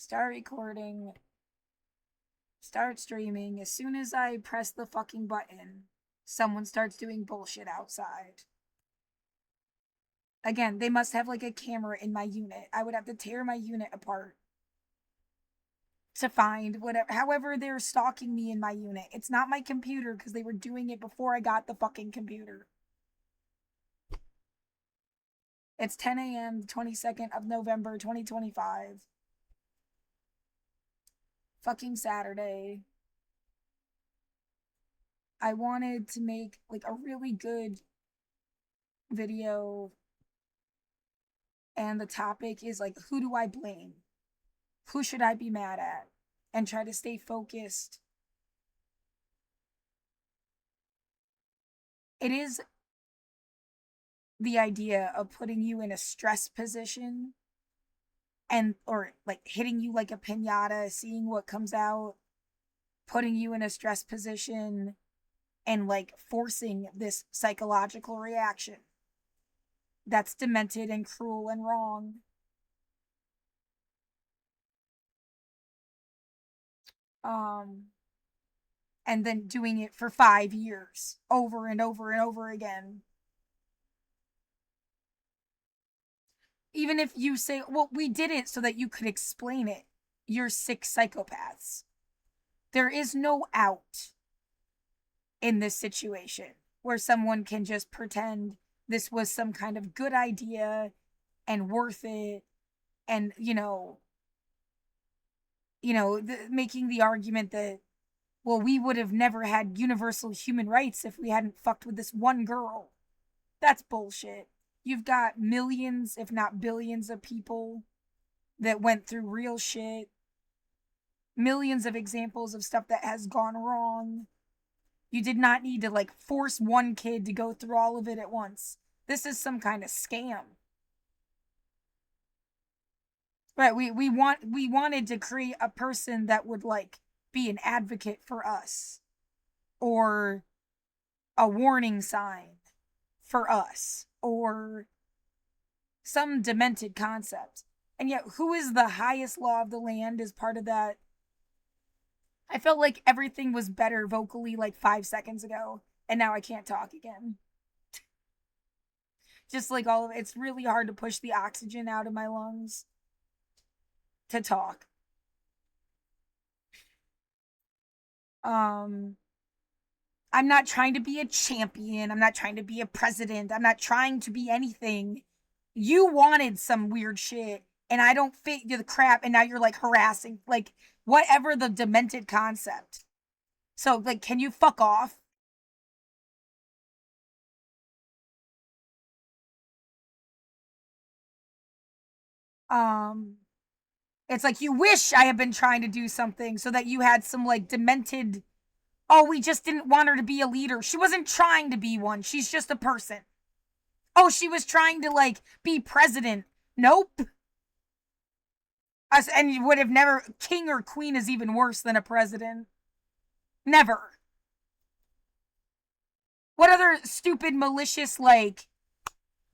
Start recording. Start streaming. As soon as I press the fucking button, someone starts doing bullshit outside. Again, they must have like a camera in my unit. I would have to tear my unit apart to find whatever, however they're stalking me in my unit. It's not my computer because they were doing it before I got the fucking computer. It's 10 a.m., 22nd of November, 2025. Fucking Saturday. I wanted to make like a really good video, and the topic is like, who do I blame? Who should I be mad at? And try to stay focused. It is the idea of putting you in a stress position and or like hitting you like a piñata, seeing what comes out, putting you in a stress position and like forcing this psychological reaction that's demented and cruel and wrong. Um and then doing it for 5 years over and over and over again. Even if you say, well, we did it so that you could explain it, you're sick psychopaths. There is no out in this situation where someone can just pretend this was some kind of good idea and worth it, and making the argument that, well, we would have never had universal human rights if we hadn't fucked with this one girl. That's bullshit. You've got millions, if not billions, of people that went through real shit. Millions of examples of stuff that has gone wrong. You did not need to like force one kid to go through all of it at once. This is some kind of scam. Right, we wanted to create a person that would like be an advocate for us, or a warning sign for us, or some demented concept. And yet, who is the highest law of the land as part of that? I felt like everything was better vocally like 5 seconds ago, and now I can't talk again. Just like all of it, it's really hard to push the oxygen out of my lungs to talk. I'm not trying to be a champion. I'm not trying to be a president. I'm not trying to be anything. You wanted some weird shit, and I don't fit the crap, and now you're like harassing, like whatever the demented concept. So, like, can you fuck off? Um, it's like you wish I had been trying to do something so that you had some like demented. Oh, we just didn't want her to be a leader. She wasn't trying to be one. She's just a person. Oh, she was trying to like be president. Nope. Us, and you would have never. King or queen is even worse than a president. Never. What other stupid, malicious, like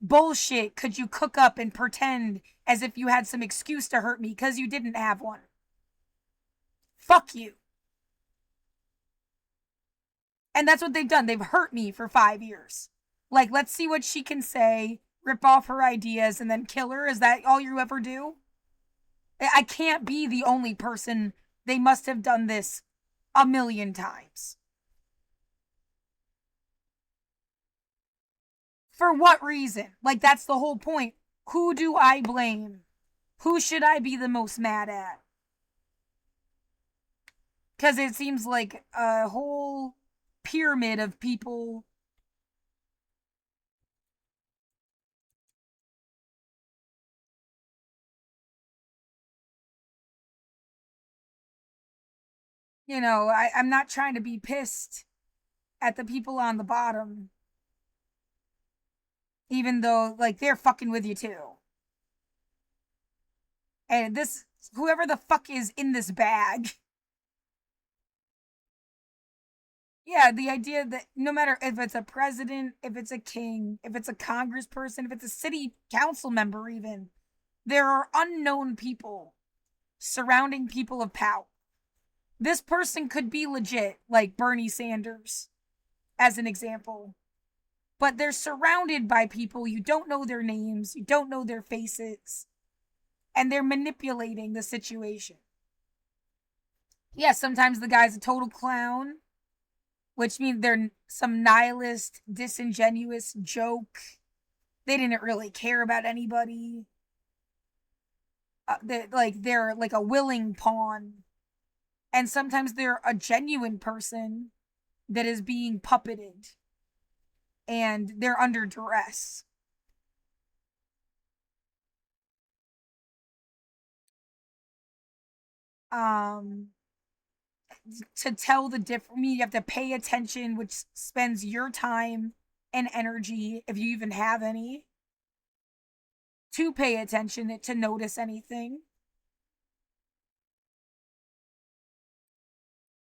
bullshit could you cook up and pretend as if you had some excuse to hurt me because you didn't have one? Fuck you. And that's what they've done. They've hurt me for 5 years. Like, let's see what she can say, rip off her ideas, and then kill her. Is that all you ever do? I can't be the only person. They must have done this a million times. For what reason? Like, that's the whole point. Who do I blame? Who should I be the most mad at? Because it seems like a whole pyramid of people. I'm not trying to be pissed at the people on the bottom, even though, like, they're fucking with you too. And this, whoever the fuck is in this bag. Yeah, the idea that no matter if it's a president, if it's a king, if it's a congressperson, if it's a city council member, even, there are unknown people surrounding people of power. This person could be legit, like Bernie Sanders, as an example. But they're surrounded by people, you don't know their names, you don't know their faces, and they're manipulating the situation. Yes, sometimes the guy's a total clown, which means they're some nihilist, disingenuous joke. They didn't really care about anybody. They're like a willing pawn. And sometimes they're a genuine person that is being puppeted and they're under duress. Um, to tell the difference, you have to pay attention, which spends your time and energy, if you even have any, to pay attention, to notice anything.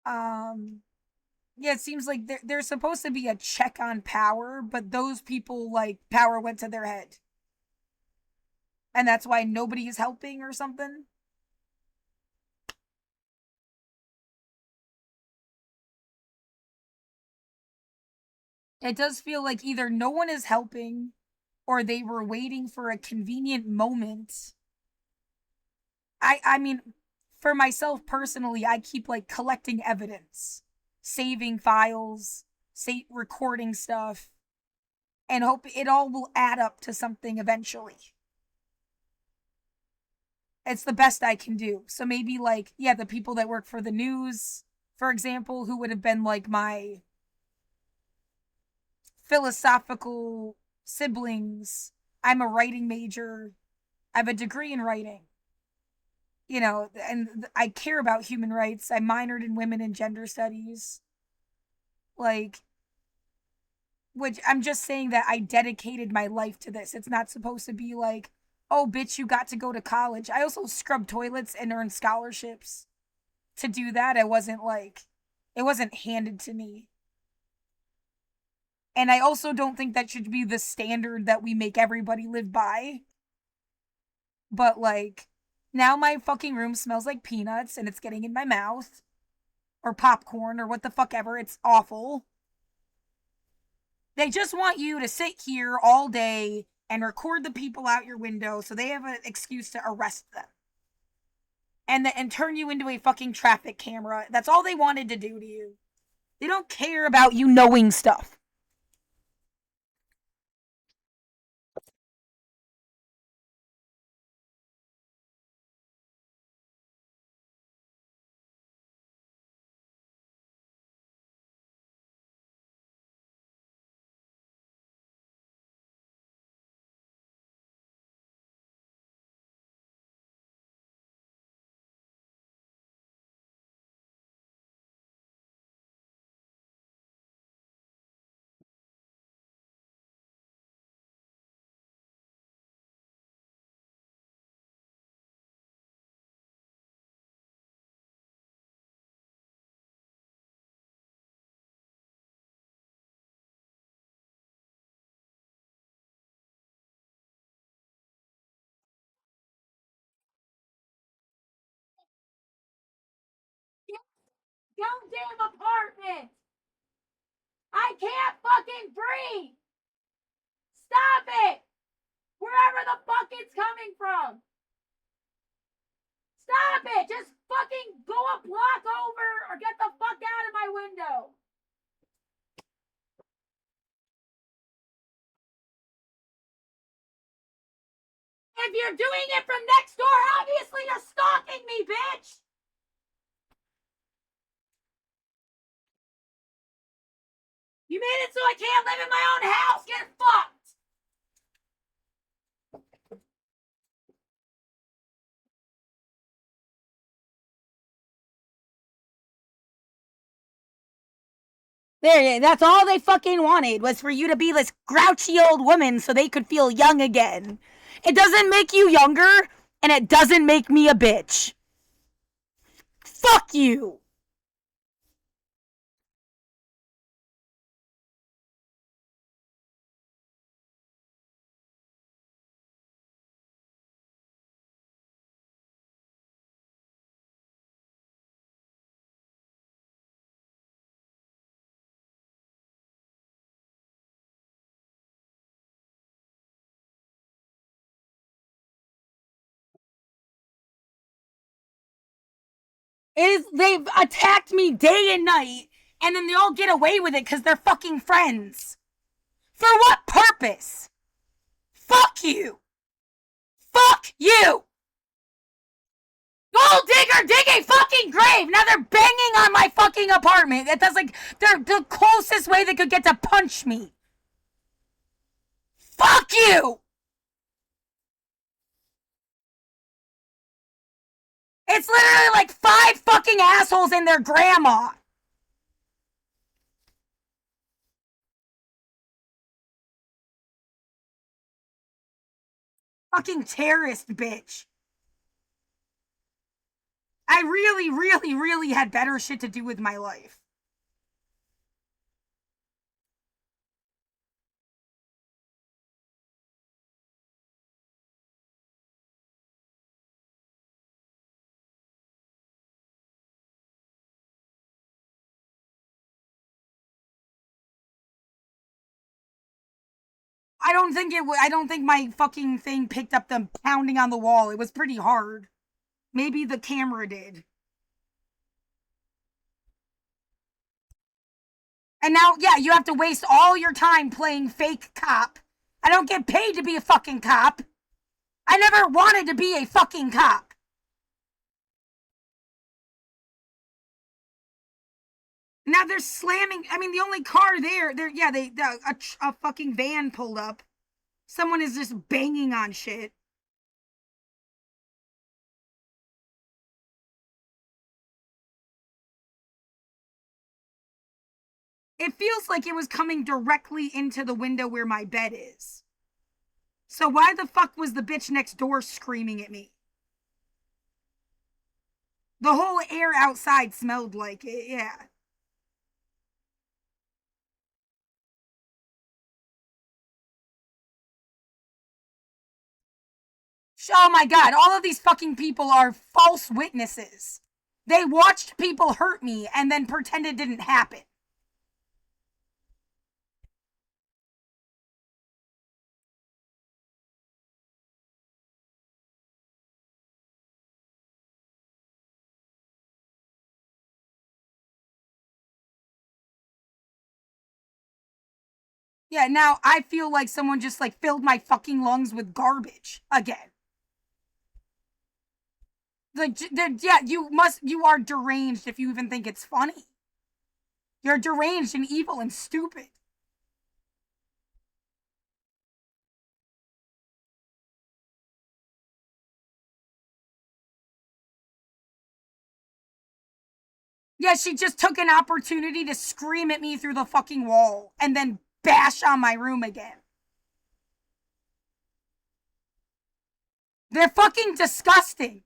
Um, yeah, it seems like there's supposed to be a check on power, but those people, like, power went to their head. And that's why nobody is helping or something. It does feel like either no one is helping or they were waiting for a convenient moment. I mean, for myself personally, I keep like collecting evidence, saving files, recording stuff, and hope it all will add up to something eventually. It's the best I can do. So maybe like, yeah, the people that work for the news, for example, who would have been like my philosophical siblings. I'm a writing major. I have a degree in writing. You know, and I care about human rights. I minored in women and gender studies. Like, which I'm just saying that I dedicated my life to this. It's not supposed to be like, oh, bitch, you got to go to college. I also scrubbed toilets and earned scholarships to do that. It wasn't handed to me. And I also don't think that should be the standard that we make everybody live by. But like, now my fucking room smells like peanuts and it's getting in my mouth. Or popcorn or what the fuck ever. It's awful. They just want you to sit here all day and record the people out your window so they have an excuse to arrest them. And turn you into a fucking traffic camera. That's all they wanted to do to you. They don't care about you knowing stuff. Goddamn apartment! I can't fucking breathe! Stop it! Wherever the fuck it's coming from! Stop it! Just fucking go a block over or get the fuck out of my window! If you're doing it from next door, obviously you're stalking me, bitch! You made it so I can't live in my own house! Get fucked! There, that's all they fucking wanted was for you to be this grouchy old woman so they could feel young again. It doesn't make you younger, and it doesn't make me a bitch. Fuck you! They've attacked me day and night, and then they all get away with it because they're fucking friends. For what purpose? Fuck you! Fuck you! Gold digger, dig a fucking grave! Now they're banging on my fucking apartment. That's like, they're the closest way they could get to punch me. Fuck you! It's literally like 5 fucking assholes and their grandma. Fucking terrorist bitch. I really, really, really had better shit to do with my life. I don't think I don't think my fucking thing picked up them pounding on the wall. It was pretty hard. Maybe the camera did. And now, yeah, you have to waste all your time playing fake cop. I don't get paid to be a fucking cop. I never wanted to be a fucking cop. Now they're slamming. I mean, the only car there, a fucking van pulled up. Someone is just banging on shit. It feels like it was coming directly into the window where my bed is. So why the fuck was the bitch next door screaming at me? The whole air outside smelled like it, yeah. Oh my god, all of these fucking people are false witnesses. They watched people hurt me and then pretend it didn't happen. Yeah, now I feel like someone just like filled my fucking lungs with garbage again. Yeah, you are deranged if you even think it's funny. You're deranged and evil and stupid. Yeah, she just took an opportunity to scream at me through the fucking wall and then bash on my room again. They're fucking disgusting.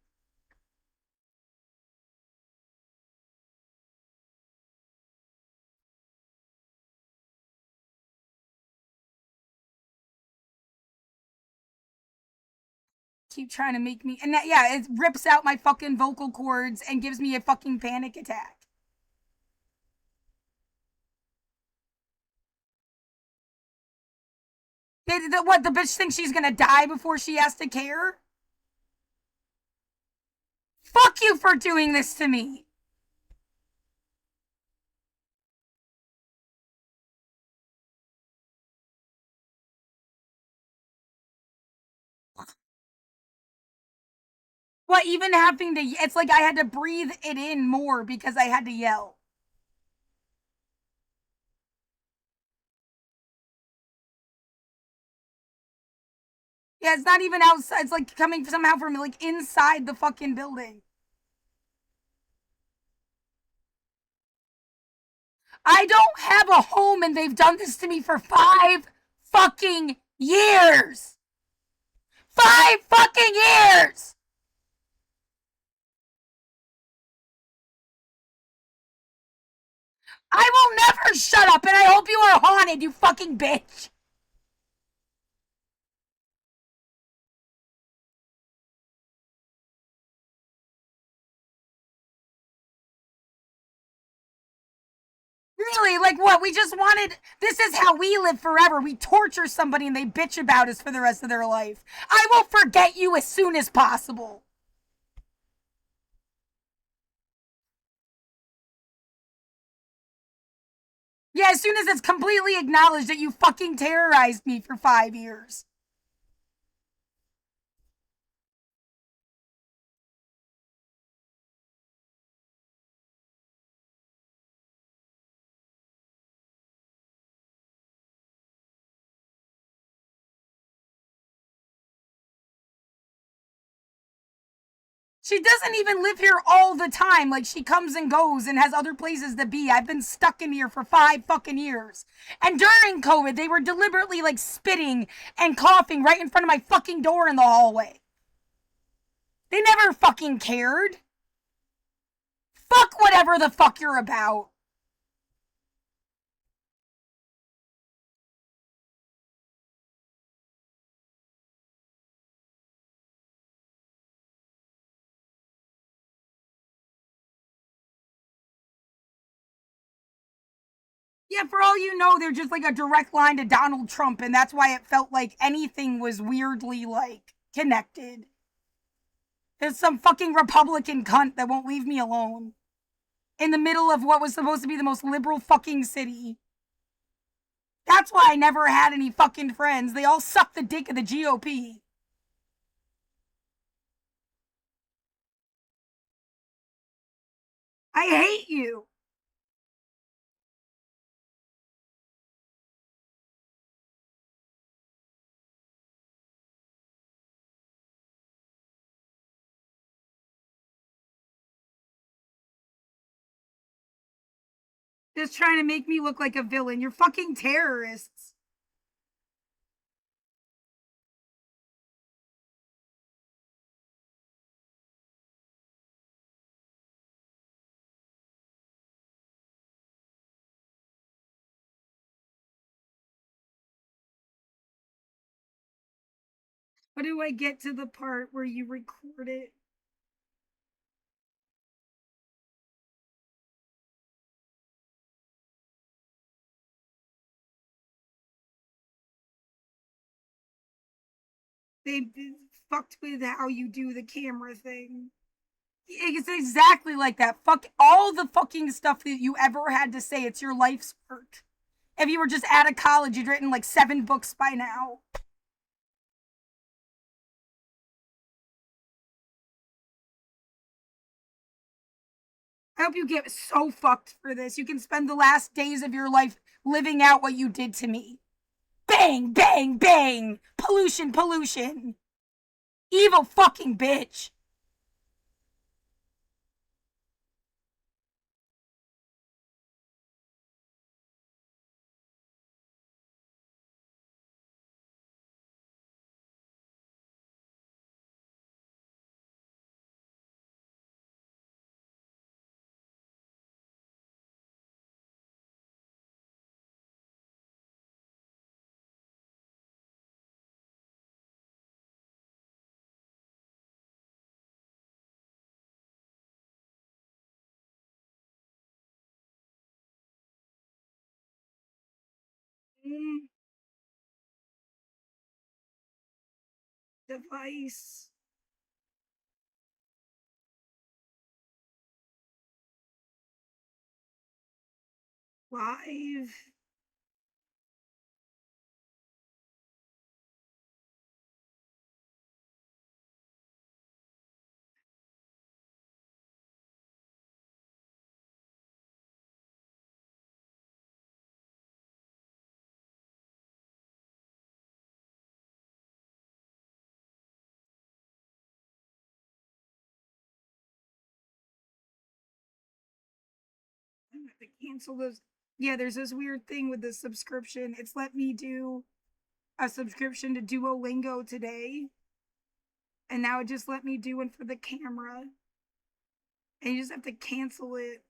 Keep trying to make me, and that, yeah, it rips out my fucking vocal cords and gives me a fucking panic attack. What, the bitch thinks she's gonna die before she has to care? Fuck you for doing this to me. What, even having to, it's like I had to breathe it in more because I had to yell. Yeah, it's not even outside. It's like coming somehow from like inside the fucking building. I don't have a home and they've done this to me for 5 fucking years. 5 fucking years. I will never shut up and I hope you are haunted, you fucking bitch. Really? Like what? We just wanted. This is how we live forever. We torture somebody and they bitch about us for the rest of their life. I will forget you as soon as possible. Yeah, as soon as it's completely acknowledged that you fucking terrorized me for 5 years. She doesn't even live here all the time. Like, she comes and goes and has other places to be. I've been stuck in here for 5 fucking years. And during COVID, they were deliberately, like, spitting and coughing right in front of my fucking door in the hallway. They never fucking cared. Fuck whatever the fuck you're about. Yeah, for all you know, they're just like a direct line to Donald Trump, and that's why it felt like anything was weirdly, like, connected. There's some fucking Republican cunt that won't leave me alone. In the middle of what was supposed to be the most liberal fucking city. That's why I never had any fucking friends. They all suck the dick of the GOP. I hate you. Just trying to make me look like a villain. You're fucking terrorists. How do I get to the part where you record it? They fucked with how you do the camera thing. It's exactly like that. Fuck all the fucking stuff that you ever had to say. It's your life's work. If you were just out of college, you'd written like 7 books by now. I hope you get so fucked for this. You can spend the last days of your life living out what you did to me. Bang, bang, bang. Pollution, pollution. Evil fucking bitch. Mm, device. Live. I'm gonna have to cancel those. Yeah, there's this weird thing with the subscription. It's let me do a subscription to Duolingo today, and now it just let me do one for the camera. And you just have to cancel it.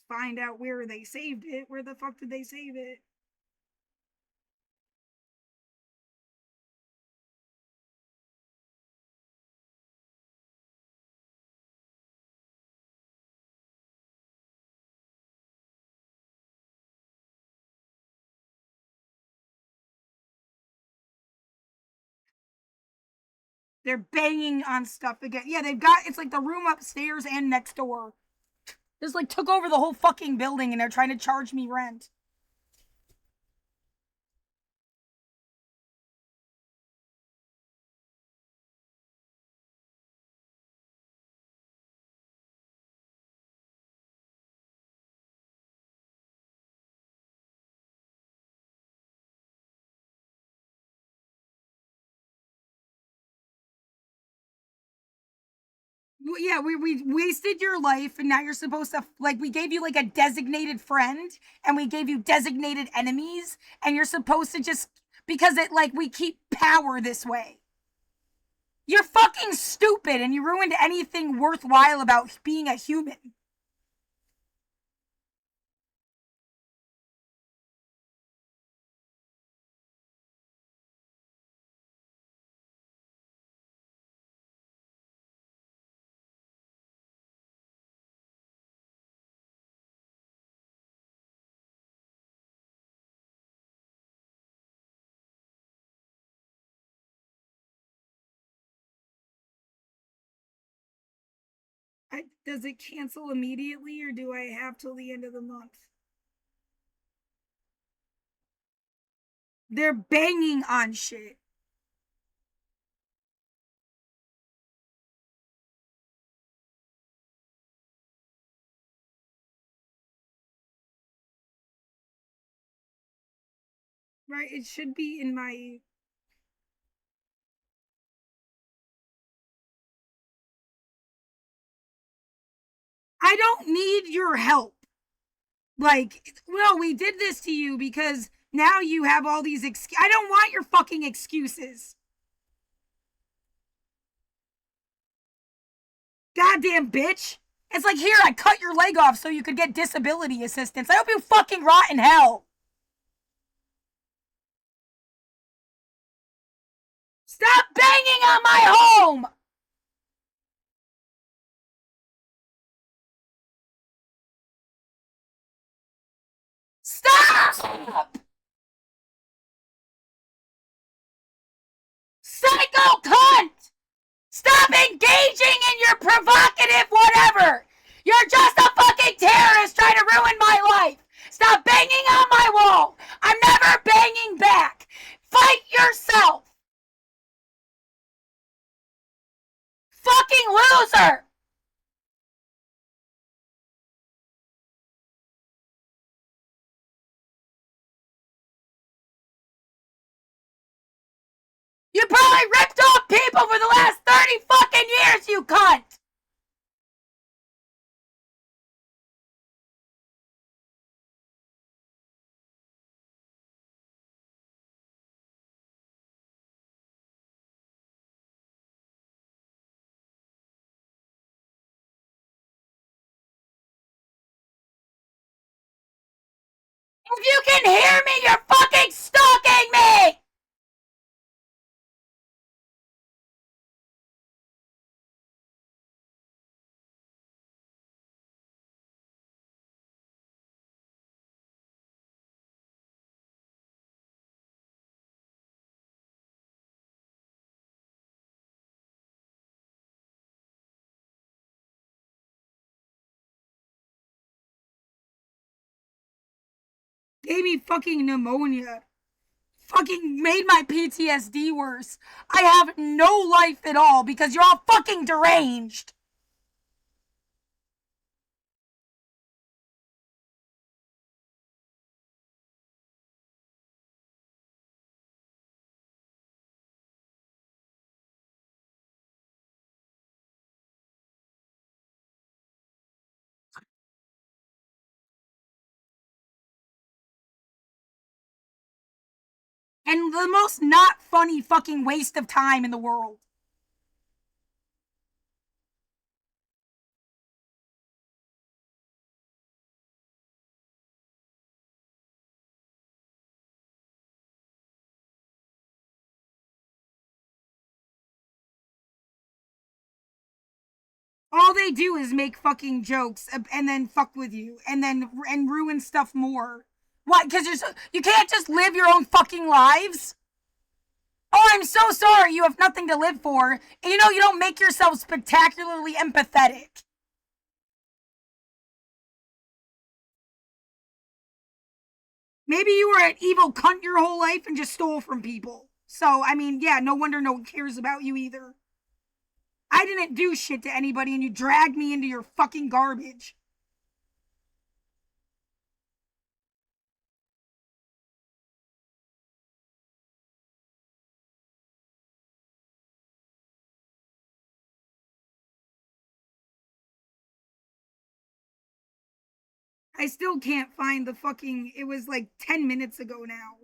Find out where they saved it. Where the fuck did they save it? They're banging on stuff again. Yeah, they've got it's like the room upstairs and next door. Just like took over the whole fucking building and they're trying to charge me rent. Yeah, we wasted your life and now you're supposed to, like, we gave you like a designated friend and we gave you designated enemies and you're supposed to just, because it, like, we keep power this way. You're fucking stupid and you ruined anything worthwhile about being a human. Does it cancel immediately or do I have till the end of the month? They're banging on shit. Right, it should be in my. I don't need your help. Like, well, we did this to you because now you have all these I don't want your fucking excuses. Goddamn bitch. It's like, here, I cut your leg off so you could get disability assistance. I hope you fucking rot in hell. Stop banging on my home! Stop! Psycho cunt! Stop engaging in your provocative whatever! You're just a fucking terrorist trying to ruin my life! Stop banging on my wall! I'm never banging back! Fight yourself! Fucking loser! You probably ripped off people for the last 30 fucking years, you cunt! If you can hear me, you're fucking stalking me! Gave me fucking pneumonia. Fucking made my PTSD worse. I have no life at all because you're all fucking deranged. And the most not funny fucking waste of time in the world. All they do is make fucking jokes and then fuck with you and ruin stuff more. Why? Because you can't just live your own fucking lives. Oh, I'm so sorry. You have nothing to live for. And you know you don't make yourself spectacularly empathetic. Maybe you were an evil cunt your whole life and just stole from people. So, I mean, yeah, no wonder no one cares about you either. I didn't do shit to anybody and you dragged me into your fucking garbage. I still can't find the fucking. It was like 10 minutes ago now.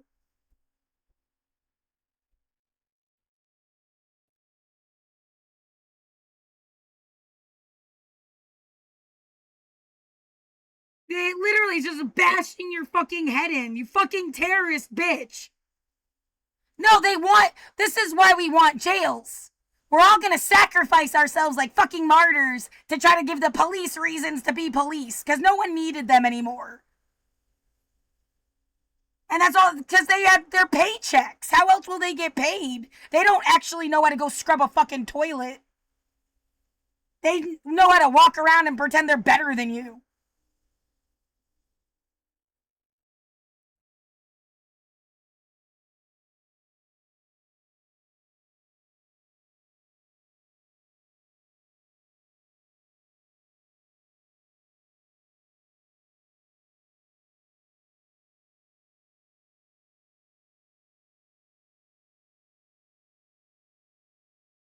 They literally just bashing your fucking head in. You fucking terrorist bitch. No, they want. This is why we want jails. We're all gonna sacrifice ourselves like fucking martyrs to try to give the police reasons to be police because no one needed them anymore. And that's all because they had their paychecks. How else will they get paid? They don't actually know how to go scrub a fucking toilet. They know how to walk around and pretend they're better than you.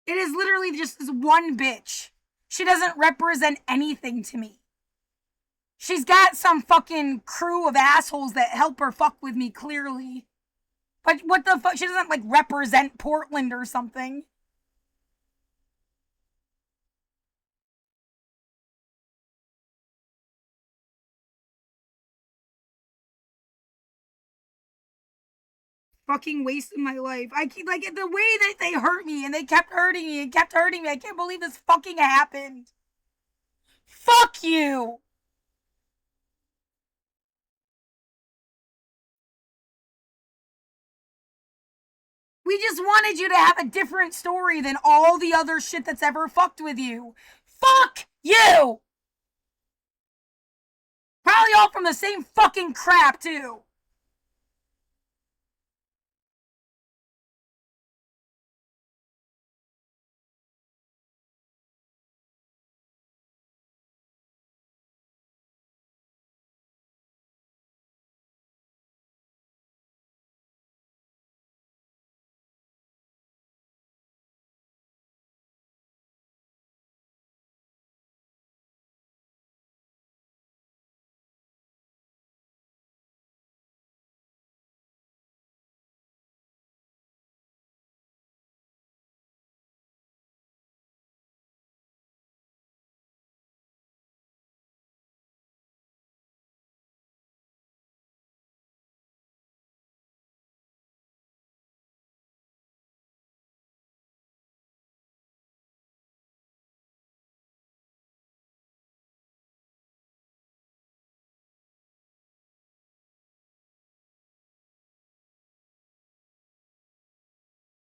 It is literally just this one bitch. She doesn't represent anything to me. She's got some fucking crew of assholes that help her fuck with me, clearly. But what the fuck? She doesn't, like, represent Portland or something. Fucking wasting my life. I keep, like, the way that they hurt me and they kept hurting me and kept hurting me. I can't believe this fucking happened. Fuck you! We just wanted you to have a different story than all the other shit that's ever fucked with you. Fuck you! Probably all from the same fucking crap, too.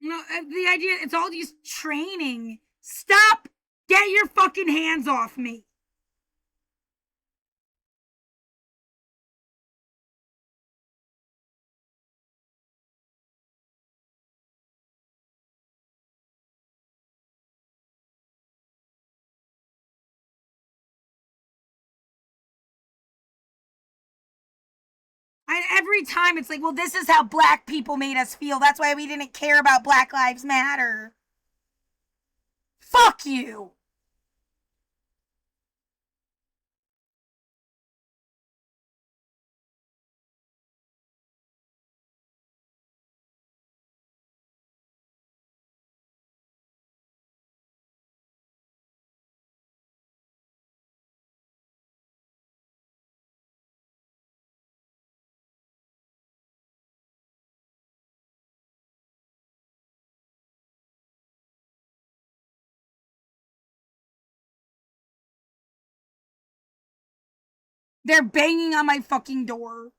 No, the idea, it's all these training. Stop! Get your fucking hands off me. Every time it's like, well, this is how black people made us feel. That's why we didn't care about Black Lives Matter. Fuck you! They're banging on my fucking door.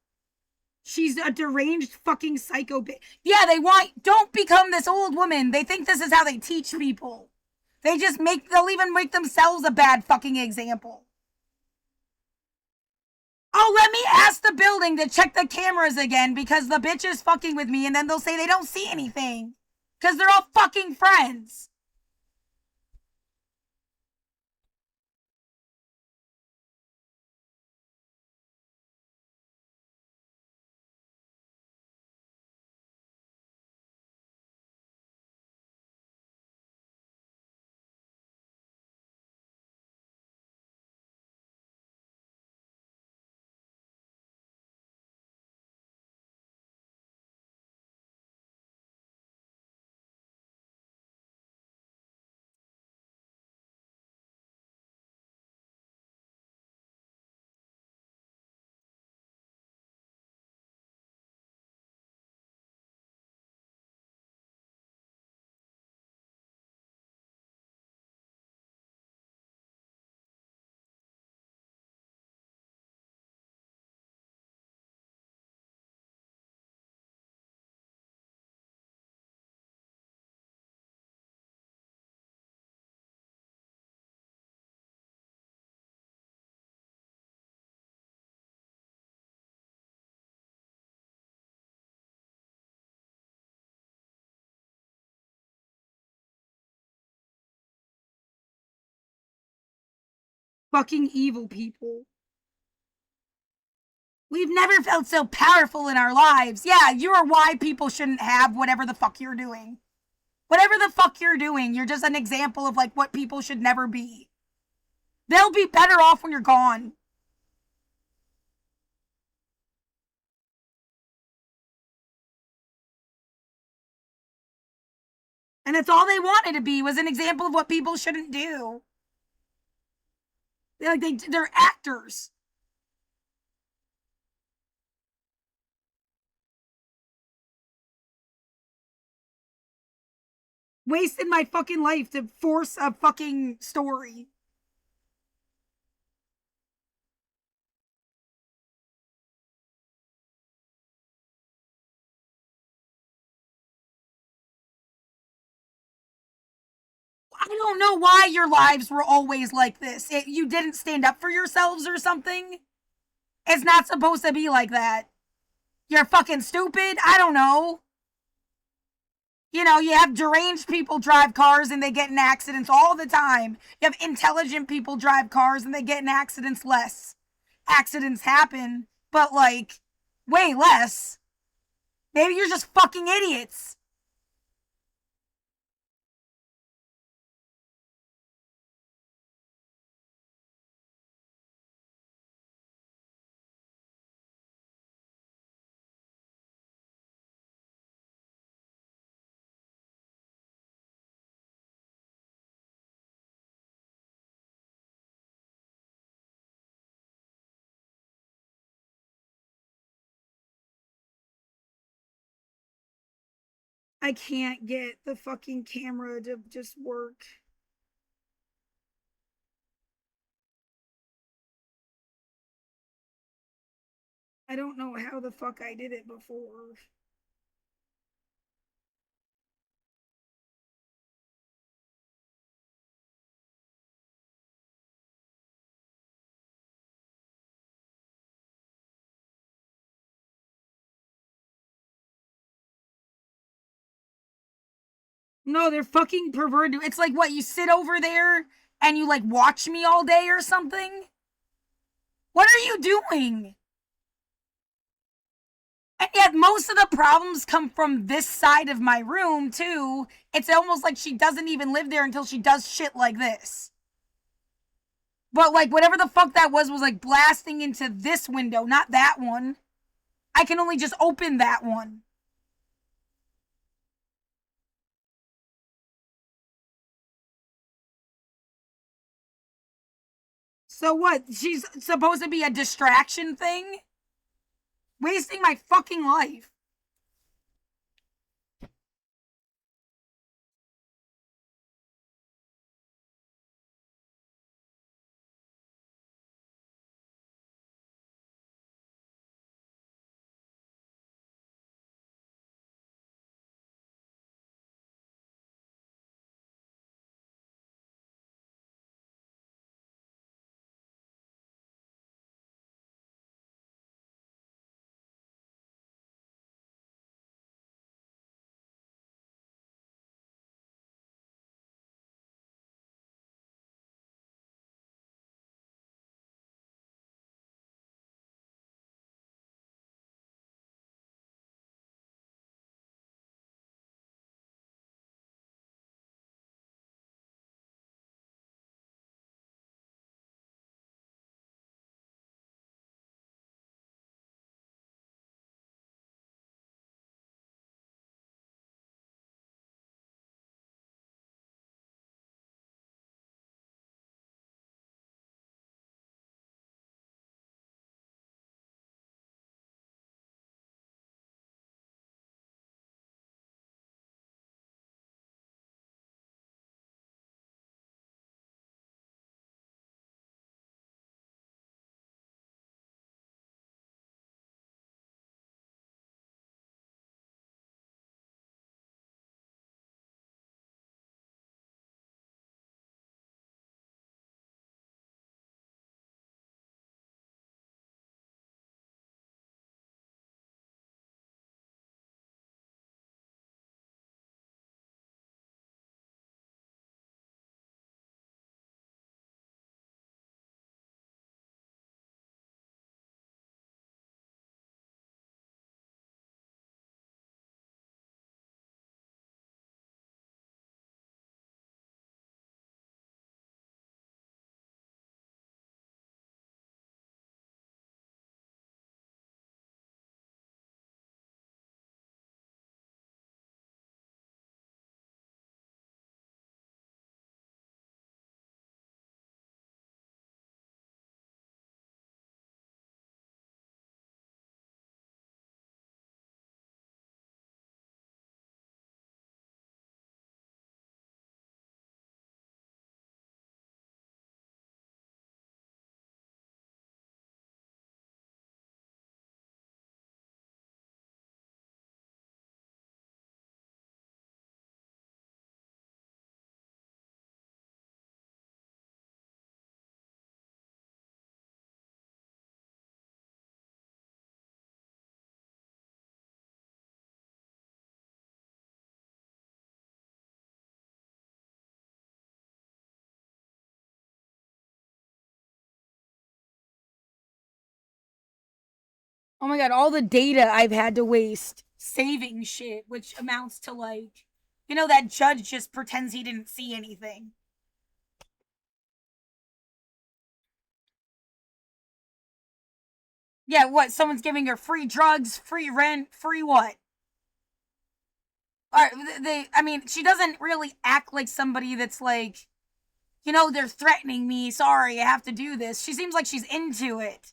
She's a deranged fucking psycho bitch. Yeah, they want, don't become this old woman. They think this is how they teach people. They'll even make themselves a bad fucking example. Oh, let me ask the building to check the cameras again because the bitch is fucking with me and then they'll say they don't see anything. Because they're all fucking friends. Fucking evil people. We've never felt so powerful in our lives. Yeah, you are why people shouldn't have whatever the fuck you're doing. Whatever the fuck you're doing, you're just an example of like what people should never be. They'll be better off when you're gone. And that's all they wanted to be was an example of what people shouldn't do. They're actors. Wasted my fucking life to force a fucking story. I don't know why your lives were always like this. You didn't stand up for yourselves or something. It's not supposed to be like that. You're fucking stupid. I don't know. You know, you have deranged people drive cars and they get in accidents all the time. You have intelligent people drive cars and they get in accidents less. Accidents happen, but like way less. Maybe you're just fucking idiots. I can't get the fucking camera to just work. I don't know how the fuck I did it before. No, they're fucking perverted. It's like what, you sit over there and you like watch me all day or something? What are you doing? And yet most of the problems come from this side of my room too. It's almost like she doesn't even live there until she does shit like this. But like whatever the fuck that was like blasting into this window, not that one. I can only just open that one. So what? She's supposed to be a distraction thing? Wasting my fucking life. Oh my god, all the data I've had to waste saving shit, which amounts to like, you know, that judge just pretends he didn't see anything. Yeah, what? Someone's giving her free drugs, free rent, free what? Or I mean, she doesn't really act like somebody that's like, you know, they're threatening me. Sorry, I have to do this. She seems like she's into it.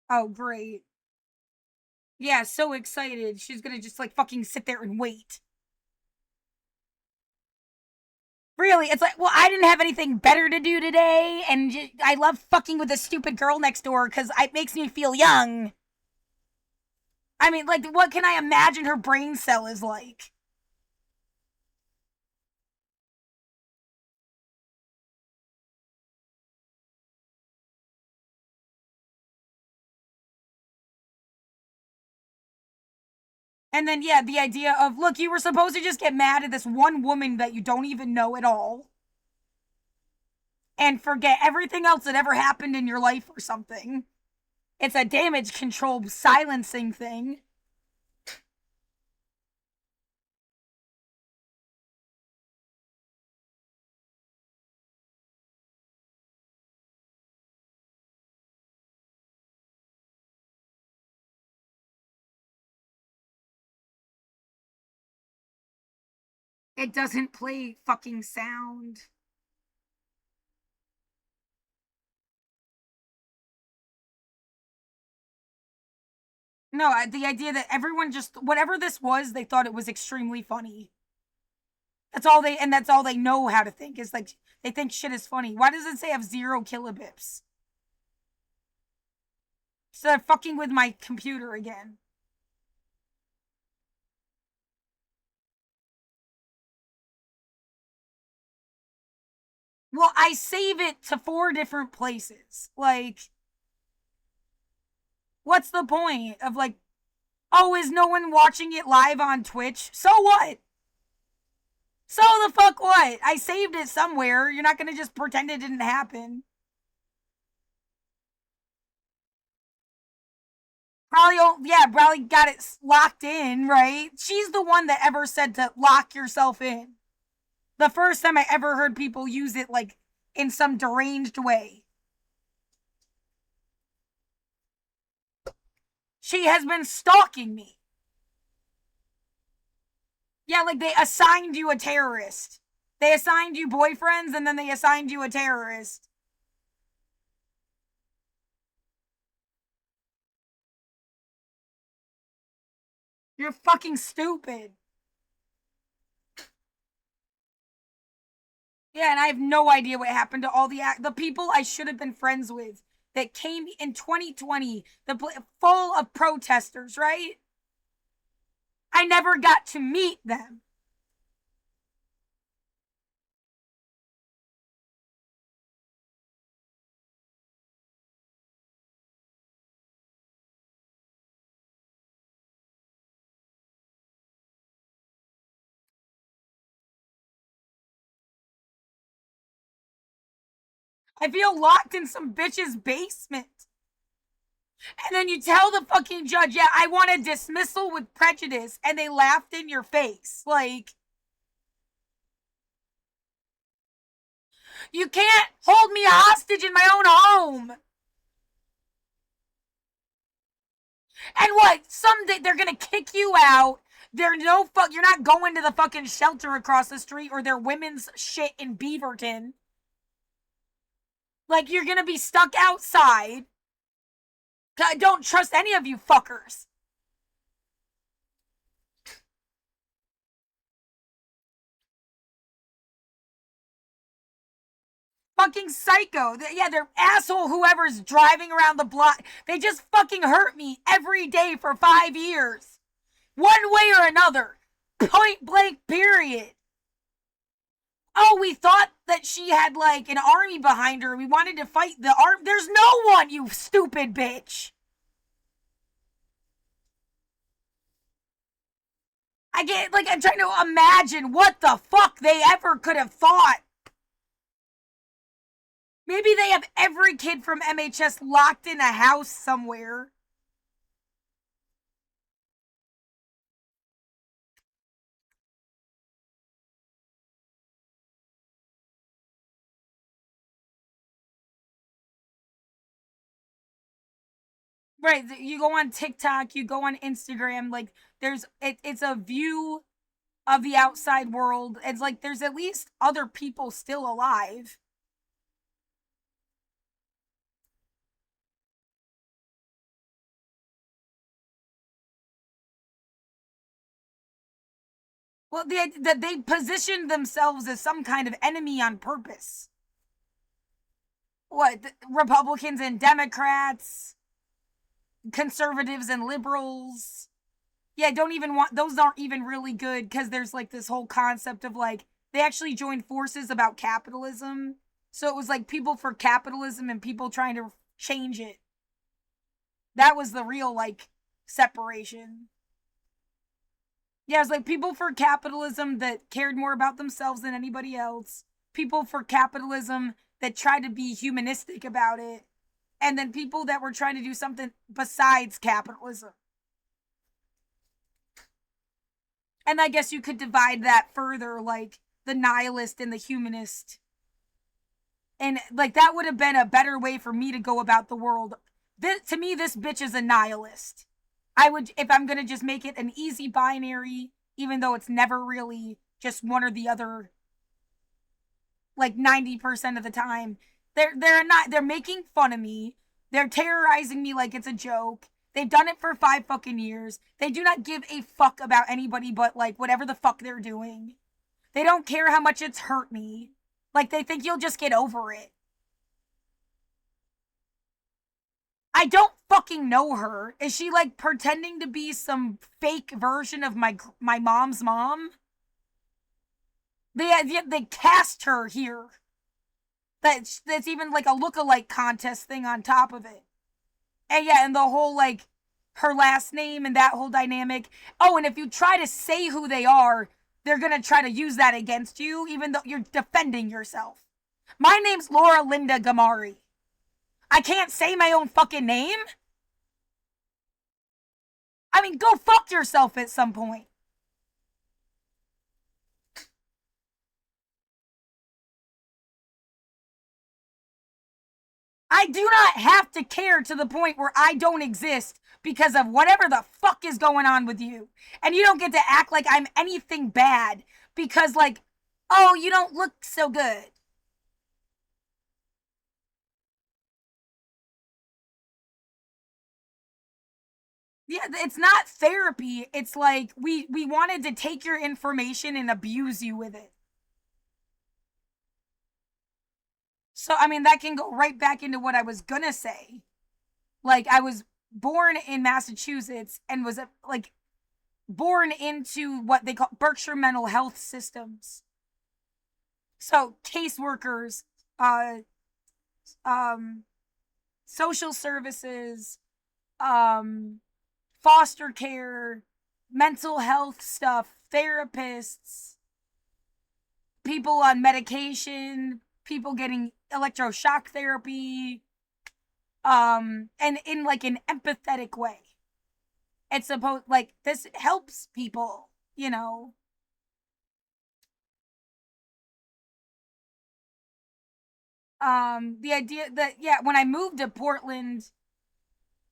Oh, great. Yeah, so excited. She's gonna just like fucking sit there and wait. Really, it's like, well, I didn't have anything better to do today, and I love fucking with the stupid girl next door because it makes me feel young. I mean, like, what can I imagine her brain cell is like? And then, yeah, the idea of, look, you were supposed to just get mad at this one woman that you don't even know at all and forget everything else that ever happened in your life or something. It's a damage control silencing thing. It doesn't play fucking sound. No, the idea that everyone just, whatever this was, they thought it was extremely funny. That's all they know how to think is like, they think shit is funny. Why does it say I have 0 kilobips? So they're fucking with my computer again. Well, I save it to 4 different places. Like, what's the point of like, oh, is no one watching it live on Twitch? So what? So the fuck what? I saved it somewhere. You're not gonna just pretend it didn't happen. Probably, yeah, probably got it locked in, right? She's the one that ever said to lock yourself in. The first time I ever heard people use it like in some deranged way. She has been stalking me. Yeah, like they assigned you a terrorist. They assigned you boyfriends and then they assigned you a terrorist. You're fucking stupid. Yeah, and I have no idea what happened to all the people I should have been friends with that came in 2020, full of protesters, right? I never got to meet them. I feel locked in some bitch's basement. And then you tell the fucking judge, yeah, I want a dismissal with prejudice, and they laughed in your face. Like, you can't hold me hostage in my own home. And what? Someday they're gonna kick you out. There's no fuck. You're not going to the fucking shelter across the street or their women's shit in Beaverton. Like, you're gonna be stuck outside. I don't trust any of you fuckers. fucking psycho. Yeah, they're asshole whoever's driving around the block. They just fucking hurt me every day for 5 years. One way or another. Point blank, period. Oh, we thought that she had like an army behind her. We wanted to fight the army. There's no one, you stupid bitch. I get, like, I'm trying to imagine what the fuck they ever could have thought. Maybe they have every kid from MHS locked in a house somewhere. Right, you go on TikTok, you go on Instagram, like it's a view of the outside world. It's like there's at least other people still alive. Well, they positioned themselves as some kind of enemy on purpose. What, Republicans and Democrats, conservatives and liberals. Yeah, don't even want, those aren't even really good because there's like this whole concept of like they actually joined forces about capitalism. So it was like people for capitalism and people trying to change it. That was the real like separation. Yeah, it's like people for capitalism that cared more about themselves than anybody else. People for capitalism that tried to be humanistic about it. And then people that were trying to do something besides capitalism. And I guess you could divide that further, like the nihilist and the humanist. And like that would have been a better way for me to go about the world. To me, this bitch is a nihilist. I would, if I'm gonna just make it an easy binary, even though it's never really just one or the other, like 90% of the time, they're making fun of me. They're terrorizing me like it's a joke. They've done it for 5 fucking years. They do not give a fuck about anybody but like whatever the fuck they're doing. They don't care how much it's hurt me. Like they think you'll just get over it. I don't fucking know her. Is she like pretending to be some fake version of my mom's mom? They cast her here. That's even like a lookalike contest thing on top of it. And yeah, and the whole like her last name and that whole dynamic. Oh, and if you try to say who they are, they're gonna try to use that against you, even though you're defending yourself. My name's Laura Linda Gamari. I can't say my own fucking name? I mean, go fuck yourself at some point. I do not have to care to the point where I don't exist because of whatever the fuck is going on with you. And you don't get to act like I'm anything bad because, like, oh, you don't look so good. Yeah, it's not therapy. It's like we wanted to take your information and abuse you with it. So I mean that can go right back into what I was gonna say. Like I was born in Massachusetts and was like born into what they call Berkshire Mental Health Systems. So caseworkers, uh, um, social services, um, foster care, mental health stuff, therapists, people on medication, people getting electroshock therapy, and in like an empathetic way. It's supposed like this helps people, you know. The idea that yeah, when I moved to Portland,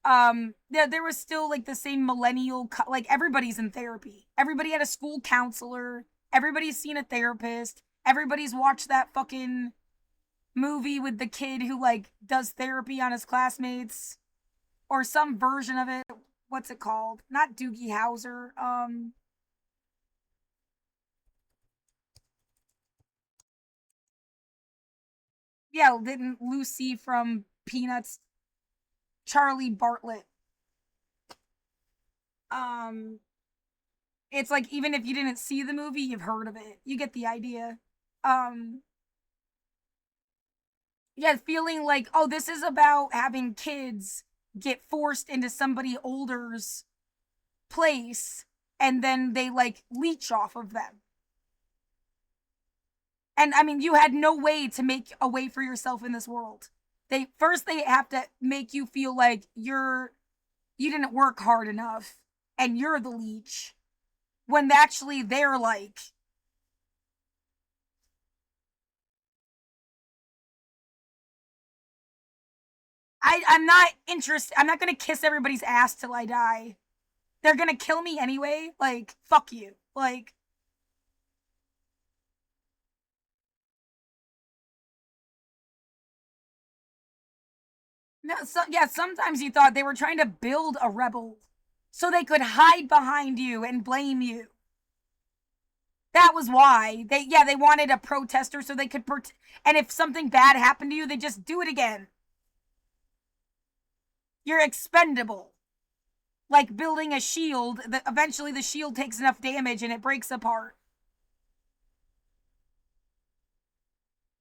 there was still like the same millennial like everybody's in therapy. Everybody had a school counselor. Everybody's seen a therapist. Everybody's watched that fucking movie with the kid who like does therapy on his classmates or some version of it. What's it called? Not Doogie Howser. Yeah, didn't Lucy from Peanuts, Charlie Bartlett. Um, it's like even if you didn't see the movie, you've heard of it. You get the idea. Um, yeah, feeling like, oh, this is about having kids get forced into somebody older's place and then they like leech off of them. And I mean, you had no way to make a way for yourself in this world. They have to make you feel like you didn't work hard enough and you're the leech when actually they're like, I'm not interested. I'm not gonna kiss everybody's ass till I die. They're gonna kill me anyway. Like, fuck you. Like, no, so yeah, sometimes you thought they were trying to build a rebel so they could hide behind you and blame you. That was why they wanted a protester so they could and if something bad happened to you, they just do it again. You're expendable. Like building a shield, that eventually the shield takes enough damage and it breaks apart.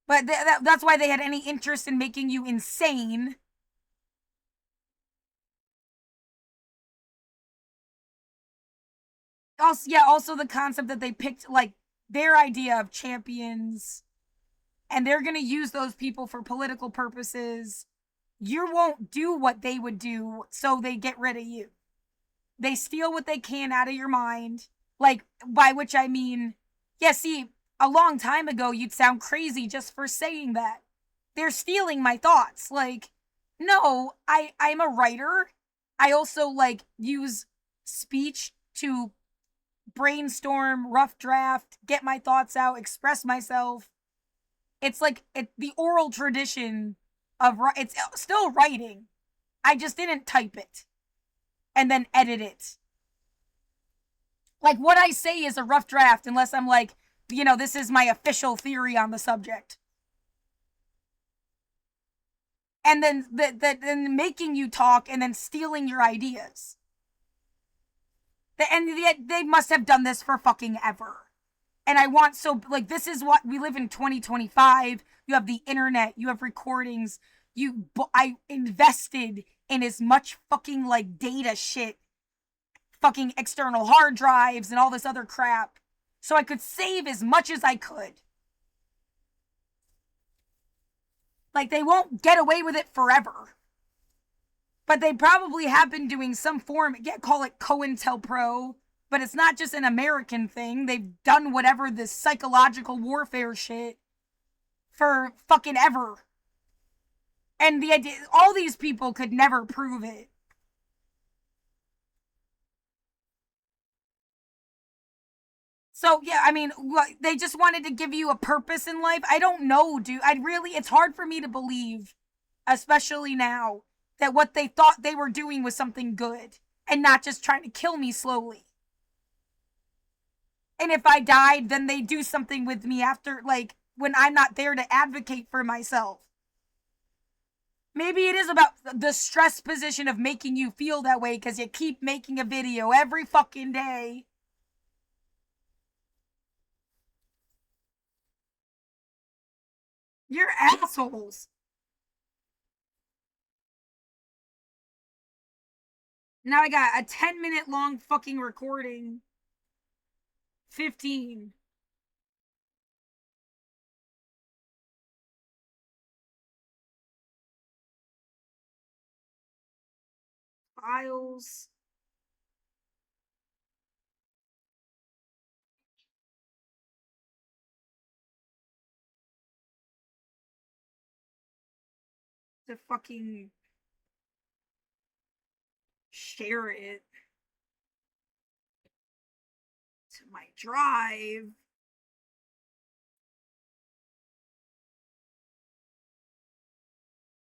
But that's why they had any interest in making you insane. Also, yeah, also the concept that they picked like their idea of champions and they're going to use those people for political purposes. You won't do what they would do, so they get rid of you. They steal what they can out of your mind. Like, by which I mean, yeah, see, a long time ago, you'd sound crazy just for saying that. They're stealing my thoughts. Like, no, I'm a writer. I also like use speech to brainstorm, rough draft, get my thoughts out, express myself. It's like the oral tradition of it's still writing. I just didn't type it and then edit it. Like what I say is a rough draft unless I'm like, this is my official theory on the subject. And then then making you talk and then stealing your ideas. And they must have done this for fucking ever. And I want so like this is what we live in 2025. You have the internet, you have recordings. I invested in as much fucking like data shit, fucking external hard drives and all this other crap so I could save as much as I could. Like they won't get away with it forever. But they probably have been doing some form, call it COINTELPRO, but it's not just an American thing. They've done whatever this psychological warfare shit for fucking ever. And the idea, all these people could never prove it. So yeah, I mean, they just wanted to give you a purpose in life. I don't know, dude. It's hard for me to believe, especially now, that what they thought they were doing was something good and not just trying to kill me slowly. And if I died, then they do something with me after, like, when I'm not there to advocate for myself. Maybe it is about the stress position of making you feel that way because you keep making a video every fucking day. You're assholes. Now I got a 10-minute long fucking recording. 15 files. To fucking share it to my drive.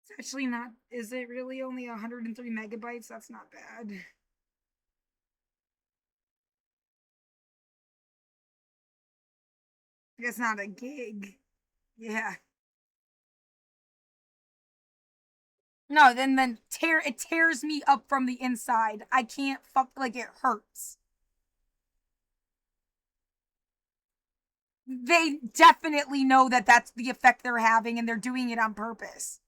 It's actually not. Is it really only 103 megabytes? That's not bad. It's not a gig. Yeah. No, then it tears me up from the inside. I can't like it hurts. They definitely know that that's the effect they're having and they're doing it on purpose.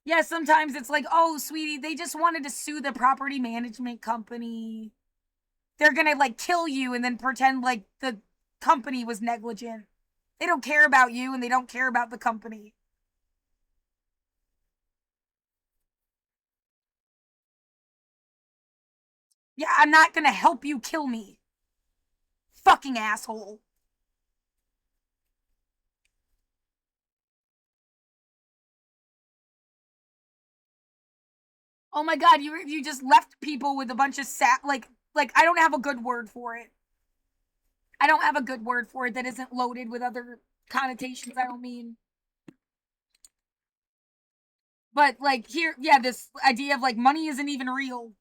Yeah, sometimes it's like, "Oh, sweetie, they just wanted to sue the property management company. They're going to like kill you and then pretend like the company was negligent. They don't care about you and they don't care about the company." Yeah, I'm not going to help you kill me. Fucking asshole. Oh my god, you just left people with a bunch of like I don't have a good word for it. I don't have a good word for it that isn't loaded with other connotations I don't mean. But like here, yeah, this idea of like money isn't even real.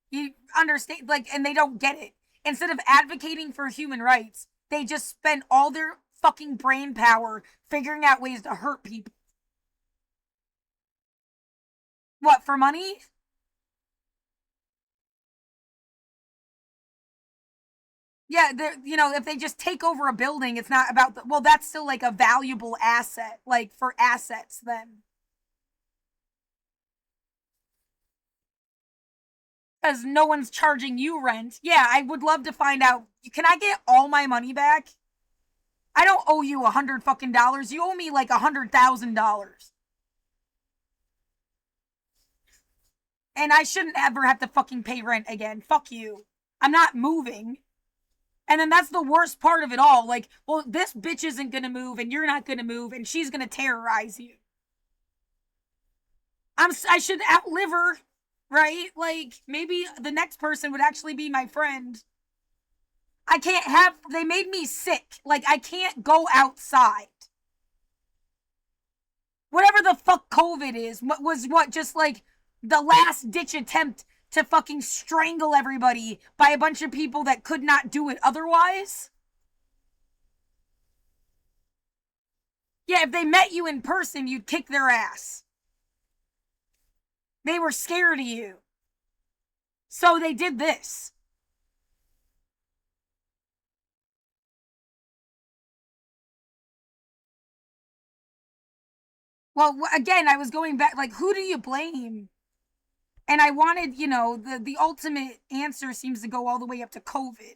You understand like and they don't get it. Instead of advocating for human rights, they just spend all their fucking brain power figuring out ways to hurt people. What, for money? Yeah, you know, if they just take over a building, it's not about the, well, that's still like a valuable asset, like for assets then. Because no one's charging you rent. Yeah, I would love to find out. Can I get all my money back? I don't owe you $100 fucking. You owe me like $100,000. And I shouldn't ever have to fucking pay rent again. Fuck you. I'm not moving. And then that's the worst part of it all. Like, well, this bitch isn't gonna move and you're not gonna move and she's gonna terrorize you. I should outlive her, right? Like maybe the next person would actually be my friend. I can't have they made me sick. Like I can't go outside. Whatever the fuck COVID is, what just like the last ditch attempt to fucking strangle everybody by a bunch of people that could not do it otherwise? Yeah, if they met you in person, you'd kick their ass. They were scared of you. So they did this. Well, again, I was going back, like, who do you blame? And I wanted, you know, the ultimate answer seems to go all the way up to COVID.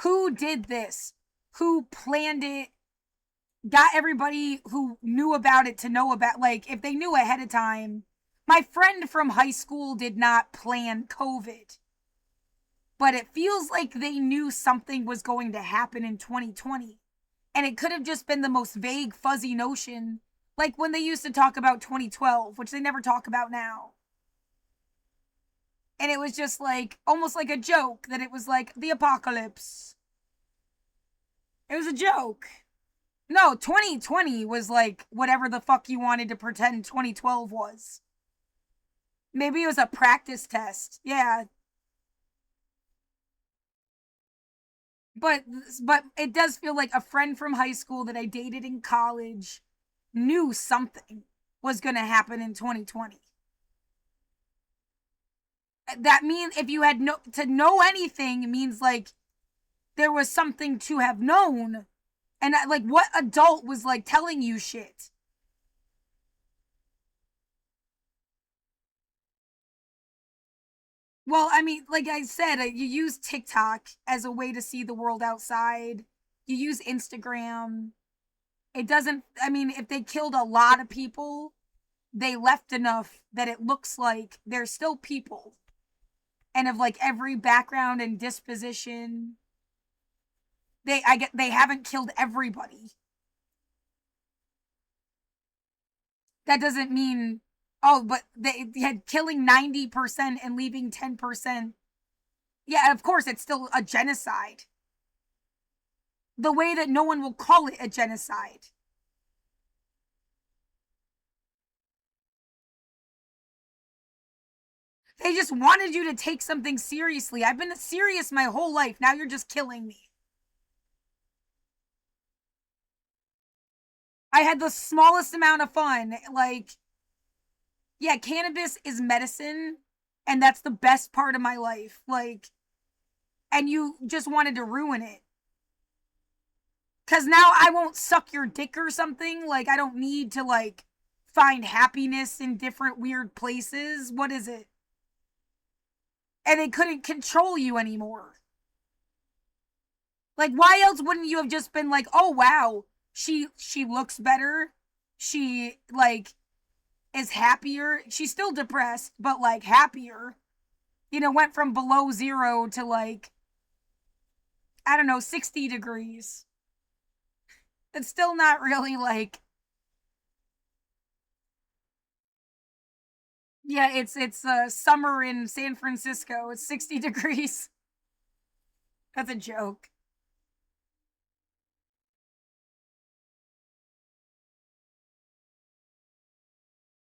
Who did this? Who planned it? Got everybody who knew about it to know about, like, if they knew ahead of time. My friend from high school did not plan COVID, but it feels like they knew something was going to happen in 2020. And it could have just been the most vague, fuzzy notion, like when they used to talk about 2012, which they never talk about now. And it was just like almost like a joke that it was like the apocalypse. It was a joke. No, 2020 was like whatever the fuck you wanted to pretend 2012 was. Maybe it was a practice test. Yeah. But but it does feel like a friend from high school that I dated in college knew something was going to happen in 2020. That means if you had no to know anything means like there was something to have known. And like what adult was like telling you shit? Well, I mean, like I said, you use TikTok as a way to see the world outside. You use Instagram. It doesn't, I mean, if they killed a lot of people, they left enough that it looks like they're still people and of like every background and disposition. They haven't killed everybody. That doesn't mean, oh, but they had killing 90% and leaving 10%. Yeah, of course it's still a genocide. The way that no one will call it a genocide. They just wanted you to take something seriously. I've been serious my whole life. Now you're just killing me. I had the smallest amount of fun. Like, yeah, cannabis is medicine, and that's the best part of my life. Like, and you just wanted to ruin it. Cause now I won't suck your dick or something. Like, I don't need to, like, find happiness in different weird places. What is it? And they couldn't control you anymore. Like, why else wouldn't you have just been like, oh wow, she looks better. She, like, is happier. She's still depressed, but, like, happier. You know, went from below 0 to, like, I don't know, 60 degrees. It's still not really, like, yeah, it's summer in San Francisco. It's 60 degrees. That's a joke.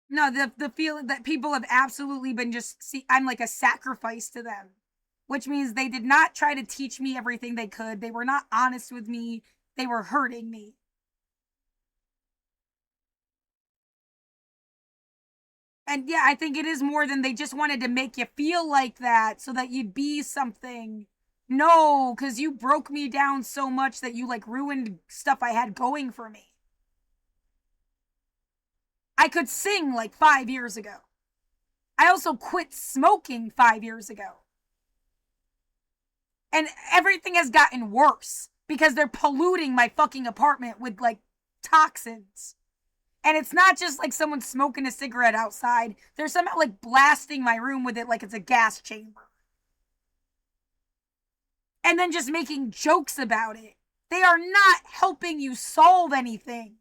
No, the feeling that people have absolutely been just see I'm like a sacrifice to them, which means they did not try to teach me everything they could. They were not honest with me. They were hurting me. And yeah, I think it is more than they just wanted to make you feel like that so that you'd be something. No, because you broke me down so much that you, like, ruined stuff I had going for me. I could sing like 5 years ago. I also quit smoking 5 years ago. And everything has gotten worse because they're polluting my fucking apartment with, like, toxins. And it's not just like someone smoking a cigarette outside. They're somehow, like, blasting my room with it like it's a gas chamber. And then just making jokes about it. They are not helping you solve anything.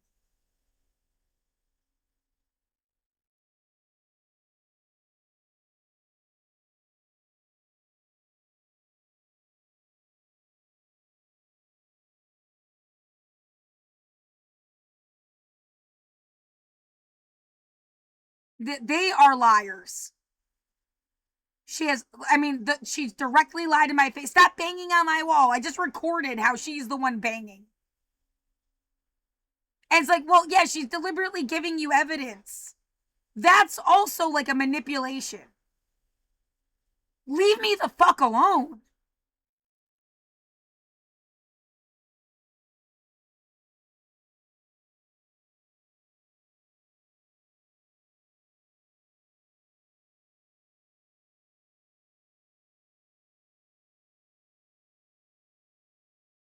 They are liars. She has, I mean, she's directly lied to my face. Stop banging on my wall. I just recorded how she's the one banging. And it's like, well, yeah, she's deliberately giving you evidence. That's also like a manipulation. Leave me the fuck alone.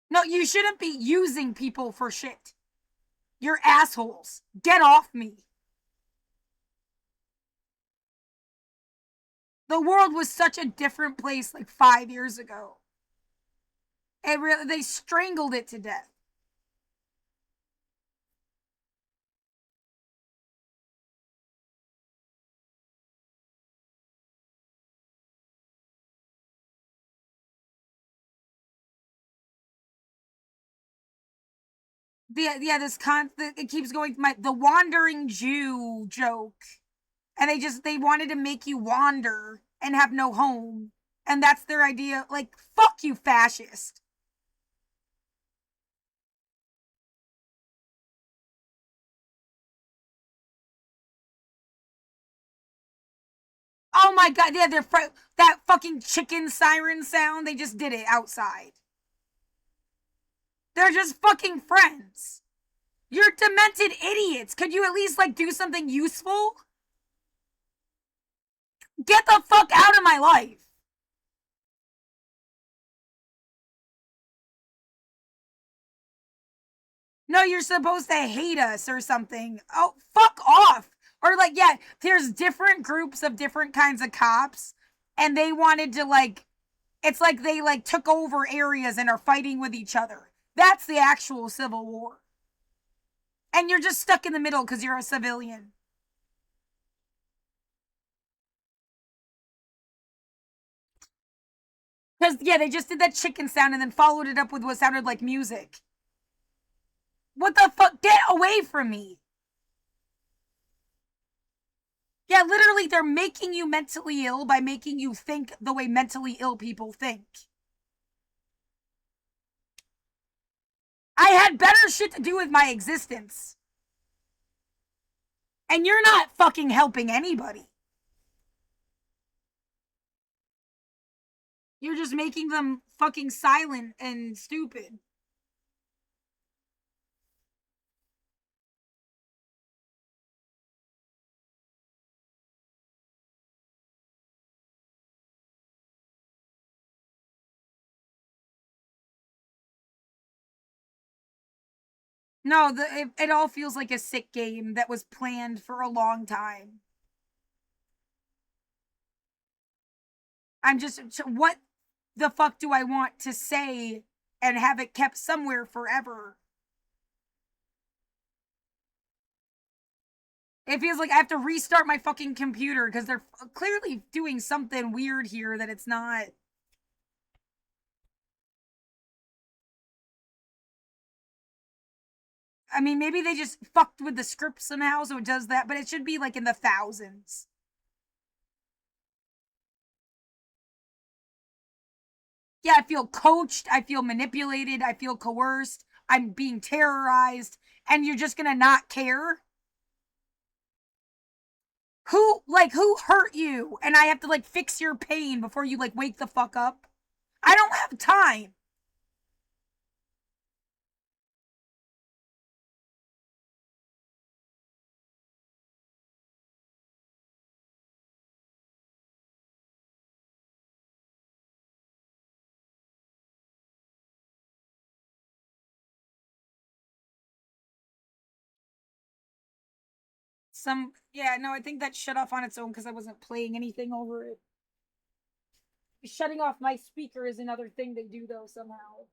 No, you shouldn't be using people for shit. You're assholes. Get off me. The world was such a different place like 5 years ago. They strangled it to death. Yeah, it keeps going. The wandering Jew joke, and they wanted to make you wander and have no home, and that's their idea. Like, fuck you, fascist. Oh my god, yeah, that fucking chicken siren sound. They just did it outside. They're just fucking friends. You're demented idiots. Could you at least, like, do something useful? Get the fuck out of my life. No, you're supposed to hate us or something. Oh, fuck off. Or, like, yeah, there's different groups of different kinds of cops, and they wanted to, like, it's like they, like, took over areas and are fighting with each other. That's the actual Civil War. And you're just stuck in the middle because you're a civilian. Because, yeah, they just did that chicken sound and then followed it up with what sounded like music. What the fuck? Get away from me. Yeah, literally, they're making you mentally ill by making you think the way mentally ill people think. I had better shit to do with my existence. And you're not fucking helping anybody. You're just making them fucking silent and stupid. No, it all feels like a sick game that was planned for a long time. I'm just, what the fuck do I want to say and have it kept somewhere forever? It feels like I have to restart my fucking computer because they're clearly doing something weird here that it's not. I mean, maybe they just fucked with the script somehow, so it does that, but it should be like in the thousands. Yeah, I feel coached, I feel manipulated, I feel coerced, I'm being terrorized, and you're just gonna not care? Who hurt you? And I have to like fix your pain before you like wake the fuck up? I don't have time. Yeah, no, I think that shut off on its own because I wasn't playing anything over it. Shutting off my speaker is another thing they do though somehow.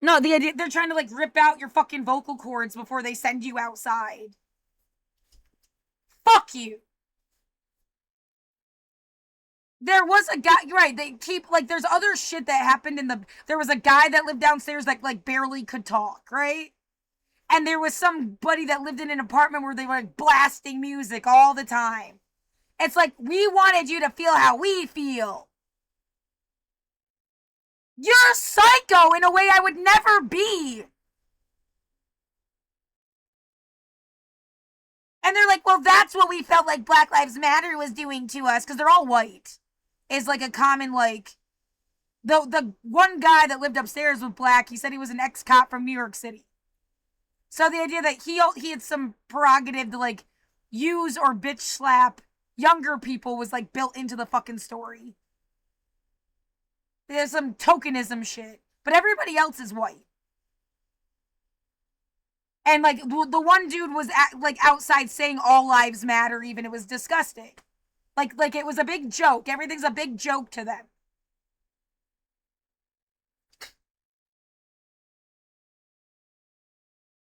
No, the idea they're trying to like rip out your fucking vocal cords before they send you outside. Fuck you. There was a guy, right? They keep like there's other shit that happened in the. There was a guy that lived downstairs that like barely could talk, right? And there was somebody that lived in an apartment where they were like blasting music all the time. It's like we wanted you to feel how we feel. You're psycho in a way I would never be. And they're like, well, that's what we felt like Black Lives Matter was doing to us because they're all white. Is like a common like the one guy that lived upstairs was black. He said he was an ex cop from New York City. So the idea that he had some prerogative to like use or bitch slap younger people was like built into the fucking story. There's some tokenism shit, but everybody else is white. And like the one dude was like outside saying all lives matter. Even it was disgusting. Like it was a big joke. Everything's a big joke to them.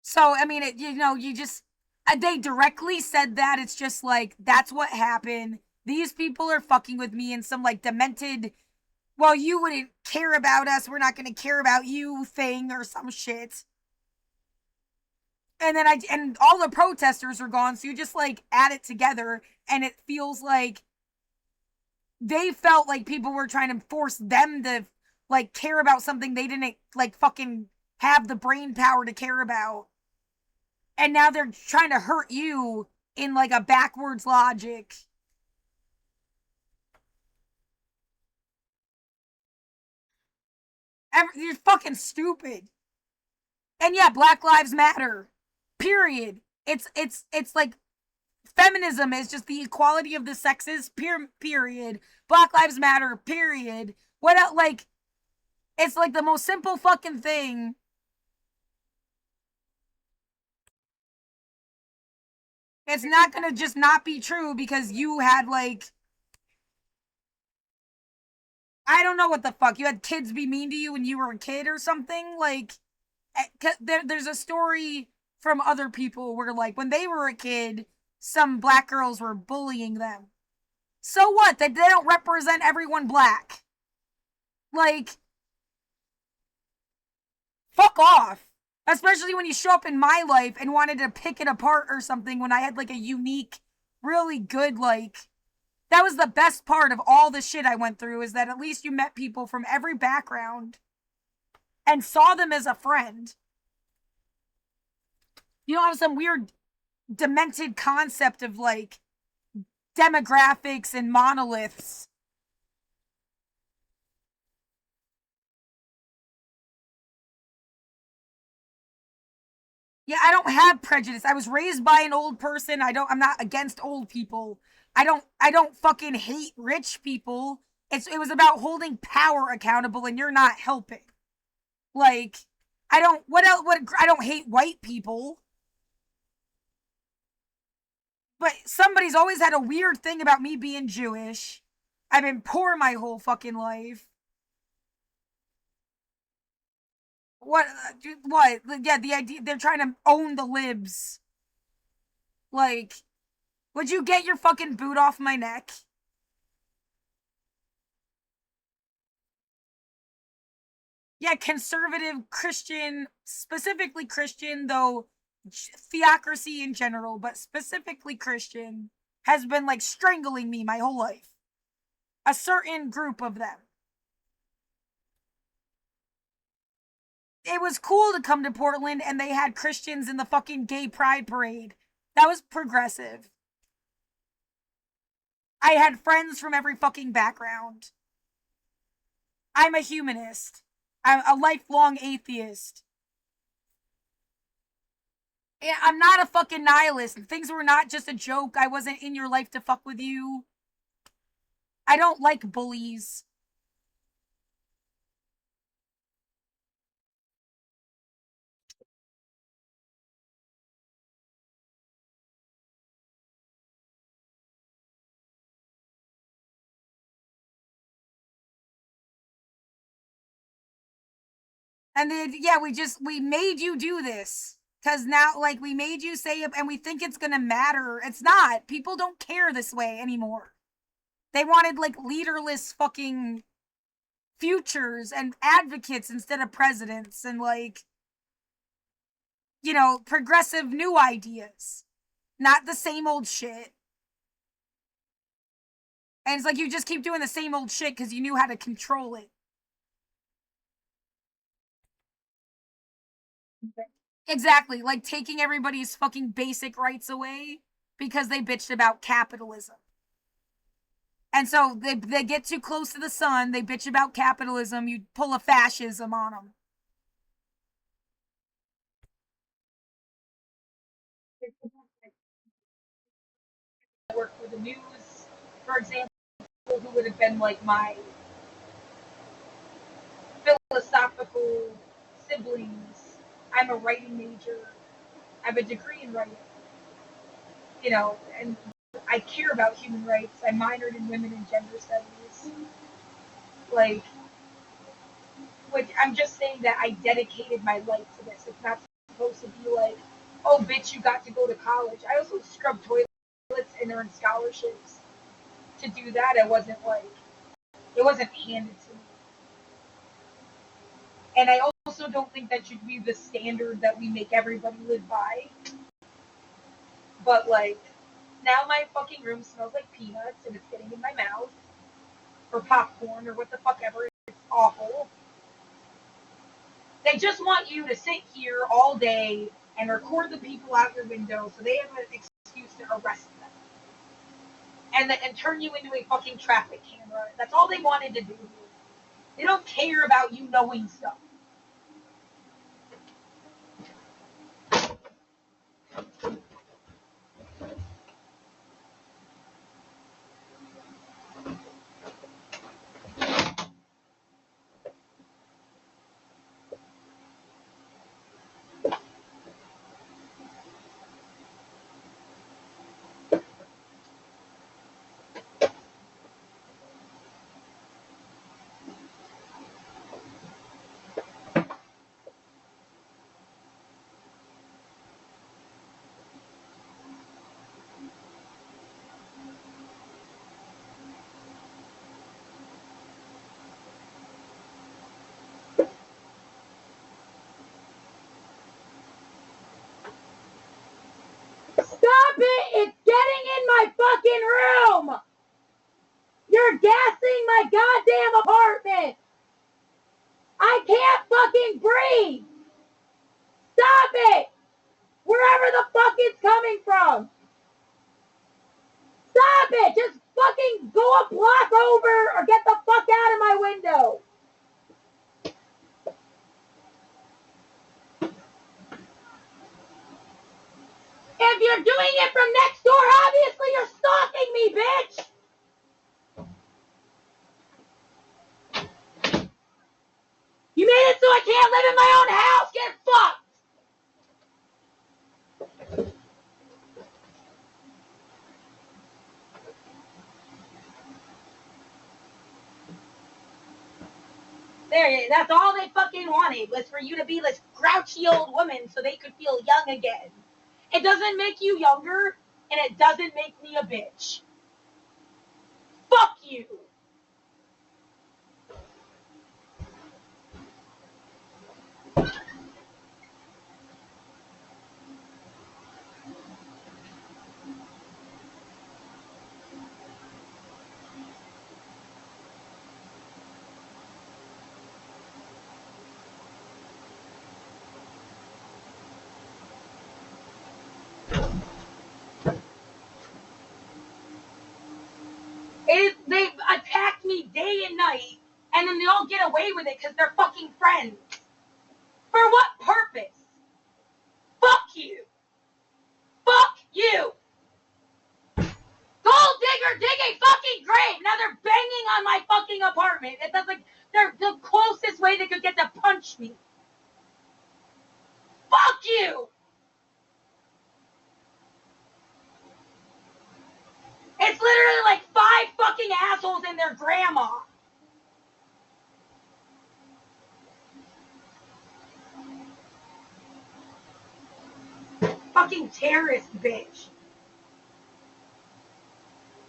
So I mean, you just they directly said that. It's just like that's what happened. These people are fucking with me in some like demented. Well, you wouldn't care about us. We're not going to care about you thing or some shit. And then and all the protesters are gone, so you just like add it together, and it feels like they felt like people were trying to force them to like care about something they didn't like fucking have the brain power to care about. And now they're trying to hurt you in like a backwards logic. You're fucking stupid. And yeah, Black Lives Matter. Period. It's like feminism is just the equality of the sexes. Period. Black Lives Matter. Period. What else? Like it's like the most simple fucking thing. It's not gonna just not be true because you had like I don't know what the fuck. You had kids be mean to you when you were a kid or something. Like there's a story from other people where like when they were a kid, some black girls were bullying them. So what? That they don't represent everyone black. Like fuck off. Especially when you show up in my life and wanted to pick it apart or something when I had like a unique, really good, like, that was the best part of all the shit I went through is that at least you met people from every background. and saw them as a friend. You don't have some weird demented concept of like demographics and monoliths. Yeah, I don't have prejudice. I was raised by an old person. I'm not against old people. I don't fucking hate rich people. It was about holding power accountable and you're not helping. Like I don't what else what I don't hate white people. But somebody's always had a weird thing about me being Jewish. I've been poor my whole fucking life. What? What? Yeah, the idea they're trying to own the libs. Like, would you get your fucking boot off my neck? Yeah, conservative Christian, specifically Christian, though theocracy in general, but specifically Christian, has been like strangling me my whole life. A certain group of them. It was cool to come to Portland and they had Christians in the fucking gay pride parade. That was progressive. I had friends from every fucking background. I'm a humanist. I'm a lifelong atheist. I'm not a fucking nihilist. Things were not just a joke. I wasn't in your life to fuck with you. I don't like bullies. And then, yeah, we made you do this. Because now, like, we made you say it and we think it's going to matter. It's not. People don't care this way anymore. They wanted, like, leaderless fucking futures and advocates instead of presidents and, like, progressive new ideas. Not the same old shit. And it's like you just keep doing the same old shit because you knew how to control it. Exactly. Like taking everybody's fucking basic rights away because they bitched about capitalism. And so they get too close to the sun, they bitch about capitalism, you pull a fascism on them. Work for the news, for example, who would have been like my philosophical siblings. I'm a writing major. I have a degree in writing, and I care about human rights. I minored in women and gender studies. Like, which I'm just saying that I dedicated my life to this. It's not supposed to be like, oh, bitch, you got to go to college. I also scrubbed toilets and earned scholarships to do that. It wasn't handed to me. And I also don't think that should be the standard that we make everybody live by. But like, now my fucking room smells like peanuts and it's getting in my mouth, or popcorn, or what the fuck ever. It's awful. They just want you to sit here all day and record the people out your window so they have an excuse to arrest them. And turn you into a fucking traffic camera. That's all they wanted to do. They don't care about you knowing stuff. Stop it! It's getting in my fucking room! You're gassing my goddamn apartment! I can't fucking fucking breathe. Stop it. Wherever the fuck it's coming from. Stop it. Just fucking go a block over or get the fuck out of my window. If you're doing it from next door, obviously you're stalking me, bitch. You made it so I can't live in my own house. Get fucked. There, that's all they fucking wanted was for you to be this grouchy old woman so they could feel young again. It doesn't make you younger, and it doesn't make me a bitch. Fuck you. They've attacked me day and night, and then they all get away with it because they're fucking friends. For what purpose? Fuck you. Fuck you. Gold digger dig a fucking grave. Now they're banging on my fucking apartment. That's like they're the closest way they could get to punch me. Fuck you. It's literally like 5 fucking assholes and their grandma. Fucking terrorist bitch.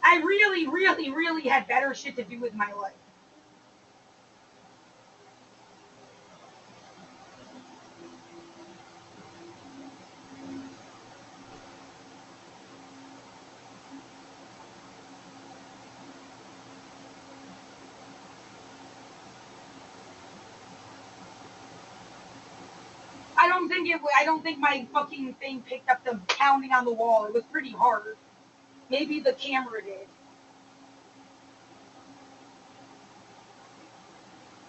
I really, really, really had better shit to do with my life. I don't think my fucking thing picked up the pounding on the wall. It was pretty hard. Maybe the camera did.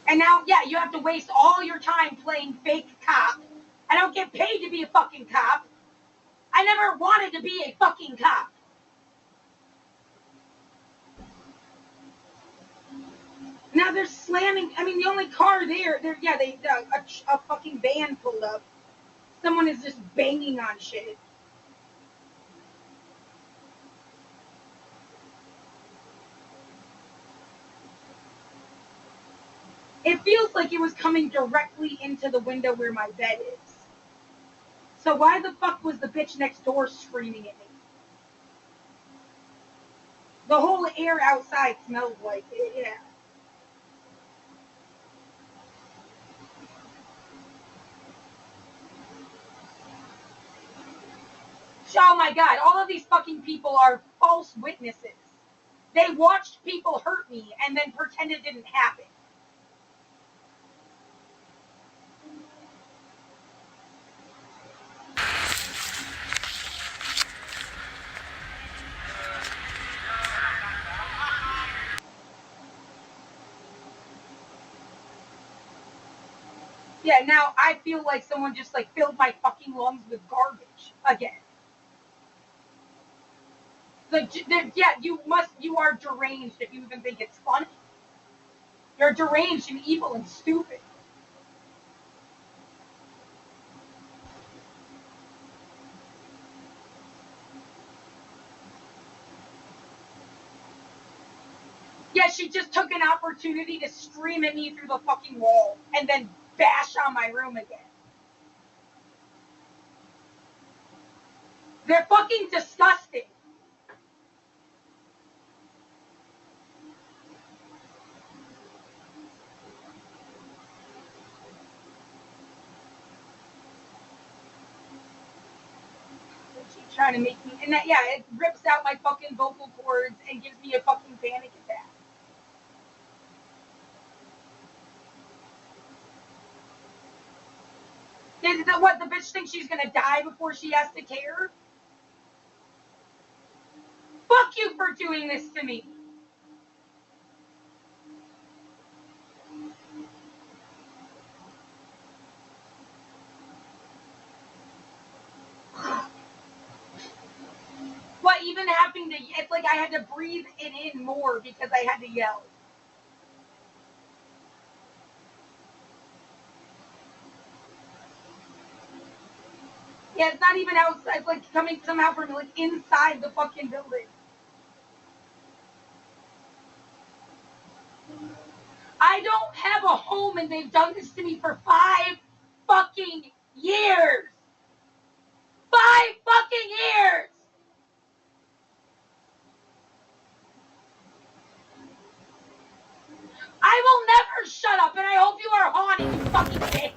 And now, yeah, you have to waste all your time playing fake cop. I don't get paid to be a fucking cop. I never wanted to be a fucking cop. Now they're slamming. I mean, the only car there, a fucking van pulled up. Someone is just banging on shit. It feels like it was coming directly into the window where my bed is. So why the fuck was the bitch next door screaming at me? The whole air outside smells like it, yeah. Oh my god, all of these fucking people are false witnesses. They watched people hurt me and then pretend it didn't happen. Yeah, now I feel like someone just like filled my fucking lungs with garbage again. Yeah, you are deranged if you even think it's funny. You're deranged and evil and stupid. Yeah, she just took an opportunity to scream at me through the fucking wall and then bash on my room again. They're fucking disgusting. She's trying to make me, and that, yeah, it rips out my fucking vocal cords and gives me a fucking panic attack. Is that what the bitch thinks she's gonna die before she has to care? Fuck you for doing this to me. What, even having to, it's like I had to breathe it in more because I had to yell. Yeah, it's not even outside, it's like coming somehow from like inside the fucking building. I don't have a home and they've done this to me for 5 fucking years. 5 fucking years. I will never shut up, and I hope you are haunted, you fucking bitch.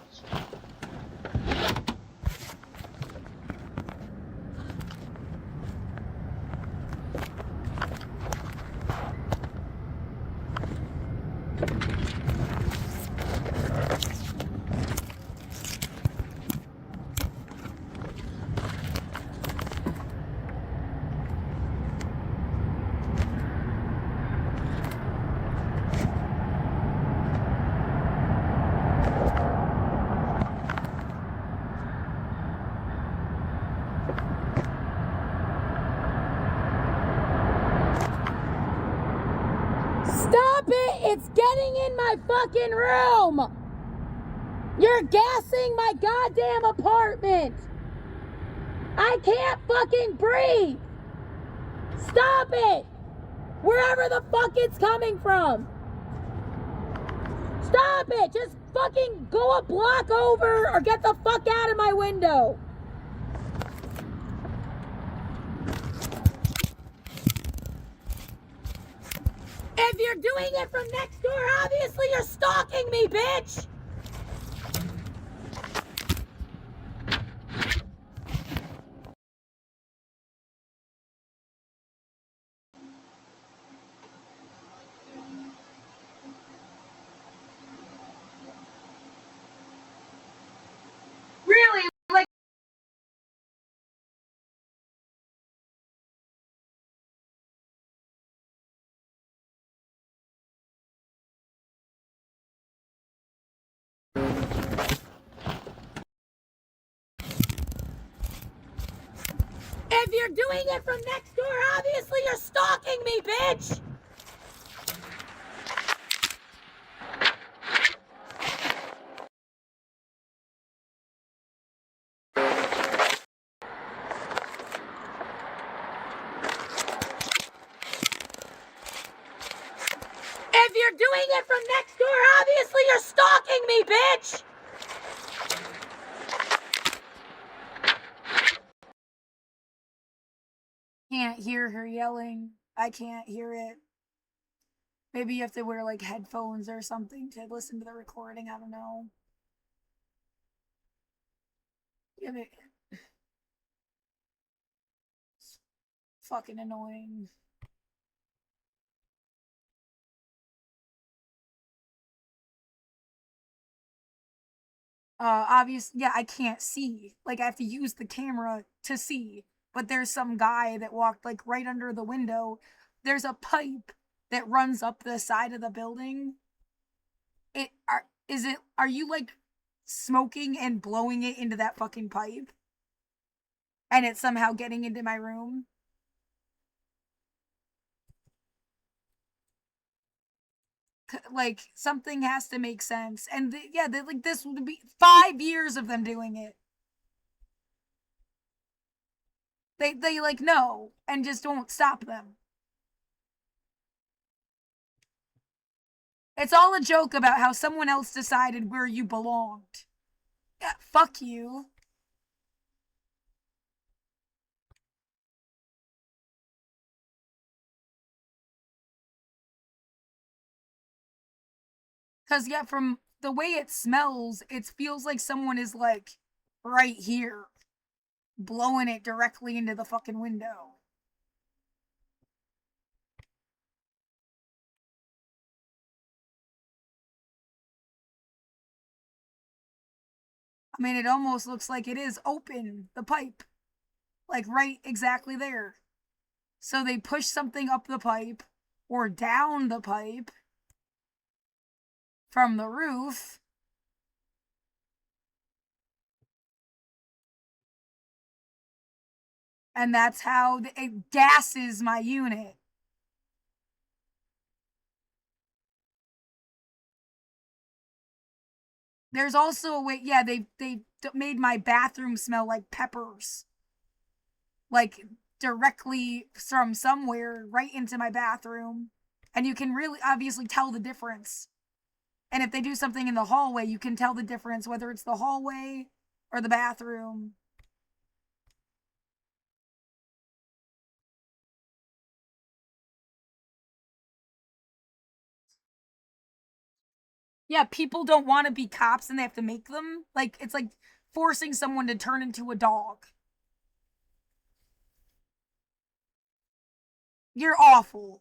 Stop it! It's getting in my fucking room! You're gassing my goddamn apartment! I can't fucking breathe! Stop it! Wherever the fuck it's coming from! Stop it! Just fucking go a block over or get the fuck out of my window! If you're doing it from next door, obviously you're stalking me, bitch! Really, like, If you're doing it from next door, obviously you're stalking me, bitch! If you're doing it from next door, obviously you're stalking me, bitch! Can't hear her yelling. I can't hear it. Maybe you have to wear like headphones or something to listen to the recording. I don't know. Yeah, but it's fucking annoying. Obviously, yeah, I can't see. Like, I have to use the camera to see. But there's some guy that walked like right under the window. There's a pipe that runs up the side of the building. Are you like smoking and blowing it into that fucking pipe? And it's somehow getting into my room? Like, something has to make sense. And like this would be 5 years of them doing it. They like know and just won't stop them. It's all a joke about how someone else decided where you belonged. Yeah, fuck you. Cause yeah, from the way it smells, it feels like someone is like right here, blowing it directly into the fucking window. I mean, it almost looks like it is open, the pipe. Like right exactly there. So they push something up the pipe or down the pipe from the roof. And that's how it gases my unit. There's also a way, yeah, they made my bathroom smell like peppers. Like directly from somewhere right into my bathroom. And you can really obviously tell the difference. And if they do something in the hallway, you can tell the difference, whether it's the hallway or the bathroom. Yeah, people don't want to be cops and they have to make them. Like, it's like forcing someone to turn into a dog. You're awful.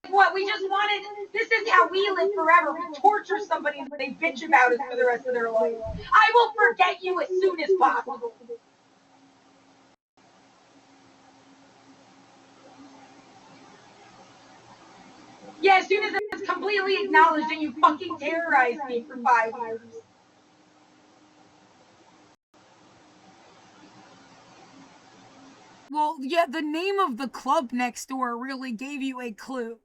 What we just wanted, this is how we live forever. We torture somebody and they bitch about us for the rest of their life. I will forget you as soon as possible. Yeah, as soon as it's completely acknowledged that you fucking terrorized me for 5 years. Well, yeah, the name of the club next door really gave you a clue.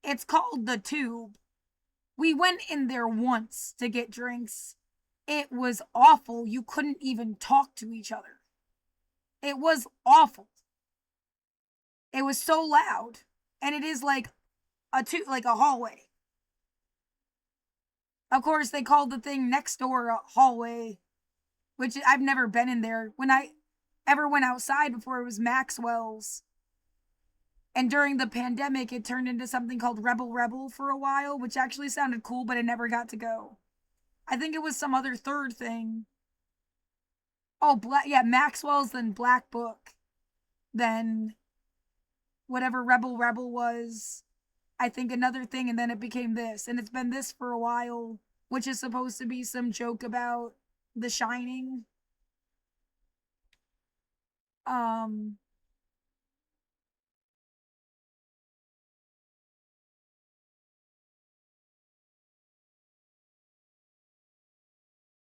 It's called The Tube. We went in there once to get drinks. It was awful. You couldn't even talk to each other. It was awful. It was so loud. And it is like like a hallway. Of course, they called the thing next door a hallway, which I've never been in there. When I ever went outside before, it was Maxwell's. And during the pandemic, it turned into something called Rebel Rebel for a while, which actually sounded cool, but it never got to go. I think it was some other third thing. Oh, yeah, Maxwell's, then Black Book, then whatever Rebel Rebel was. I think another thing, and then it became this. And it's been this for a while, which is supposed to be some joke about The Shining.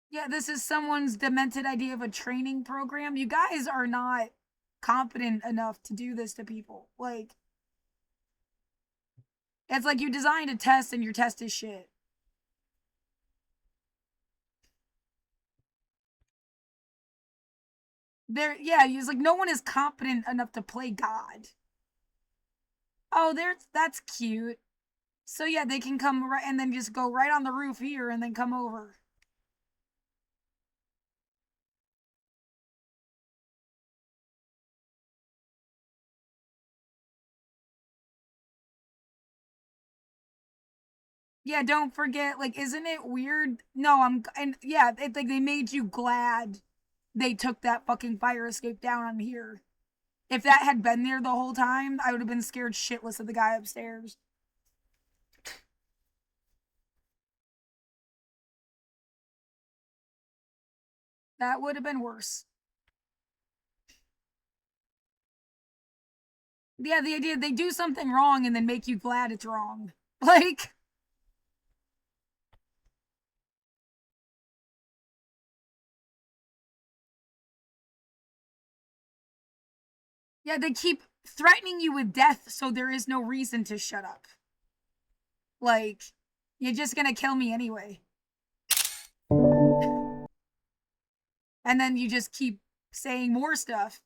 Yeah, this is someone's demented idea of a training program. You guys are not competent enough to do this to people. Like, it's like you designed a test and your test is shit. Yeah, he's like, no one is competent enough to play God. Oh, that's cute. So yeah, they can come right and then just go right on the roof here and then come over. Yeah, don't forget, like, isn't it weird? No, and yeah, it's like they made you glad they took that fucking fire escape down on here. If that had been there the whole time, I would have been scared shitless of the guy upstairs. That would have been worse. Yeah, the idea they do something wrong and then make you glad it's wrong. Like, yeah, they keep threatening you with death, so there is no reason to shut up. Like, you're just gonna kill me anyway. And then you just keep saying more stuff.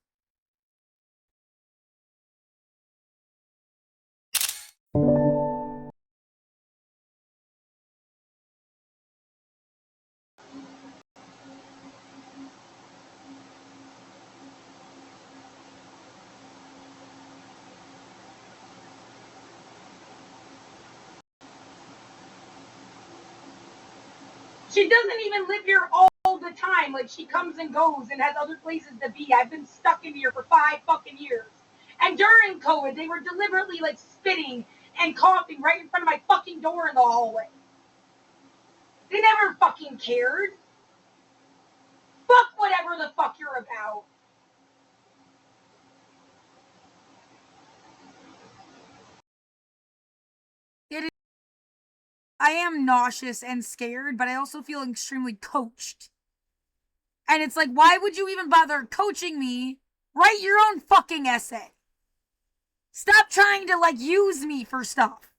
She doesn't even live here all the time. Like, she comes and goes and has other places to be. I've been stuck in here for 5 fucking years. And during COVID, they were deliberately like spitting and coughing right in front of my fucking door in the hallway. They never fucking cared. Fuck whatever the fuck you're about. I am nauseous and scared, but I also feel extremely coached. And it's like, why would you even bother coaching me? Write your own fucking essay. Stop trying to, like, use me for stuff.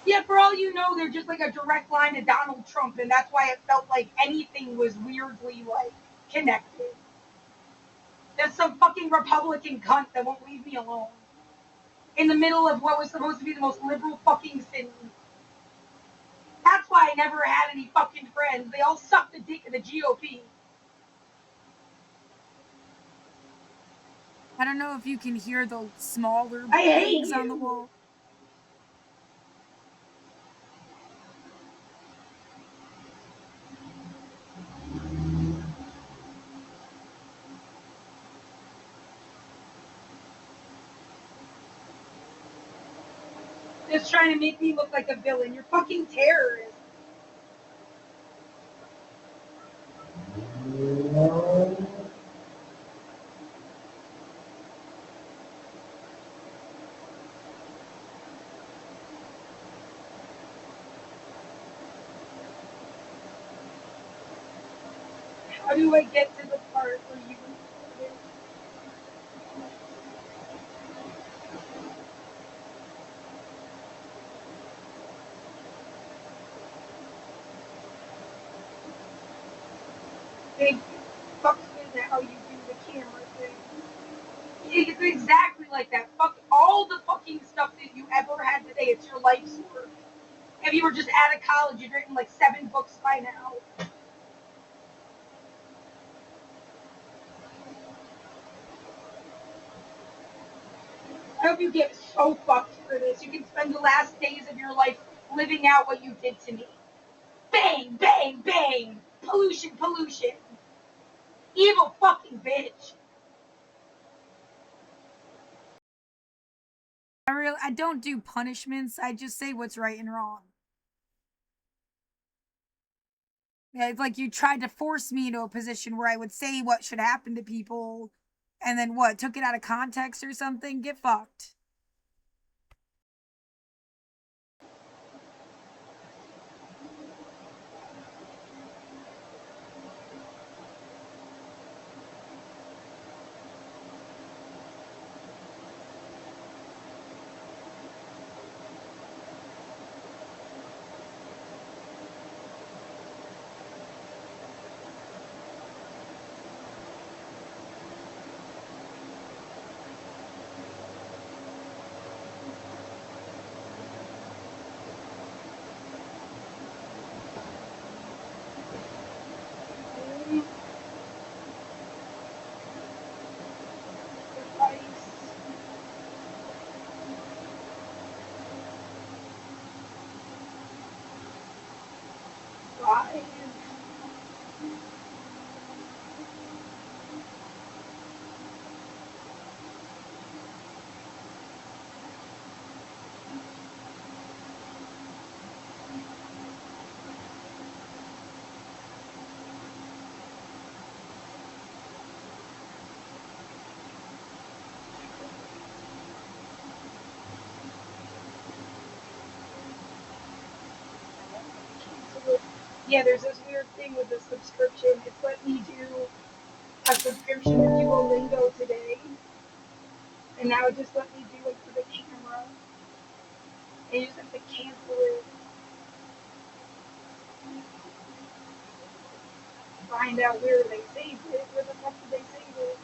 Yeah, for all you know, they're just like a direct line to Donald Trump, and that's why it felt like anything was weirdly, like, connected. There's some fucking Republican cunt that won't leave me alone. In the middle of what was supposed to be the most liberal fucking city. That's why I never had any fucking friends. They all sucked the dick of the GOP. I don't know if you can hear the smaller I hate things on the you. wall. Just trying to make me look like a villain. You're fucking terrorist. How do I get to the part where you big fucks with how you do the camera thing? It's exactly like that. Fuck all the fucking stuff that you ever had today. It's your life's work. If you were just out of college, you'd written like 7 books by now. I hope you get so fucked for this. You can spend the last days of your life living out what you did to me. Bang, bang, bang. Pollution, pollution. Evil fucking bitch. I don't do punishments. I just say what's right and wrong. Yeah, it's like you tried to force me into a position where I would say what should happen to people, and then what, took it out of context or something? Get fucked. Why? Yeah, there's this weird thing with the subscription. It's let me do a subscription to Duolingo today, and now it just let me do it for the camera. And you just have to cancel it. Find out where they saved it. Where the fuck did they save it?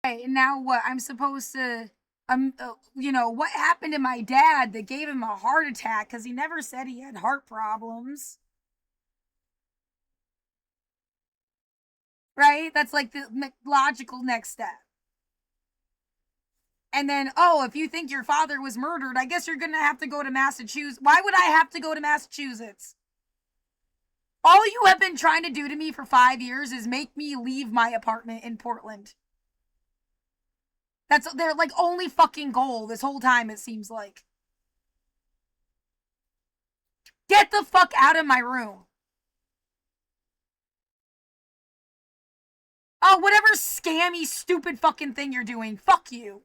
Right, and now what? I'm supposed to, what happened to my dad that gave him a heart attack because he never said he had heart problems? Right? That's like the logical next step. And then, oh, if you think your father was murdered, I guess you're gonna have to go to Massachusetts. Why would I have to go to Massachusetts? All you have been trying to do to me for 5 years is make me leave my apartment in Portland. That's their like only fucking goal this whole time, it seems like. Get the fuck out of my room. Oh, whatever scammy, stupid fucking thing you're doing, fuck you.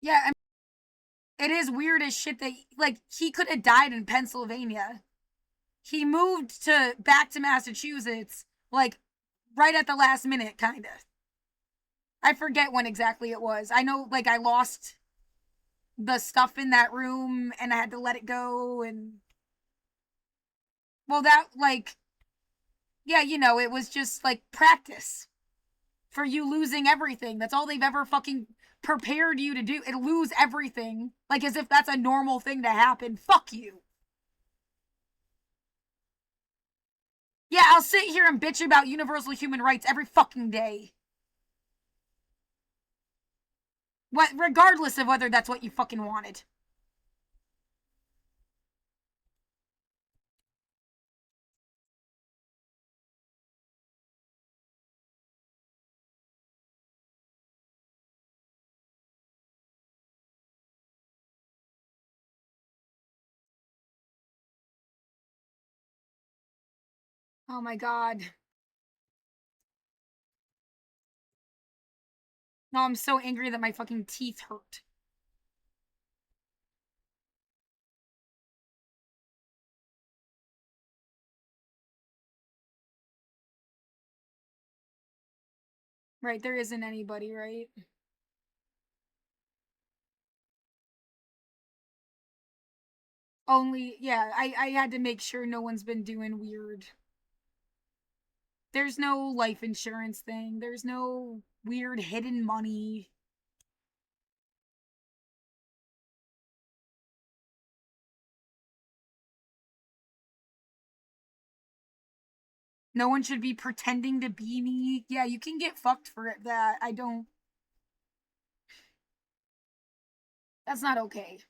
Yeah, I mean, it is weird as shit that, like, he could have died in Pennsylvania. He moved back to Massachusetts, like, right at the last minute, kind of. I forget when exactly it was. I know, like, I lost the stuff in that room and I had to let it go, and well, that, like, yeah, you know, it was just like practice for you losing everything. That's all they've ever fucking prepared you to do. And lose everything, like as if that's a normal thing to happen. Fuck you. Yeah, I'll sit here and bitch about universal human rights every fucking day. What, regardless of whether that's what you fucking wanted. Oh my god. No, I'm so angry that my fucking teeth hurt. Right, there isn't anybody, right? Only, yeah, I had to make sure no one's been doing weird. There's no life insurance thing. There's no weird hidden money. No one should be pretending to be me. Yeah, you can get fucked for that. I don't. That's not okay. –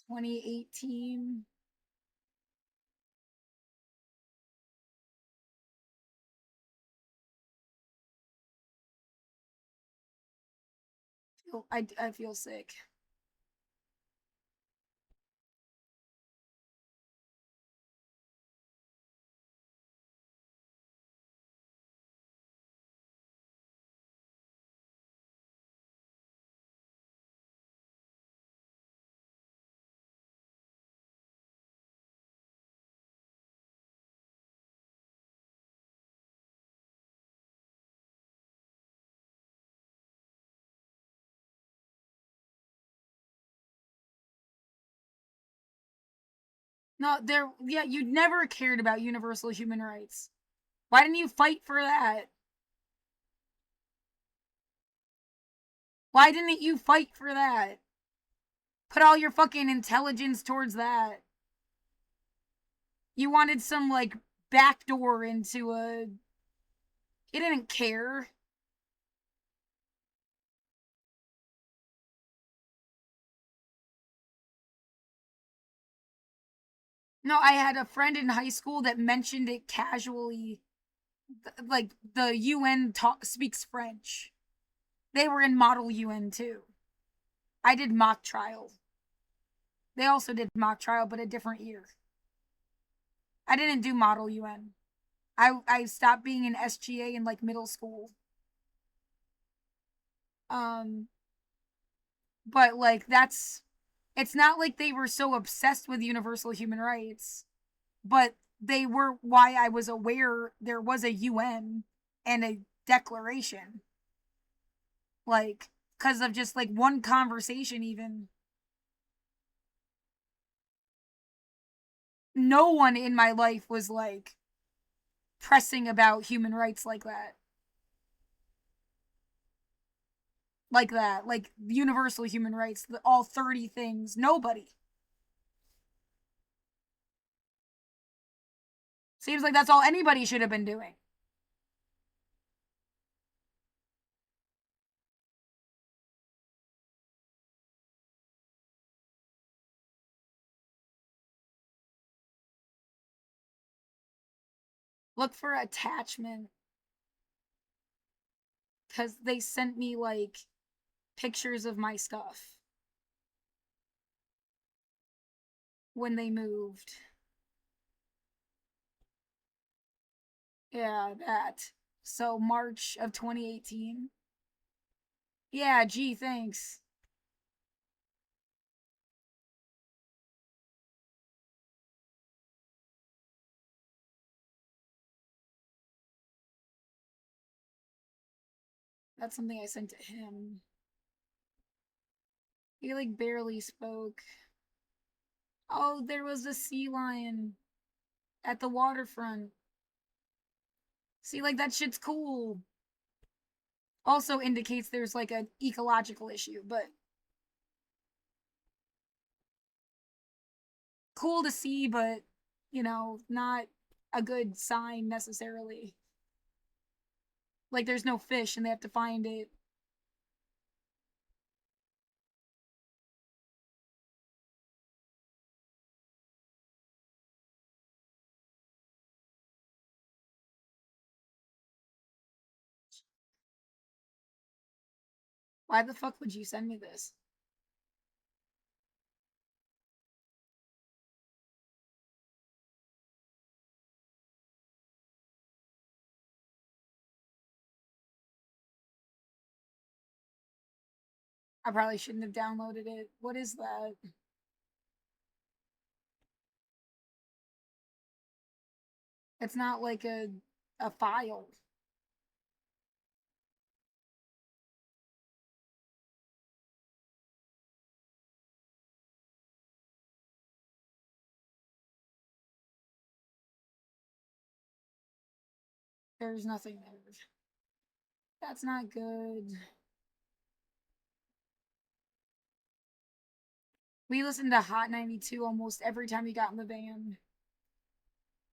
2018. I feel sick. No, there. Yeah, you never cared about universal human rights. Why didn't you fight for that? Why didn't you fight for that? Put all your fucking intelligence towards that. You wanted some, like, backdoor into a. You didn't care. No, I had a friend in high school that mentioned it casually. Like, the UN speaks French. They were in Model UN too. I did mock trial. They also did mock trial, but a different year. I didn't do Model UN. I stopped being an SGA in like middle school. Um, but like that's it's not like they were so obsessed with universal human rights, but they were why I was aware there was a UN and a declaration. Like, because of just like one conversation, even. no one in my life was like pressing about human rights like that. Like that. Like universal human rights, all 30 things. Nobody. Seems like that's all anybody should have been doing. Look for attachment. Because they sent me like pictures of my stuff when they moved. Yeah, that. So March of 2018. Yeah, gee, thanks. That's something I sent to him. He like barely spoke. Oh, there was a sea lion at the waterfront. See, like that shit's cool. Also indicates there's like an ecological issue, but cool to see, but not a good sign necessarily. Like there's no fish and they have to find it. Why the fuck would you send me this? I probably shouldn't have downloaded it. What is that? It's not like a file. There's nothing there. That's not good. We listened to Hot 92 almost every time we got in the van.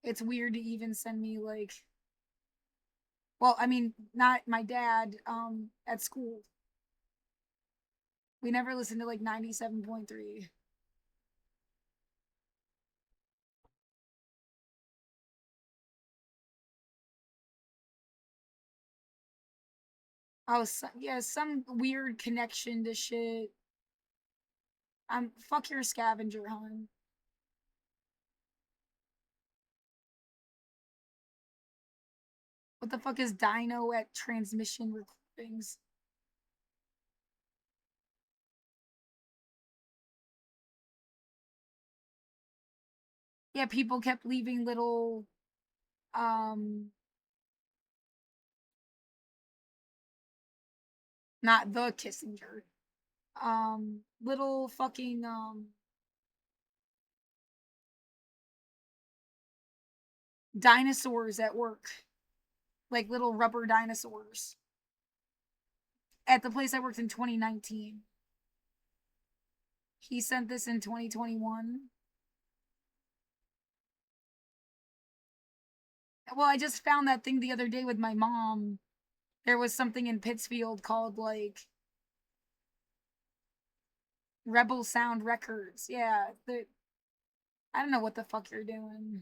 It's weird to even send me like, well, I mean, not my dad, at school. We never listened to like 97.3. Oh, yeah, some weird connection to shit. Fuck your scavenger hunt. What the fuck is Dino at transmission recordings? Yeah, people kept leaving little, um, not the Kissinger, little fucking, dinosaurs at work. Like little rubber dinosaurs. At the place I worked in 2019. He sent this in 2021. Well, I just found that thing the other day with my mom. There was something in Pittsfield called like Rebel Sound Records. Yeah, I don't know what the fuck you're doing.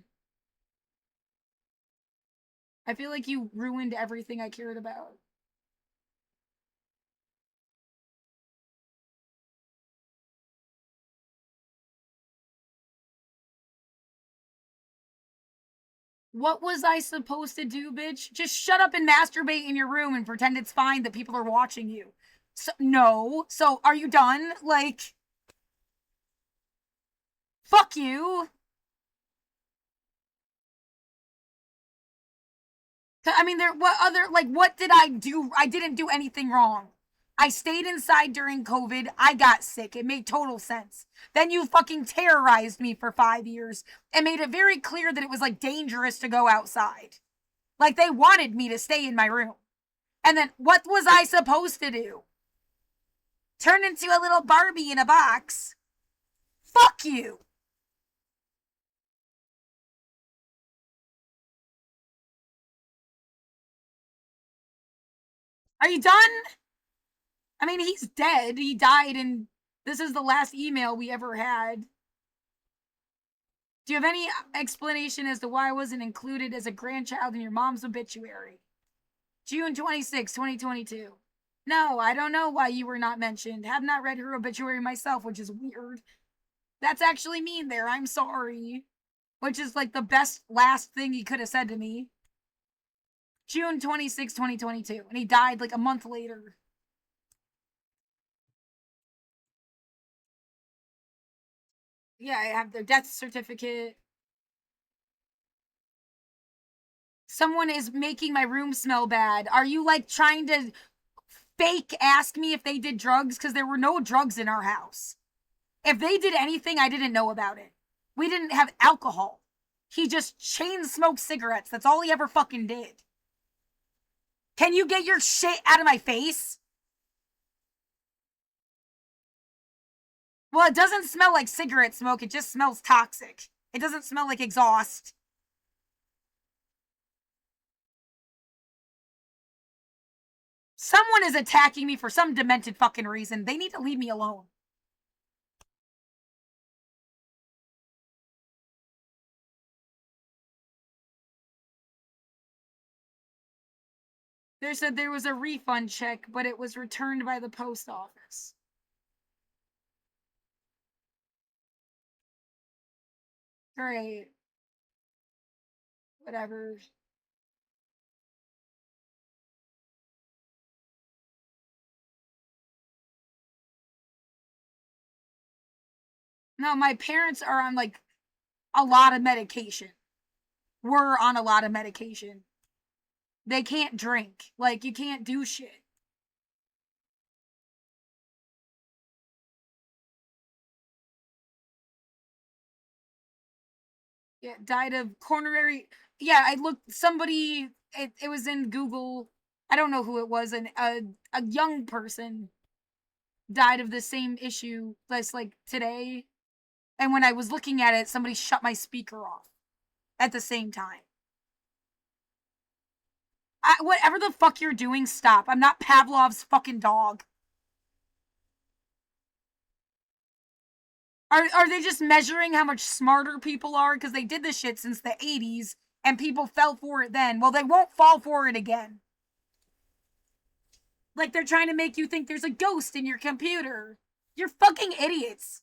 I feel like you ruined everything I cared about. What was I supposed to do, bitch? Just shut up and masturbate in your room and pretend it's fine that people are watching you. So, no. So, are you done? Like, fuck you. I mean, what did I do? I didn't do anything wrong. I stayed inside during COVID. I got sick. It made total sense. Then you fucking terrorized me for 5 years and made it very clear that it was like dangerous to go outside. Like they wanted me to stay in my room. And then what was I supposed to do? Turn into a little Barbie in a box? Fuck you. Are you done? I mean, he's dead. He died, and this is the last email we ever had. Do you have any explanation as to why I wasn't included as a grandchild in your mom's obituary? June 26, 2022. No, I don't know why you were not mentioned. Have not read her obituary myself, which is weird. That's actually mean there. I'm sorry. Which is like the best last thing he could have said to me. June 26, 2022. And he died like a month later. Yeah, I have their death certificate. Someone is making my room smell bad. Are you like trying to fake ask me if they did drugs? Because there were no drugs in our house. If they did anything, I didn't know about it. We didn't have alcohol. He just chain smoked cigarettes. That's all he ever fucking did. Can you get your shit out of my face? Well, it doesn't smell like cigarette smoke. It just smells toxic. It doesn't smell like exhaust. Someone is attacking me for some demented fucking reason. They need to leave me alone. They said there was a refund check, but it was returned by the post office. Great. Whatever. No, my parents are on like a lot of medication. We're on a lot of medication. They can't drink. Like, you can't do shit. Yeah, died of coronary. Yeah, I looked. Somebody. It was in Google. I don't know who it was. A young person died of the same issue. That's like today. And when I was looking at it, somebody shut my speaker off at the same time. Whatever the fuck you're doing, stop. I'm not Pavlov's fucking dog. Are they just measuring how much smarter people are? Because they did this shit since the 80s and people fell for it then. Well, they won't fall for it again. Like they're trying to make you think there's a ghost in your computer. You're fucking idiots.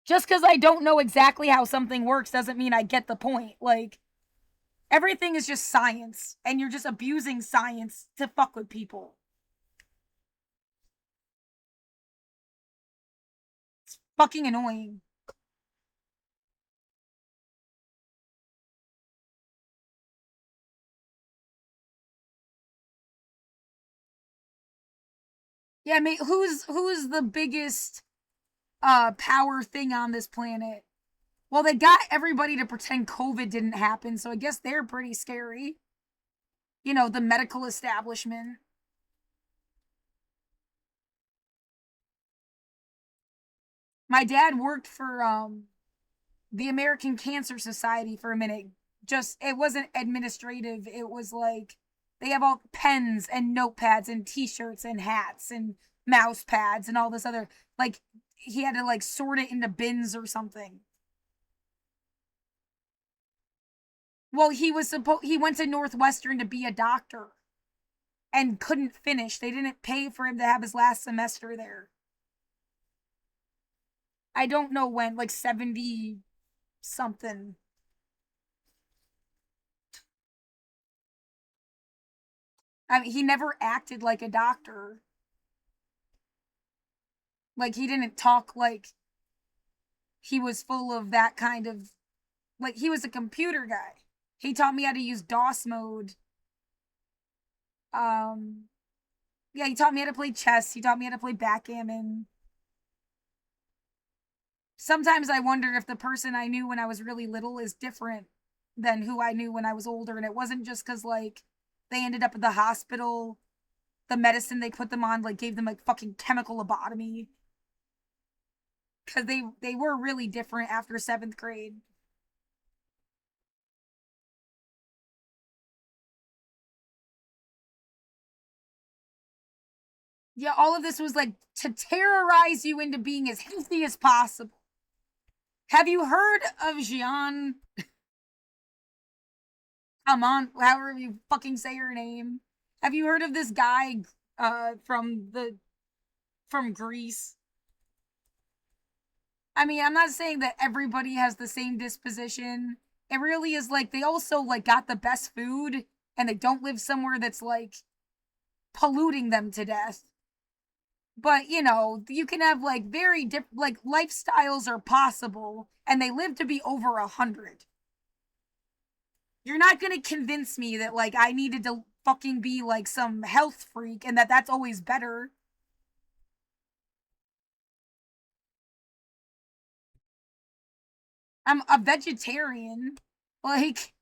Just because I don't know exactly how something works doesn't mean I get the point. Like, everything is just science, and you're just abusing science to fuck with people. It's fucking annoying. Yeah, I mean, who's the biggest power thing on this planet? Well, they got everybody to pretend COVID didn't happen, so I guess they're pretty scary. You know, the medical establishment. My dad worked for the American Cancer Society for a minute. Just it wasn't administrative. It was like they have all pens and notepads and t-shirts and hats and mouse pads and all this other like he had to like sort it into bins or something. Well, he went to Northwestern to be a doctor and couldn't finish. They didn't pay for him to have his last semester there. I don't know when, like 70 something. I mean, he never acted like a doctor. Like, he didn't talk like he was full of that kind of. Like, he was a computer guy. He taught me how to use DOS mode. Yeah, he taught me how to play chess. He taught me how to play backgammon. Sometimes I wonder if the person I knew when I was really little is different than who I knew when I was older. And it wasn't just because, like, they ended up at the hospital. The medicine they put them on, like, gave them, like, fucking chemical lobotomy. Because they were really different after seventh grade. Yeah, all of this was, like, to terrorize you into being as healthy as possible. Have you heard of Jean? Come on, however you fucking say her name. Have you heard of this guy from Greece? I mean, I'm not saying that everybody has the same disposition. It really is like they also like got the best food and they don't live somewhere that's like polluting them to death. But, you know, you can have like very different like lifestyles are possible and they live to be over 100. You're not going to convince me that like I needed to fucking be like some health freak and that that's always better. I'm a vegetarian. Like,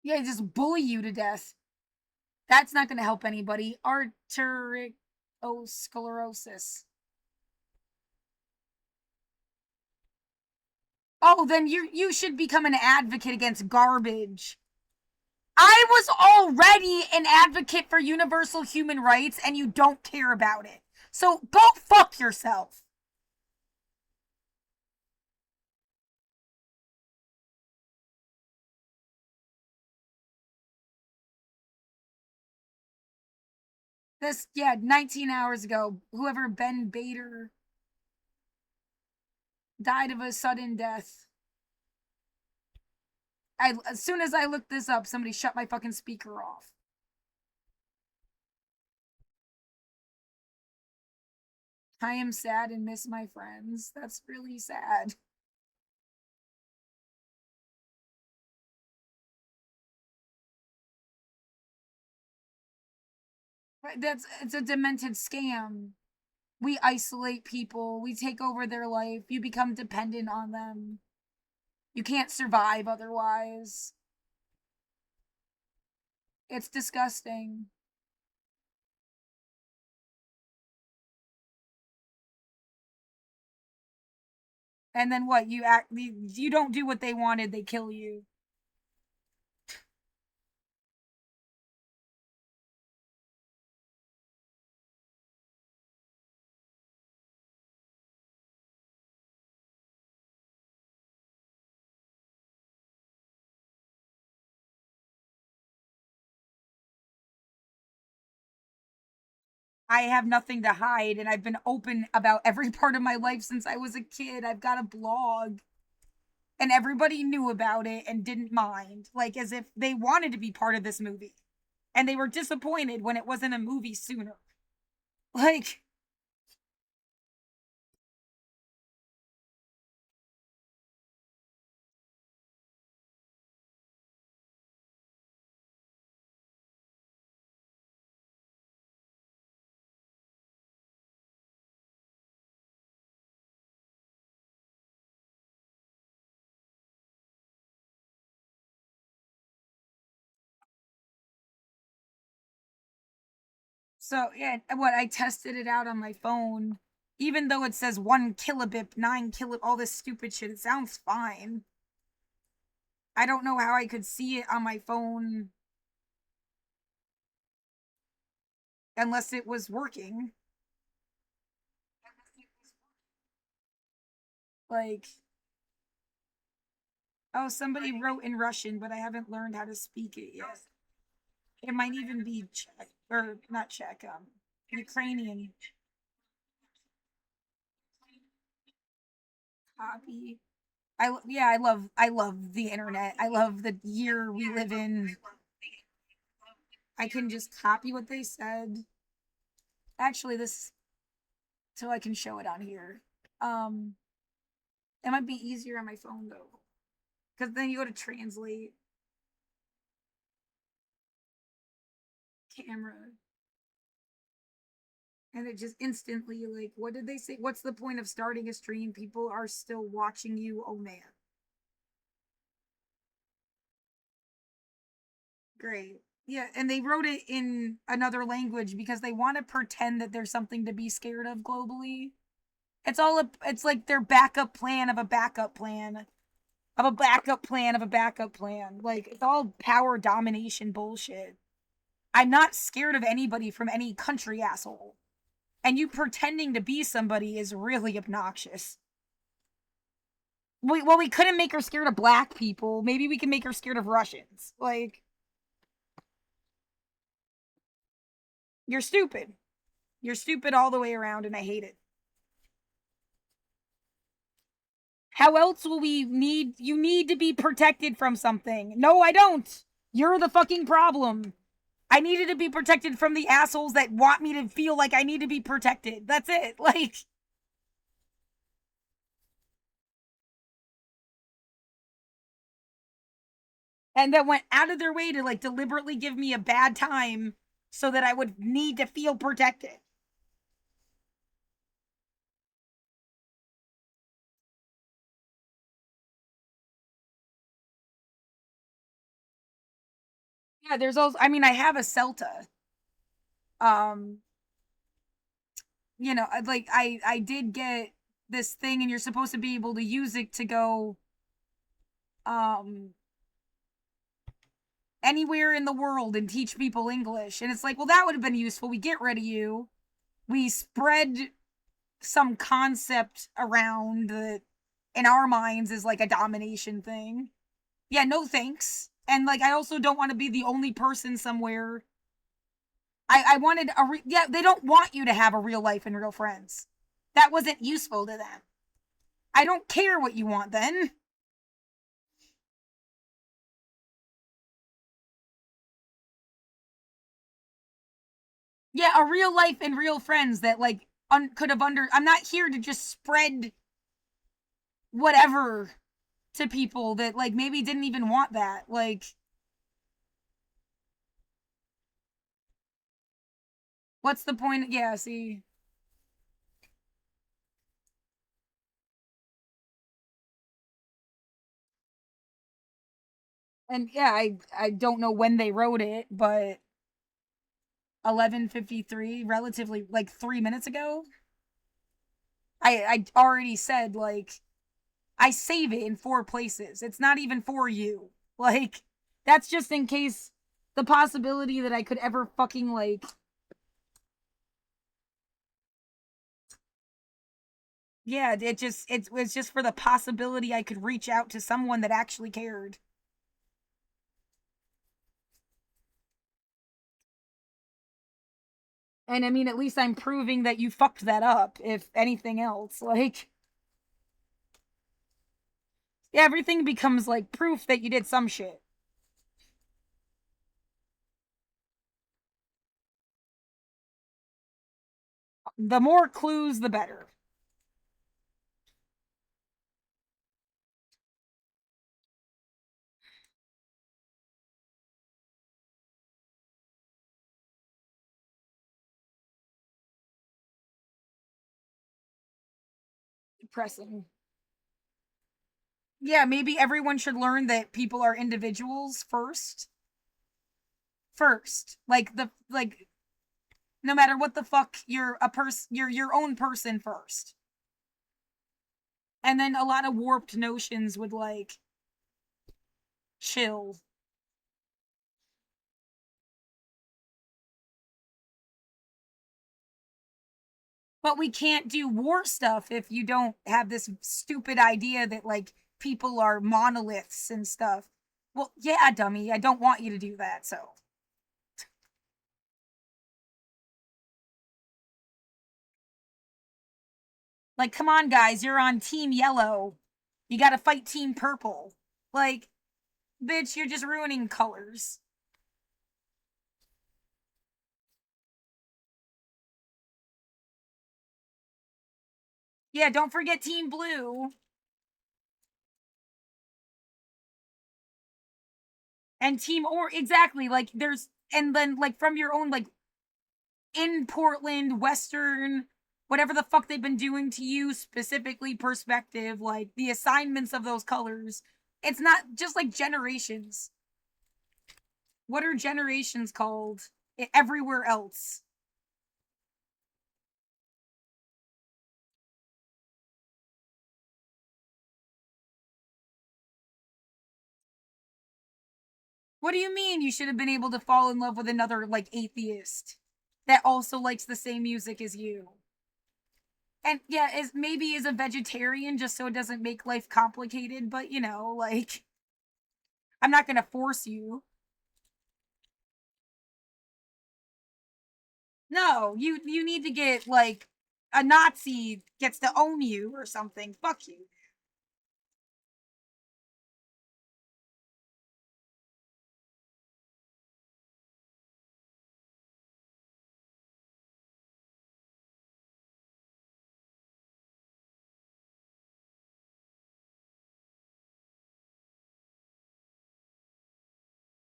yeah, just bully you to death. That's not going to help anybody. Arteriosclerosis. Oh, then you should become an advocate against garbage. I was already an advocate for universal human rights and you don't care about it. So go fuck yourself. This, yeah, 19 hours ago, whoever Ben Bader died of a sudden death. As soon as I looked this up, somebody shut my fucking speaker off. I am sad and miss my friends. That's really sad. That's it's a demented scam. We isolate people, we take over their life, you become dependent on them. You can't survive otherwise. It's disgusting. And then what? You don't do what they wanted, they kill you. I have nothing to hide and I've been open about every part of my life since I was a kid. I've got a blog and everybody knew about it and didn't mind, like as if they wanted to be part of this movie. And they were disappointed when it wasn't a movie sooner. Like, so yeah, what I tested it out on my phone. Even though it says 1 kilobip, 9 kilo, all this stupid shit, it sounds fine. I don't know how I could see it on my phone unless it was working. Like, oh, somebody wrote in Russian, but I haven't learned how to speak it yet. It might even be Czech, or not Czech, Ukrainian. Copy. Yeah, I love the internet. I love the year we live in. I can just copy what they said. Actually, this so I can show it on here. Um It might be easier on my phone though. Because then you go to translate. Camera. And it just instantly, like, what did they say? What's the point of starting a stream? People are still watching you. Oh man. Great. Yeah, and they wrote it in another language because they want to pretend that there's something to be scared of globally. It's like their backup plan of a backup plan of a backup plan of a backup plan. Like it's all power domination bullshit. I'm not scared of anybody from any country, asshole. And you pretending to be somebody is really obnoxious. We couldn't make her scared of black people. Maybe we can make her scared of Russians. Like, you're stupid. You're stupid all the way around, and I hate it. How else will we need? You need to be protected from something. No, I don't. You're the fucking problem. I needed to be protected from the assholes that want me to feel like I need to be protected. That's it. Like, and that went out of their way to like deliberately give me a bad time so that I would need to feel protected. Yeah, there's also, I mean, I have a Celta. Um, like I did get this thing and you're supposed to be able to use it to go um anywhere in the world and teach people English. And it's like, well, that would have been useful. We get rid of you. We spread some concept around that in our minds is like a domination thing. Yeah, no thanks. And like, I also don't want to be the only person somewhere. I wanted yeah, they don't want you to have a real life and real friends. That wasn't useful to them. I don't care what you want then. Yeah, a real life and real friends that like could have under. I'm not here to just spread whatever to people that like maybe didn't even want that. Like, what's the point? Yeah, see. And yeah, I don't know when they wrote it, but 11:53, relatively like 3 minutes ago. I already said like I save it in 4 places. It's not even for you. Like that's just in case the possibility that I could ever fucking like yeah, it was just for the possibility I could reach out to someone that actually cared. And I mean, at least I'm proving that you fucked that up, if anything else. Like, yeah, everything becomes like proof that you did some shit. The more clues, the better. Depressing. Yeah, maybe everyone should learn that people are individuals first. First. Like no matter what the fuck, you're a person, you're your own person first. And then a lot of warped notions would like chill. But we can't do war stuff if you don't have this stupid idea that like people are monoliths and stuff. Well, yeah, dummy, I don't want you to do that, so. Like, come on, guys, you're on Team Yellow. You gotta fight Team Purple. Like, bitch, you're just ruining colors. Yeah, don't forget Team Blue. And Team or exactly, like there's and then like from your own like in Portland, Western, whatever the fuck they've been doing to you specifically perspective, like the assignments of those colors. It's not just like generations. What are generations called everywhere else? What do you mean you should have been able to fall in love with another like atheist that also likes the same music as you? And yeah, is maybe is a vegetarian just so it doesn't make life complicated, but you know, like I'm not gonna force you. No, you need to get like a Nazi gets to own you or something. Fuck you.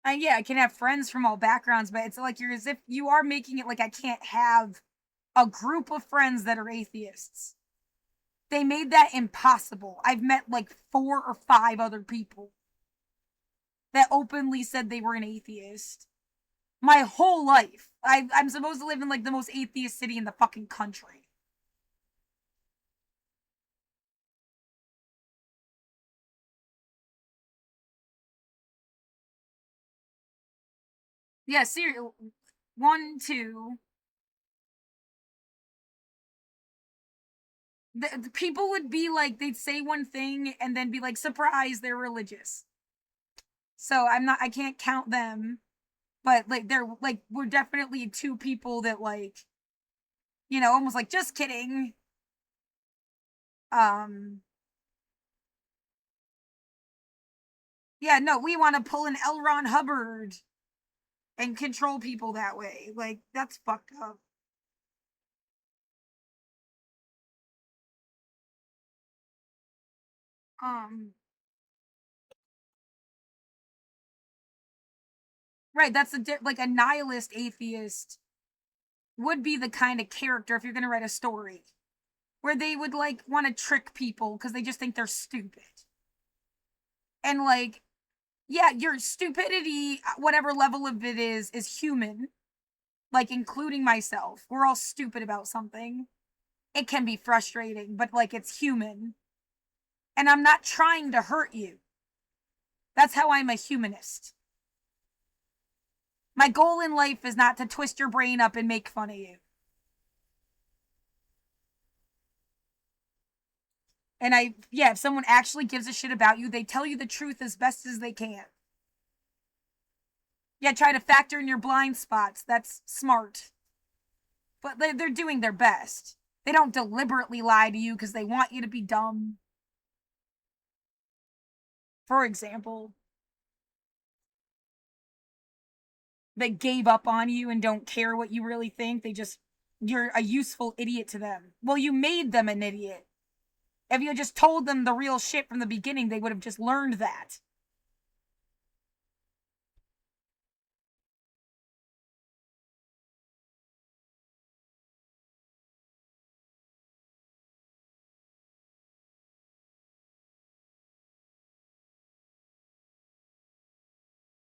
And yeah, I can have friends from all backgrounds, but it's like you're as if you are making it like I can't have a group of friends that are atheists. They made that impossible. I've met like 4 or 5 other people that openly said they were an atheist. My whole life. I'm supposed to live in like the most atheist city in the fucking country. Yeah, seriously. One, two. The people would be like, they'd say one thing and then be like, surprise, they're religious. So I can't count them, but like, they're like, we're definitely 2 people that like, almost like, just kidding. Um, yeah, no, we want to pull an L. Ron Hubbard and control people that way. Like, that's fucked up. Um, right, that's like a nihilist atheist would be the kind of character if you're going to write a story where they would like want to trick people because they just think they're stupid. And like, yeah, your stupidity, whatever level of it is human, like including myself. We're all stupid about something. It can be frustrating, but like it's human. And I'm not trying to hurt you. That's how I'm a humanist. My goal in life is not to twist your brain up and make fun of you. And yeah, if someone actually gives a shit about you, they tell you the truth as best as they can. Yeah, try to factor in your blind spots. That's smart. But they're doing their best. They don't deliberately lie to you because they want you to be dumb. For example, they gave up on you and don't care what you really think. You're a useful idiot to them. Well, you made them an idiot. If you had just told them the real shit from the beginning, they would have just learned that.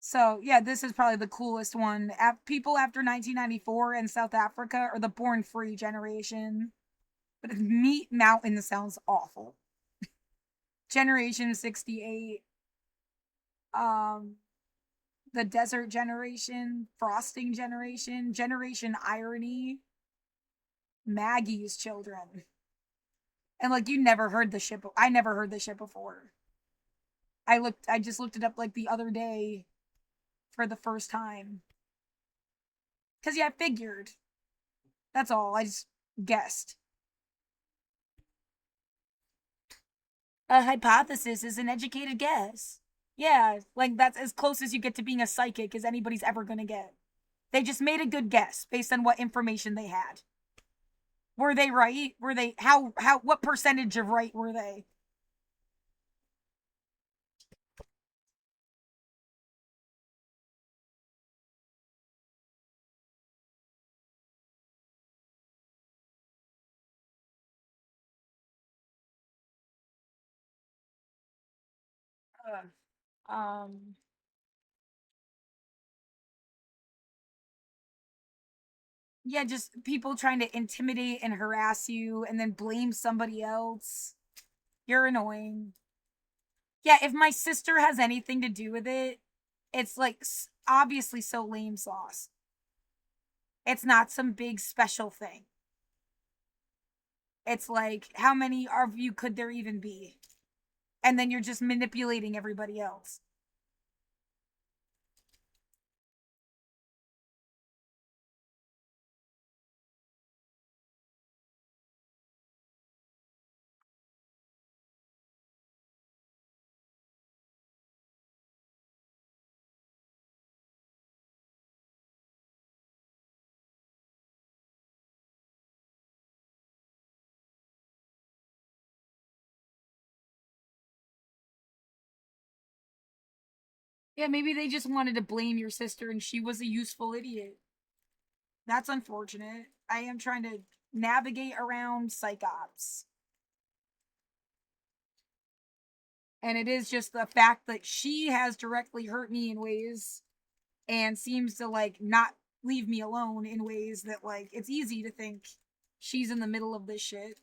So, yeah, this is probably the coolest one. People after 1994 in South Africa are the born free generation. But Meat Mountain sounds awful. Generation 68. Um, the Desert Generation, Frosting Generation, Generation Irony, Maggie's Children. And like you never heard the shit. I never heard the shit before. I just looked it up like the other day for the first time. Cause yeah, I figured. That's all. I just guessed. A hypothesis is an educated guess. Yeah, like that's as close as you get to being a psychic as anybody's ever gonna get. They just made a good guess based on what information they had. Were they right? Were they what percentage of right were they? Um, yeah, just people trying to intimidate and harass you and then blame somebody else. You're annoying. Yeah, if my sister has anything to do with it, it's like obviously so lame sauce. It's not some big special thing. It's like, how many of you could there even be? And then you're just manipulating everybody else. Yeah, maybe they just wanted to blame your sister and she was a useful idiot. That's unfortunate. I am trying to navigate around psychops. And it is just the fact that she has directly hurt me in ways and seems to like not leave me alone in ways that like it's easy to think she's in the middle of this shit.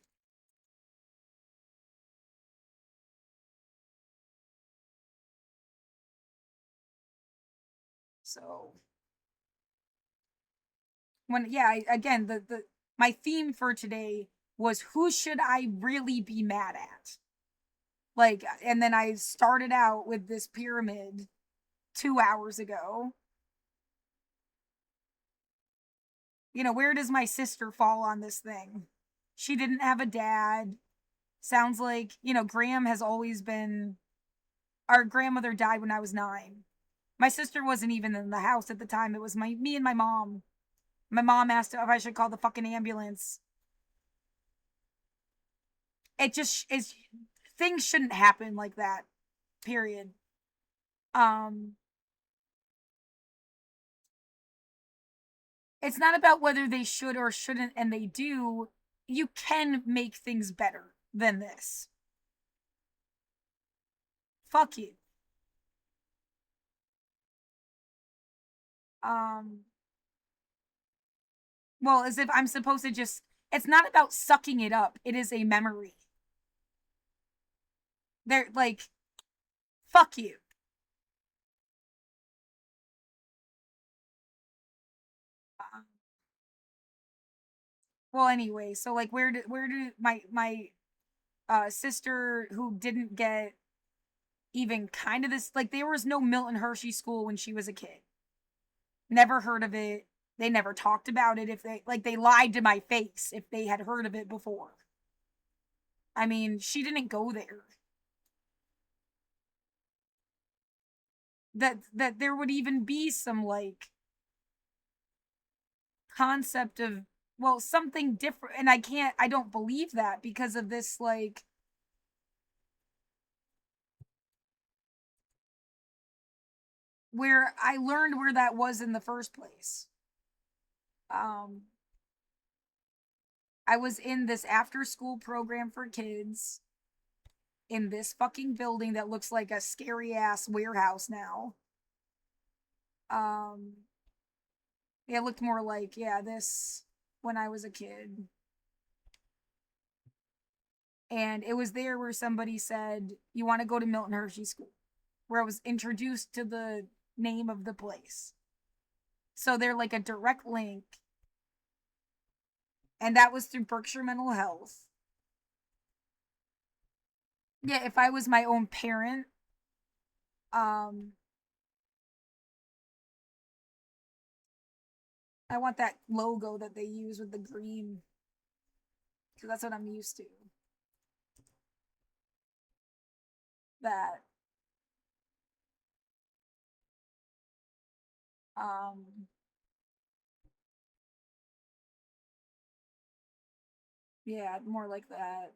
So when again the my theme for today was who should I really be mad at? Like, and then I started out with this pyramid 2 hours ago. You know, where does my sister fall on this thing? She didn't have a dad. Sounds like, Graham has always been. Our grandmother died when I was 9. My sister wasn't even in the house at the time. It was me and my mom. My mom asked if I should call the fucking ambulance. It just is. Things shouldn't happen like that. Period. Um, it's not about whether they should or shouldn't, and they do. You can make things better than this. Fuck you. Um, well, as if I'm supposed to just. It's not about sucking it up. It is a memory. They're like, fuck you. Uh, well, anyway, so like, where did my sister who didn't get even kind of this, like, there was no Milton Hershey school when she was a kid. Never heard of it. They never talked about it. If they lied to my face if they had heard of it before. I mean, she didn't go there. That there would even be some like concept of, well, something different, and I don't believe that because of this, like, where I learned where that was in the first place. Um I was in this after school program for kids in this fucking building that looks like a scary ass warehouse now. Um, it looked more like, yeah, this when I was a kid. And it was there where somebody said, "You want to go to Milton Hershey School?" Where I was introduced to the name of the place. So they're like a direct link. And that was through Berkshire Mental Health. Yeah, if I was my own parent, um, I want that logo that they use with the green because that's what I'm used to. That um yeah, more like that.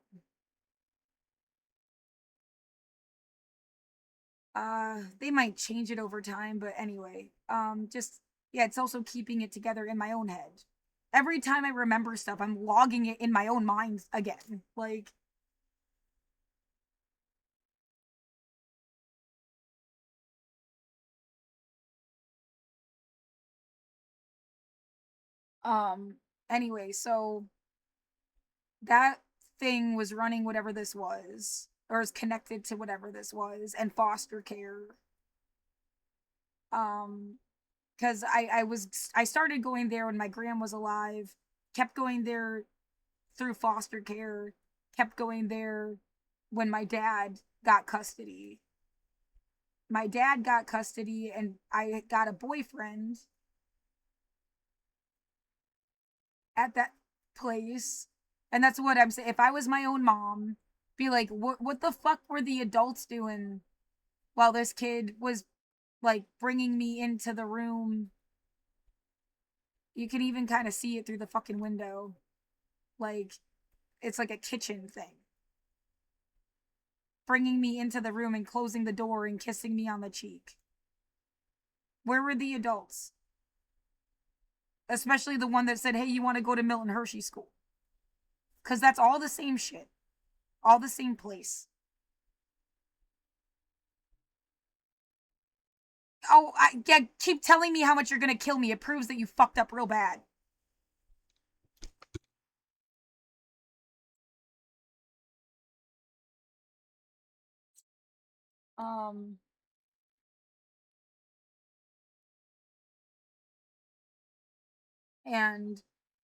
They might change it over time, but anyway, just yeah, it's also keeping it together in my own head. Every time I remember stuff, I'm logging it in my own mind again. Like, Um, anyway, so that thing was running whatever this was, or is connected to whatever this was, and foster care. Um, because I started going there when my gram was alive, kept going there through foster care, kept going there when my dad got custody. My dad got custody, and I got a boyfriend at that place. And that's what I'm saying. If I was my own mom, be like, what the fuck were the adults doing while this kid was like bringing me into the room? You can even kind of see it through the fucking window. Like, it's like a kitchen thing. Bringing me into the room and closing the door and kissing me on the cheek. Where were the adults? Especially the one that said, hey, you want to go to Milton Hershey School? Because that's all the same shit. All the same place. Oh, yeah, keep telling me how much you're gonna kill me. It proves that you fucked up real bad. Um, and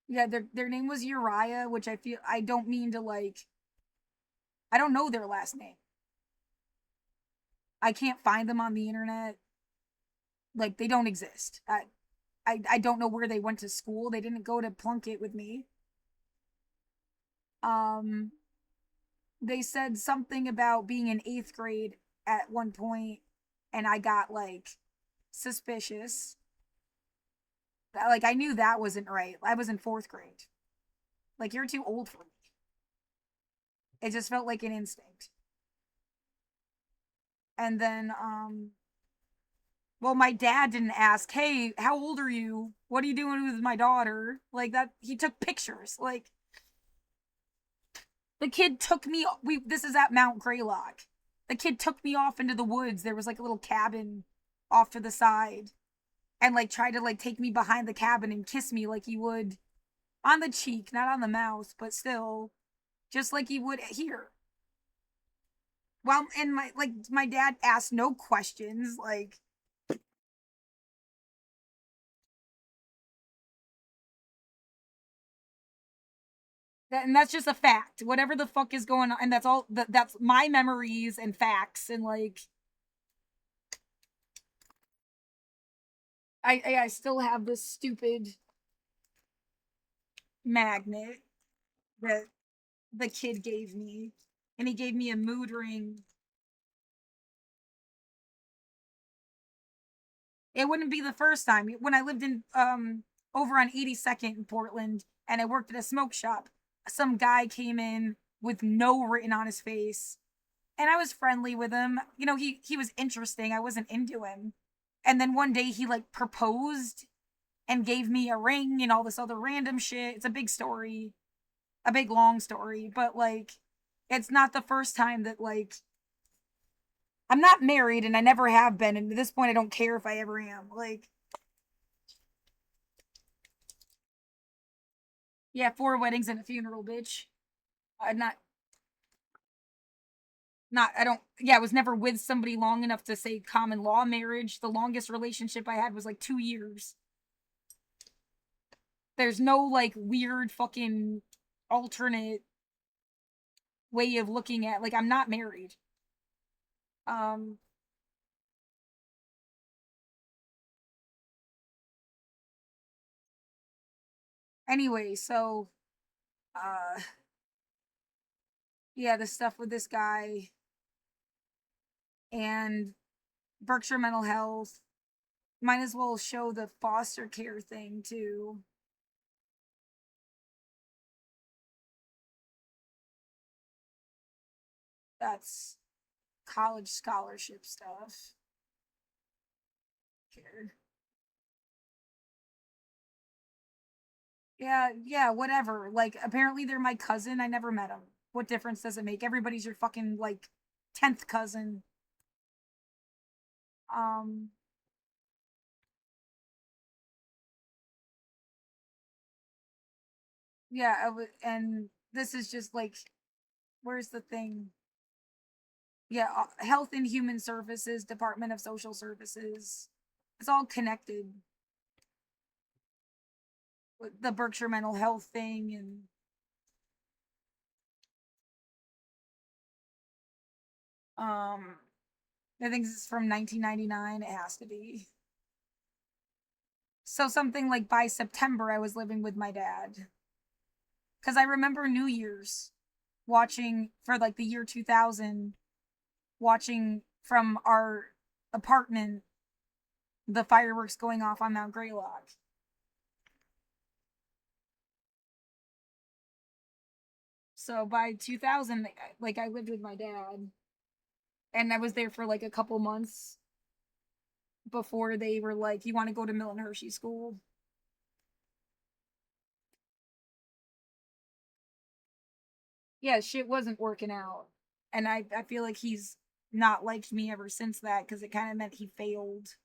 yeah, their name was Uriah, which I don't mean to like. I don't know their last name. I can't find them on the internet. Like they don't exist. I don't know where they went to school. They didn't go to Plunkett with me. Um, they said something about being in eighth grade at one point, and I got like suspicious. Like I knew that wasn't right. I was in fourth grade. Like you're too old for me. It just felt like an instinct. And then well, my dad didn't ask, "Hey, how old are you? What are you doing with my daughter?" Like that he took pictures. Like the kid took me we this is at Mount Greylock. The kid took me off into the woods. There was like a little cabin off to the side, and like tried to like take me behind the cabin and kiss me like he would on the cheek, not on the mouth, but still just like he would here. Well, and my dad asked no questions, like that, and that's just a fact. Whatever the fuck is going on, and that's all. That's my memories and facts, and like I still have this stupid magnet that the kid gave me, and he gave me a mood ring. It wouldn't be the first time. When I lived in over on 82nd in Portland and I worked at a smoke shop, some guy came in with no written on his face, and I was friendly with him. You know, he was interesting. I wasn't into him. And then one day he like proposed and gave me a ring and all this other random shit. It's a big story, a big long story, but like it's not the first time that like I'm not married and I never have been, and at this point I don't care if I ever am. Like yeah, 4 weddings and a funeral, bitch. I'm not I don't yeah, I was never with somebody long enough to say common law marriage. The longest relationship I had was like 2 years. There's no like weird fucking alternate way of looking at like I'm not married. Um anyway, so uh yeah, the stuff with this guy and Berkshire Mental Health. Might as well show the foster care thing too. That's college scholarship stuff. Care. Yeah, yeah, whatever. Like apparently they're my cousin. I never met them. What difference does it make? Everybody's your fucking like 10th cousin. Um Yeah, and this is just like, where's the thing? Yeah, Health and Human Services, Department of Social Services. It's all connected with the Berkshire Mental Health thing, and I think this is from 1999. It has to be. So something like by September, I was living with my dad. Because I remember New Year's watching for like the year 2000, watching from our apartment the fireworks going off on Mount Greylock. So by 2000, like I lived with my dad, and I was there for like a couple months before they were like, "You want to go to Milton Hershey School?" Yeah, shit wasn't working out, and I feel like he's not liked me ever since that because it kind of meant he failed.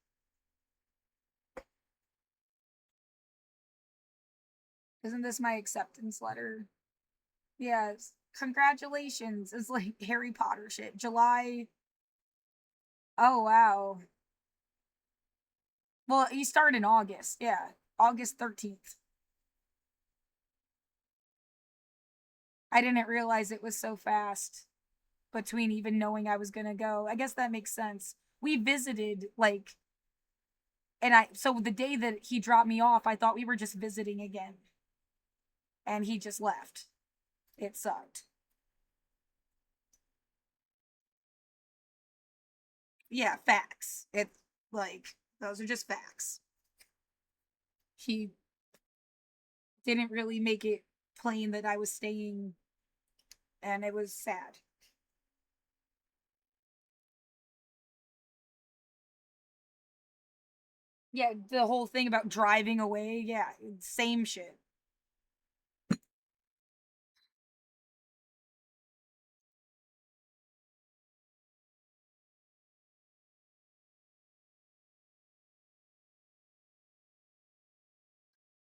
Isn't this my acceptance letter? Yes. Congratulations. It's like Harry Potter shit. July. Oh, wow. Well, he started in August. Yeah. August 13th. I didn't realize it was so fast between even knowing I was going to go. I guess that makes sense. We visited, like, so the day that he dropped me off, I thought we were just visiting again. And he just left. It sucked. Yeah, facts. It's like, those are just facts. He didn't really make it plain that I was staying, and it was sad. Yeah, the whole thing about driving away, yeah, same shit.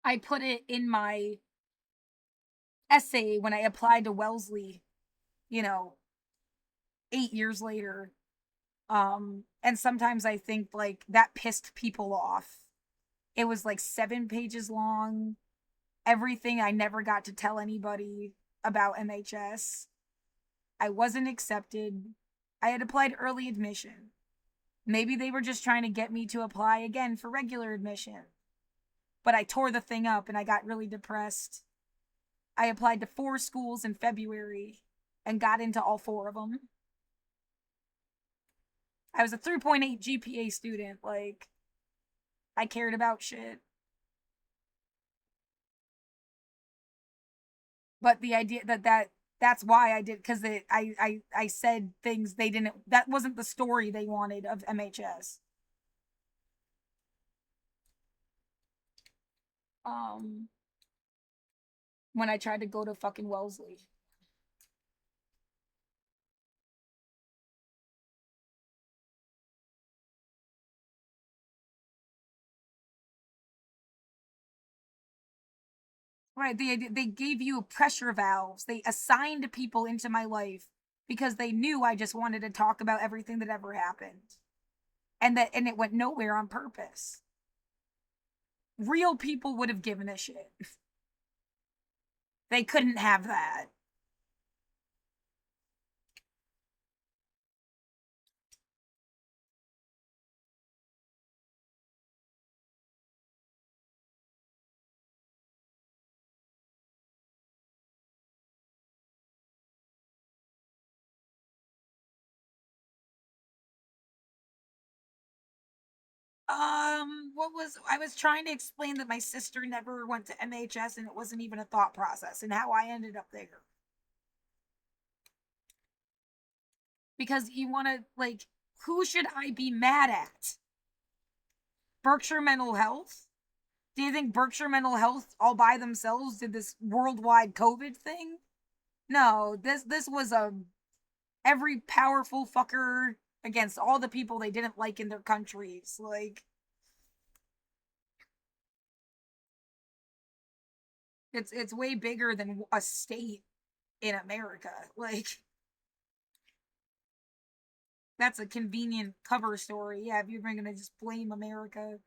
I put it in my essay when I applied to Wellesley, you know, 8 years later. And sometimes I think like that pissed people off. It was like 7 pages long, everything I never got to tell anybody about MHS. I wasn't accepted. I had applied early admission. Maybe they were just trying to get me to apply again for regular admission. But I tore the thing up and I got really depressed. I applied to 4 schools in February and got into all 4 of them. I was a 3.8 GPA student. Like, I cared about shit. But the idea that's why I did, because I said things they didn't, that wasn't the story they wanted of MHS. Um, when I tried to go to fucking Wellesley. Right, they gave you pressure valves. They assigned people into my life because they knew I just wanted to talk about everything that ever happened. And it went nowhere on purpose. Real people would have given a shit. They couldn't have that. What was I was trying to explain that my sister never went to MHS and it wasn't even a thought process and how I ended up there. Because you want to, like, who should I be mad at? Berkshire Mental Health? Do you think Berkshire Mental Health all by themselves did this worldwide COVID thing? No, this was a every powerful fucker against all the people they didn't like in their countries. Like, It's way bigger than a state in America. Like, that's a convenient cover story. Yeah, if you're gonna just blame America.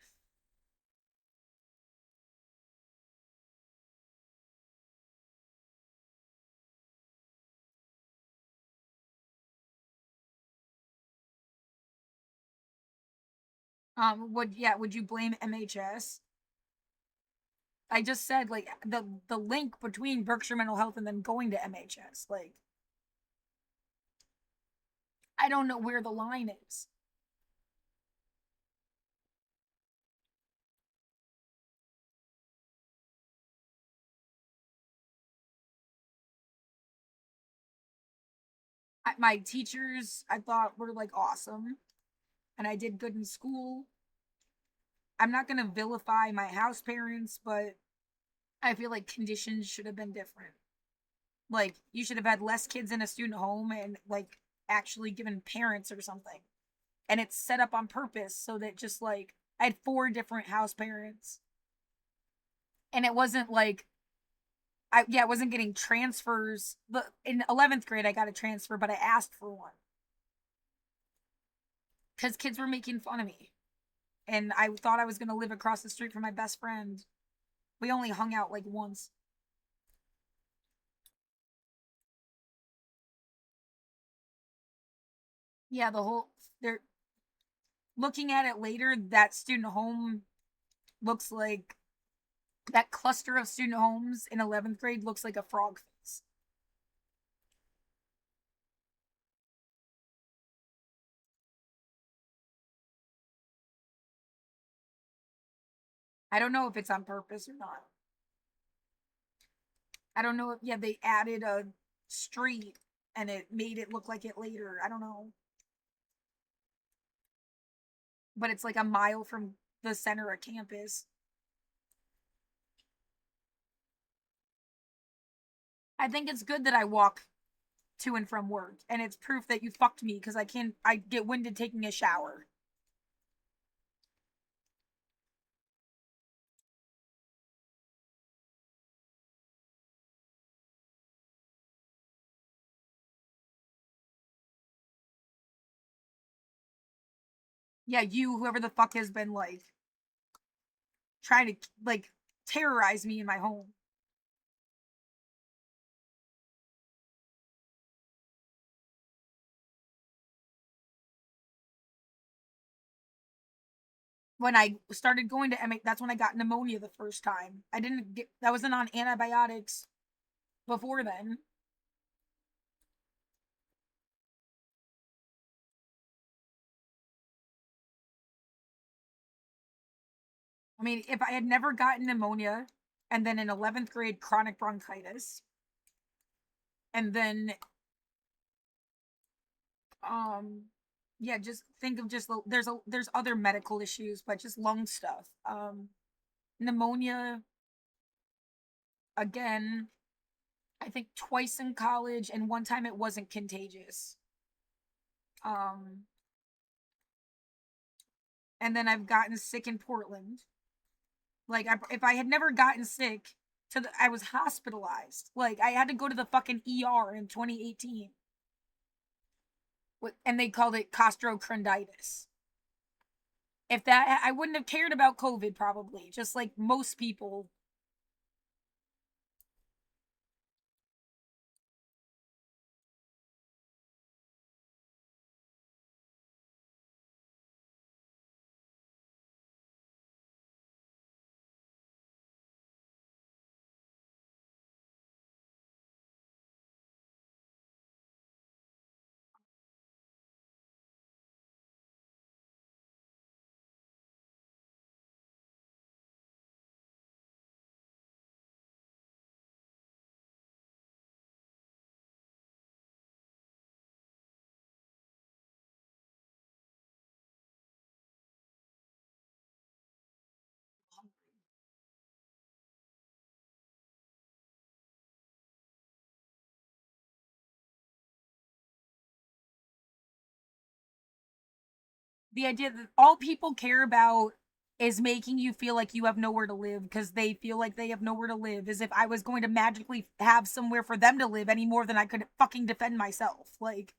Would you blame MHS? I just said like the link between Berkshire Mental Health and then going to MHS. Like, I don't know where the line is. My teachers I thought were like awesome, and I did good in school. I'm not gonna vilify my house parents, but I feel like conditions should have been different. Like, you should have had less kids in a student home and like actually given parents or something. And it's set up on purpose so that just like I had four different house parents. And it wasn't like I wasn't getting transfers. But in 11th grade I got a transfer, but I asked for one. Cuz kids were making fun of me. And I thought I was going to live across the street from my best friend. We only hung out like once. Yeah, the whole they're looking at it later, that student home looks like that cluster of student homes in 11th grade looks like a frog face. I don't know if it's on purpose or not. I don't know if, yeah, they added a street and it made it look like it later. I don't know. But it's like a mile from the center of campus. I think it's good that I walk to and from work, and it's proof that you fucked me because I get winded taking a shower. Yeah, you, whoever the fuck has been like trying to like terrorize me in my home. When I started going to MA, that's when I got pneumonia the first time. I didn't get, I wasn't on antibiotics before then. I mean, if I had never gotten pneumonia and then in 11th grade chronic bronchitis, and then, um, yeah, just think of just there's other medical issues, but just lung stuff. Pneumonia again, I think twice in college, and one time it wasn't contagious. Um, and then I've gotten sick in Portland. Like, if I had never gotten sick, I was hospitalized. Like, I had to go to the fucking ER in 2018, and they called it costochondritis. If that, I wouldn't have cared about COVID probably, just like most people. The idea that all people care about is making you feel like you have nowhere to live because they feel like they have nowhere to live, as if I was going to magically have somewhere for them to live any more than I could fucking defend myself. Like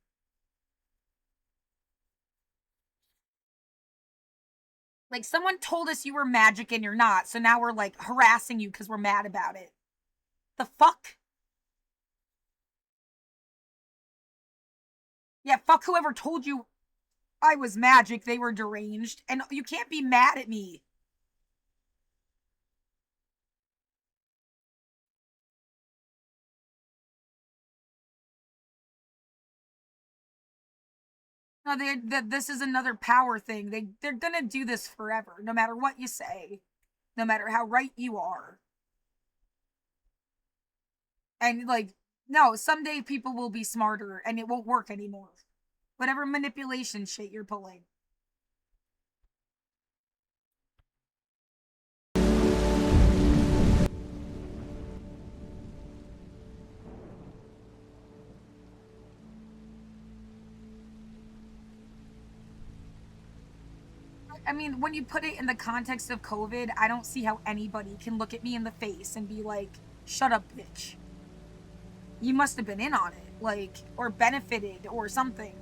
someone told us you were magic and you're not, so now we're like harassing you because we're mad about it. The fuck? Yeah, fuck whoever told you I was magic, they were deranged, and you can't be mad at me. No, this is another power thing. They're gonna do this forever, no matter what you say, no matter how right you are. And like, no, someday people will be smarter and it won't work anymore. Whatever manipulation shit you're pulling. I mean, when you put it in the context of COVID, I don't see how anybody can look at me in the face and be like, shut up, bitch. You must have been in on it, like, or benefited or something.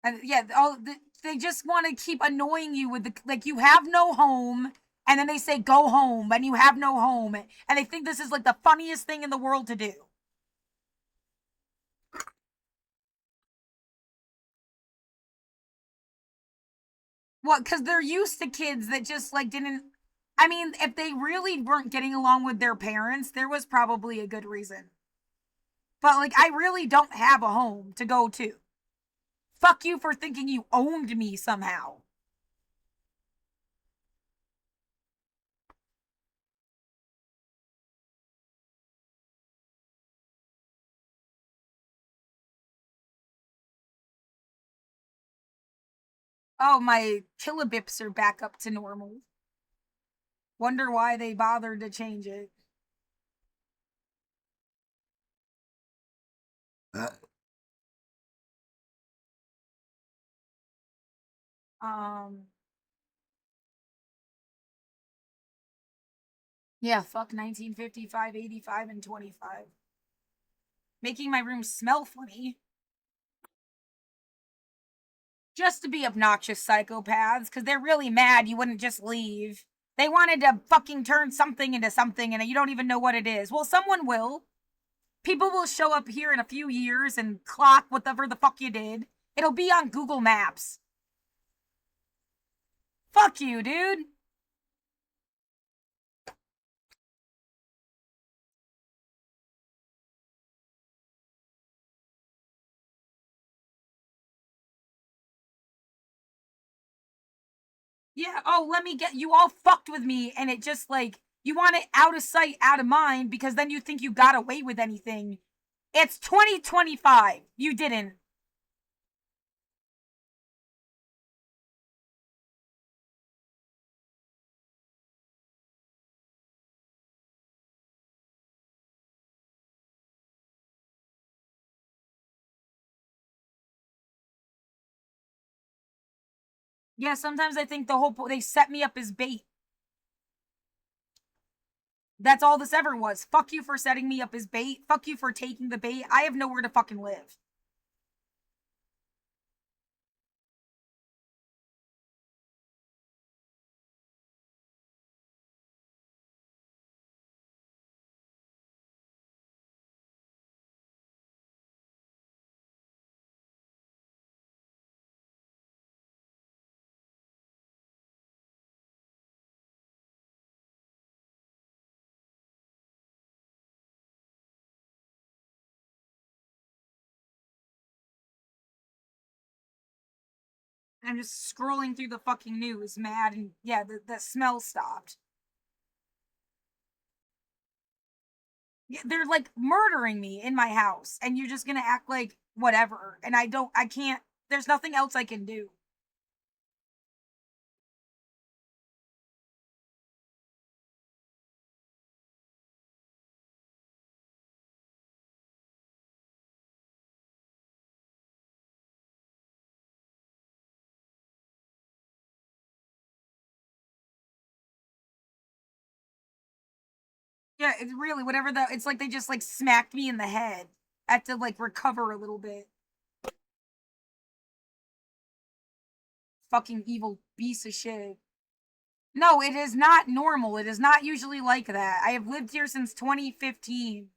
And yeah, they just want to keep annoying you with the, like, you have no home, and then they say go home, and you have no home, and they think this is like the funniest thing in the world to do. Well, because they're used to kids that just like didn't. I mean, if they really weren't getting along with their parents, there was probably a good reason. But like, I really don't have a home to go to. Fuck you for thinking you owned me somehow. Oh, my kilobips are back up to normal. Wonder why they bothered to change it. Um, yeah, fuck 1955, 85, and 25. Making my room smell funny. Just to be obnoxious psychopaths, because they're really mad you wouldn't just leave. They wanted to fucking turn something into something and you don't even know what it is. Well, someone will. People will show up here in a few years and clock whatever the fuck you did. It'll be on Google Maps. Fuck you, dude. Yeah, oh, let me get you all fucked with me, and it just like, you want it out of sight, out of mind, because then you think you got away with anything. It's 2025. You didn't. Yeah, sometimes I think the whole they set me up as bait. That's all this ever was. Fuck you for setting me up as bait. Fuck you for taking the bait. I have nowhere to fucking live. I'm just scrolling through the fucking news, mad, and yeah, the smell stopped. Yeah, they're like murdering me in my house, and you're just gonna act like whatever. And I can't, there's nothing else I can do. Yeah, it's really whatever the. It's like they just like smacked me in the head. I had to like recover a little bit. Fucking evil piece of shit. No, it is not normal. It is not usually like that. I have lived here since 2015.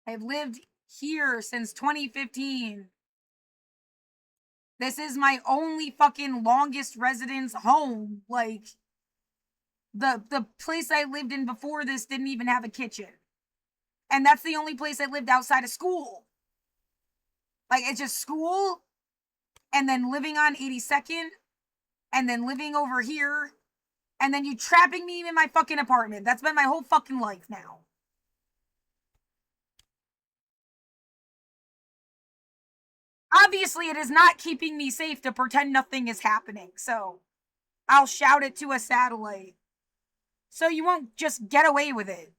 I've lived here since 2015. This is my only fucking longest residence home. Like the place I lived in before this didn't even have a kitchen. And that's the only place I lived outside of school. Like it's just school and then living on 82nd and then living over here and then you trapping me in my fucking apartment. That's been my whole fucking life now. Obviously, it is not keeping me safe to pretend nothing is happening, so I'll shout it to a satellite. So you won't just get away with it.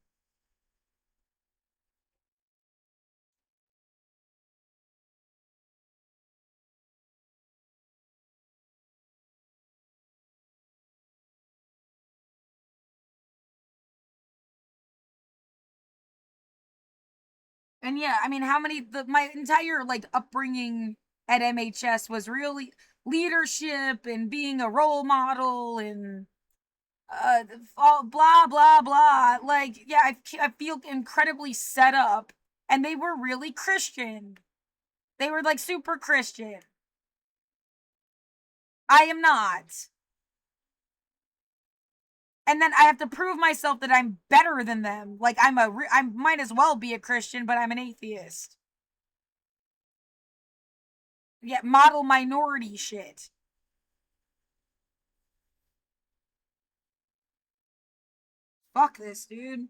And yeah, I mean, my entire like upbringing at MHS was really leadership and being a role model and blah blah blah. Like, yeah, I feel incredibly set up, and they were really Christian. They were like super Christian. I am not. And then I have to prove myself that I'm better than them. Like I might as well be a Christian, but I'm an atheist. Yeah, model minority shit. Fuck this, dude.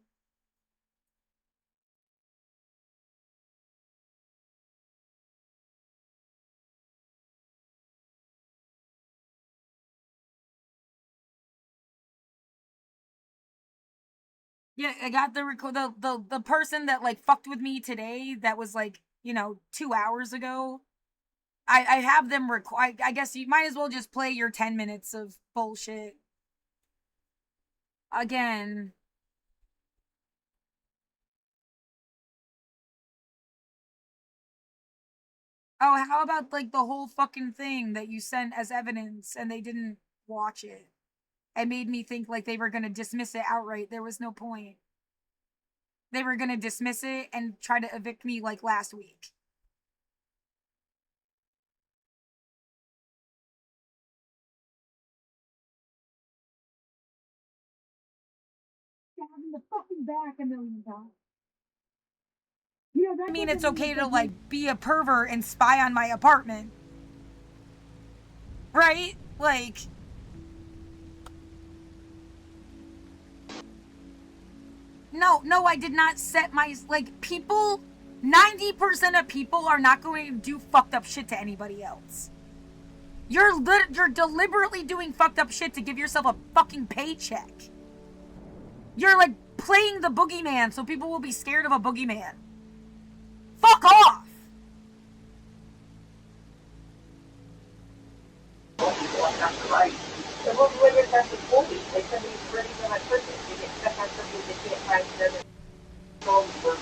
Yeah, I got the person that like fucked with me today. That was like 2 hours ago. I have them I guess you might as well just play your 10 minutes of bullshit again. Oh, how about like the whole fucking thing that you sent as evidence and they didn't watch it? It made me think like they were gonna dismiss it outright. There was no point. They were gonna dismiss it and try to evict me like last week. Having the fucking back a million times. I mean, it's okay to like be a pervert and spy on my apartment, right? Like, no, I did not set my like people. 90% of people are not going to do fucked up shit to anybody else. You're deliberately doing fucked up shit to give yourself a fucking paycheck. You're like playing the boogeyman so people will be scared of a boogeyman. Fuck off! Right. So what women have to bully? Like somebody's ready for that person. They get stuck on something they can't find another solve for.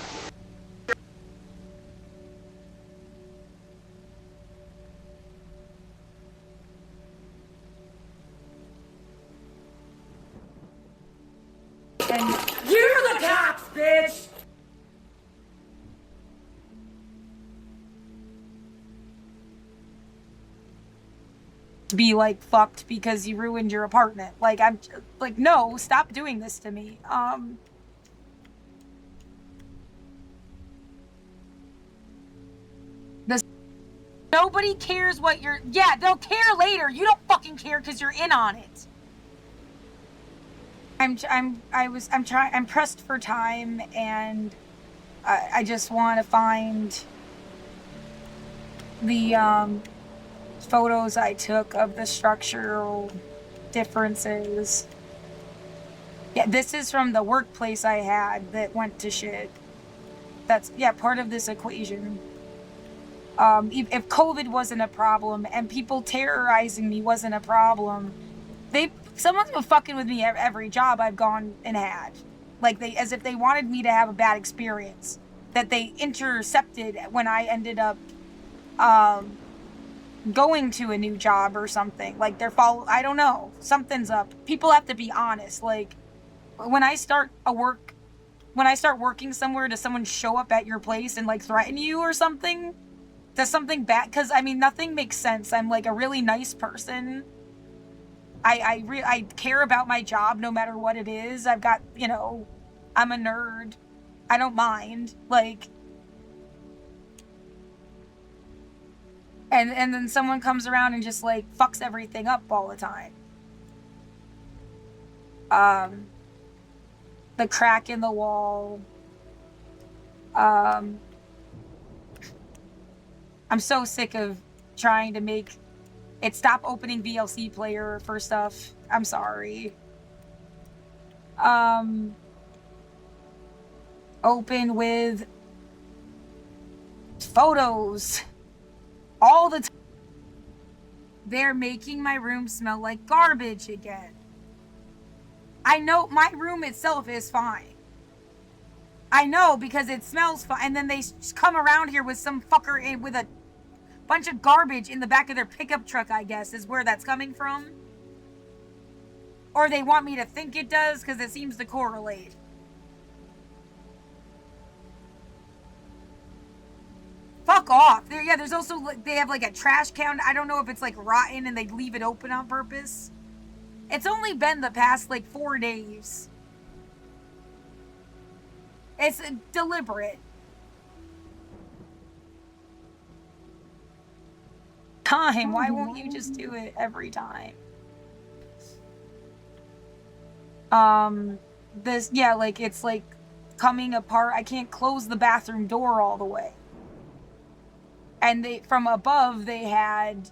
And you're the cops, bitch! Be like fucked because you ruined your apartment. Like I'm like, no, stop doing this to me. Nobody cares what you're. Yeah, they'll care later. You don't fucking care because you're in on it. I'm pressed for time, and I just want to find the photos I took of the structural differences. Yeah, this is from the workplace I had that went to shit. That's, yeah, part of this equation. If COVID wasn't a problem and people terrorizing me wasn't a problem, someone's been fucking with me every job I've gone and had. Like, as if they wanted me to have a bad experience that they intercepted when I ended up going to a new job or something. Like, I don't know, something's up. People have to be honest. Like, when I start working somewhere, does someone show up at your place and like threaten you or something? Does something bad? Because I mean, nothing makes sense. I'm like a really nice person. I care about my job no matter what it is. I've got, I'm a nerd. I don't mind. Like, and then someone comes around and just like fucks everything up all the time. The crack in the wall. I'm so sick of trying to make it stop opening VLC player for stuff. I'm sorry. Open with photos all the time. They're making my room smell like garbage again. I know my room itself is fine. I know, because it smells fine. And then they come around here with some fucker with a bunch of garbage in the back of their pickup truck, I guess, is where that's coming from. Or they want me to think it does, because it seems to correlate. Fuck off. There's also, they have like a trash can. I don't know if it's like rotten and they leave it open on purpose. It's only been the past like 4 days. It's deliberate. Time. Why won't you just do it every time? It's like coming apart. I can't close the bathroom door all the way. And from above, they had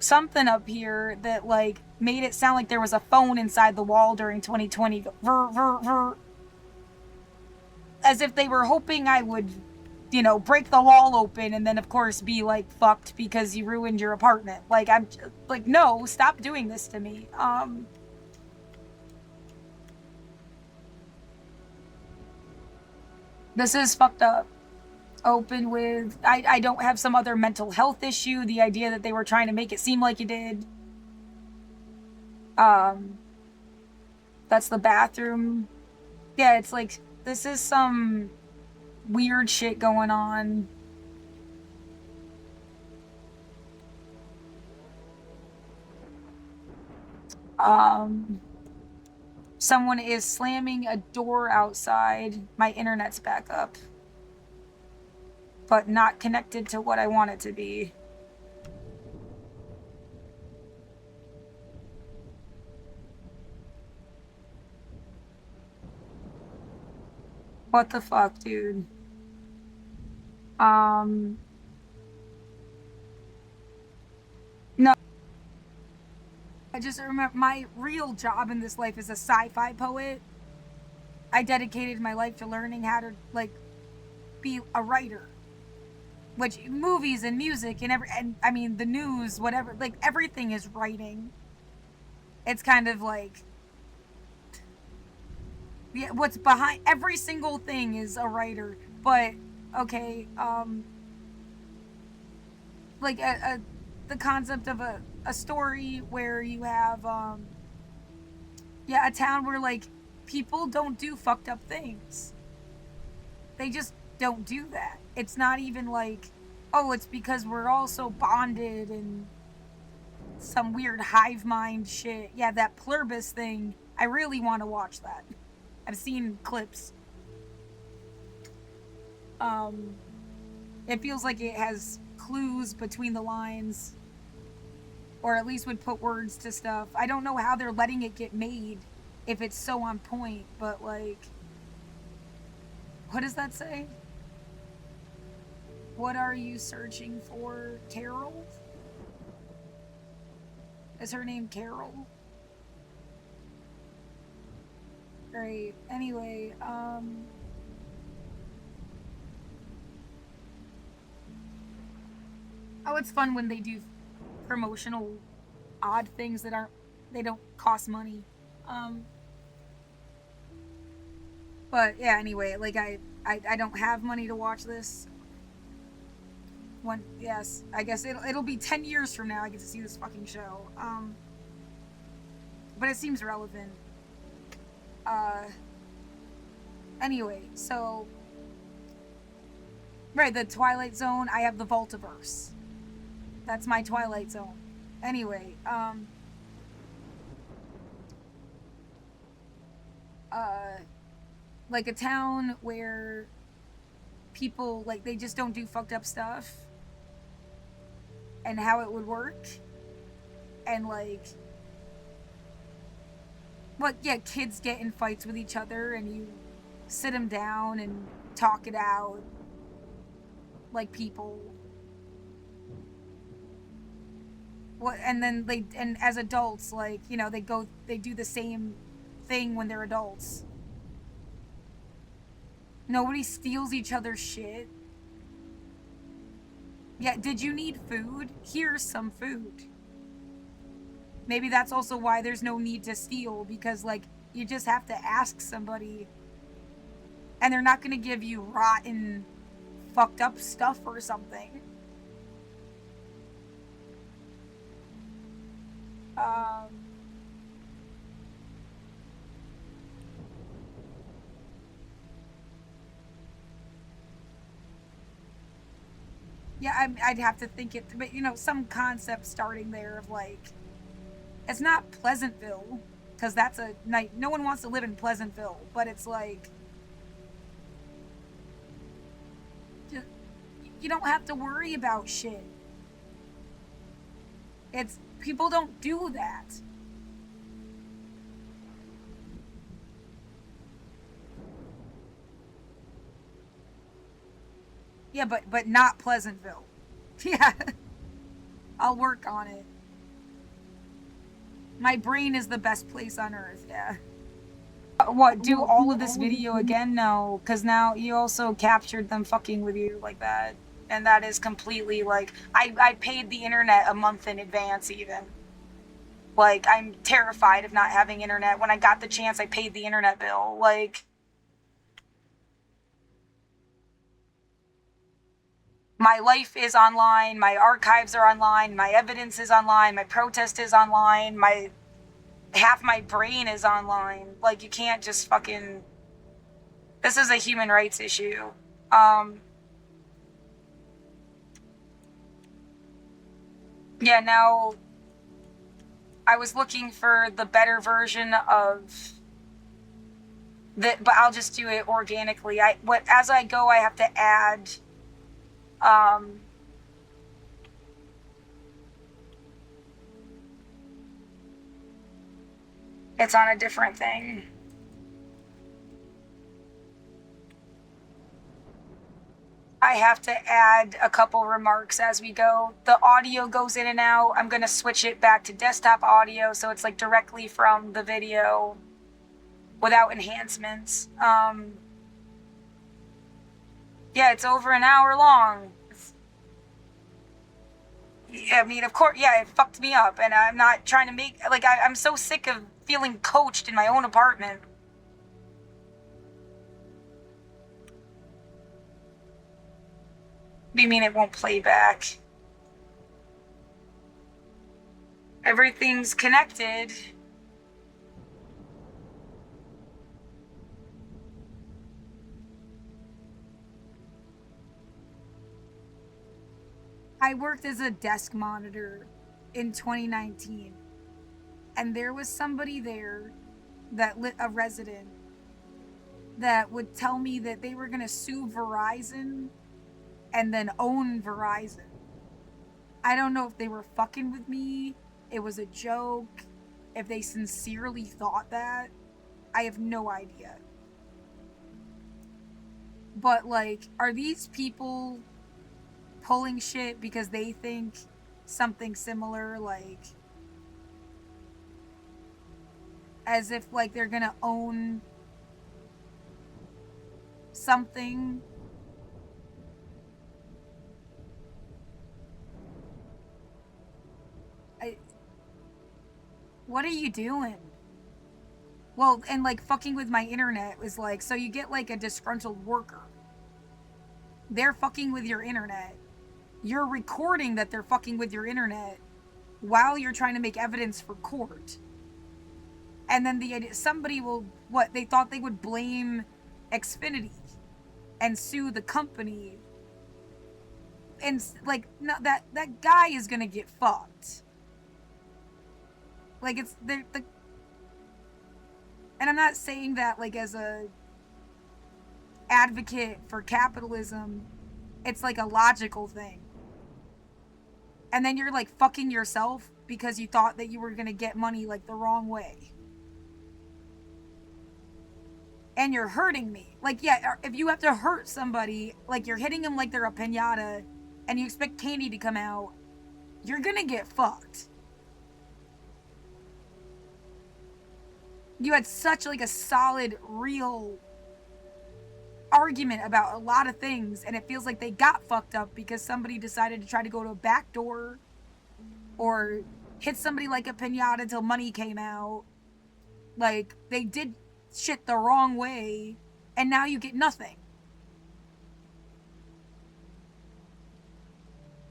something up here that like made it sound like there was a phone inside the wall during 2020. As if they were hoping I would, break the wall open and then of course be like fucked because you ruined your apartment. Like, I'm like, no, stop doing this to me. This is fucked up. Open with, I don't have some other mental health issue. The idea that they were trying to make it seem like you did. That's the bathroom. Yeah, it's like, this is some weird shit going on. Someone is slamming a door outside. My internet's back up, but not connected to what I want it to be. What the fuck, dude? No. I just remember my real job in this life is a sci-fi poet. I dedicated my life to learning how to, like, be a writer. Which, movies and music and I mean, the news, whatever, like, everything is writing. It's kind of like, yeah, what's behind every single thing is a writer. But, okay, like, the concept of a story where you have, a town where, like, people don't do fucked up things. They just don't do that. It's not even like, oh, it's because we're all so bonded and some weird hive mind shit. Yeah, that Pluribus thing, I really want to watch that. I've seen clips. It feels like it has clues between the lines, or at least would put words to stuff. I don't know how they're letting it get made if it's so on point, but like, what does that say? What are you searching for, Carol? Is her name Carol? Great. Anyway, oh, it's fun when they do promotional odd things that they don't cost money. But yeah, anyway, like I don't have money to watch this. Yes, I guess it'll be 10 years from now I get to see this fucking show. But it seems relevant. Anyway, so right, the Twilight Zone, I have the Vaultiverse. That's my Twilight Zone. Anyway, like a town where people, like, they just don't do fucked up stuff, and how it would work, and like, what, yeah, kids get in fights with each other, and you sit them down and talk it out, like people. What, and then and as adults, like, you know, they do the same thing when they're adults. Nobody steals each other's shit. Yeah, did you need food? Here's some food. Maybe that's also why there's no need to steal, because, like, you just have to ask somebody, and they're not gonna give you rotten, fucked up stuff or something. Yeah, I'd have to think it, but, you know, some concept starting there of, like, it's not Pleasantville, because that's a night. No one wants to live in Pleasantville, but it's like, you don't have to worry about shit. People don't do that. Yeah, but not Pleasantville. Yeah. I'll work on it. My brain is the best place on earth, yeah. What, do all of this video again? No, because now you also captured them fucking with you like that. And that is completely, like, I paid the internet a month in advance, even. Like, I'm terrified of not having internet. When I got the chance, I paid the internet bill. Like, my life is online, my archives are online, my evidence is online, my protest is online, half my brain is online. Like, you can't just fucking... This is a human rights issue. Yeah, now I was looking for the better version of but I'll just do it organically. As I go, I have to add it's on a different thing. I have to add a couple remarks as we go. The audio goes in and out. I'm going to switch it back to desktop audio so it's like directly from the video without enhancements. Yeah, it's over an hour long. I mean, of course, yeah, it fucked me up, and I'm not trying to make, like, I'm so sick of feeling coached in my own apartment. What do you mean it won't play back? Everything's connected. I worked as a desk monitor in 2019, and there was somebody there a resident that would tell me that they were going to sue Verizon and then own Verizon. I don't know if they were fucking with me, it was a joke, if they sincerely thought that. I have no idea. But, like, are these people pulling shit because they think something similar, like, as if, like, they're gonna own something. What are you doing? Well, and like fucking with my internet was like, so you get like a disgruntled worker. They're fucking with your internet. You're recording that they're fucking with your internet while you're trying to make evidence for court. And then somebody will, they thought they would blame Xfinity and sue the company. And like, no, that guy is gonna get fucked. Like, it's the and I'm not saying that like as a advocate for capitalism. It's like a logical thing. And then you're like fucking yourself because you thought that you were gonna get money like the wrong way. And you're hurting me. Like, yeah, if you have to hurt somebody, like you're hitting them like they're a piñata and you expect candy to come out, you're gonna get fucked. You had such like a solid, real argument about a lot of things, and it feels like they got fucked up because somebody decided to try to go to a back door or hit somebody like a piñata until money came out. Like, they did shit the wrong way, and now you get nothing.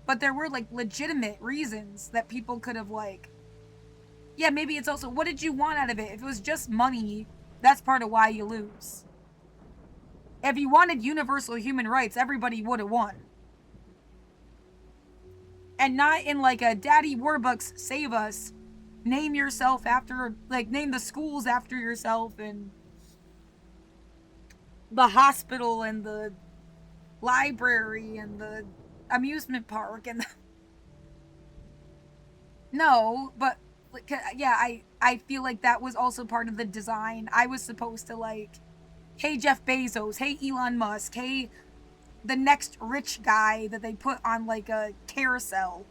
But there were like legitimate reasons that people could have like, yeah, maybe it's also, what did you want out of it? If it was just money, that's part of why you lose. If you wanted universal human rights, everybody would have won. And not in like a Daddy Warbucks save us, name yourself after, like, name the schools after yourself and the hospital and the library and the amusement park and no, but yeah, I feel like that was also part of the design. I was supposed to like, hey Jeff Bezos, hey Elon Musk, hey the next rich guy that they put on like a carousel,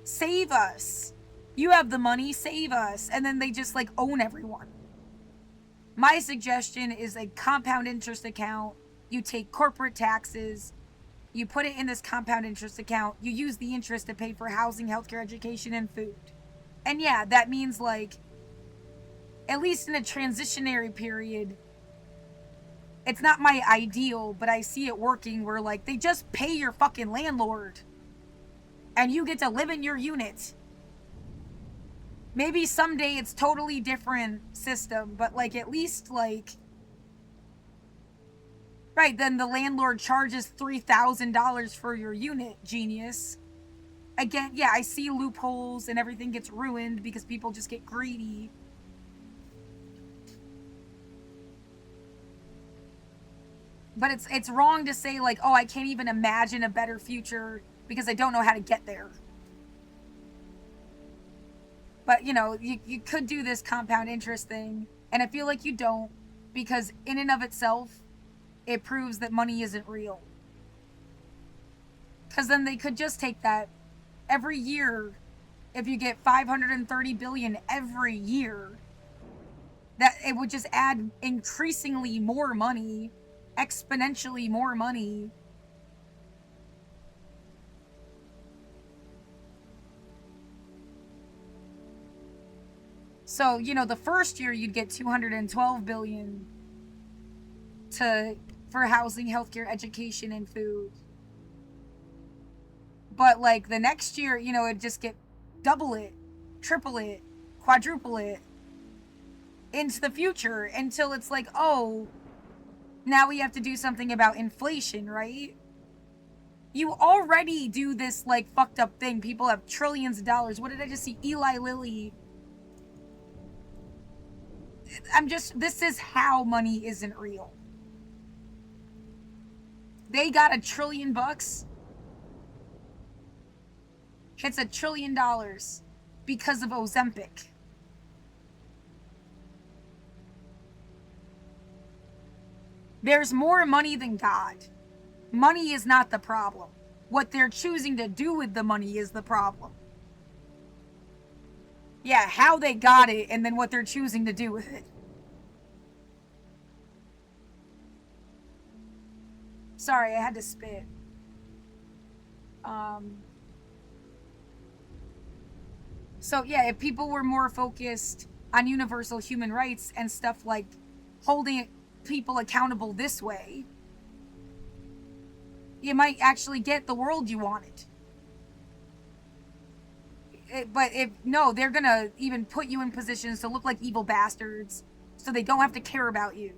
save us. You have the money, save us. And then they just like own everyone. My suggestion is a compound interest account. You take corporate taxes, you put it in this compound interest account, you use the interest to pay for housing, healthcare, education, and food. And yeah, that means like, at least in a transitionary period, it's not my ideal, but I see it working where like they just pay your fucking landlord and you get to live in your unit. Maybe someday it's totally different system, but like at least like, right, then the landlord charges $3,000 for your unit, genius. Again, yeah, I see loopholes and everything gets ruined because people just get greedy. But it's wrong to say like, oh, I can't even imagine a better future because I don't know how to get there. But, you know, you could do this compound interest thing, and I feel like you don't, because in and of itself, it proves that money isn't real. Because then they could just take that every year. If you get 530 billion every year, that it would just add increasingly more money, exponentially more money. So, you know, the first year you'd get 212 billion for housing, healthcare, education, and food. But like the next year, you know, it'd just get double it, triple it, quadruple it into the future until it's like, oh, now we have to do something about inflation, right? You already do this like fucked up thing. People have trillions of dollars. What did I just see? Eli Lilly. This is how money isn't real. They got $1 trillion. It's $1 trillion because of Ozempic. There's more money than God. Money is not the problem. What they're choosing to do with the money is the problem. Yeah, how they got it and then what they're choosing to do with it. Sorry, I had to spit. So yeah, if people were more focused on universal human rights and stuff like holding people accountable this way, you might actually get the world you wanted. But if no, they're gonna even put you in positions to look like evil bastards so they don't have to care about you.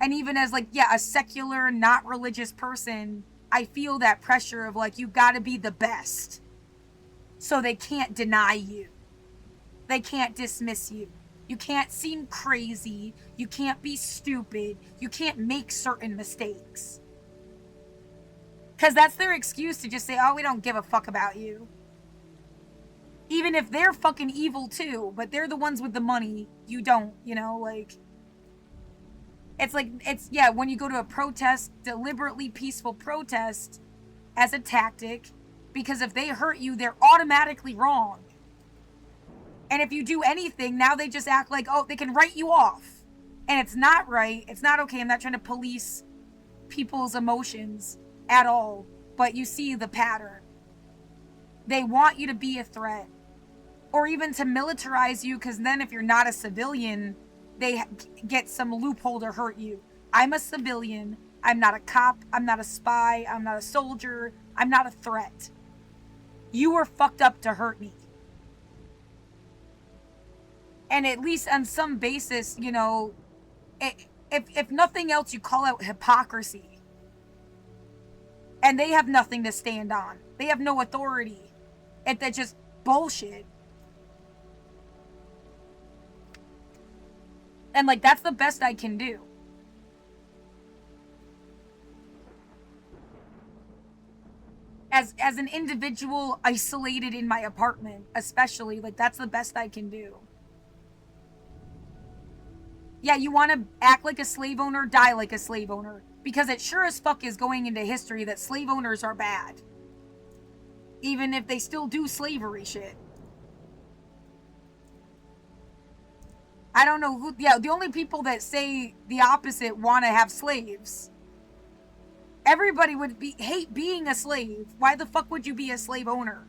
And even as like, yeah, a secular, not religious person, I feel that pressure of like, you gotta be the best. So they can't deny you. They can't dismiss you. You can't seem crazy. You can't be stupid. You can't make certain mistakes. Because that's their excuse to just say, oh, we don't give a fuck about you. Even if they're fucking evil too, but they're the ones with the money, you don't, you know, like... It's, yeah, when you go to a protest, deliberately peaceful protest, as a tactic, because if they hurt you, they're automatically wrong. And if you do anything, now they just act like, oh, they can write you off. And it's not right. It's not okay. I'm not trying to police people's emotions at all. But you see the pattern. They want you to be a threat. Or even to militarize you, because then if you're not a civilian, they get some loophole to hurt you. I'm a civilian. I'm not a cop. I'm not a spy. I'm not a soldier. I'm not a threat. You were fucked up to hurt me. And at least on some basis, you know, if nothing else, you call out hypocrisy. And they have nothing to stand on. They have no authority. That's just bullshit. And, like, that's the best I can do. As an individual isolated in my apartment, especially, like, that's the best I can do. Yeah, you want to act like a slave owner, die like a slave owner. Because it sure as fuck is going into history that slave owners are bad. Even if they still do slavery shit. I don't know who, yeah, the only people that say the opposite want to have slaves. Everybody would hate being a slave. Why the fuck would you be a slave owner?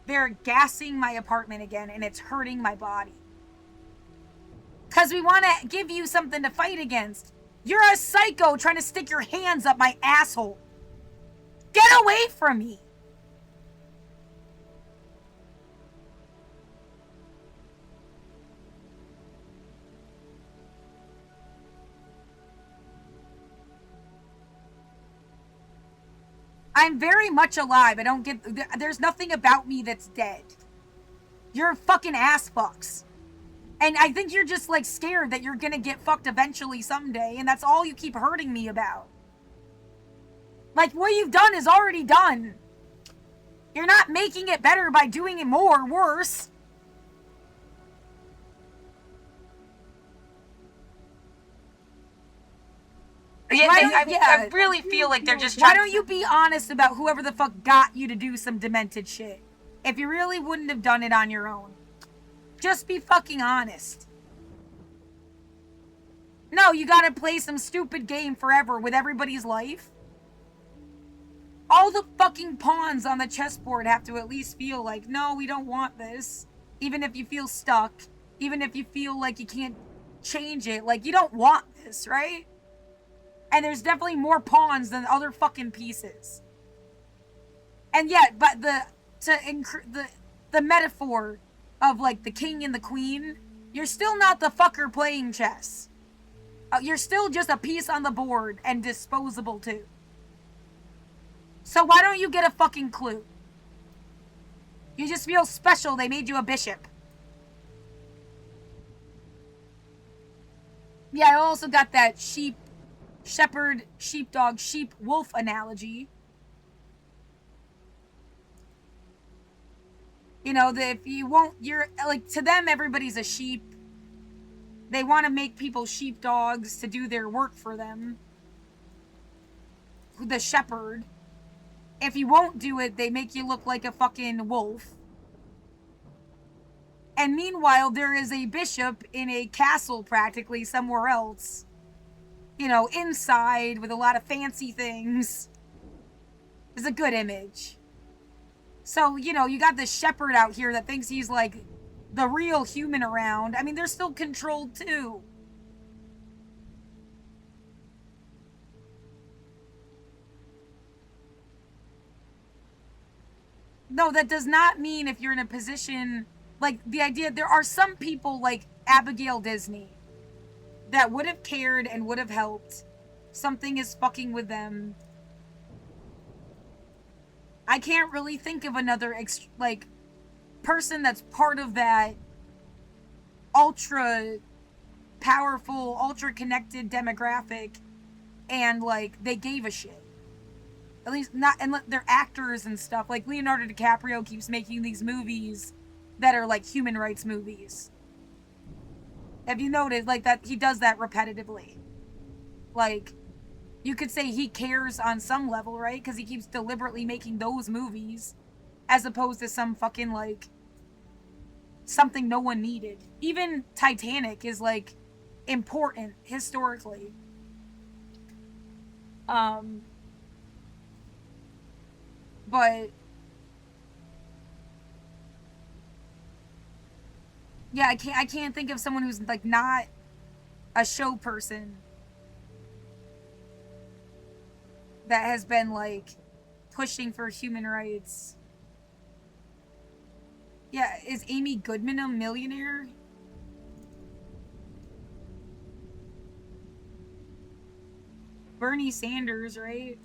They're gassing my apartment again, and it's hurting my body. Because we want to give you something to fight against. You're a psycho trying to stick your hands up my asshole. Get away from me. I'm very much alive. I don't get... There's nothing about me that's dead. You're fucking ass fucks. And I think you're just, like, scared that you're gonna get fucked eventually someday, and that's all you keep hurting me about. Like, what you've done is already done. You're not making it better by doing it more, worse. Yeah, I really feel like they're just trying. Why don't you be honest about whoever the fuck got you to do some demented shit? If you really wouldn't have done it on your own. Just be fucking honest. No, you gotta play some stupid game forever with everybody's life. All the fucking pawns on the chessboard have to at least feel like, no, we don't want this. Even if you feel stuck. Even if you feel like you can't change it. Like, you don't want this, right? And there's definitely more pawns than other fucking pieces. And yet, but the metaphor of, like, the king and the queen, you're still not the fucker playing chess. You're still just a piece on the board and disposable too. So why don't you get a fucking clue? You just feel special they made you a bishop. Yeah, I also got that shepherd, sheepdog, sheep, wolf analogy. You know, if you won't, you're, like, to them, everybody's a sheep. They want to make people sheepdogs to do their work for them. The shepherd. If you won't do it, they make you look like a fucking wolf. And meanwhile, there is a bishop in a castle practically somewhere else. You know, inside with a lot of fancy things. It's a good image. So, you know, you got this shepherd out here that thinks he's like the real human around. I mean, they're still controlled too. No, that does not mean if you're in a position, like the idea, there are some people like Abigail Disney that would have cared and would have helped. Something is fucking with them. I can't really think of another like person that's part of that ultra powerful, ultra connected demographic, and like they gave a shit. At least not, and they're actors and stuff. Like Leonardo DiCaprio keeps making these movies that are like human rights movies. Have you noticed like that he does that repetitively? Like, you could say he cares on some level, right? Because he keeps deliberately making those movies as opposed to some fucking like something no one needed. Even Titanic is like important historically. But yeah, I can't think of someone who's like not a show person that has been like pushing for human rights. Yeah, is Amy Goodman a millionaire? Bernie Sanders, right?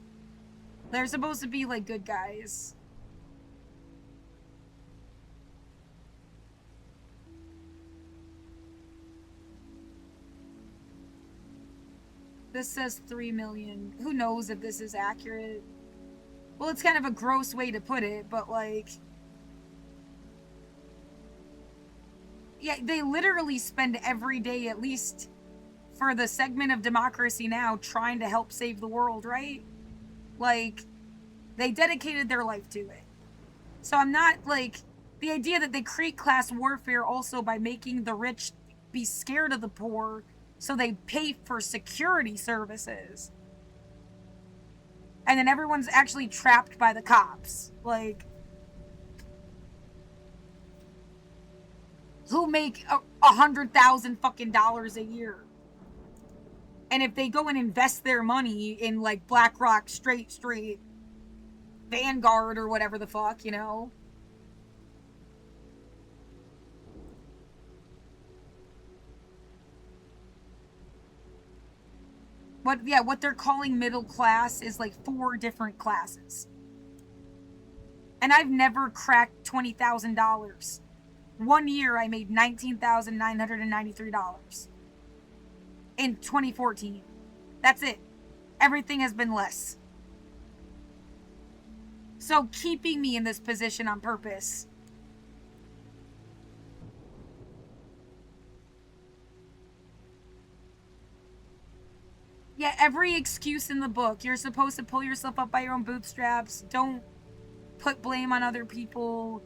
They're supposed to be like good guys. This says 3 million. Who knows if this is accurate? Well, it's kind of a gross way to put it, but like... Yeah, they literally spend every day, at least for the segment of Democracy Now!, trying to help save the world, right? Like, they dedicated their life to it. So I'm not, like... The idea that they create class warfare also by making the rich be scared of the poor so they pay for security services. And then everyone's actually trapped by the cops. Like, who make $100,000 fucking dollars a year. And if they go and invest their money in like BlackRock, State Street, Vanguard, or whatever the fuck, you know. What they're calling middle class is like 4 different classes. And I've never cracked $20,000. One year I made $19,993 in 2014. That's it. Everything has been less. So keeping me in this position on purpose. Yeah, every excuse in the book. You're supposed to pull yourself up by your own bootstraps. Don't put blame on other people.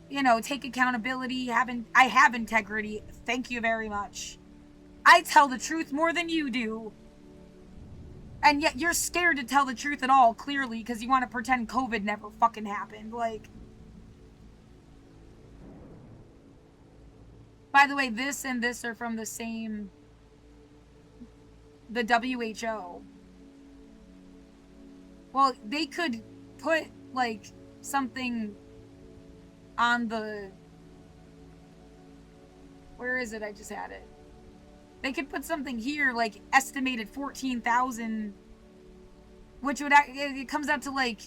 You know, take accountability. I have integrity. Thank you very much. I tell the truth more than you do. And yet you're scared to tell the truth at all, clearly, because you want to pretend COVID never fucking happened. Like... By the way, this and this are from the same... The WHO. Well, they could put, like, something on the... Where is it? I just had it. They could put something here, like, estimated 14,000, which would... It comes out to, like...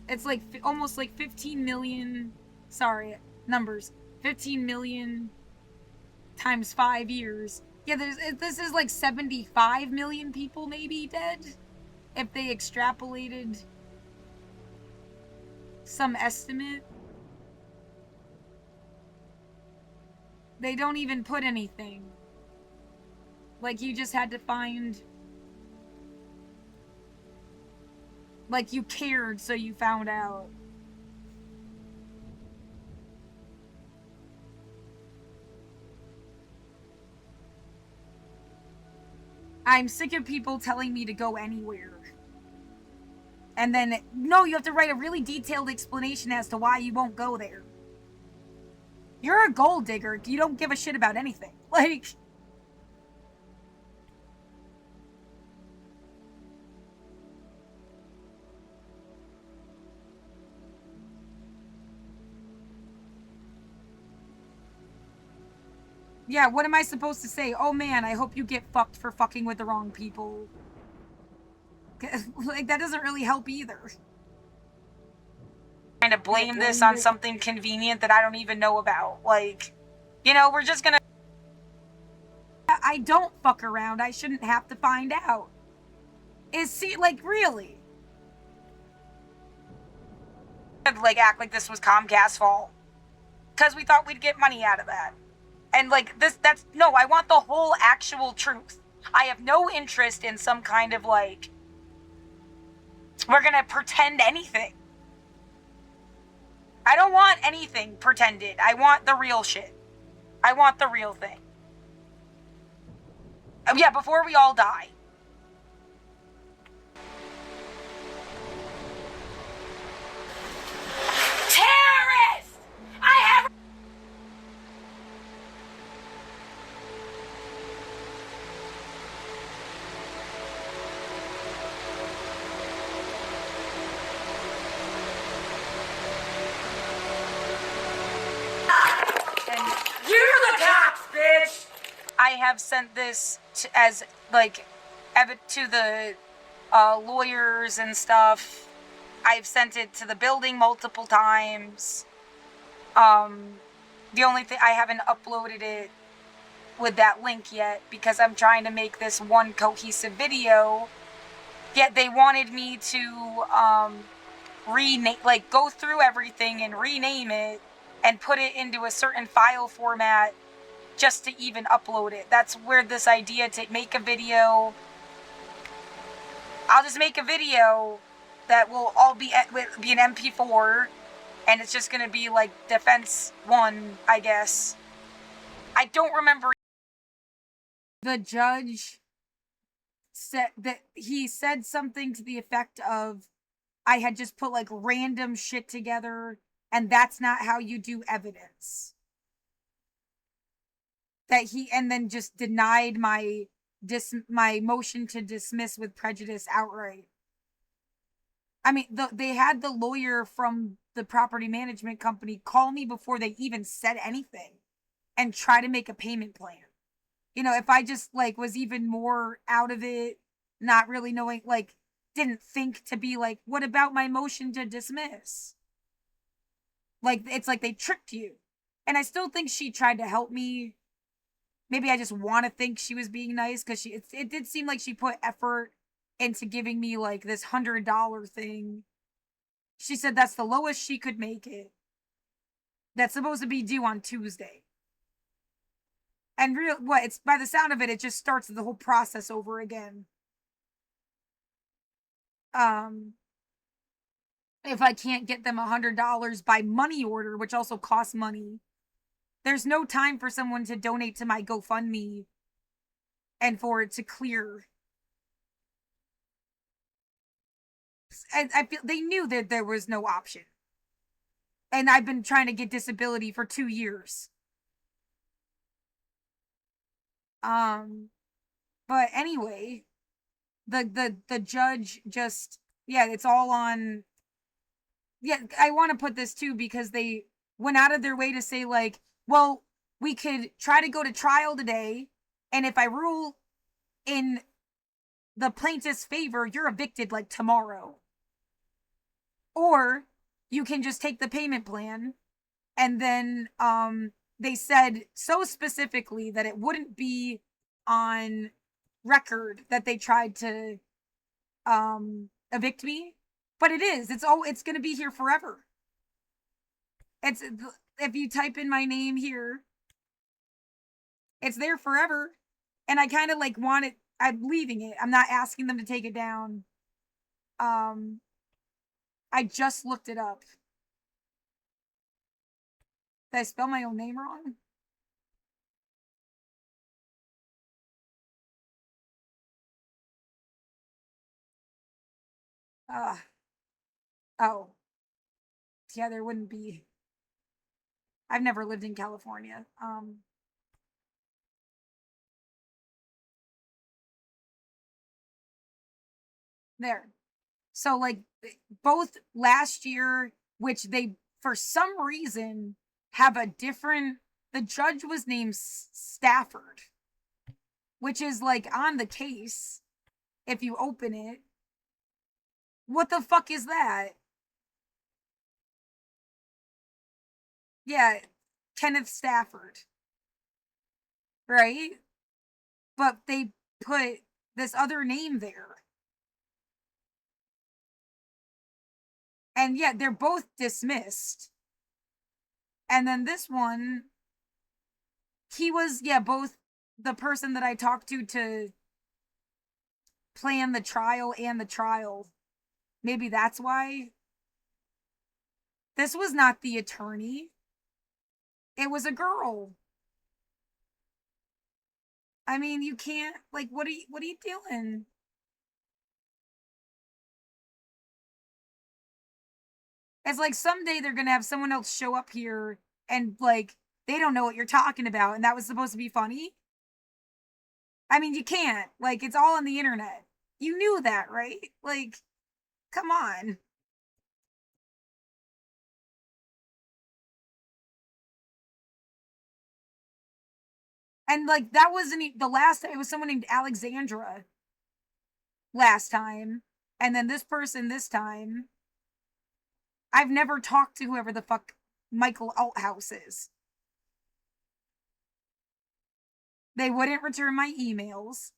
It's, like, almost, like, 15 million... Sorry, numbers. 15 million times 5 years. Yeah, this is like 75 million people maybe dead. If they extrapolated some estimate. They don't even put anything. Like, you just had to find... Like, you cared, so you found out. I'm sick of people telling me to go anywhere. And then, no, you have to write a really detailed explanation as to why you won't go there. You're a gold digger. You don't give a shit about anything. Like... Yeah, what am I supposed to say? Oh man, I hope you get fucked for fucking with the wrong people. Like, that doesn't really help either. Trying to blame this on something convenient that I don't even know about. Like, you know, we're just gonna... I don't fuck around. I shouldn't have to find out. See, like, really? Like, act like this was Comcast's fault. Because we thought we'd get money out of that. And, like, no, I want the whole actual truth. I have no interest in some kind of, like, we're gonna pretend anything. I don't want anything pretended. I want the real shit. I want the real thing. Yeah, before we all die. Terrorists! I have... You're the cops, bitch! I have sent this to the lawyers and stuff. I've sent it to the building multiple times. The only thing, I haven't uploaded it with that link yet because I'm trying to make this one cohesive video. Yet they wanted me to go through everything and rename it and put it into a certain file format just to even upload it. That's where this idea to make a video. I'll just make a video that will all be an MP4, and it's just gonna be like Defense 1, I guess. I don't remember. The judge said that he said something to the effect of, I had just put like random shit together, and that's not how you do evidence. And then just denied my motion to dismiss with prejudice outright. I mean, they had the lawyer from the property management company call me before they even said anything and try to make a payment plan. You know, if I just like was even more out of it, not really knowing, like, didn't think to be like, what about my motion to dismiss? Like, it's like they tricked you. And I still think she tried to help me. Maybe I just want to think she was being nice because it did seem like she put effort into giving me like this $100 thing. She said that's the lowest she could make it. That's supposed to be due on Tuesday. And it's by the sound of it, it just starts the whole process over again. If I can't get them $100 by money order, which also costs money, there's no time for someone to donate to my GoFundMe and for it to clear. I feel they knew that there was no option. And I've been trying to get disability for 2 years. But anyway, the judge just, yeah, it's all on. Yeah, I want to put this too because they went out of their way to say like, well, we could try to go to trial today, and if I rule in the plaintiff's favor, you're evicted like tomorrow. Or you can just take the payment plan, and then they said so specifically that it wouldn't be on record that they tried to evict me, but it is. It's going to be here forever. It's, if you type in my name here, it's there forever. And I kind of like want it. I'm leaving it. I'm not asking them to take it down. I just looked it up. Did I spell my own name wrong? Oh. Yeah, there wouldn't be. I've never lived in California. There. So like both last year, which they for some reason have a different, the judge was named Stafford, which is like on the case if you open it. What the fuck is that? Yeah, Kenneth Stafford. Right? But they put this other name there. And yet they're both dismissed. And then this one, he was, yeah, both the person that I talked to plan the trial and the trial. Maybe that's why. This was not the attorney. It was a girl. I mean, you can't, like, what are you doing? It's like someday they're gonna have someone else show up here and like they don't know what you're talking about, and that was supposed to be funny. I mean, you can't. Like, it's all on the internet. You knew that, right? Like, come on. And like that wasn't the last time. It was someone named Alexandra last time, and then this person this time. I've never talked to whoever the fuck Michael Althouse is. They wouldn't return my emails.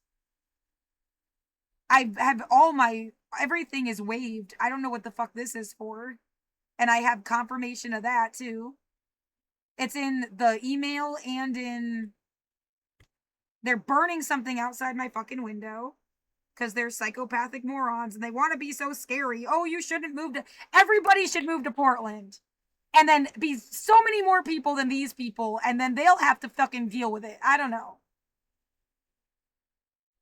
I have all my everything is waived. I don't know what the fuck this is for. And I have confirmation of that too. It's in the email and in they're burning something outside my fucking window because they're psychopathic morons and they want to be so scary. Oh, you shouldn't move to everybody should move to Portland. And then be so many more people than these people, and then they'll have to fucking deal with it. I don't know.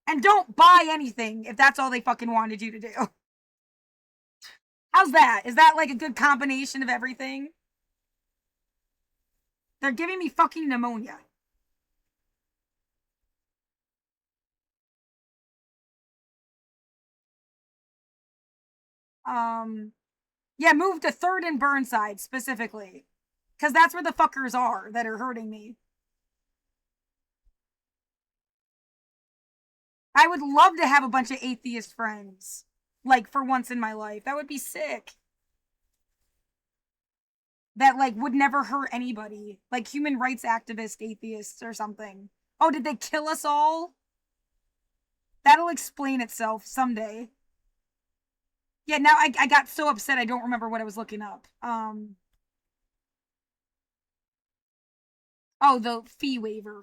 And don't buy anything if that's all they fucking wanted you to do. How's that? Is that like a good combination of everything? They're giving me fucking pneumonia. Yeah, move to 3rd and Burnside specifically. Because that's where the fuckers are that are hurting me. I would love to have a bunch of atheist friends. Like, for once in my life. That would be sick. That, like, would never hurt anybody. Like, human rights activist atheists or something. Oh, did they kill us all? That'll explain itself someday. Yeah, now I got so upset I don't remember what I was looking up. Oh, the fee waiver.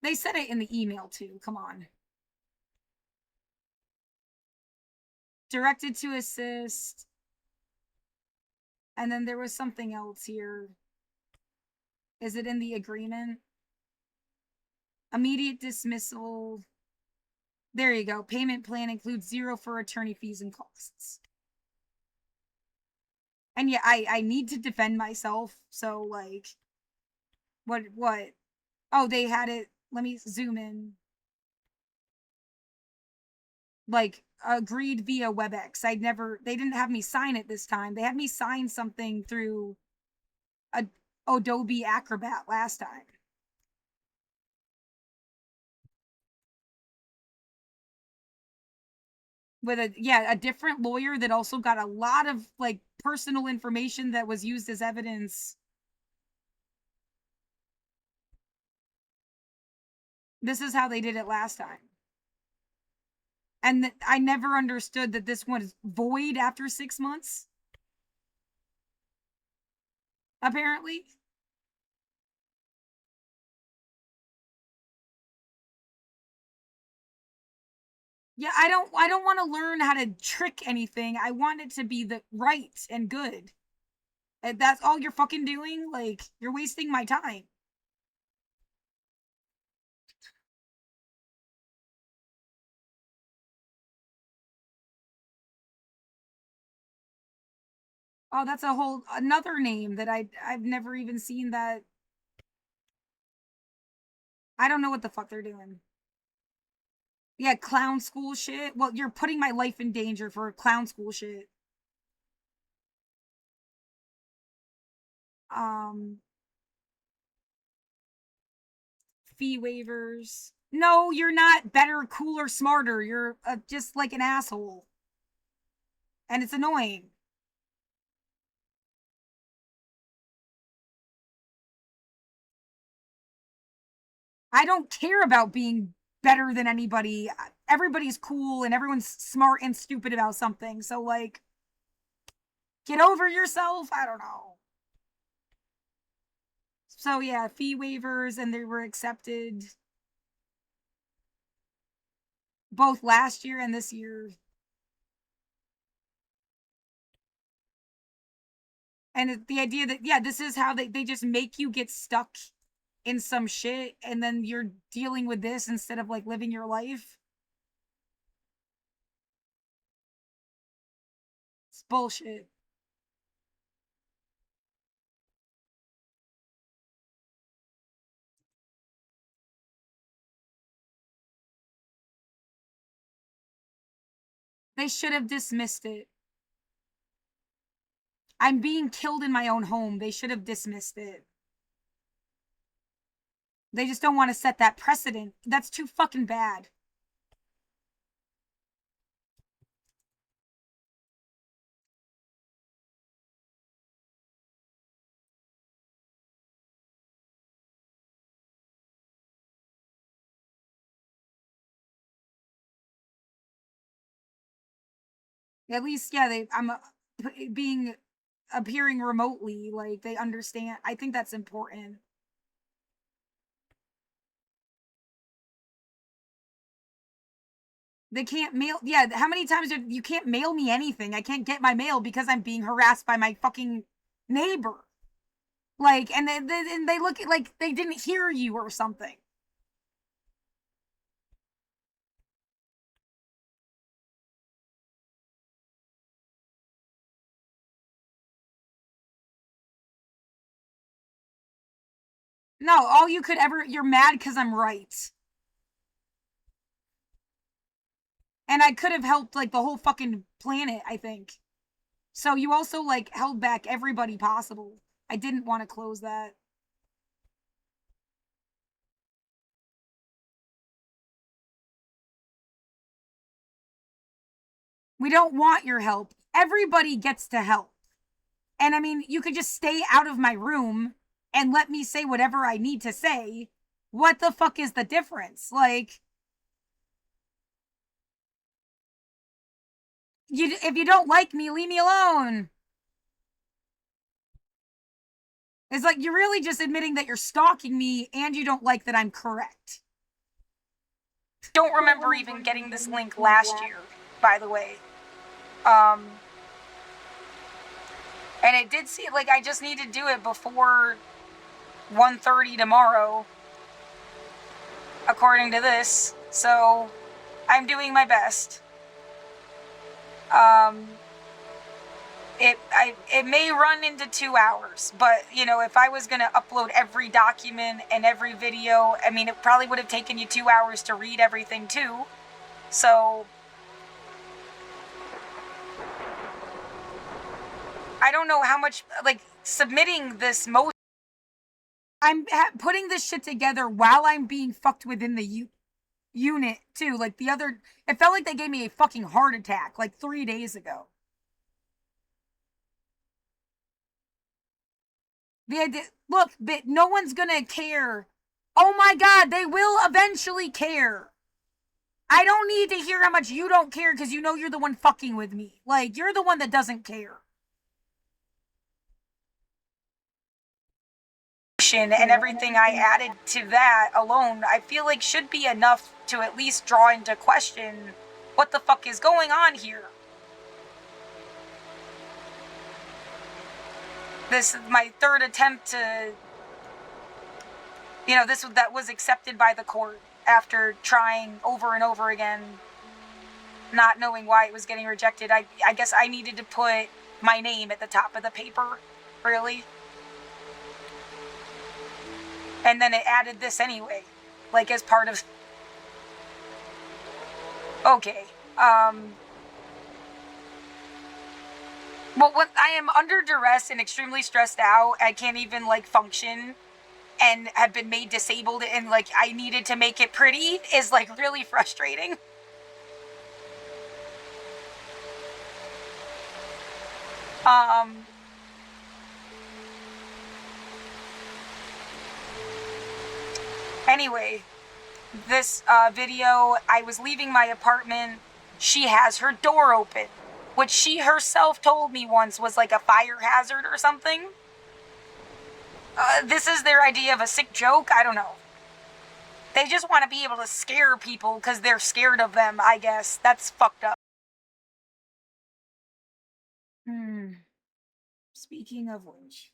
They said it in the email too. Come on. Directed to assist. And then there was something else here. Is it in the agreement? Immediate dismissal. There you go. Payment plan includes 0 for attorney fees and costs. And yeah, I need to defend myself. So like, what? Oh, they had it. Let me zoom in. Like agreed via WebEx. They didn't have me sign it this time. They had me sign something through a Adobe Acrobat last time. With a different lawyer that also got a lot of like personal information that was used as evidence. This is how they did it last time. And I never understood that this one is void after 6 months. Apparently. Yeah, I don't want to learn how to trick anything. I want it to be the right and good. And that's all you're fucking doing? Like, you're wasting my time. Oh, that's a whole another name that I've never even seen that. I don't know what the fuck they're doing. Yeah, clown school shit. Well, you're putting my life in danger for clown school shit. Um, Fee waivers. No, you're not better, cooler, smarter. You're just like an asshole. And it's annoying. I don't care about being better than anybody. Everybody's cool and everyone's smart and stupid about something. So, like, get over yourself. I don't know. So, yeah, fee waivers, and they were accepted both last year and this year. And the idea that, yeah, this is how they just make you get stuck in some shit and then you're dealing with this instead of like living your life. It's bullshit. They should have dismissed it. I'm being killed in my own home. They should have dismissed it. They just don't want to set that precedent. That's too fucking bad. At least, yeah, I'm being appearing remotely. Like they understand. I think that's important. They can't mail. Yeah, how many times you can't mail me anything? I can't get my mail because I'm being harassed by my fucking neighbor. Like, and they look at like they didn't hear you or something. No, all you could ever, you're mad because I'm right. And I could have helped like the whole fucking planet, I think. So you also like held back everybody possible. I didn't want to close that. We don't want your help. Everybody gets to help. And I mean, you could just stay out of my room and let me say whatever I need to say. What the fuck is the difference? Like, if you don't like me, leave me alone. It's like you're really just admitting that you're stalking me and you don't like that I'm correct. Don't remember even getting this link last year, by the way. And it did seem like I just need to do it before 1:30 tomorrow, according to this. So I'm doing my best. It may run into 2 hours, but you know, if I was gonna upload every document and every video, I mean, it probably would have taken you 2 hours to read everything too. So I don't know how much, like, submitting this motion. I'm putting this shit together while I'm being fucked within the unit too. Like the other, it felt like they gave me a fucking heart attack like 3 days ago. Look, but no one's gonna care. Oh my god, they will eventually care. I don't need to hear how much you don't care because you know you're the one fucking with me. Like, you're the one that doesn't care. And everything I added to that alone, I feel like should be enough to at least draw into question what the fuck is going on here. This is my third attempt to, you know, that was accepted by the court after trying over and over again, not knowing why it was getting rejected. I guess I needed to put my name at the top of the paper, really. And then it added this anyway, like as part of... Okay, well, when I am under duress and extremely stressed out, I can't even, like, function, and have been made disabled, and, like, I needed to make it pretty, is, like, really frustrating. Anyway, this video, I was leaving my apartment. She has her door open, which she herself told me once was like a fire hazard or something. This is their idea of a sick joke? I don't know. They just want to be able to scare people because they're scared of them, I guess. That's fucked up. Speaking of which...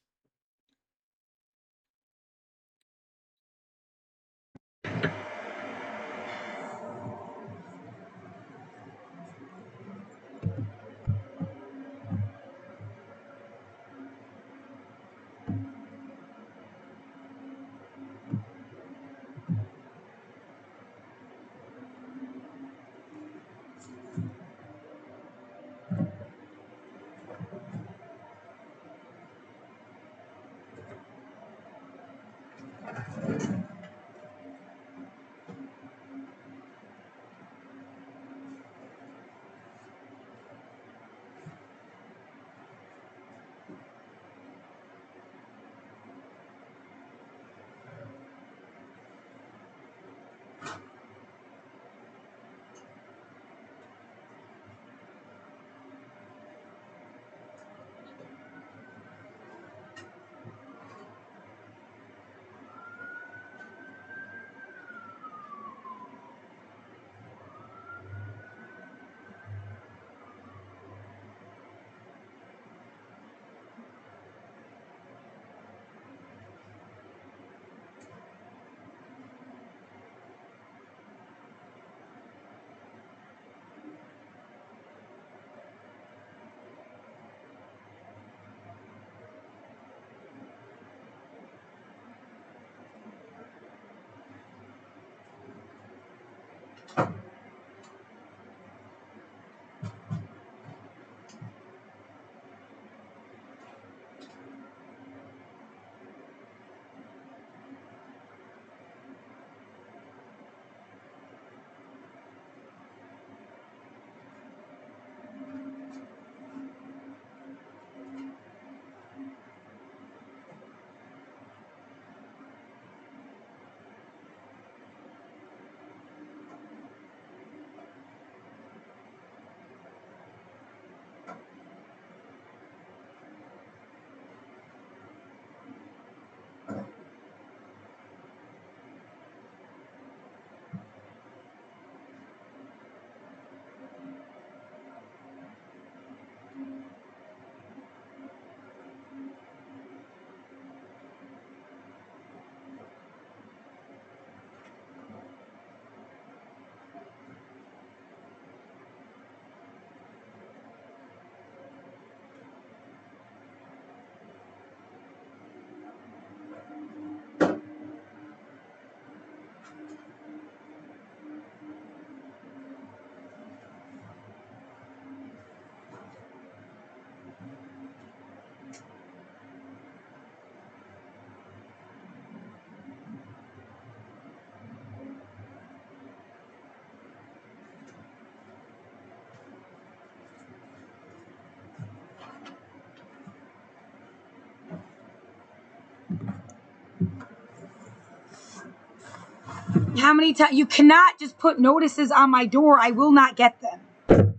How many times? You cannot just put notices on my door. I will not get them.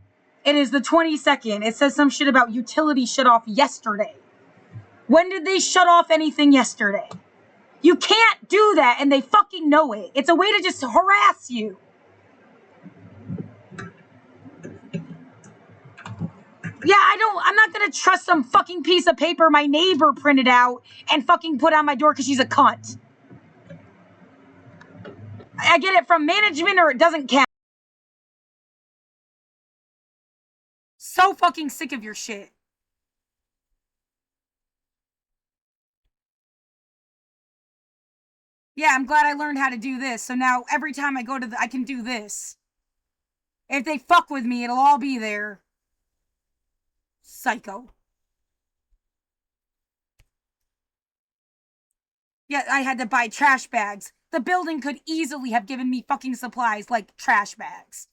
It is the 22nd. It says some shit about utility shut off yesterday. When did they shut off anything yesterday? You can't do that, and they fucking know it. It's a way to just harass you. Yeah, I'm not gonna trust some fucking piece of paper my neighbor printed out and fucking put on my door because she's a cunt. I get it from management or it doesn't count. So fucking sick of your shit. Yeah, I'm glad I learned how to do this. So now every time I go to I can do this. If they fuck with me, it'll all be there. Psycho. Yeah, I had to buy trash bags. The building could easily have given me fucking supplies like trash bags.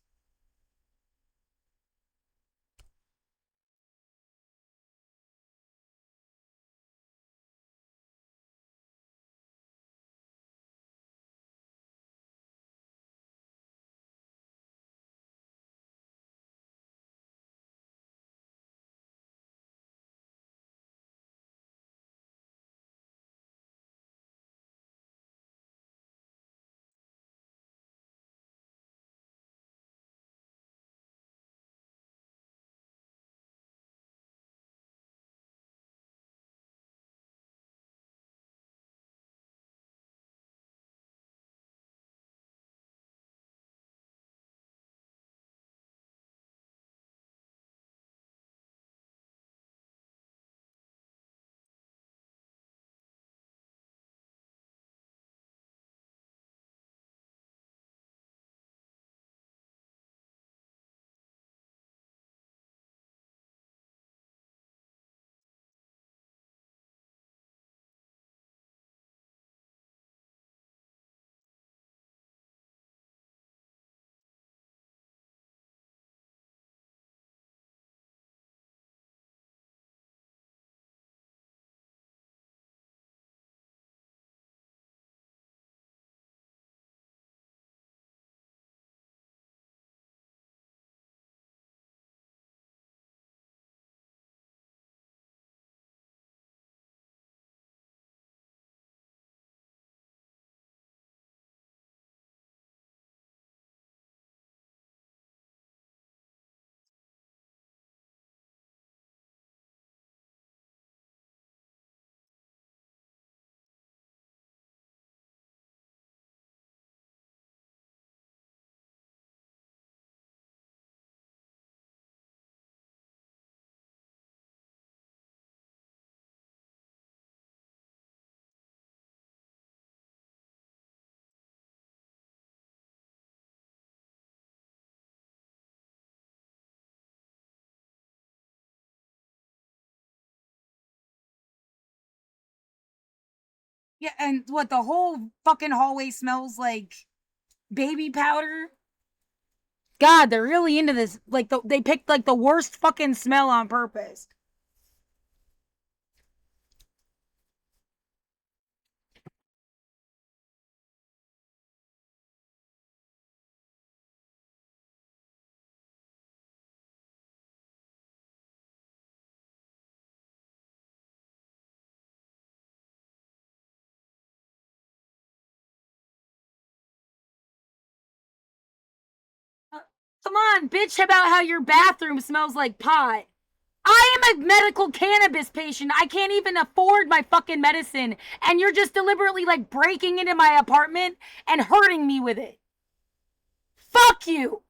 Yeah, and what the whole fucking hallway smells like baby powder. God, they're really into this. Like they picked like the worst fucking smell on purpose. Uh, Come on, bitch about how your bathroom smells like pot. I am a medical cannabis patient. I can't even afford my fucking medicine. And you're just deliberately like breaking into my apartment and hurting me with it. Fuck you.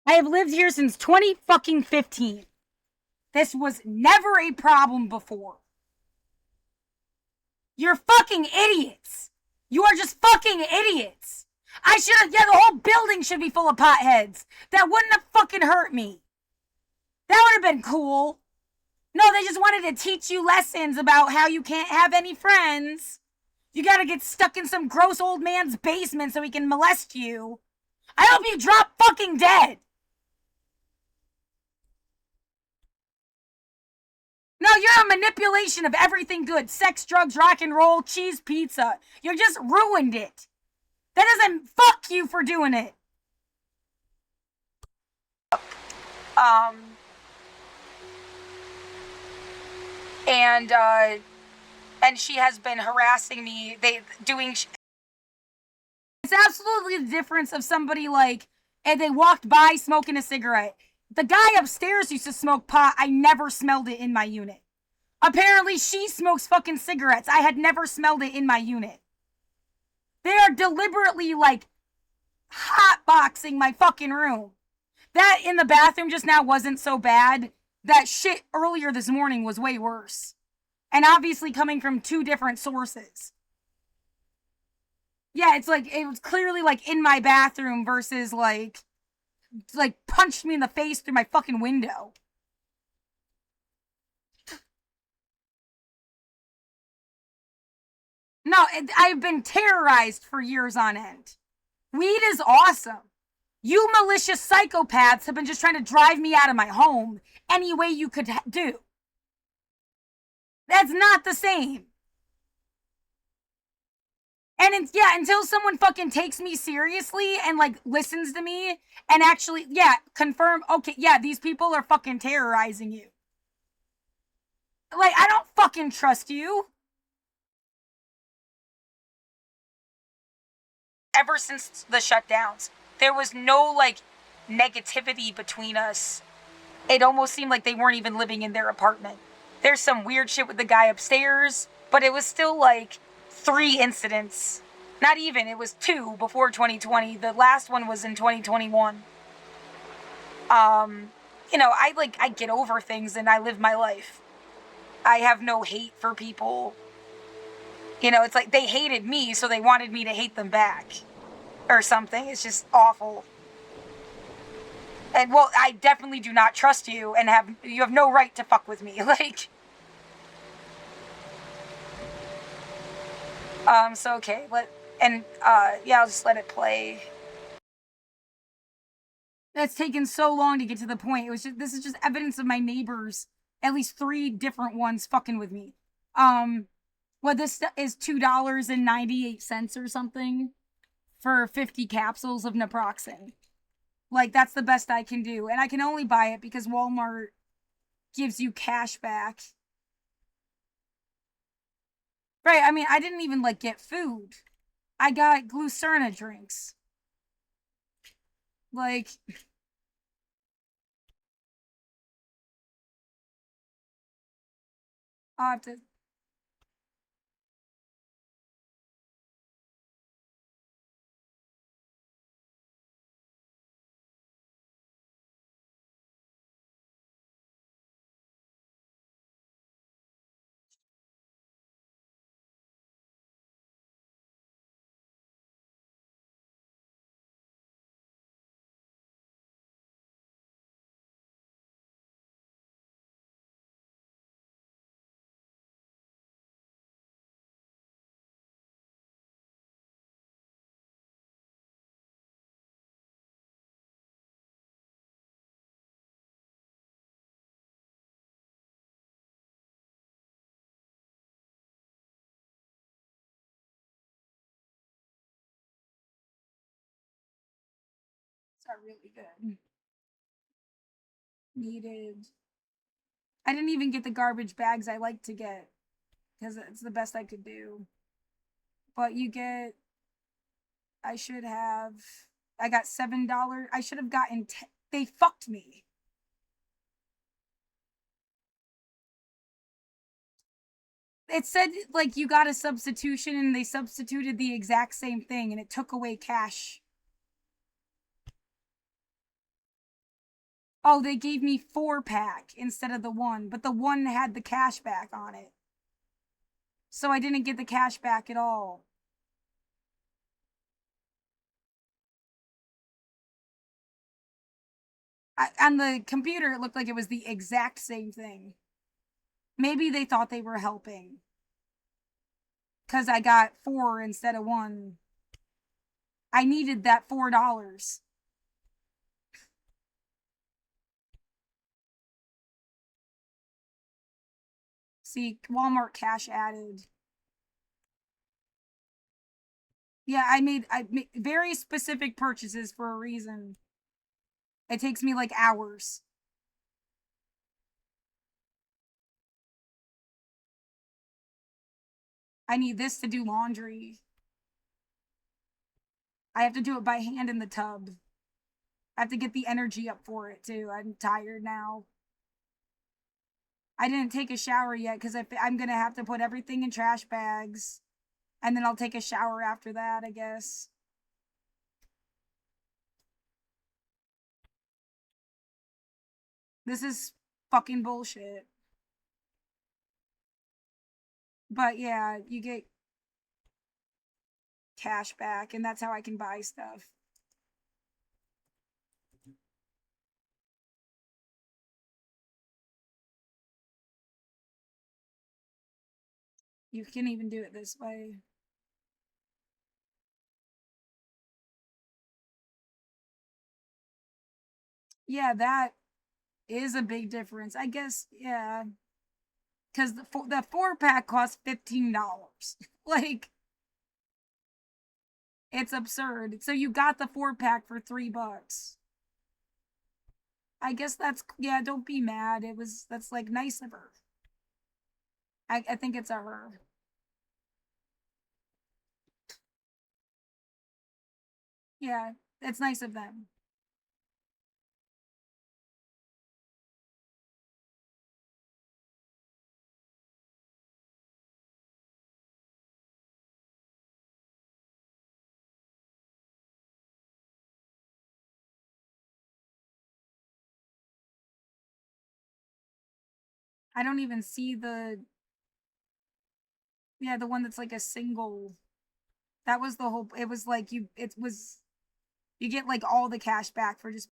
I have lived here since 2015. This was never a problem before. You're fucking idiots. You are just fucking idiots. I should have, yeah, the whole building should be full of potheads. That wouldn't have fucking hurt me. That would have been cool. No, they just wanted to teach you lessons about how you can't have any friends. You gotta get stuck in some gross old man's basement so he can molest you. I hope you drop fucking dead. No, you're a manipulation of everything good. Sex, drugs, rock and roll, cheese, pizza. You just ruined it. That doesn't fuck you for doing it. And she has been harassing me. It's absolutely the difference of somebody like, and they walked by smoking a cigarette. The guy upstairs used to smoke pot. I never smelled it in my unit. Apparently she smokes fucking cigarettes. I had never smelled it in my unit. They are deliberately like hotboxing my fucking room. That in the bathroom just now wasn't so bad. That shit earlier this morning was way worse. And obviously coming from two different sources. Yeah, it's like, it was clearly like in my bathroom versus like punched me in the face through my fucking window. No, I've been terrorized for years on end. Weed is awesome. You malicious psychopaths have been just trying to drive me out of my home any way you could do. That's not the same. And it's, yeah, until someone fucking takes me seriously and like listens to me and actually, yeah, confirm, okay, yeah, these people are fucking terrorizing you. Like, I don't fucking trust you. Ever since the shutdowns, there was no like negativity between us. It almost seemed like they weren't even living in their apartment. There's some weird shit with the guy upstairs, but it was still like 3 incidents. Not even, it was 2 before 2020. The last one was in 2021. You know, I get over things and I live my life. I have no hate for people. You know, it's like they hated me, so they wanted me to hate them back. Or something. It's just awful. And, well, I definitely do not trust you and you have no right to fuck with me. Like... So okay, yeah, I'll just let it play. That's taken so long to get to the point. This is just evidence of my neighbors, at least 3 different ones fucking with me. Well, this is $2.98 or something for 50 capsules of naproxen. Like, that's the best I can do. And I can only buy it because Walmart gives you cash back. Right, I mean, I didn't even, like, get food. I got Glucerna drinks. Like... I'll have to... Are really good. Needed. I didn't even get the garbage bags I like to get because it's the best I could do. But you get... I got $7. I should have gotten... They fucked me. It said, like, you got a substitution and they substituted the exact same thing and it took away cash. Oh, they gave me 4-pack instead of the 1, but the 1 had the cash back on it. So I didn't get the cash back at all. On the computer, it looked like it was the exact same thing. Maybe they thought they were helping. Because I got 4 instead of 1. I needed that $4. See, Walmart cash added. Yeah, I made very specific purchases for a reason. It takes me like hours. I need this to do laundry. I have to do it by hand in the tub. I have to get the energy up for it too. I'm tired now. I didn't take a shower yet because I'm going to have to put everything in trash bags. And then I'll take a shower after that, I guess. This is fucking bullshit. But yeah, you get cash back, and that's how I can buy stuff. You can even do it this way. Yeah, that is a big difference. I guess, yeah. Because the 4-pack costs $15. Like, it's absurd. So you got the 4-pack for $3. I guess that's, yeah, don't be mad. That's like nice of her. I think it's a her. Yeah, it's nice of them. I don't even see the, yeah, the one that's like a single. That was the whole, it was like you get like all the cash back for just.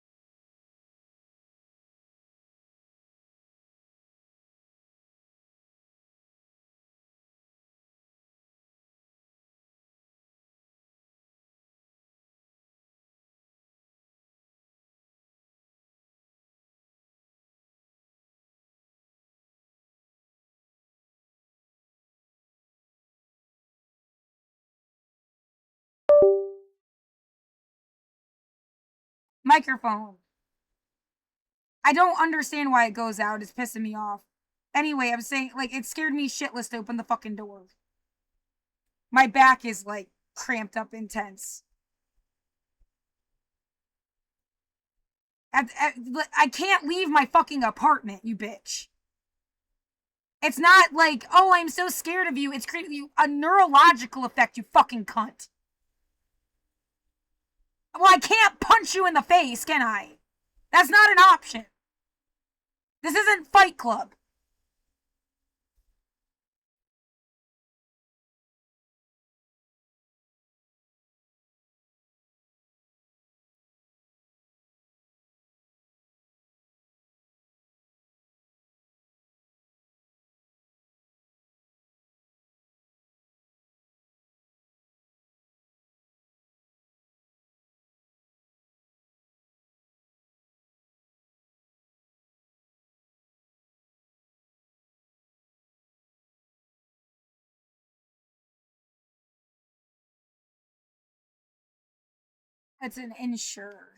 Microphone. I don't understand why it goes out. It's pissing me off. Anyway, I'm saying, like, it scared me shitless to open the fucking door. My back is, like, cramped up intense. I can't leave my fucking apartment, you bitch. It's not like, oh, I'm so scared of you. It's creating you a neurological effect, you fucking cunt. Well, I can't punch you in the face, can I? That's not an option. This isn't Fight Club. It's an insure.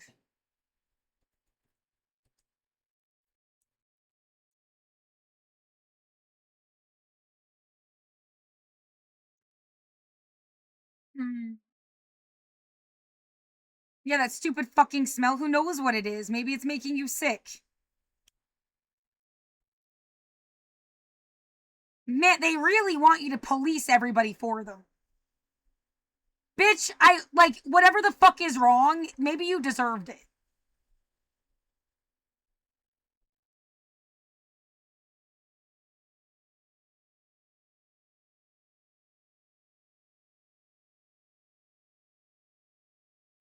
Mm. Yeah, that stupid fucking smell. Who knows what it is? Maybe it's making you sick. Man, they really want you to police everybody for them. Bitch, whatever the fuck is wrong, maybe you deserved it.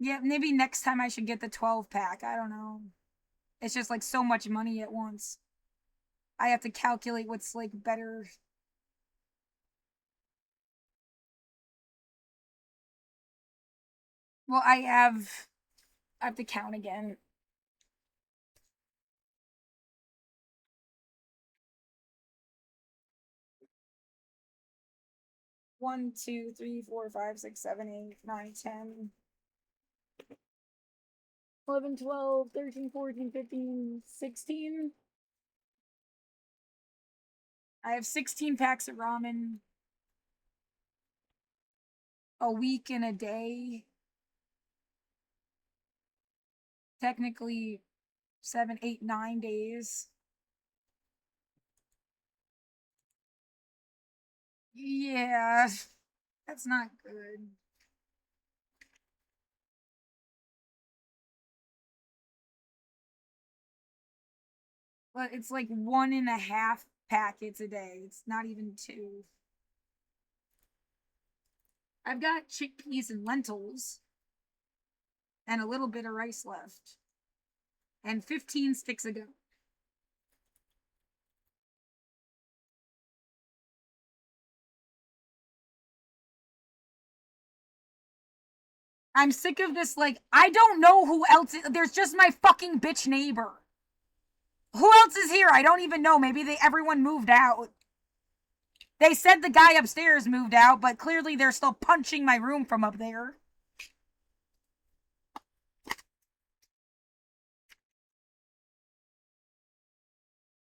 Yeah, maybe next time I should get the 12 pack. I don't know. It's just like so much money at once. I have to calculate what's like better. Well, I have to count again. One, 2, 3, 4, 5, 6, 7, 8, 9, 10, 11, 12, 13, 14, 15, 16. I have 16 packs of ramen. A week and a day. Technically 7, 8, 9 days. Yeah, that's not good. But it's like 1.5 packets a day. It's not even 2. I've got chickpeas and lentils and a little bit of rice left. And 15 sticks of gum. I'm sick of this, like, I don't know who else there's just my fucking bitch neighbor. Who else is here? I don't even know. Maybe everyone moved out. They said the guy upstairs moved out, but clearly they're still punching my room from up there.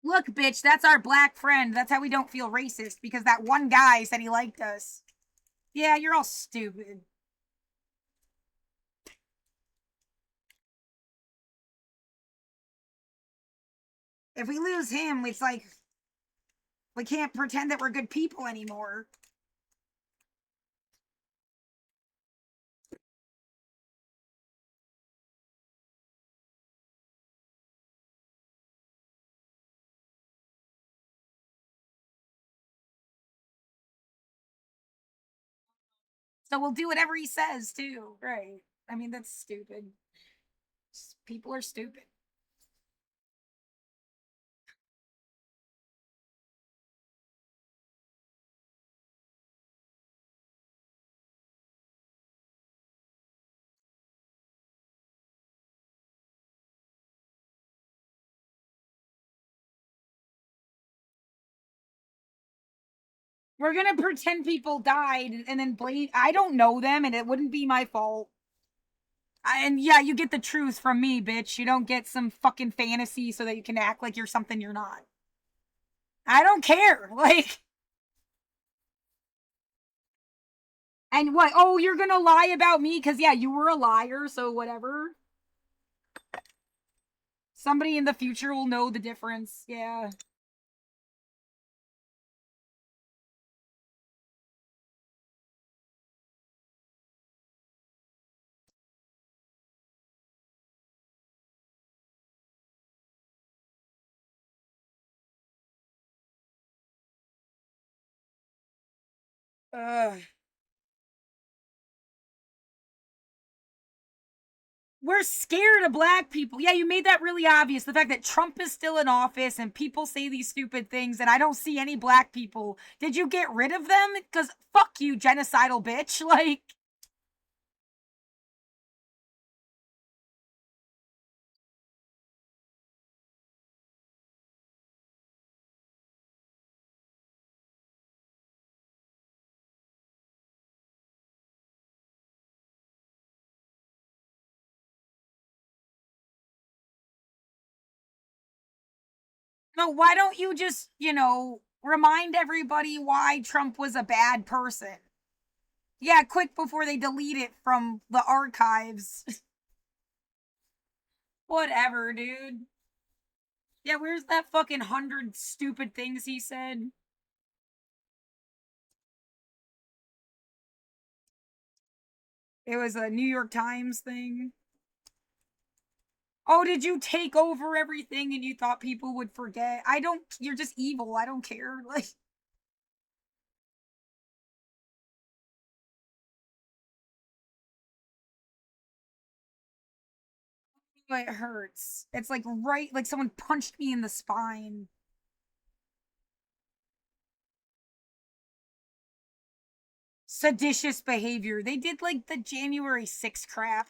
Look, bitch, that's our black friend. That's how we don't feel racist, because that one guy said he liked us. Yeah, you're all stupid. If we lose him, it's like we can't pretend that we're good people anymore. So we'll do whatever he says, too. Right. I mean, that's stupid. People are stupid. We're gonna pretend people died and then blame. I don't know them, and it wouldn't be my fault. And yeah, you get the truth from me, bitch. You don't get some fucking fantasy so that you can act like you're something you're not. I don't care. Like, and what? Oh, you're gonna lie about me? Because yeah, you were a liar, so whatever. Somebody in the future will know the difference. Yeah. Ugh. We're scared of black people. Yeah, you made that really obvious. The fact that Trump is still in office and people say these stupid things and I don't see any black people. Did you get rid of them? Because fuck you, genocidal bitch. Like, no, why don't you just, remind everybody why Trump was a bad person? Yeah, quick before they delete it from the archives. Whatever, dude. Yeah, where's that fucking 100 stupid things he said? It was a New York Times thing. Oh, did you take over everything and you thought people would forget? You're just evil. I don't care. Like, It hurts. It's like right, like someone punched me in the spine. Seditious behavior. They did like the January 6th crap.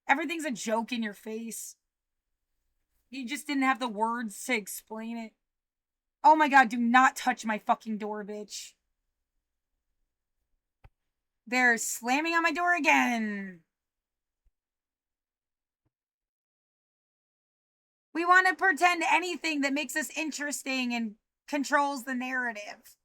Everything's a joke in your face. You just didn't have the words to explain it. Oh my god, do not touch my fucking door, bitch. They're slamming on my door again. We want to pretend anything that makes us interesting and controls the narrative.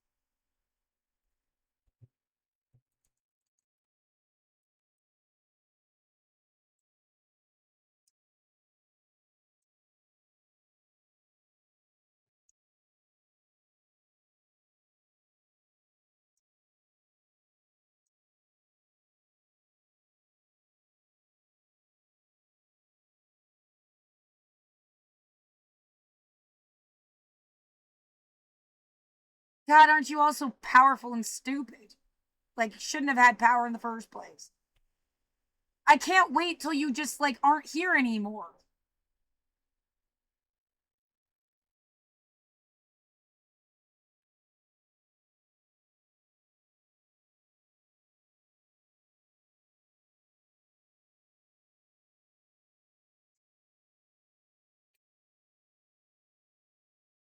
God, aren't you also powerful and stupid? Like, shouldn't have had power in the first place. I can't wait till you just, like, aren't here anymore.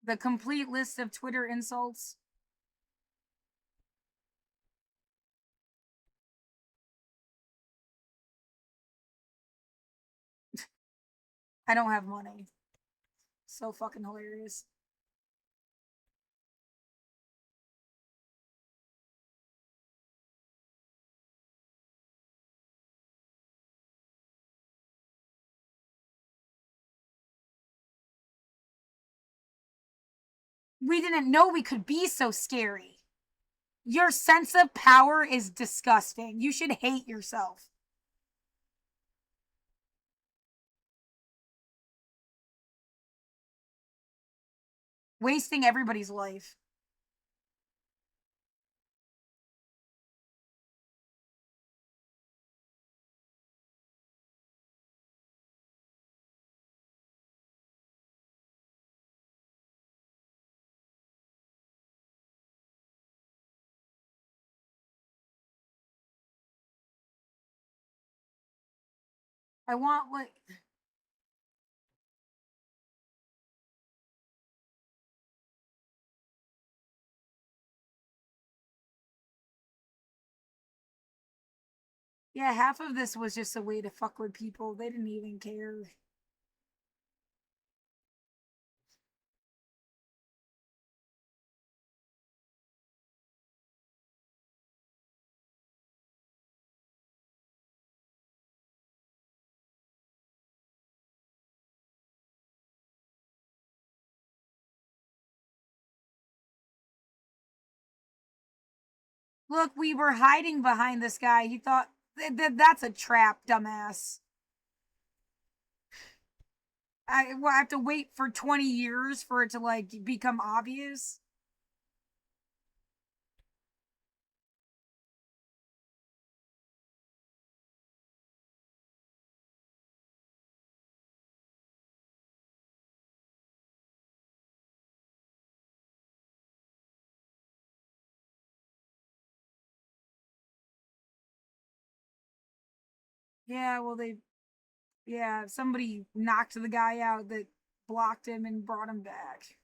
The complete list of Twitter insults. I don't have money. So fucking hilarious. We didn't know we could be so scary. Your sense of power is disgusting. You should hate yourself. Wasting everybody's life. I want what. Yeah, half of this was just a way to fuck with people. They didn't even care. Look, we were hiding behind this guy. He thought that's a trap, dumbass. I have to wait for 20 years for it to like become obvious. Yeah, well somebody knocked the guy out that blocked him and brought him back.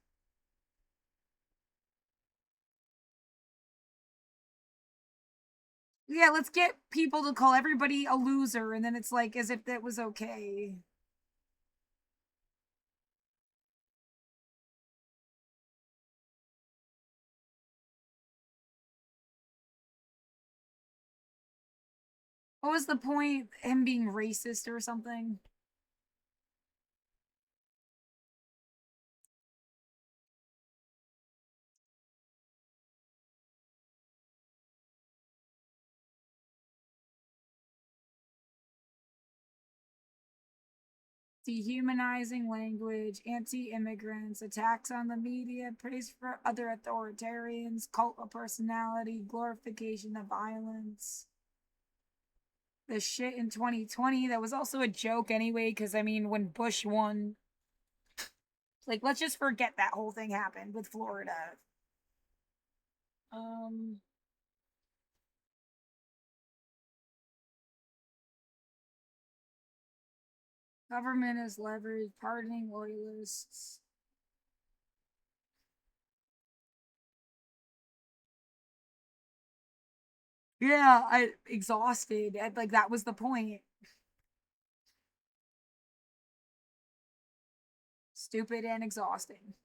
Yeah, let's get people to call everybody a loser, and then it's like as if that was okay. What was the point? Him being racist or something? Dehumanizing language, anti-immigrants, attacks on the media, praise for other authoritarians, cult of personality, glorification of violence. the shit in 2020 that was also a joke anyway, because I mean, when Bush won, like, let's just forget that whole thing happened with Florida. Government is leveraged, pardoning loyalists. Yeah, I exhausted. Like, that was the point. Stupid and exhausting.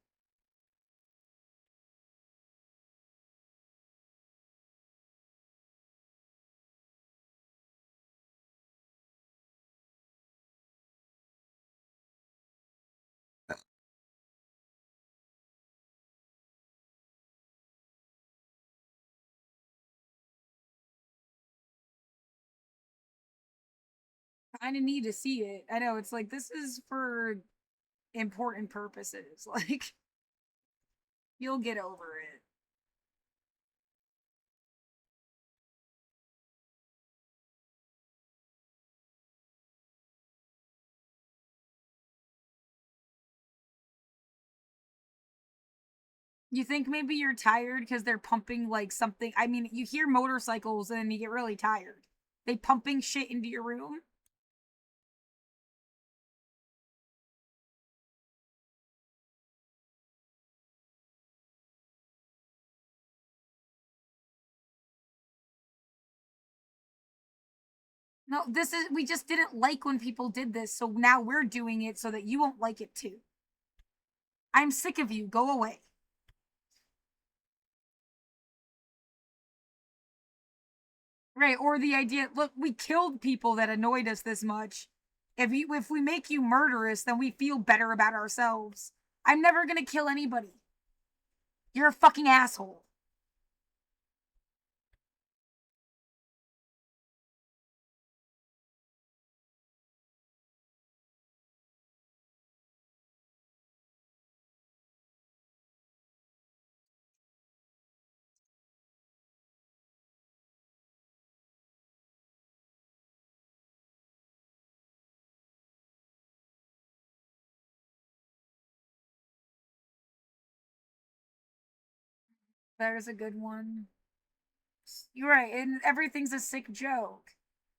Kind of need to see it. I know, it's like, this is for important purposes. Like, you'll get over it. You think maybe you're tired because they're pumping like something. I mean, you hear motorcycles and you get really tired. They pumping shit into your room? No, this is, we just didn't like when people did this, so now we're doing it so that you won't like it too. I'm sick of you. Go away. Right, or the idea, look, we killed people that annoyed us this much. If we make you murderous, then we feel better about ourselves. I'm never gonna kill anybody. You're a fucking asshole. There's a good one. You're right, and everything's a sick joke.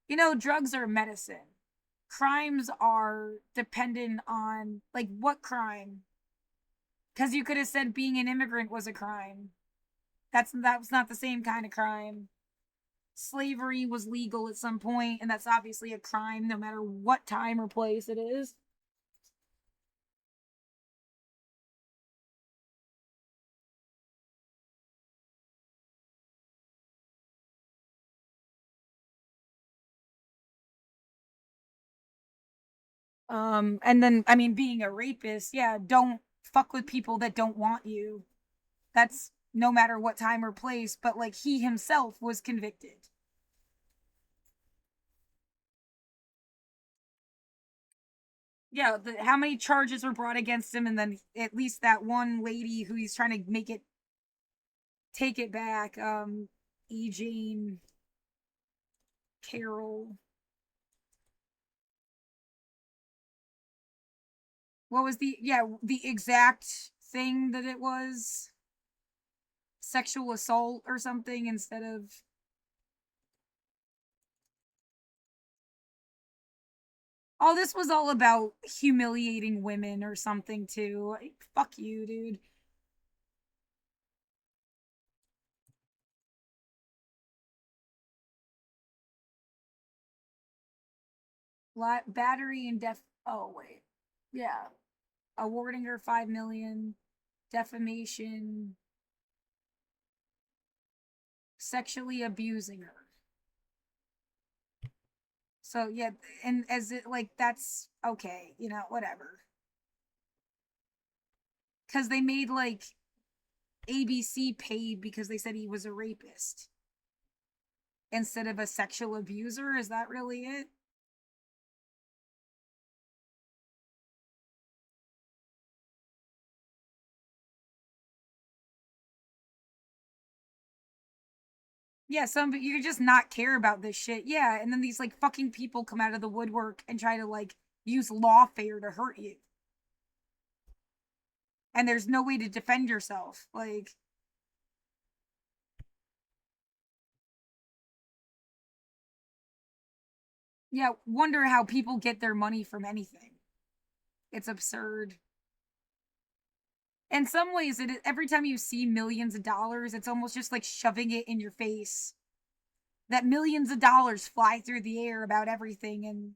You know, drugs are medicine. Crimes are dependent on, like, what crime? Because you could have said being an immigrant was a crime. That's not the same kind of crime. Slavery was legal at some point, and that's obviously a crime, no matter what time or place it is. And then I mean, being a rapist, yeah, don't fuck with people that don't want you. That's no matter what time or place, but like he himself was convicted. Yeah, how many charges were brought against him, and then at least that one lady who he's trying to make it take it back, E. Jane Carroll. What was the exact thing that it was? Sexual assault or something instead of. Oh, this was all about humiliating women or something too. Like, fuck you, dude. Battery and def. Oh wait, yeah, awarding her 5 million. Defamation. Sexually abusing her. So yeah, and as it like that's okay, you know, whatever. Because they made like ABC paid because they said he was a rapist instead of a sexual abuser. Is that really it? Yeah, some you could just not care about this shit. Yeah, and then these like fucking people come out of the woodwork and try to like use lawfare to hurt you. And there's no way to defend yourself. Like, yeah, wonder how people get their money from anything. It's absurd. In some ways, every time you see millions of dollars, it's almost just like shoving it in your face. That millions of dollars fly through the air about everything, and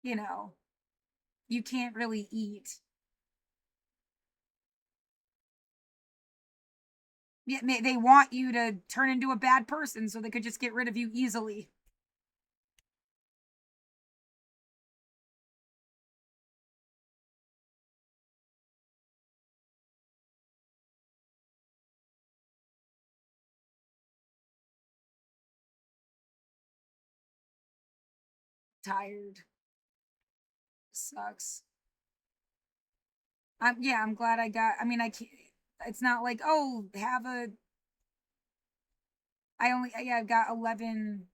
you know, you can't really eat. Yeah, they want you to turn into a bad person so they could just get rid of you easily. Tired. Sucks. I'm glad I got. I mean, I can't. It's not like, oh, have a. I only yeah, I've got 11.96,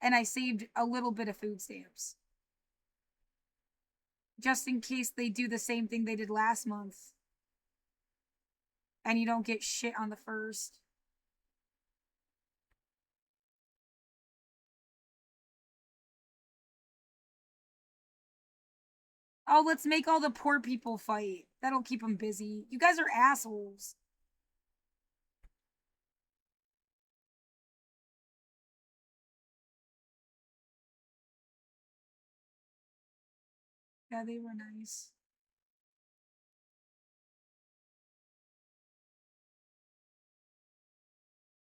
and I saved a little bit of food stamps just in case they do the same thing they did last month, and you don't get shit on the first. Oh, let's make all the poor people fight. That'll keep them busy. You guys are assholes. Yeah, they were nice.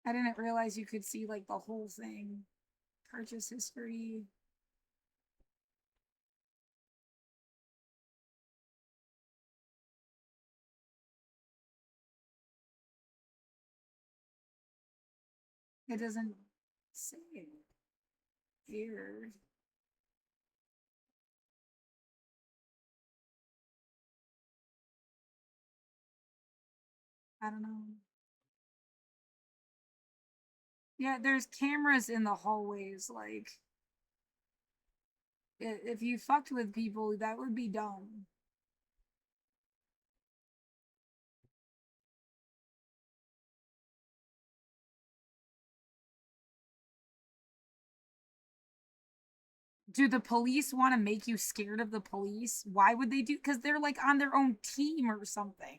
I didn't realize you could see like the whole thing. Purchase history. It doesn't say it. Weird. I don't know. Yeah, there's cameras in the hallways. Like, if you fucked with people, that would be dumb. Do the police want to make you scared of the police? Why would they do? Because they're like on their own team or something.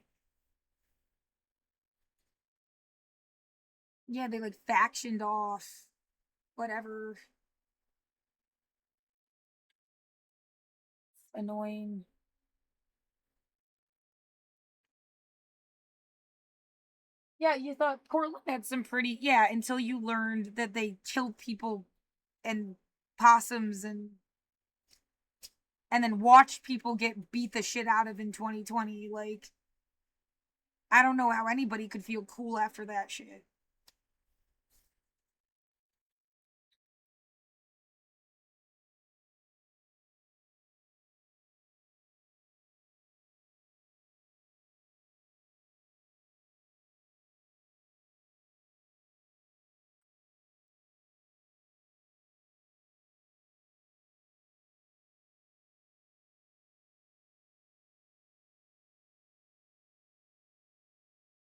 Yeah, they like factioned off. Whatever. Annoying. Yeah, you thought Portland had some pretty. Yeah, until you learned that they killed people and possums and then watched people get beat the shit out of in 2020. Like, I don't know how anybody could feel cool after that shit.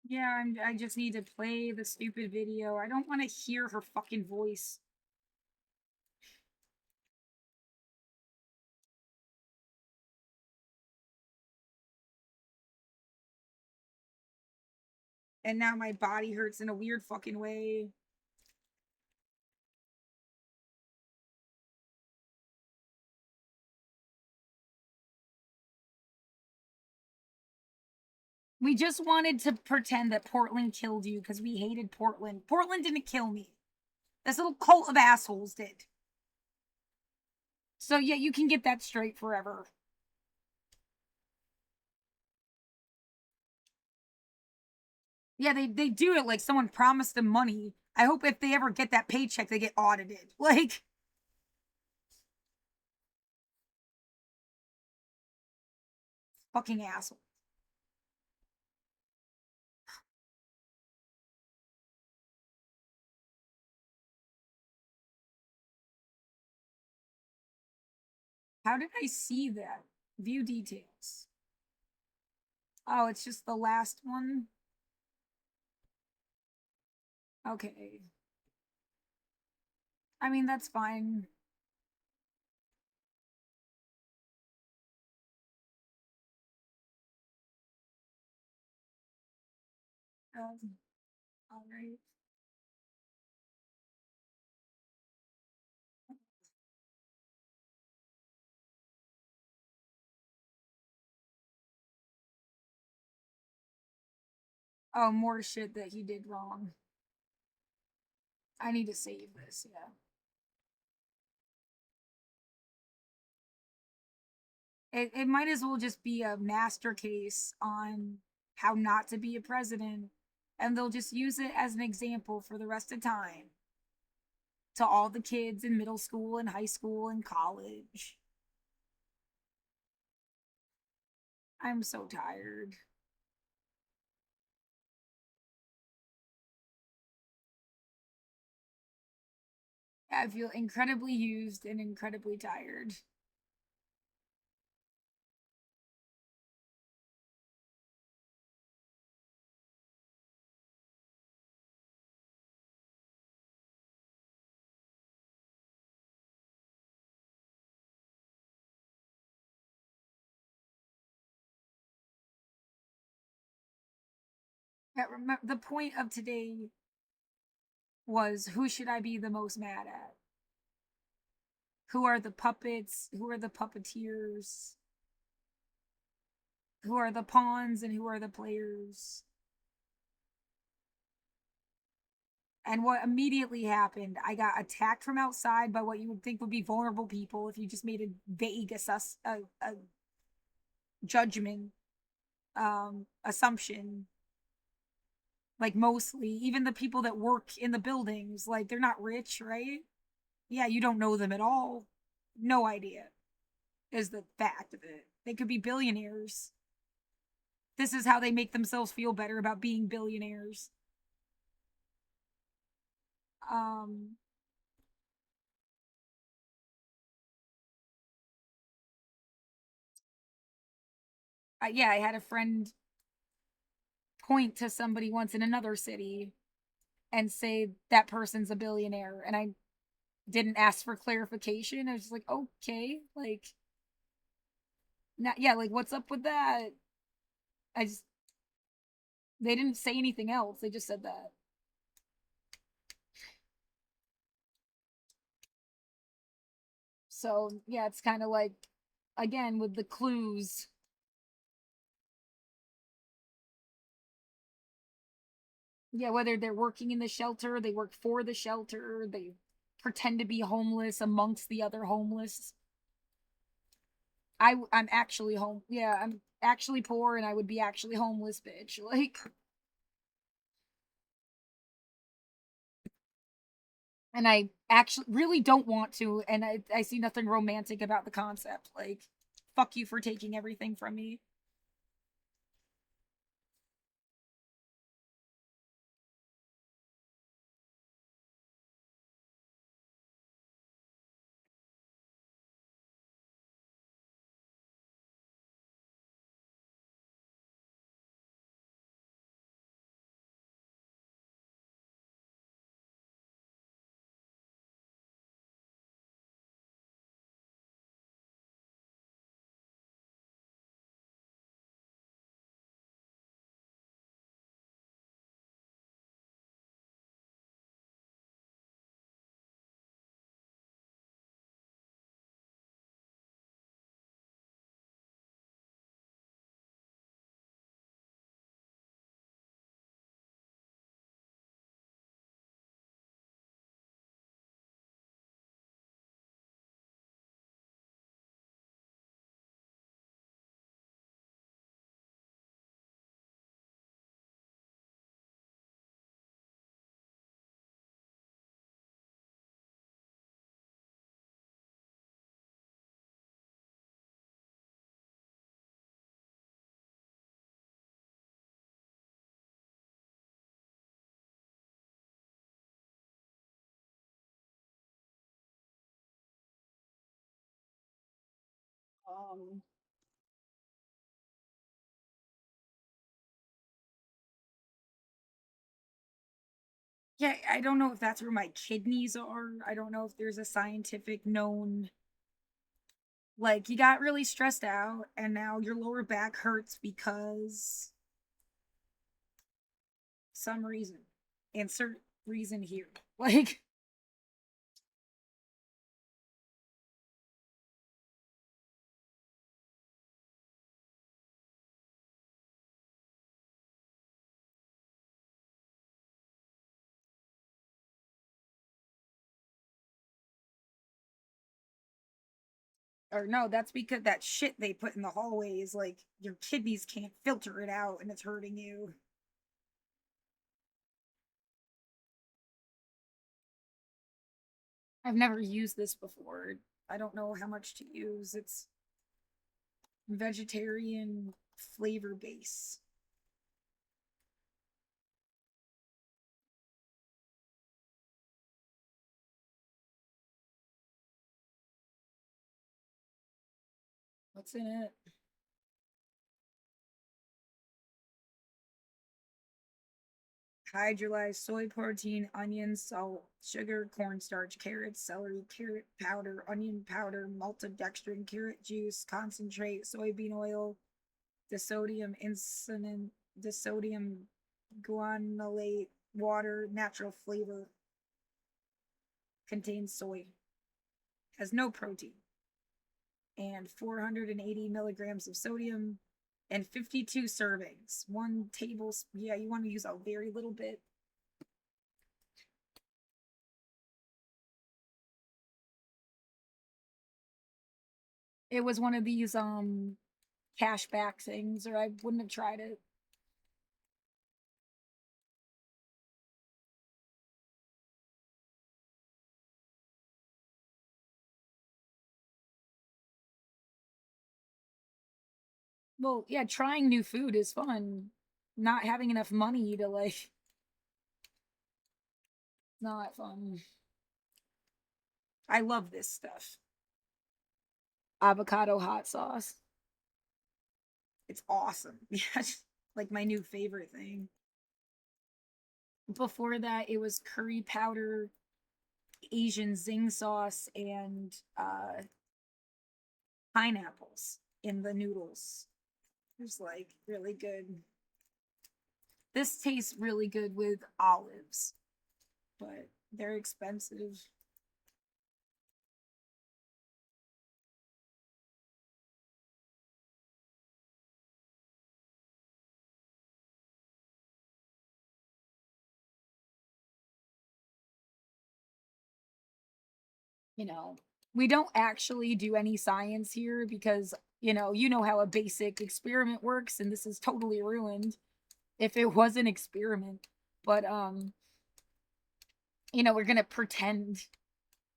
Yeah, I just need to play the stupid video. I don't want to hear her fucking voice. And now my body hurts in a weird fucking way. We just wanted to pretend that Portland killed you because we hated Portland. Portland didn't kill me. This little cult of assholes did. So yeah, you can get that straight forever. Yeah, they do it like someone promised them money. I hope if they ever get that paycheck, they get audited. Like, fucking asshole. How did I see that? View details. Oh, it's just the last one? Okay. I mean, that's fine. All right. Oh, more shit that he did wrong. I need to save this, yeah. It might as well just be a master case on how not to be a president, and they'll just use it as an example for the rest of time to all the kids in middle school and high school and college. I'm so tired. I feel incredibly used and incredibly tired. The point of today was, who should I be the most mad at? Who are the puppets? Who are the puppeteers? Who are the pawns and who are the players? And what immediately happened, I got attacked from outside by what you would think would be vulnerable people if you just made a vague a judgment, assumption. Like, mostly, even the people that work in the buildings, like, they're not rich, right? Yeah, you don't know them at all. No idea is the fact of it. They could be billionaires. This is how they make themselves feel better about being billionaires. Um, yeah, I had a friend point to somebody once in another city and say that person's a billionaire, and I didn't ask for clarification. I was just like, okay, like, not, yeah, like, what's up with that? I just, they didn't say anything else. They just said that. So yeah, it's kind of like, again, with the clues. Yeah, whether they're working in the shelter, they work for the shelter, they pretend to be homeless amongst the other homeless. I'm actually home. Yeah, I'm actually poor, and I would be actually homeless, bitch. Like, and I actually really don't want to, and I see nothing romantic about the concept. Like, fuck you for taking everything from me. Um, yeah, I don't know if that's where my kidneys are. I don't know if there's a scientific known, like, you got really stressed out and now your lower back hurts because some reason. Insert reason here. Like, or no, that's because that shit they put in the hallways, like, your kidneys can't filter it out and it's hurting you. I've never used this before. I don't know how much to use. It's vegetarian flavor base. What's in it? Hydrolyzed soy protein, onions, salt, sugar, cornstarch, carrots, celery, carrot powder, onion powder, maltodextrin, carrot juice, concentrate, soybean oil, disodium insulin, disodium guanylate, water, natural flavor. Contains soy. Has no protein. And 480 milligrams of sodium and 52 servings. 1 tablespoon. Yeah, you want to use a very little bit. It was one of these cashback things, or I wouldn't have tried it. Well, yeah, trying new food is fun. Not having enough money to like not fun. I love this stuff. Avocado hot sauce. It's awesome. Yeah, like my new favorite thing. Before that, it was curry powder, Asian zing sauce, and pineapples in the noodles. It's like really good. This tastes really good with olives, but they're expensive. You know, we don't actually do any science here because, you know how a basic experiment works, and this is totally ruined if it was an experiment. But we're gonna pretend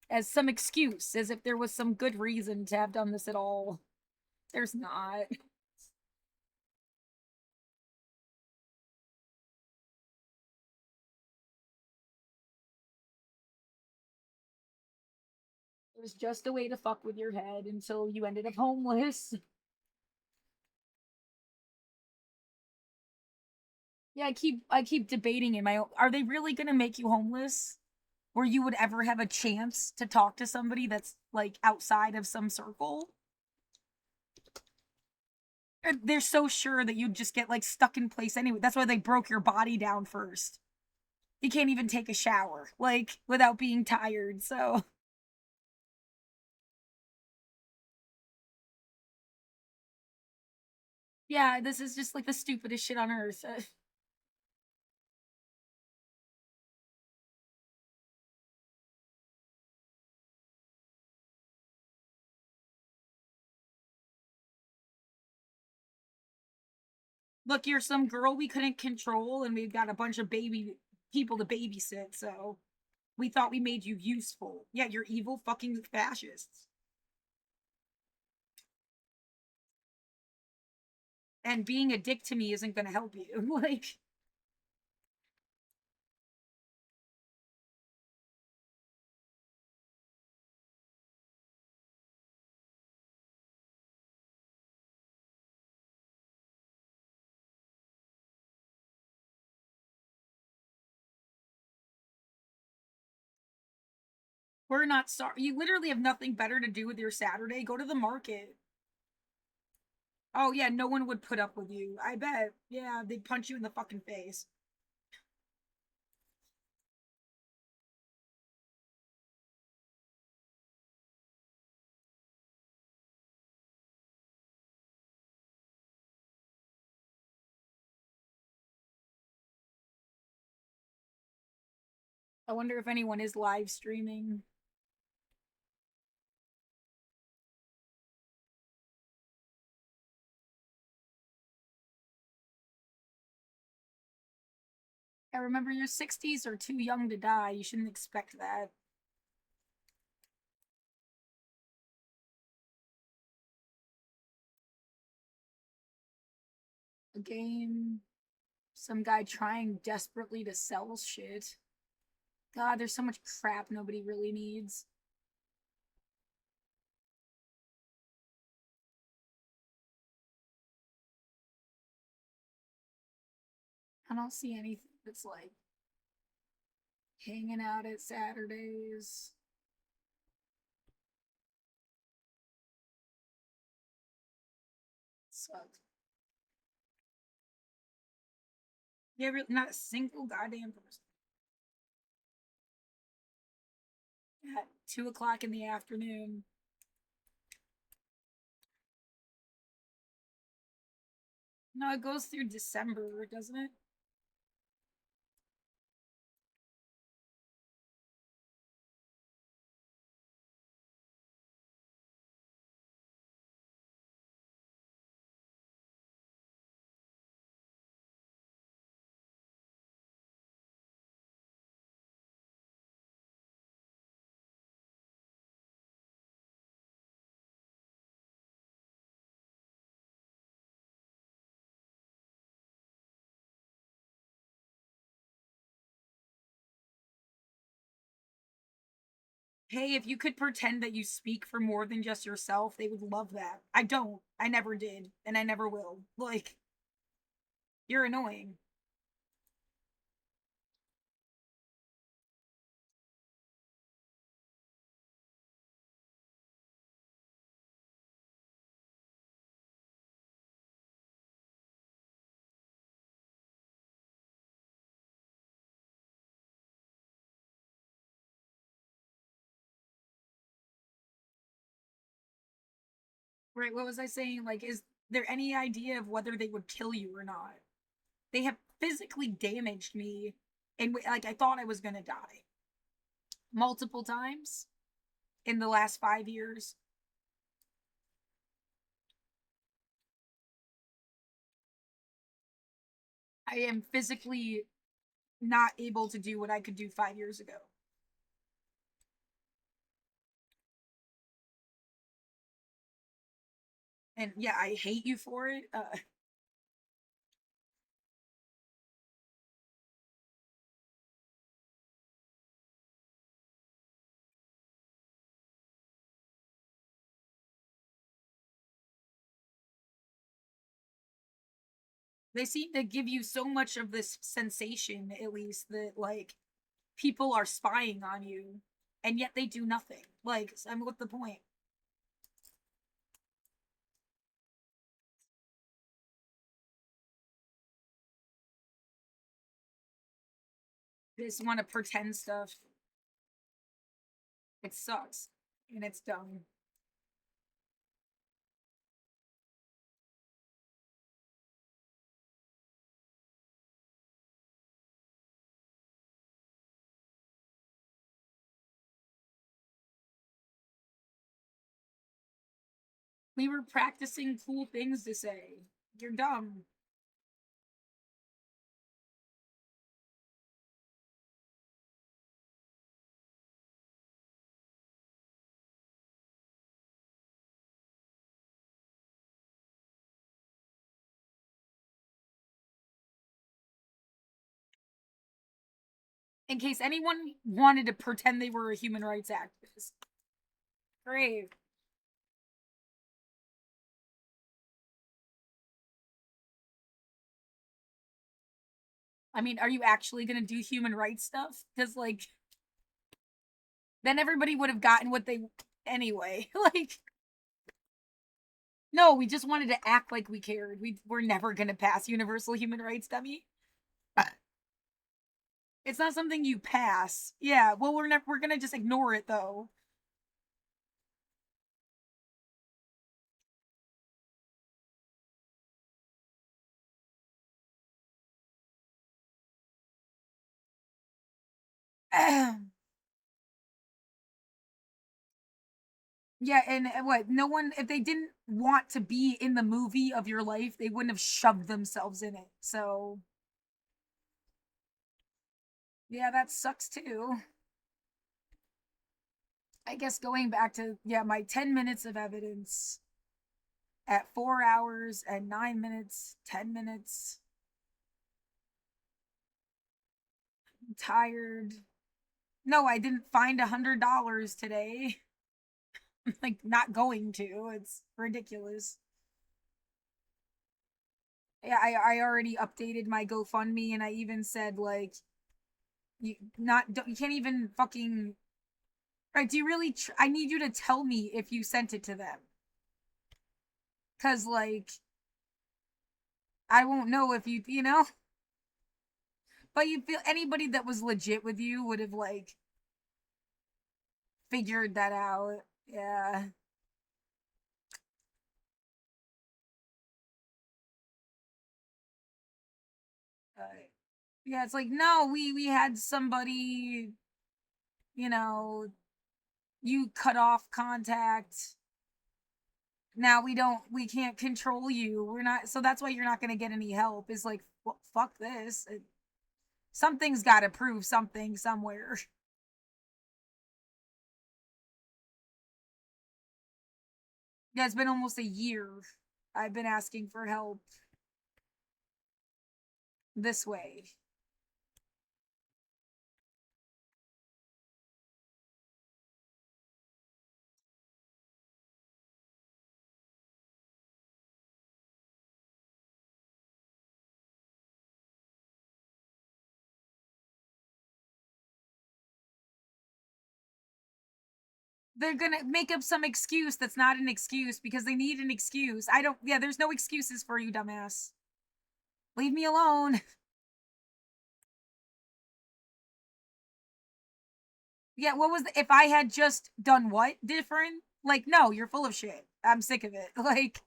as some excuse, as if there was some good reason to have done this at all. There's not. It was just a way to fuck with your head until you ended up homeless. Yeah, I keep debating in my own, are they really gonna make you homeless? Where you would ever have a chance to talk to somebody that's like outside of some circle? They're so sure that you'd just get like stuck in place anyway. That's why they broke your body down first. You can't even take a shower, like, without being tired, so. Yeah, this is just like the stupidest shit on earth. Look, you're some girl we couldn't control, and we've got a bunch of baby people to babysit, so we thought we made you useful. Yeah, you're evil fucking fascists. And being a dick to me isn't gonna help you. Like, We're not sorry. You literally have nothing better to do with your Saturday. Go to the market. Oh, yeah, no one would put up with you. I bet. Yeah, they'd punch you in the fucking face. I wonder if anyone is live streaming. I remember your 60s are too young to die. You shouldn't expect that. A game. Some guy trying desperately to sell shit. God, there's so much crap nobody really needs. I don't see anything that's like hanging out at Saturdays. Sucks. Yeah, really, not a single goddamn person. At 2 o'clock in the afternoon. No, it goes through December, doesn't it? Hey, if you could pretend that you speak for more than just yourself, they would love that. I don't. I never did, and I never will. Like, you're annoying. Right, what was I saying? Like, is there any idea of whether they would kill you or not? They have physically damaged me, and like, I thought I was gonna die multiple times in the last 5 years. I am physically not able to do what I could do 5 years ago. And yeah, I hate you for it. They seem to give you so much of this sensation, at least, that like people are spying on you, and yet they do nothing. Like, I mean, what's the point? They just want to pretend stuff. It sucks, and it's dumb. We were practicing cool things to say. You're dumb. In case anyone wanted to pretend they were a human rights activist. Great. I mean, are you actually gonna do human rights stuff? Because, like, Then everybody would have gotten what they anyway. Like, no, we just wanted to act like we cared. We're never gonna pass universal human rights, dummy. It's not something you pass. Yeah, well, we're gonna just ignore it though. Yeah, and what? No one, if they didn't want to be in the movie of your life, they wouldn't have shoved themselves in it. So, yeah, that sucks too. I guess going back to, yeah, my 10 minutes of evidence at 4 hours and 9 minutes, 10 minutes. I'm tired. No, I didn't find $100 today. Like, not going to. It's ridiculous. Yeah, I already updated my GoFundMe and I even said, like, you can't even fucking. Right, do you really? I need you to tell me if you sent it to them. Because, like, I won't know if you know? But you feel anybody that was legit with you would have, like, figured that out. Yeah. Yeah, it's like, no, we had somebody, you know, you cut off contact. Now we can't control you. We're not, so that's why you're not going to get any help. Is like, well, fuck this. Something's got to prove something somewhere. Yeah, it's been almost a year. I've been asking for help this way. They're gonna make up some excuse that's not an excuse because they need an excuse. I don't, yeah, there's no excuses for you, dumbass. Leave me alone. Yeah, what was if I had just done what different? Like, no, you're full of shit. I'm sick of it. Like,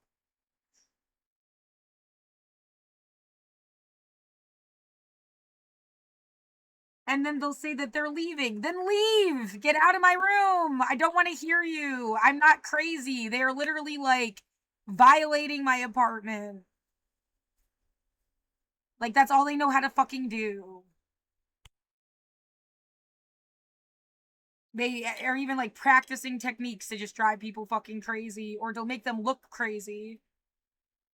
and then they'll say that they're leaving. Then leave. Get out of my room. I don't want to hear you. I'm not crazy. They are literally like violating my apartment. Like, that's all they know how to fucking do. They are even like practicing techniques to just drive people fucking crazy or to make them look crazy.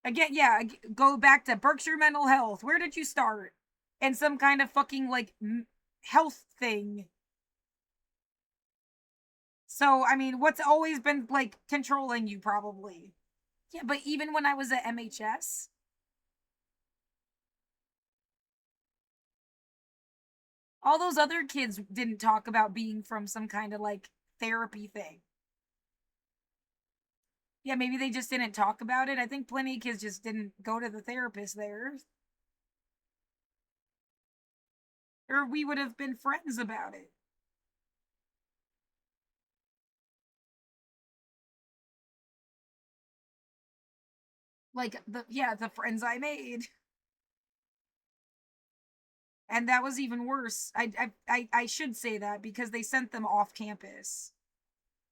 Again, yeah, go back to Berkshire Mental Health. Where did you start? In some kind of fucking like health thing. So, I mean, what's always been like controlling you, probably? Yeah, but even when I was at MHS, all those other kids didn't talk about being from some kind of like therapy thing. Yeah, maybe they just didn't talk about it. I think plenty of kids just didn't go to the therapist there. Or we would have been friends about it. Like the friends I made. And that was even worse. I should say that because they sent them off campus.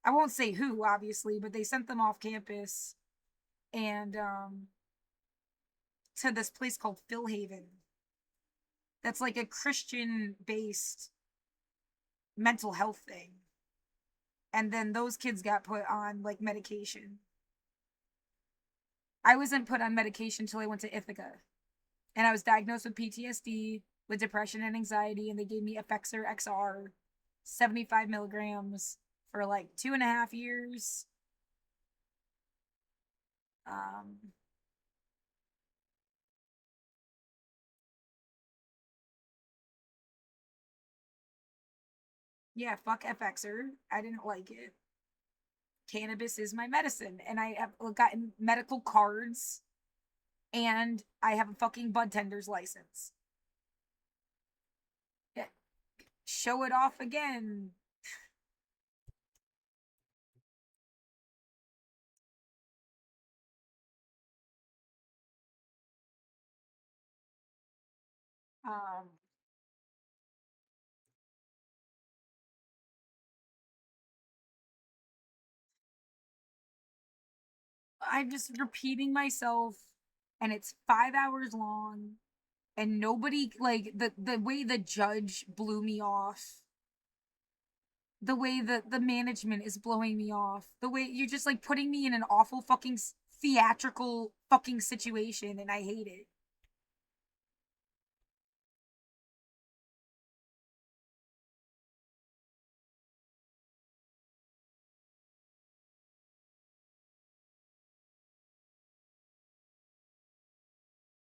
I won't say who, obviously, but they sent them off campus and to this place called Philhaven. That's like a Christian based mental health thing. And then those kids got put on like medication. I wasn't put on medication until I went to Ithaca. And I was diagnosed with PTSD, with depression and anxiety, and they gave me Effexor XR, 75 milligrams for like 2.5 years. Um, Yeah, fuck FXer. I didn't like it. Cannabis is my medicine, and I have gotten medical cards, and I have a fucking bud tender's license. Yeah. Show it off again. Um, I'm just repeating myself, and it's 5 hours long, and nobody like the way the judge blew me off, the way the management is blowing me off, the way you're just like putting me in an awful fucking theatrical fucking situation, and I hate it.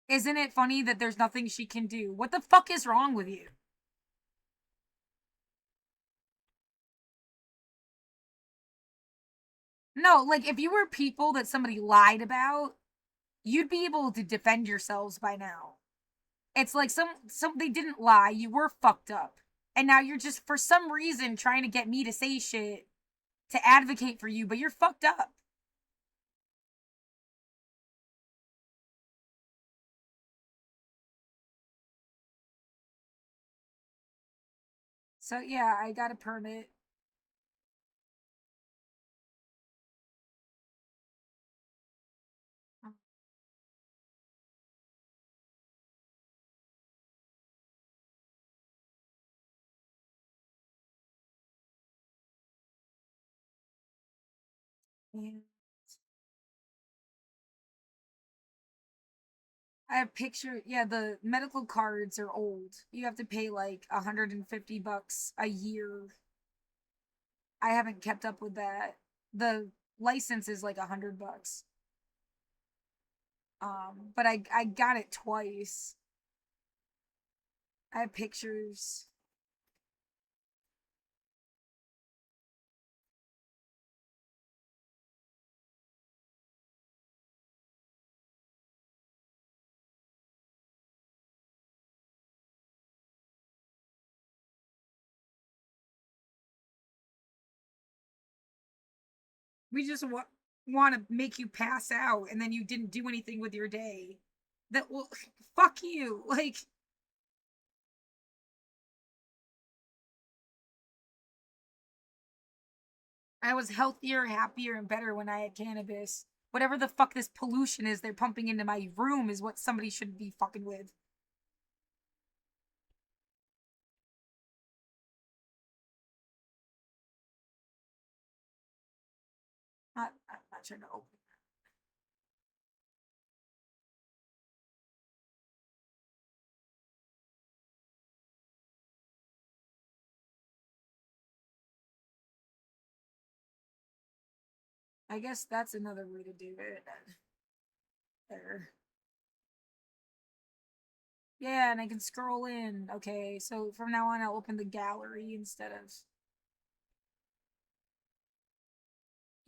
Isn't it funny that there's nothing she can do? What the fuck is wrong with you? No, like if you were people that somebody lied about, you'd be able to defend yourselves by now. It's like some they didn't lie, you were fucked up. And now you're just for some reason trying to get me to say shit to advocate for you, but you're fucked up. So yeah, I got a permit. And I have picture. Yeah, the medical cards are old. You have to pay like $150 a year. I haven't kept up with that. The license is like $100. But I got it twice. I have pictures. We just want to make you pass out, and then you didn't do anything with your day. That will fuck you. Like I was healthier, happier, and better when I had cannabis. Whatever the fuck this pollution is they're pumping into my room is what somebody should be fucking with. I'm not trying to open. I guess that's another way to do it. There. Yeah, and I can scroll in. Okay, so from now on, I'll open the gallery instead of.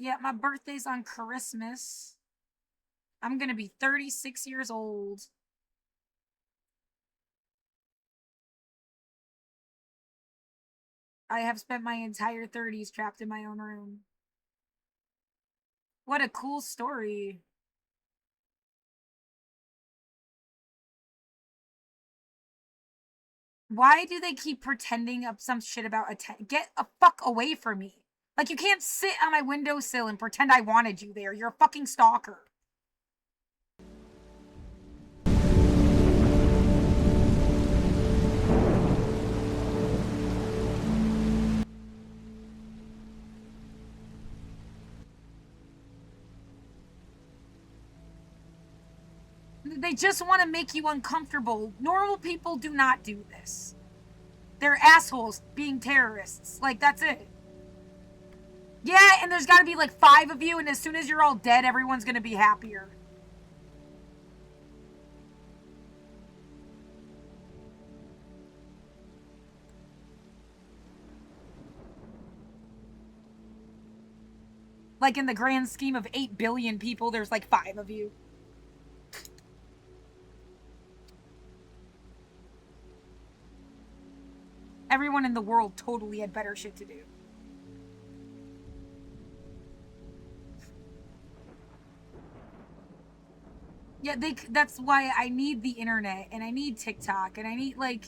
Yeah, my birthday's on Christmas. I'm gonna be 36 years old. I have spent my entire 30s trapped in my own room. What a cool story. Why do they keep pretending up some shit about get a fuck away from me? Like you can't sit on my windowsill and pretend I wanted you there. You're a fucking stalker. They just want to make you uncomfortable. Normal people do not do this. They're assholes being terrorists. Like, that's it. Yeah, and there's gotta be like 5 of you, and as soon as you're all dead, everyone's gonna be happier. Like in the grand scheme of 8 billion people, there's like 5 of you. Everyone in the world totally had better shit to do. Yeah, that's why I need the internet, and I need TikTok, and I need, like...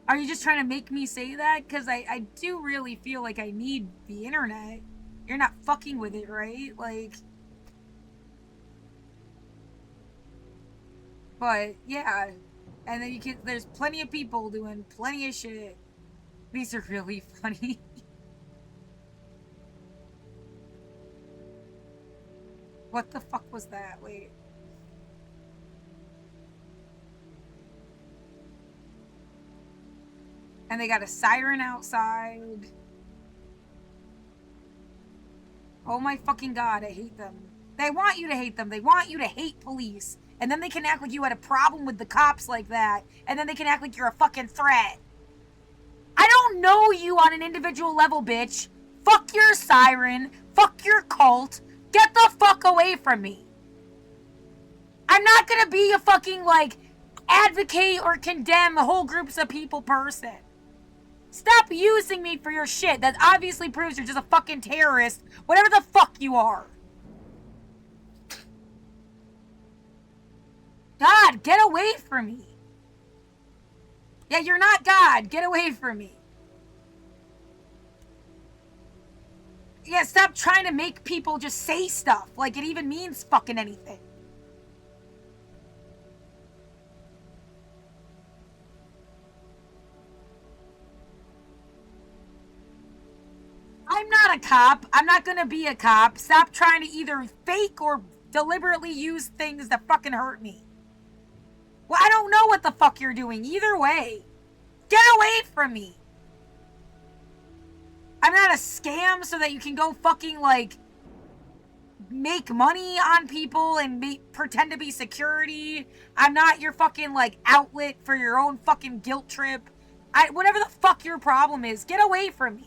Are you just trying to make me say that? Because I do really feel like I need the internet. You're not fucking with it, right? Like... But, yeah. And then there's plenty of people doing plenty of shit. These are really funny. What the fuck was that? Wait. And they got a siren outside. Oh my fucking god, I hate them. They want you to hate them. They want you to hate police. And then they can act like you had a problem with the cops like that. And then they can act like you're a fucking threat. I don't know you on an individual level, bitch. Fuck your siren. Fuck your cult. Get the fuck away from me. I'm not gonna be a fucking, like, advocate or condemn whole groups of people person. Stop using me for your shit. That obviously proves you're just a fucking terrorist. Whatever the fuck you are. God, get away from me. Yeah, you're not God. Get away from me. Yeah, stop trying to make people just say stuff like it even means fucking anything. I'm not a cop. I'm not gonna be a cop. Stop trying to either fake or deliberately use things that fucking hurt me. Well, I don't know what the fuck you're doing. Either way. Get away from me. I'm not a scam so that you can go fucking, like, make money on people and pretend to be security. I'm not your fucking, like, outlet for your own fucking guilt trip. Whatever the fuck your problem is, get away from me.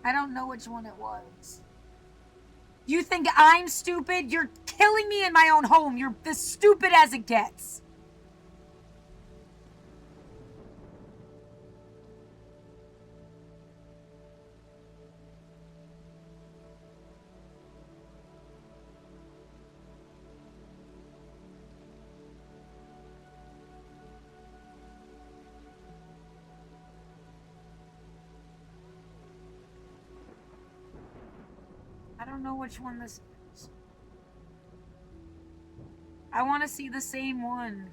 I don't know which one it was. You think I'm stupid? You're killing me in my own home. You're as stupid as it gets. I don't know which one this is. I want to see the same one.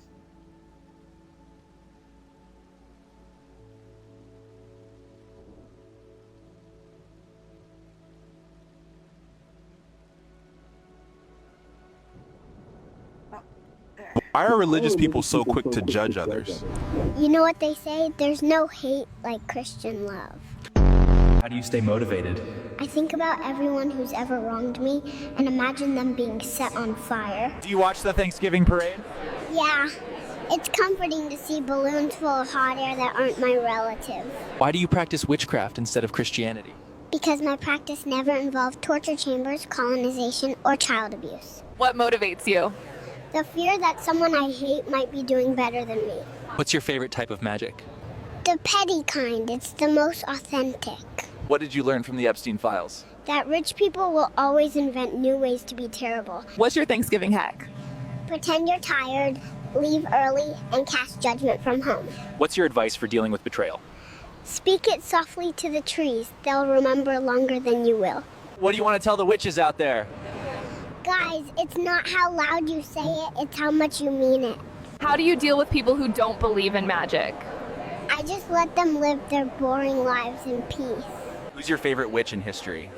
Oh, there. Why are religious people so quick to judge others? You know what they say? There's no hate like Christian love. How do you stay motivated? I think about everyone who's ever wronged me and imagine them being set on fire. Do you watch the Thanksgiving parade? Yeah, it's comforting to see balloons full of hot air that aren't my relative. Why do you practice witchcraft instead of Christianity? Because my practice never involved torture chambers, colonization, or child abuse. What motivates you? The fear that someone I hate might be doing better than me. What's your favorite type of magic? The petty kind, it's the most authentic. What did you learn from the Epstein files? That rich people will always invent new ways to be terrible. What's your Thanksgiving hack? Pretend you're tired, leave early, and cast judgment from home. What's your advice for dealing with betrayal? Speak it softly to the trees. They'll remember longer than you will. What do you want to tell the witches out there? Guys, it's not how loud you say it, it's how much you mean it. How do you deal with people who don't believe in magic? I just let them live their boring lives in peace. Who's your favorite witch in history?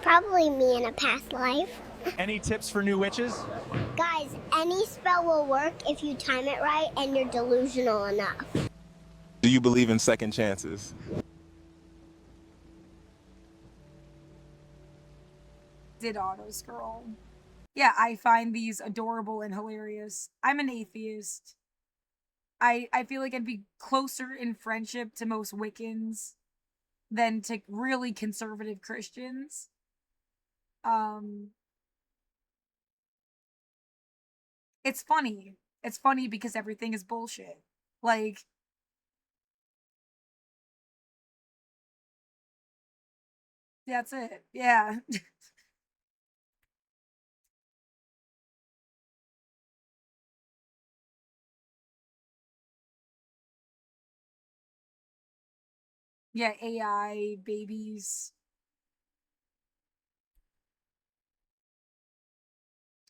Probably me in a past life. Any tips for new witches? Guys, any spell will work if you time it right and you're delusional enough. Do you believe in second chances? Did auto scroll. Yeah, I find these adorable and hilarious. I'm an atheist. I feel like I'd be closer in friendship to most Wiccans than to really conservative Christians. It's funny. It's funny because everything is bullshit. Like, that's it. Yeah. Yeah, AI, babies.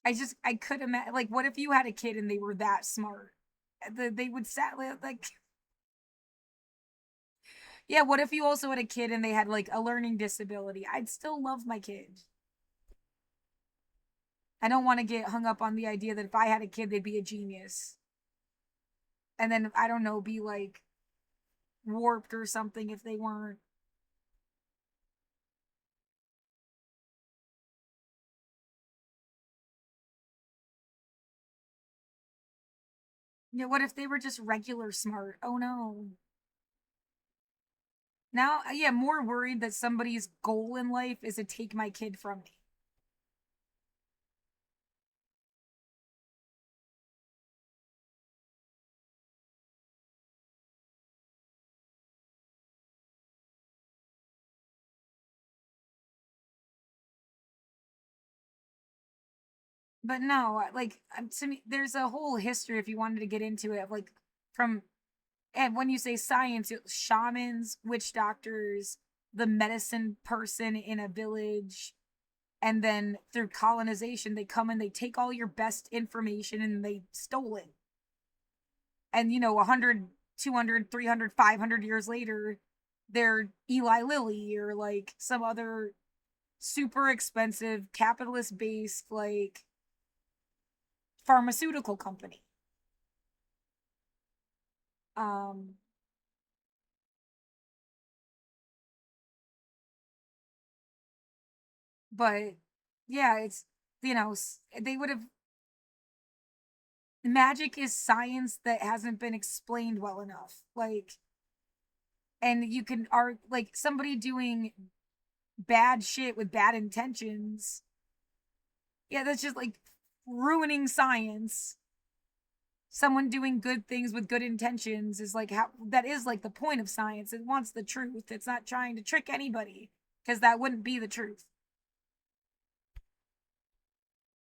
I could imagine, like, what if you had a kid and they were that smart? They would sadly, like, yeah, what if you also had a kid and they had, like, a learning disability? I'd still love my kid. I don't want to get hung up on the idea that if I had a kid, they'd be a genius. And then, I don't know, be, like, warped or something if they weren't. Yeah, what if they were just regular smart? Oh no. Now, yeah, more worried that somebody's goal in life is to take my kid from me. But no, like, to me, there's a whole history if you wanted to get into it, like, from, and when you say science, shamans, witch doctors, the medicine person in a village, and then through colonization, they come and they take all your best information and they stole it. And, 100, 200, 300, 500 years later, they're Eli Lilly or like some other super expensive capitalist based like pharmaceutical company. Um but yeah, it's, they would have, magic is science that hasn't been explained well enough. Like, and you can are like somebody doing bad shit with bad intentions. Yeah, that's just like ruining science. Someone doing good things with good intentions is like how that is like the point of science. It wants the truth. It's not trying to trick anybody because that wouldn't be the truth.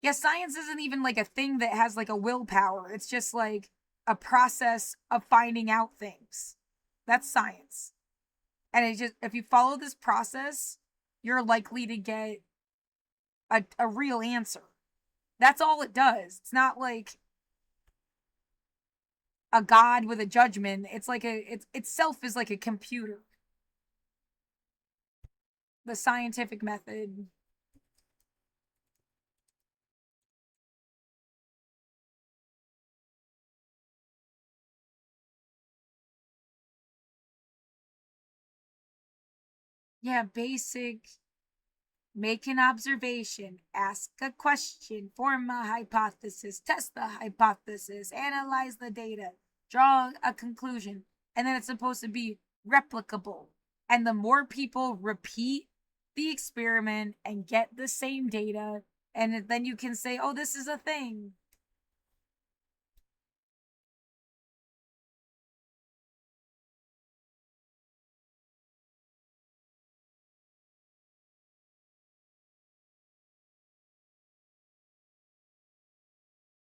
Yeah, science isn't even like a thing that has like a willpower. It's just like a process of finding out things. That's science. And it just, if you follow this process, you're likely to get a real answer. That's all it does. It's not like a god with a judgment. It's like it's itself is like a computer. The scientific method. Yeah, basic. Make an observation, ask a question, form a hypothesis, test the hypothesis, analyze the data, draw a conclusion, and then it's supposed to be replicable. And the more people repeat the experiment and get the same data, and then you can say, oh, this is a thing.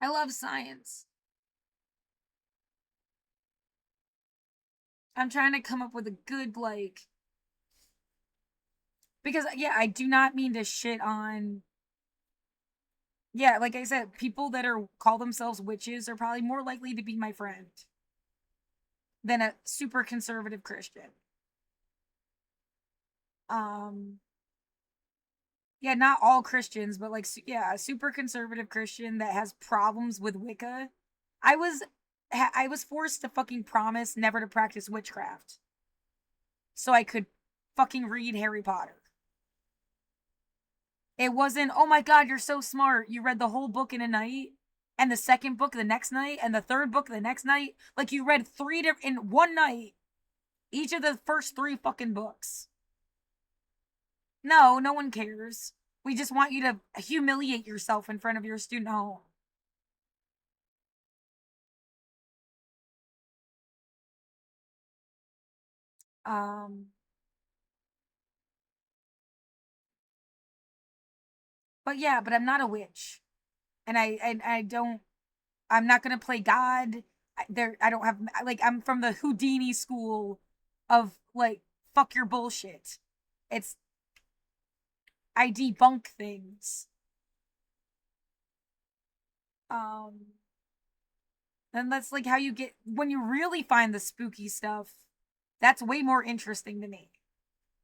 I love science. I'm trying to come up with a good, like, because, yeah, I do not mean to shit on, yeah, like I said, people that are call themselves witches are probably more likely to be my friend than a super conservative Christian. Um, yeah, not all Christians, but like, yeah, a super conservative Christian that has problems with Wicca. I was forced to fucking promise never to practice witchcraft, so I could fucking read Harry Potter. It wasn't, oh my god, you're so smart. You read the whole book in a night, and the second book the next night, and the third book the next night. Like, you read in one night, each of the first 3 fucking books. No, no one cares. We just want you to humiliate yourself in front of your student home. But yeah, but I'm not a witch. And I don't, I'm not gonna play God. I don't have, like, I'm from the Houdini school of, like, fuck your bullshit. It's, I debunk things. And that's like how you get, when you really find the spooky stuff, that's way more interesting to me.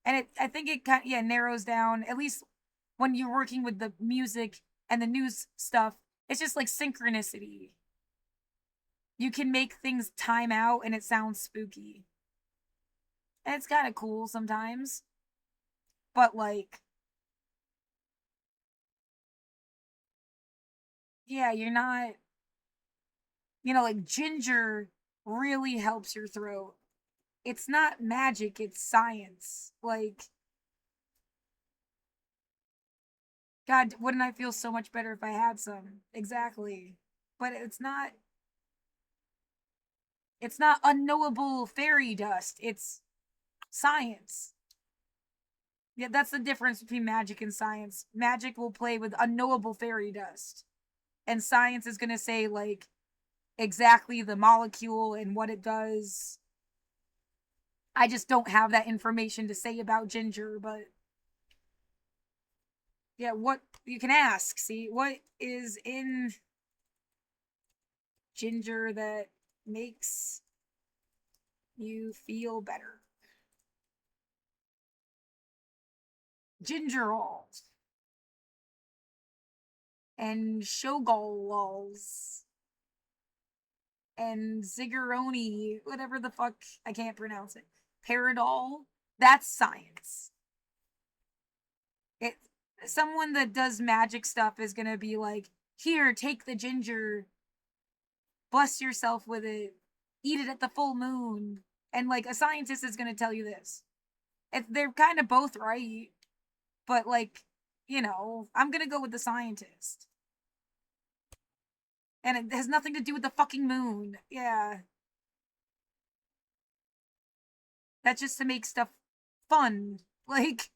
And I think it kind of, yeah, narrows down, at least when you're working with the music and the news stuff, it's just like synchronicity. You can make things time out and it sounds spooky. And it's kind of cool sometimes. But, like, yeah, you're not, like, ginger really helps your throat. It's not magic, it's science. Like, God, wouldn't I feel so much better if I had some? Exactly. But it's not unknowable fairy dust. It's science. Yeah, that's the difference between magic and science. Magic will play with unknowable fairy dust. And science is going to say, like, exactly the molecule and what it does. I just don't have that information to say about ginger, but yeah, what you can ask, see, what is in ginger that makes you feel better? Gingerol and shogols and ziggeroni, whatever the fuck, I can't pronounce it. Paradol, that's science. It, someone that does magic stuff is gonna be like, here, take the ginger, bless yourself with it, eat it at the full moon. And, like, a scientist is gonna tell you this. They're kind of both right, but, like, I'm gonna go with the scientist. And it has nothing to do with the fucking moon. Yeah. That's just to make stuff fun. Like,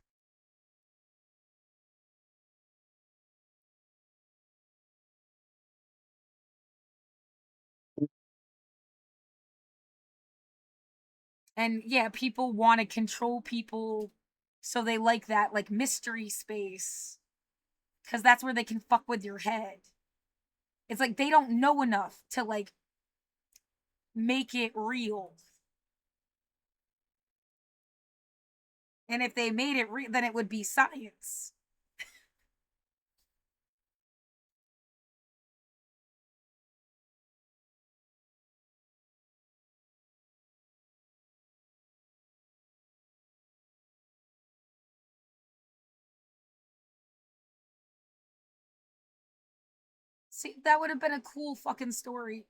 and yeah, people want to control people, so they like that, like, mystery space. Because that's where they can fuck with your head. It's like they don't know enough to, like, make it real. And if they made it real, then it would be science. See, that would have been a cool fucking story.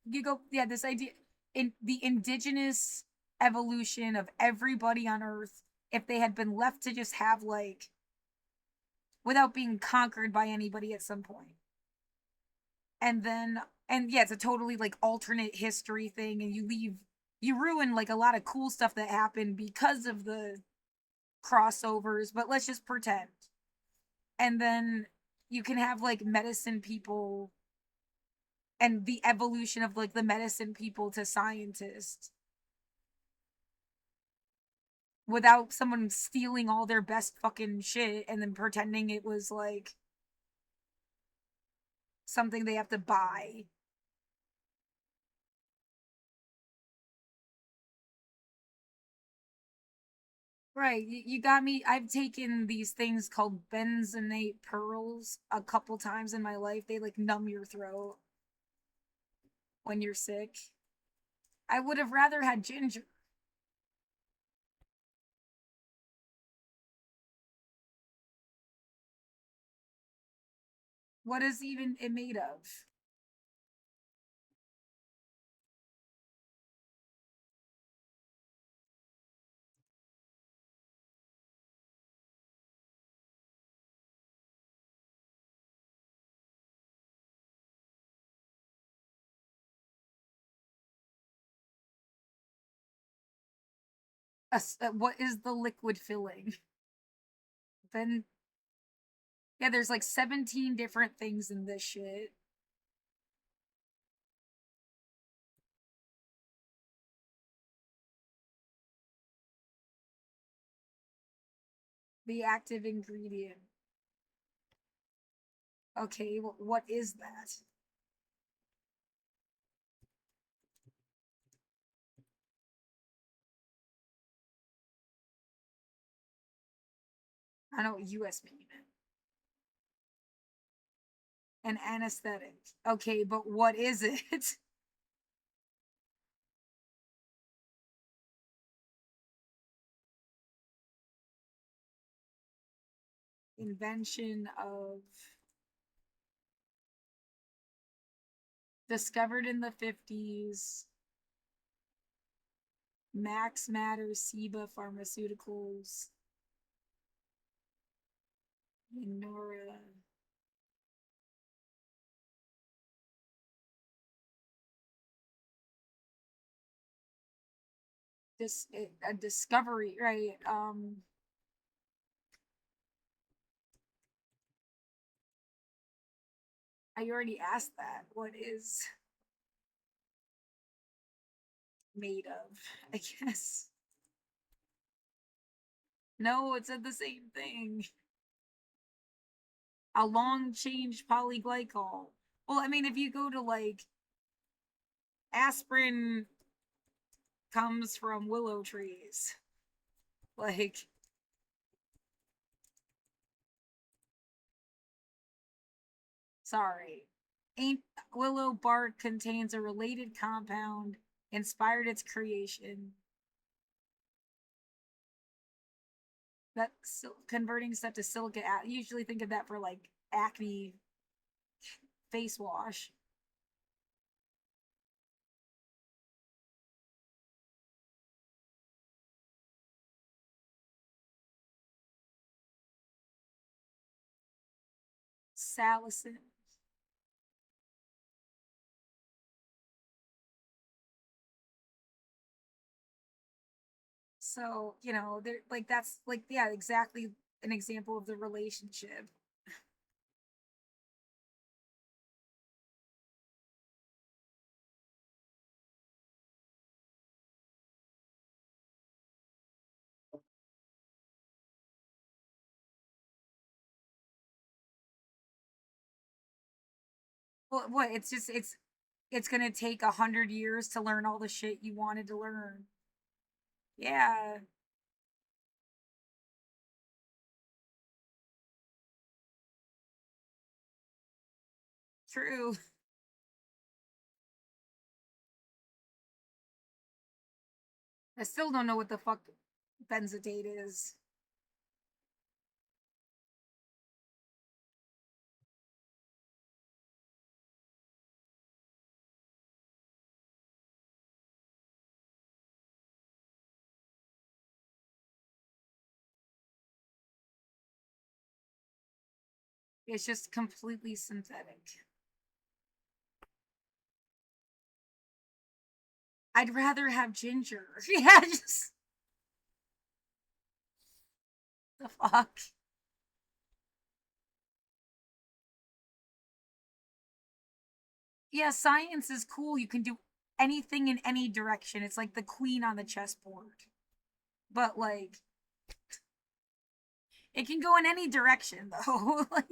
You go, yeah, this idea, in the indigenous evolution of everybody on Earth, if they had been left to just have, like, without being conquered by anybody at some point. And then, and yeah, it's a totally, like, alternate history thing, and you ruin, like, a lot of cool stuff that happened because of the crossovers, but let's just pretend. And then you can have, like, medicine people and the evolution of, like, the medicine people to scientists without someone stealing all their best fucking shit and then pretending it was, like, something they have to buy. Right, you got me. I've taken these things called benzoate pearls a couple times in my life. They, like, numb your throat when you're sick. I would have rather had ginger. What is even it made of? What is the liquid filling? Then, yeah, there's like 17 different things in this shit. The active ingredient. Okay, what is that? I know US payment. An anesthetic. Okay, but what is it? Invention of discovered in the 50s. Max Matter, Ciba Pharmaceuticals. Minora. A discovery, right? I already asked that. What is made of? I guess. No, it said the same thing. A long chain polyglycol. Well, I mean, if you go to like aspirin comes from willow trees. Like, sorry. Ain't willow bark contains a related compound inspired its creation. That converting stuff to silica. Usually think of that for like acne face wash. Salicin. So, you know, they're like that's like yeah, exactly an example of the relationship. Well, what? It's just it's gonna take 100 years to learn all the shit you wanted to learn. Yeah, true. I still don't know what the fuck benzoate is. It's just completely synthetic. I'd rather have ginger. Yeah, just the fuck. Yeah, science is cool. You can do anything in any direction. It's like the queen on the chessboard. But like it can go in any direction though. Like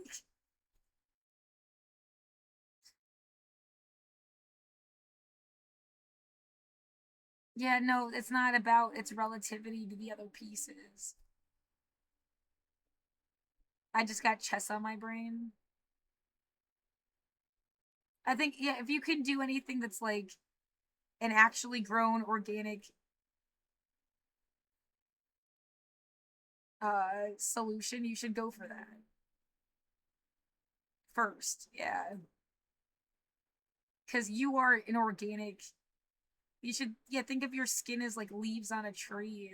yeah, no, it's not about its relativity to the other pieces. I just got chess on my brain. I think yeah, if you can do anything that's like an actually grown organic solution, you should go for that. first. Yeah. Because you are an organic. You should, yeah, think of your skin as like leaves on a tree.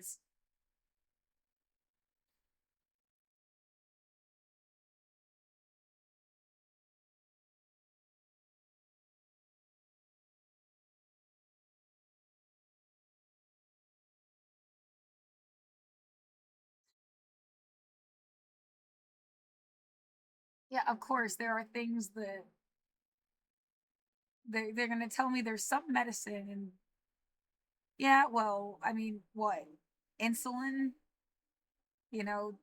Yeah, of course, there are things that they're gonna tell me there's some medicine and yeah, well, I mean, what? Insulin? You know,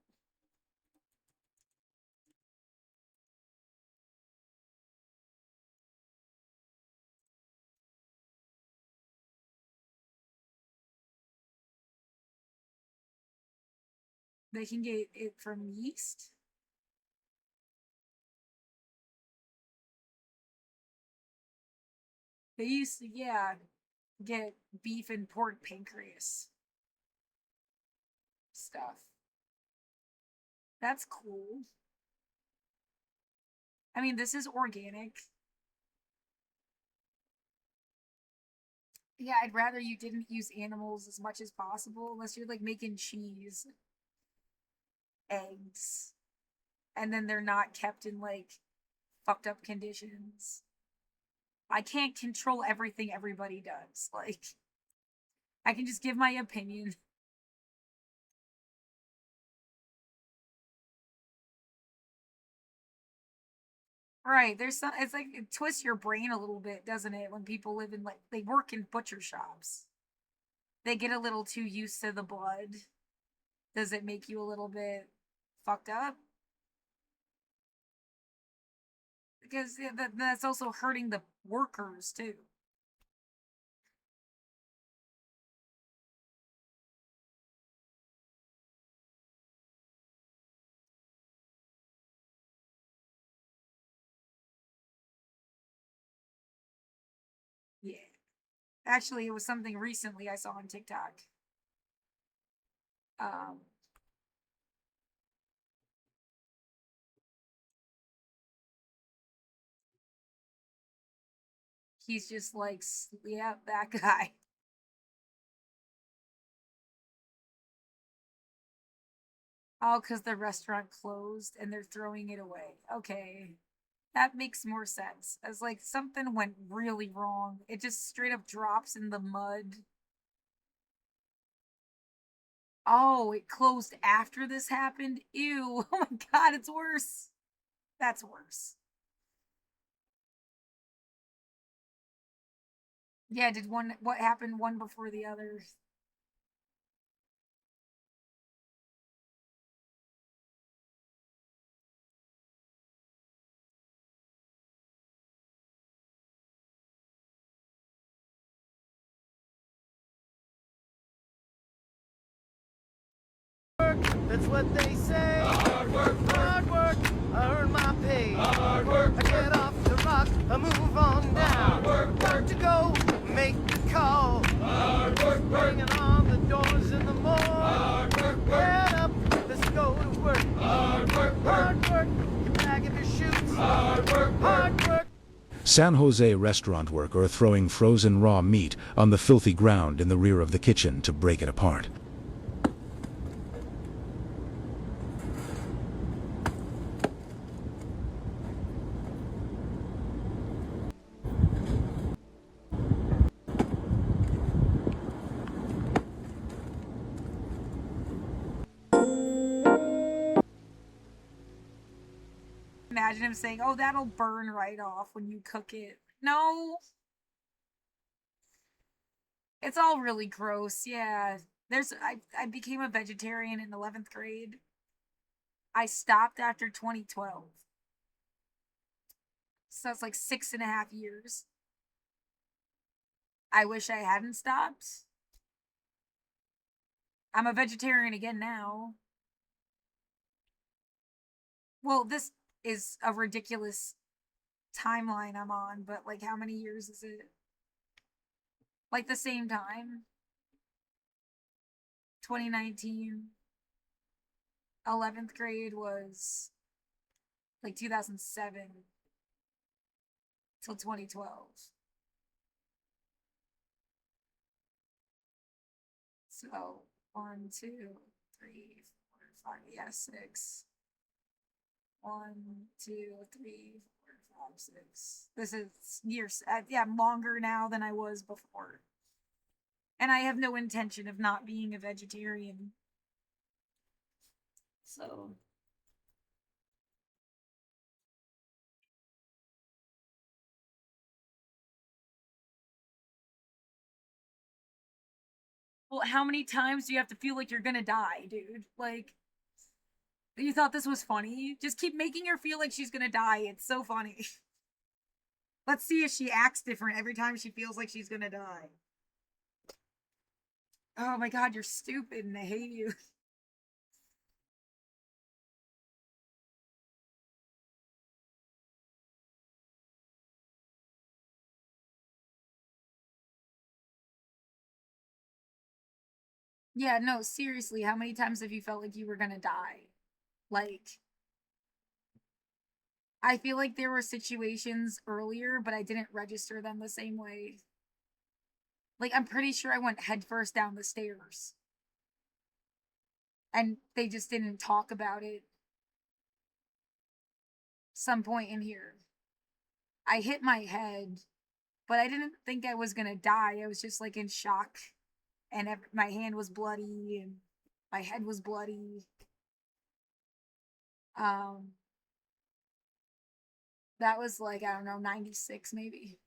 they can get it from yeast. They used to, yeah, get beef and pork pancreas stuff. That's cool. I mean, this is organic. Yeah, I'd rather you didn't use animals as much as possible, unless you're like making cheese, eggs, and then they're not kept in like fucked up conditions. I can't control everything everybody does. Like, I can just give my opinion. Right, there's some, it's like it twists your brain a little bit, doesn't it? When people live in like, they work in butcher shops. They get a little too used to the blood. Does it make you a little bit fucked up? Because yeah, that's also hurting the workers too. Yeah. Actually, it was something recently I saw on TikTok. Um, he's just like, yeah, that guy. Oh, because the restaurant closed and they're throwing it away. Okay. That makes more sense. As like something went really wrong. It just straight up drops in the mud. Oh, it closed after this happened? Ew. Oh my god, it's worse. That's worse. Yeah, did one, what happened one before the other? That's what they say. Hard work, I earn my pay. Hard work, I get off the rock, I move on down. Hard work, got to go, make the call. Hard work, banging on the doors in the morning. Hard work, get up, let's go to work. Hard work, you bag up your shoes. Hard work. San Jose restaurant worker throwing frozen raw meat on the filthy ground in the rear of the kitchen to break it apart. Imagine him saying, oh, that'll burn right off when you cook it. No. It's all really gross. Yeah. I became a vegetarian in 11th grade. I stopped after 2012. So that's like 6.5 years. I wish I hadn't stopped. I'm a vegetarian again now. Well, this is a ridiculous timeline I'm on, but like how many years is it? Like the same time? 2019. 11th grade was like 2007 till 2012. So 1, 2, 3, 4, 5. Yeah, 6. 1, 2, 3, 4, 5, 6. This is years. Yeah, I'm longer now than I was before. And I have no intention of not being a vegetarian. So. Well, how many times do you have to feel like you're gonna die, dude? Like, you thought this was funny? Just keep making her feel like she's gonna die. It's so funny. Let's see if she acts different every time she feels like she's gonna die. Oh my god, you're stupid and I hate you. Yeah, no, seriously, how many times have you felt like you were gonna die? Like, I feel like there were situations earlier, but I didn't register them the same way. Like, I'm pretty sure I went headfirst down the stairs. And they just didn't talk about it. Some point in here. I hit my head, but I didn't think I was gonna die. I was just like in shock. And my hand was bloody and my head was bloody. That was like, I don't know, 96 maybe.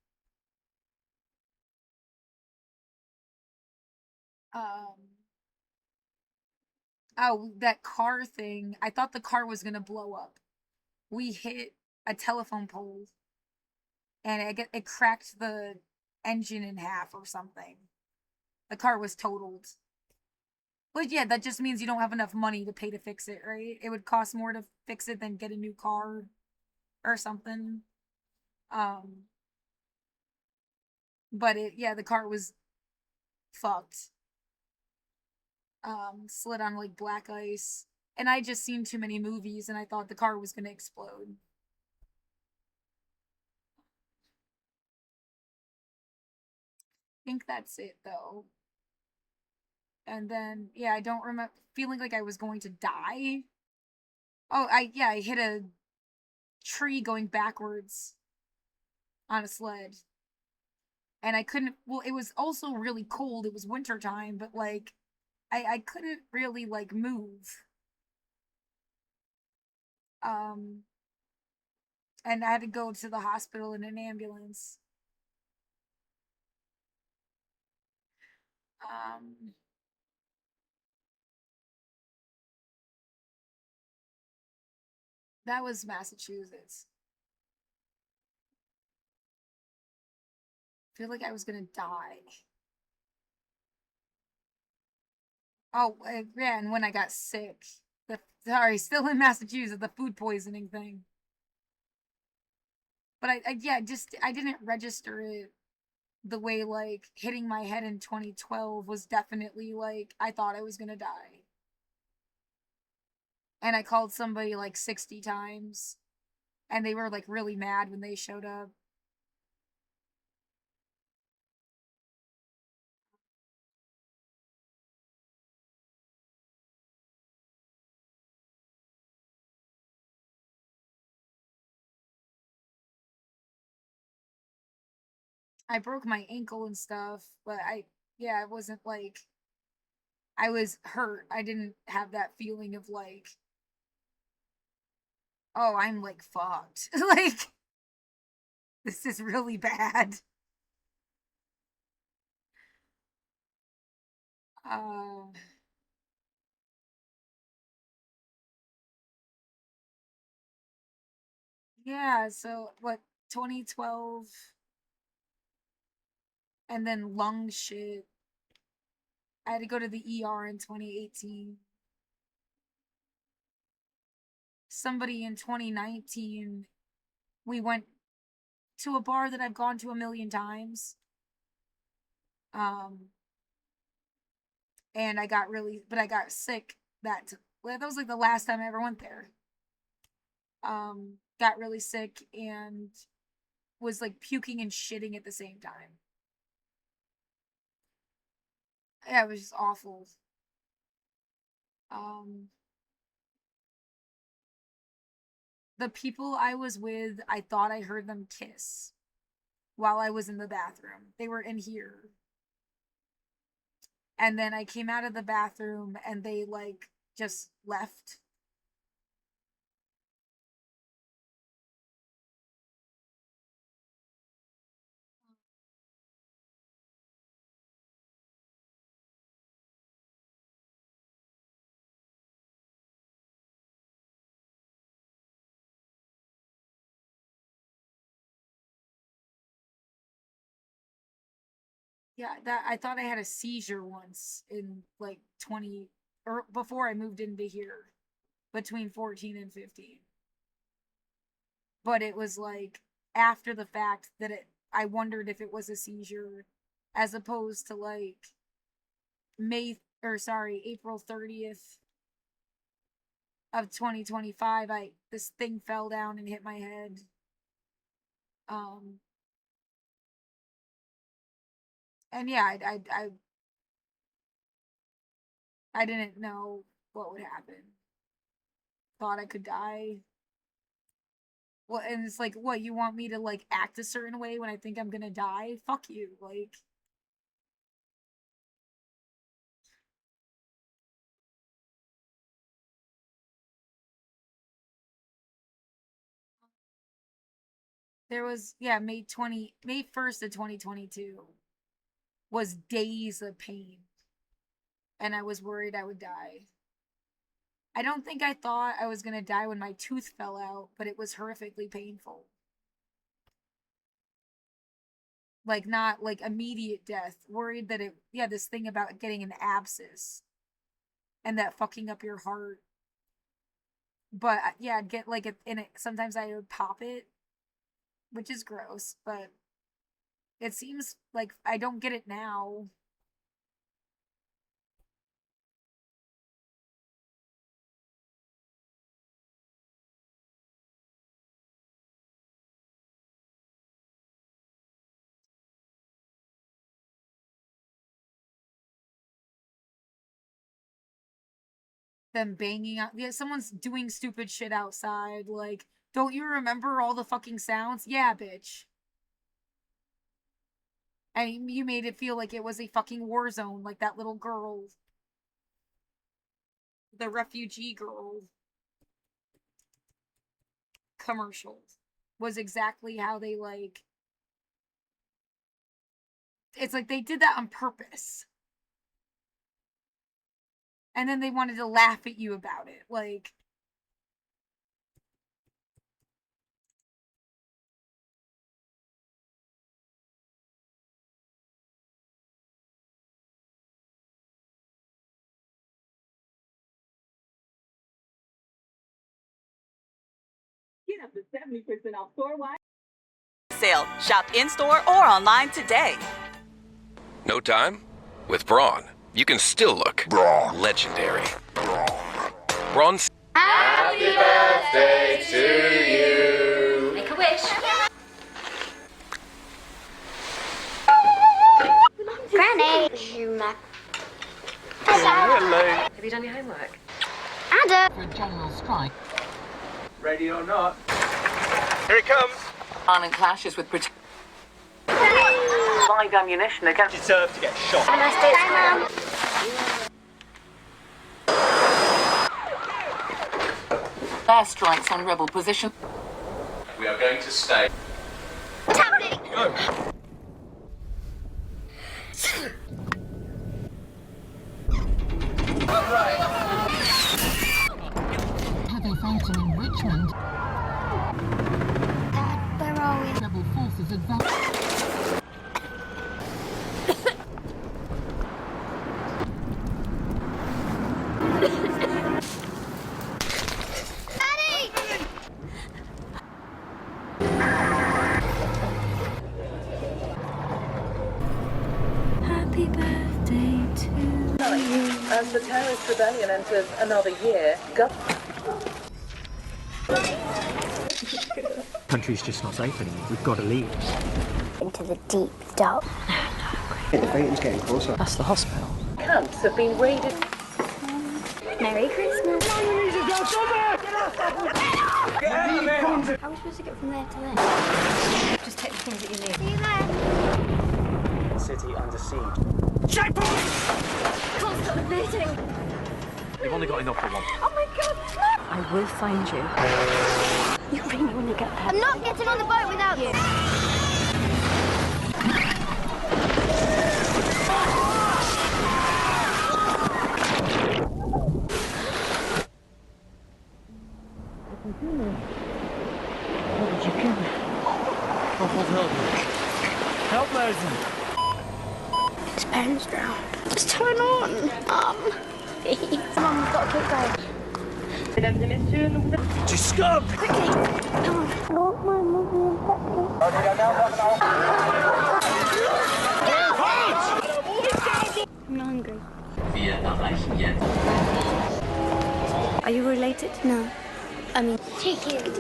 Oh, that car thing. I thought the car was gonna blow up. We hit a telephone pole and it cracked the engine in half or something. The car was totaled. But yeah, that just means you don't have enough money to pay to fix it, right? It would cost more to fix it than get a new car or something. But yeah, the car was fucked. Slid on like black ice. And I just seen too many movies and I thought the car was gonna explode. I think that's it though. And then yeah, I don't remember feeling like I was going to die. Oh, I hit a tree going backwards on a sled. And I couldn't, well, it was also really cold. It was winter time, but like I couldn't really like move. And I had to go to the hospital in an ambulance. That was Massachusetts. I feel like I was gonna die. Oh, yeah, and when I got sick. Sorry, still in Massachusetts, the food poisoning thing. But I didn't register it the way like hitting my head in 2012 was definitely like I thought I was gonna die. And I called somebody like 60 times and they were like really mad when they showed up. I broke my ankle and stuff, but it wasn't like I was hurt. I didn't have that feeling of like, oh, I'm like fucked. Like, this is really bad. Yeah, so what, 2012 and then lung shit. I had to go to the ER in 2018. Somebody in 2019, we went to a bar that I've gone to a million times. And I got sick that was like the last time I ever went there. got really sick and was like puking and shitting at the same time. Yeah, it was just awful. The people I was with, I thought I heard them kiss while I was in the bathroom. They were in here. And then I came out of the bathroom and they like just left. Yeah, that I thought I had a seizure once in like 20 or before I moved into here between 14 and 15. But it was like after the fact that I wondered if it was a seizure as opposed to like April 30th of 2025 this thing fell down and hit my head. And yeah, I didn't know what would happen. Thought I could die. Well, and it's like, what, you want me to like act a certain way when I think I'm gonna die? Fuck you, like. There was, yeah, May 1st of 2022 was days of pain. And I was worried I would die. I don't think I thought I was going to die when my tooth fell out, but it was horrifically painful. Like, not like immediate death. Worried that this thing about getting an abscess and that fucking up your heart. But yeah, I'd get like sometimes I would pop it, which is gross, but it seems like I don't get it now. Them banging out. Yeah, someone's doing stupid shit outside. Like, don't you remember all the fucking sounds? Yeah, bitch. And you made it feel like it was a fucking war zone, like that little girl. The refugee girl commercial was exactly how they like. It's like they did that on purpose. And then they wanted to laugh at you about it. Like, get up to 70% off store-wide sale. Shop in-store or online today. No time? With Braun, you can still look legendary. Braun. Happy birthday to you. Make a wish. Granny. Hello. Have you done your homework? Ada. For a general strike. Ready or not? Here it comes. Violent clashes with British. Live ammunition against. Deserve to get shot. Have a nice day, Mum. Air strikes on rebel position. We are going to stay. What's happening? Go. Have a fighting in Richmond. Dad, where are we? Rebel forces advance. Happy birthday to you. As the terrorist rebellion enters another year, Country's just not safe anymore. We've got to leave. Into the deep, dark. The fighting's getting closer. That's the hospital. Camps have been raided. Merry Christmas. Get out of there! How are we supposed to get from there to there? Just take the things that you need. See you there. City under siege. Can't stop the bleeding. We've only got enough for one. Oh my God, no! I will find you. You really want to get there? I'm not getting on the boat without you. What did you kill me? Help Moses. His parents drowned. What's going on? Please. Mum, we've got to keep going. Mesdames et messieurs, nous vous... Tu scum! Quickly! Come on. I want my mummy and daddy. I'm not hungry. Are you related? No. I mean, chicken.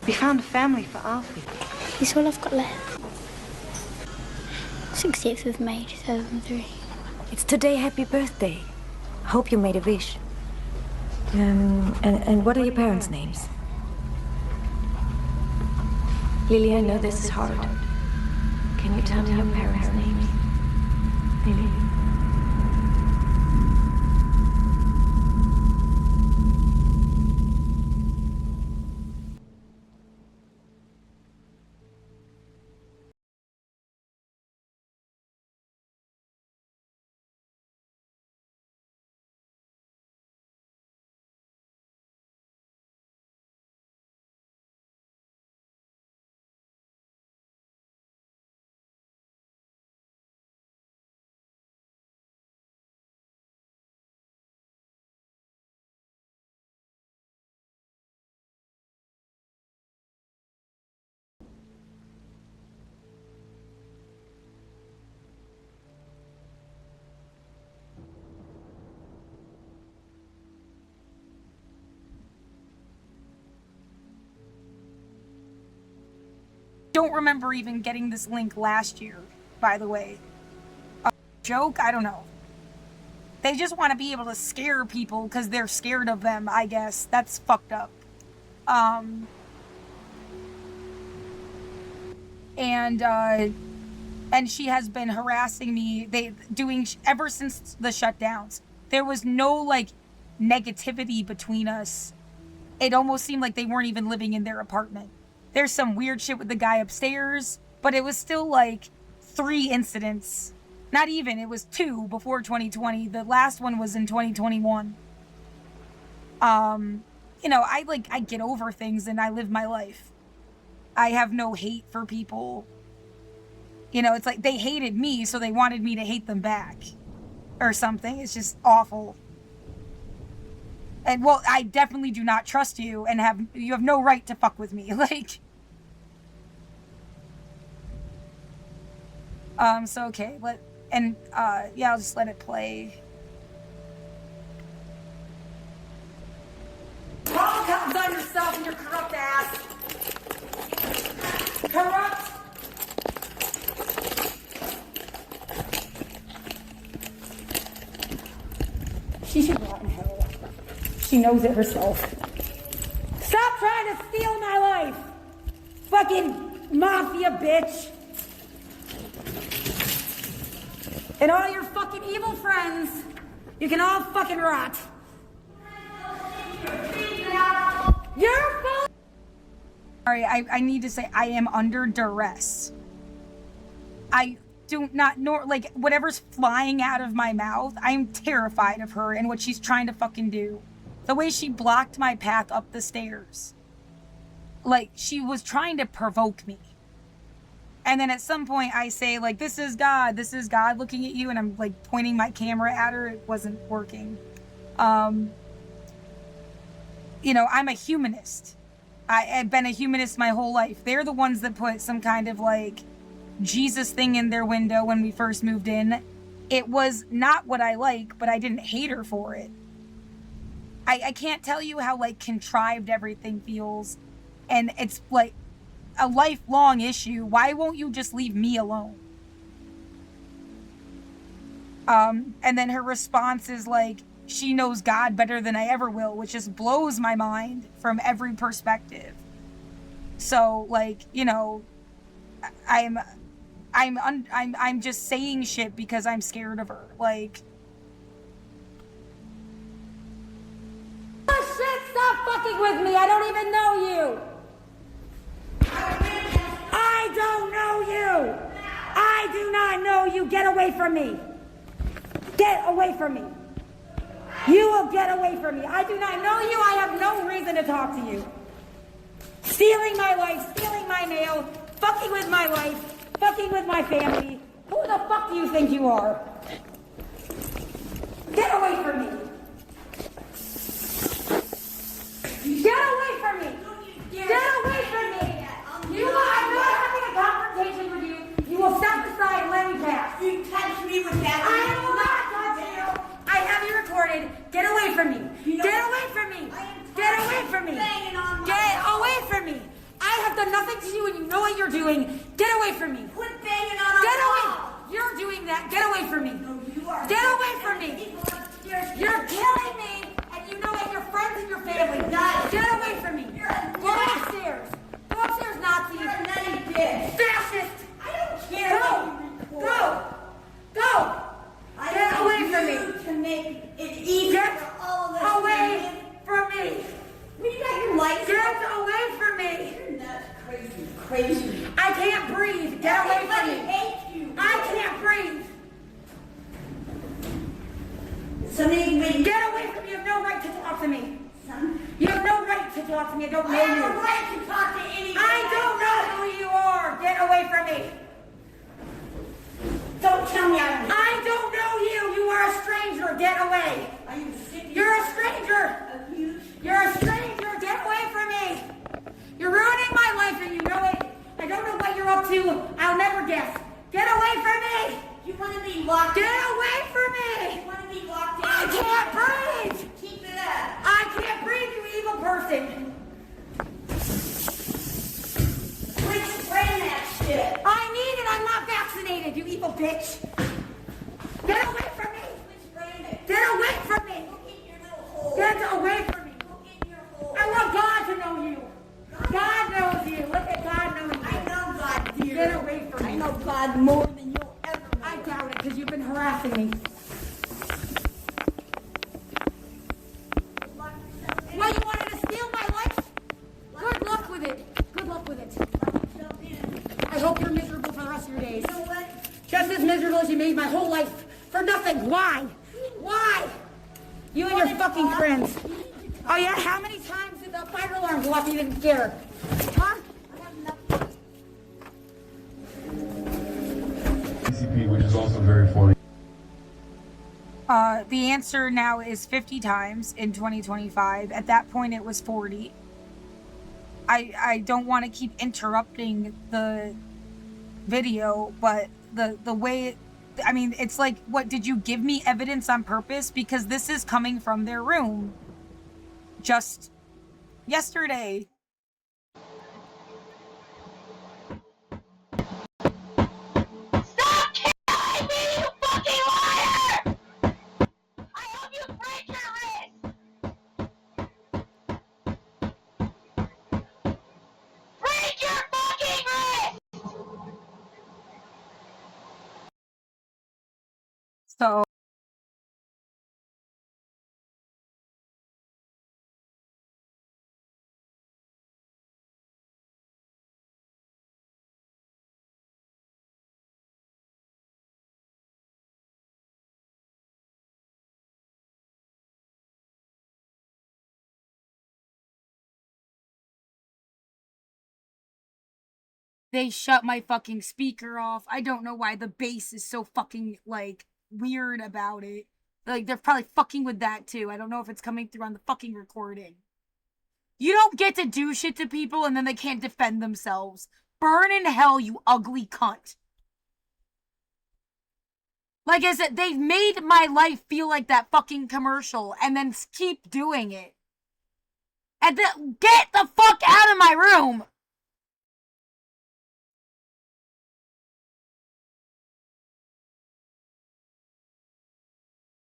We found a family for Alfie. It's all I've got left. 60th of May, 2003. It's today, happy birthday. Hope you made a wish. And what are your parents' names? Lily, I know this is hard. Can you tell me your parents' names? Lily? Don't remember even getting this link last year, by the way. A joke? I don't know. They just want to be able to scare people because they're scared of them, I guess. That's fucked up. And she has been harassing me, ever since the shutdowns. There was no, like, negativity between us. It almost seemed like they weren't even living in their apartment. There's some weird shit with the guy upstairs, but it was still like 3 incidents. Not even, it was 2 before 2020. The last one was in 2021. You know, I get over things and I live my life. I have no hate for people. You know, it's like they hated me, so they wanted me to hate them back. Or something. It's just awful. And, well, I definitely do not trust you and you have no right to fuck with me. Like... So, okay, yeah, I'll just let it play. Call comes on yourself and your corrupt ass. Corrupt. She should rot in hell. She knows it herself. Stop trying to steal my life! Fucking mafia bitch! And all your fucking evil friends, you can all fucking rot. You're full. Sorry, I need to say I am under duress. I do not know, like, whatever's flying out of my mouth, I am terrified of her and what she's trying to fucking do. The way she blocked my path up the stairs. Like, she was trying to provoke me. And then at some point I say, like, this is God looking at you, and I'm, like, pointing my camera at her. It wasn't working. You know, I'm a humanist. I've been a humanist my whole life. They're the ones that put some kind of, like, Jesus thing in their window when we first moved in. It was not what I like, but I didn't hate her for it. I can't tell you how, like, contrived everything feels. And it's, like, a lifelong issue. Why won't you just leave me alone? And then her response is, like, she knows God better than I ever will, which just blows my mind from every perspective. So, like, you know, I'm just saying shit because I'm scared of her. Like, oh shit, stop fucking with me. I don't even know you. I don't know you. I do not know you. Get away from me. Get away from me. You will get away from me. I do not know you. I have no reason to talk to you. Stealing my wife, stealing my mail, fucking with my wife, fucking with my family. Who the fuck do you think you are? Get away from me. Get away from me. Get away from me. I'm not having a confrontation with you. You will step aside and let me pass. You touch me with that. I will not touch you. I have you recorded. Get away from me. Get away from me. Get away from me. Get away from me. I have done nothing to you and you know what you're doing. Get away from me. Quit banging on Get away. You're doing that. Get away from me. No, you are. Get away from me. You're killing me. And you know it. Your friends and your family. Get away from me. Go upstairs. Go upstairs, Nazi. You're a nutty bitch. Fascist. I don't care. Go. Go. Go. Get away from me. To make it easier for all of us. Away from me. You got your lights. Get away from me. You're nuts, crazy. I can't breathe. Get away from me. I hate you. I can't breathe. Get away from me. You have no right to talk to me. You have no right to talk to me. I don't know you. I have no right to talk to anyone. I don't know who you are. Get away from me. Don't tell me I don't know you. You are a stranger. Get away. You're a stranger. You're a stranger. Get away from me. You're ruining my life and you know it. I don't know what you're up to. I'll never guess. Get away from me. You want to be locked in? Get away from me. You want to be locked in? I can't breathe. Keep it up. I can't breathe, you evil person. Quit spraying that shit. I need it. I'm not vaccinated, you evil bitch. Get away from me. Quit spraying it. Get away from me. Look in your little hole. Get away from me. Look in your hole. I want God to know you. God knows you. Look at God knows you. I know God, dear. Get away from me. I know God more than you'll ever know. I doubt it, because you've been harassing me. Well, you wanted to steal my life? Good luck with it. Good luck with it. I hope you're miserable for the rest of your days. You know what? Just as miserable as you made my whole life. For nothing. Why? Why? You and your fucking friends. Oh yeah? How many times did the fire alarm go off and you didn't care? Huh? PCP, which is also very funny. The answer now is 50 times in 2025. At that point, it was 40. I don't want to keep interrupting the video, but the way, I mean, it's like, what, did you give me evidence on purpose? Because this is coming from their room. Just yesterday. Stop killing me, you fucking liar! I hope you break your wrist! Break your fucking wrist! So they shut my fucking speaker off. I don't know why the bass is so fucking, like, weird about it. Like, they're probably fucking with that, too. I don't know if it's coming through on the fucking recording. You don't get to do shit to people and then they can't defend themselves. Burn in hell, you ugly cunt. Like I said, they've made my life feel like that fucking commercial and then keep doing it. And get the fuck out of my room!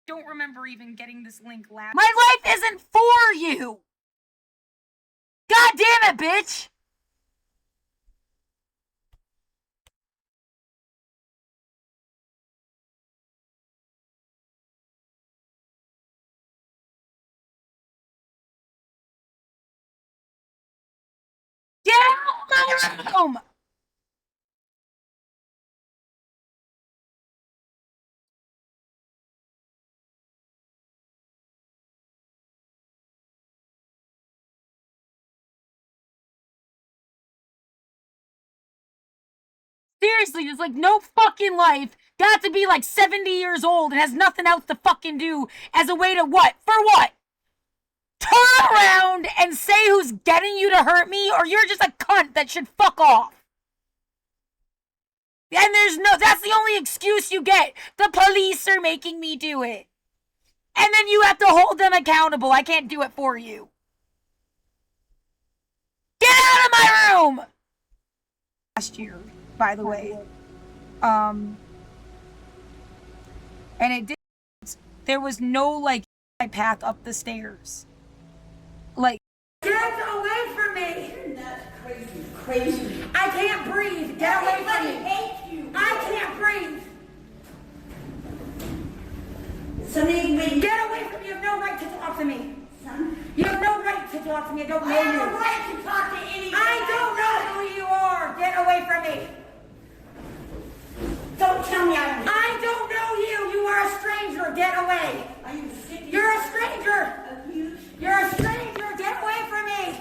Don't remember even getting this link last. My life isn't for you! God damn it, bitch! Get out of my room! Seriously, there's like no fucking life. Got to be like 70 years old and has nothing else to fucking do as a way to what? For what? Turn around and say who's getting you to hurt me, or you're just a cunt that should fuck off. And that's the only excuse you get. The police are making me do it. And then you have to hold them accountable. I can't do it for you. Get out of my room! Last year, by the way. And it did. There was no, like, path up the stairs. Like, get away from me! That's crazy. I can't breathe. Get away from me. Hate you. I can't breathe. Get away from me. You have no right to talk to me. You have no right to talk to me. I don't know you. I have no right to talk to anyone. I don't know who you are. Get away from me. Don't tell me I don't know you. You are a stranger. Get away. Are you sick? You're a stranger. You're a stranger. Get away from me.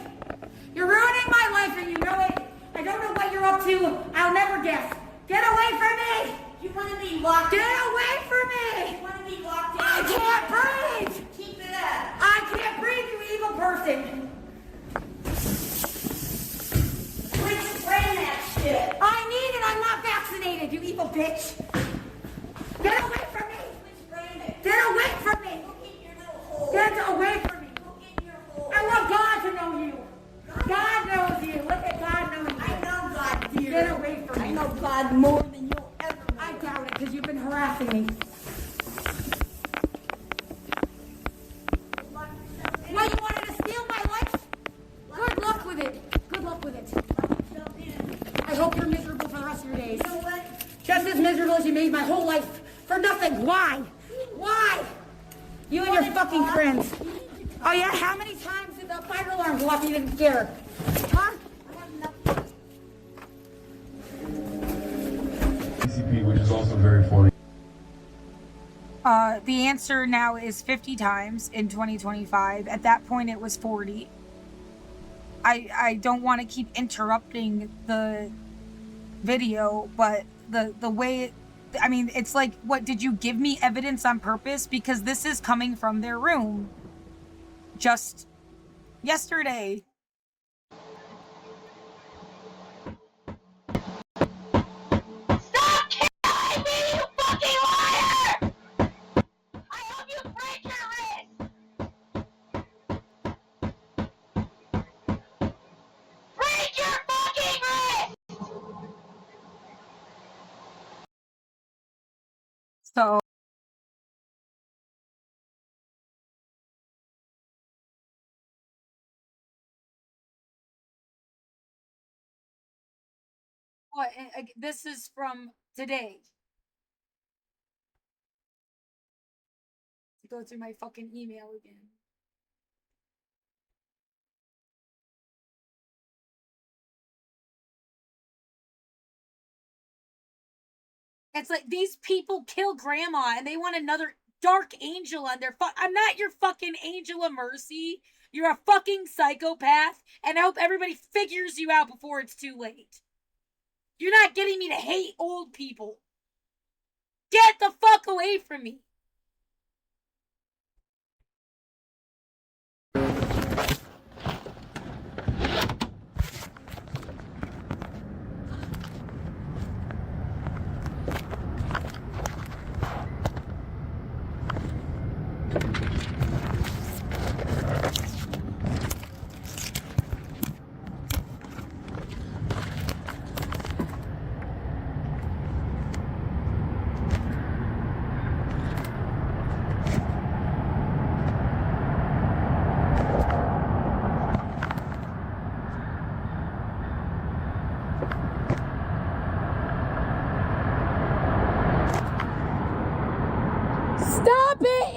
You're ruining my life and you know it. I don't know what you're up to. I'll never guess. Get away from me. You want to be locked in? Get away from me. You want to be locked in? I can't breathe. Keep it up. I can't breathe, you evil person. Quit spraying that shit. I need it. I'm not vaccinated, you evil bitch. Get away from me. Quit spraying it. Get away from me. Look in your little hole. Get away from me. Look in your hole. I want God to know you. God knows you. Look at God knows you. I know God, dear. Get away from me. I know God more than you'll ever know. I doubt it, because you've been harassing me. What, you wanted to steal my life? Good luck with it. Good luck with it. I hope you're miserable for the rest of your days. You know what? Just as miserable as you made my whole life for nothing. Why? Why? You and your fucking friends. Oh yeah? How many times did the fire alarm go off and you didn't care? Huh? PCP, which is also very funny. The answer now is 50 times in 2025. At that point, it was 40. I don't want to keep interrupting the video, but the way, I mean, it's like, what, did you give me evidence on purpose? Because this is coming from their room. Just yesterday. Stop killing me, you fucking liar! I hope you break your wrist! Break your fucking wrist! So. What, this is from today. Go through my fucking email again. It's like these people kill grandma and they want another dark angel on their I'm not your fucking angel of mercy. You're a fucking psychopath, and I hope everybody figures you out before it's too late. You're not getting me to hate old people. Get the fuck away from me.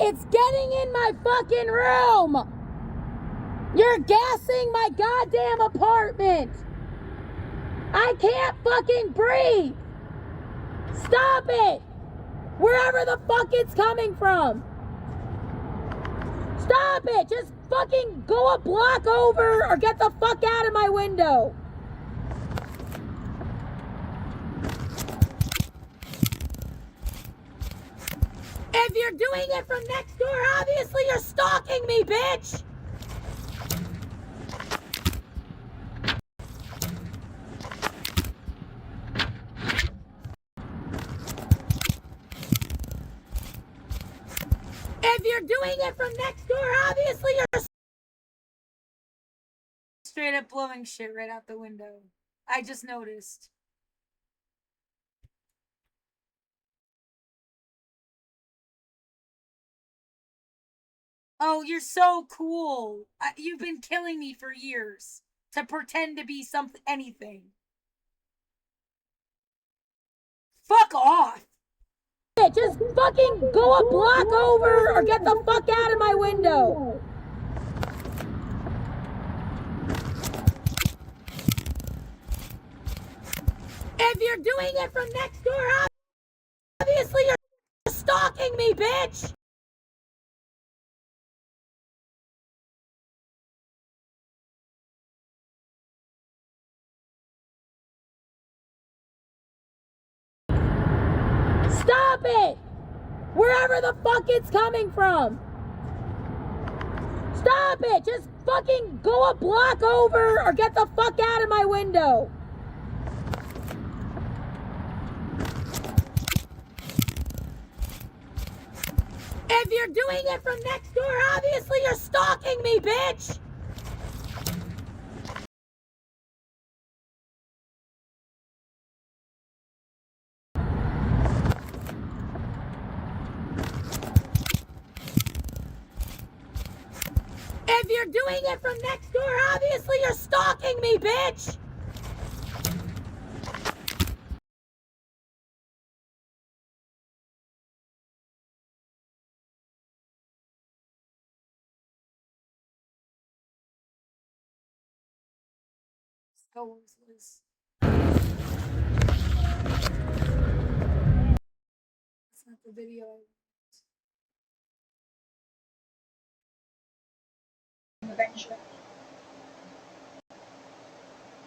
It's getting in my fucking room! You're gassing my goddamn apartment! I can't fucking breathe! Stop it! Wherever the fuck it's coming from! Stop it! Just fucking go a block over or get the fuck out of my window! If you're doing it from next door, obviously you're stalking me, bitch! If you're doing it from next door, obviously you're Straight up blowing shit right out the window. I just noticed. Oh, you're so cool. You've been killing me for years to pretend to be something, anything. Fuck off. Just fucking go a block over or get the fuck out of my window. If you're doing it from next door, obviously you're stalking me, bitch. Stop it! Wherever the fuck it's coming from! Stop it! Just fucking go a block over or get the fuck out of my window! If you're doing it from next door, obviously you're stalking me, bitch! If you're doing it from next door, obviously you're stalking me, bitch! Star Wars Liz. That's not the video. Eventually.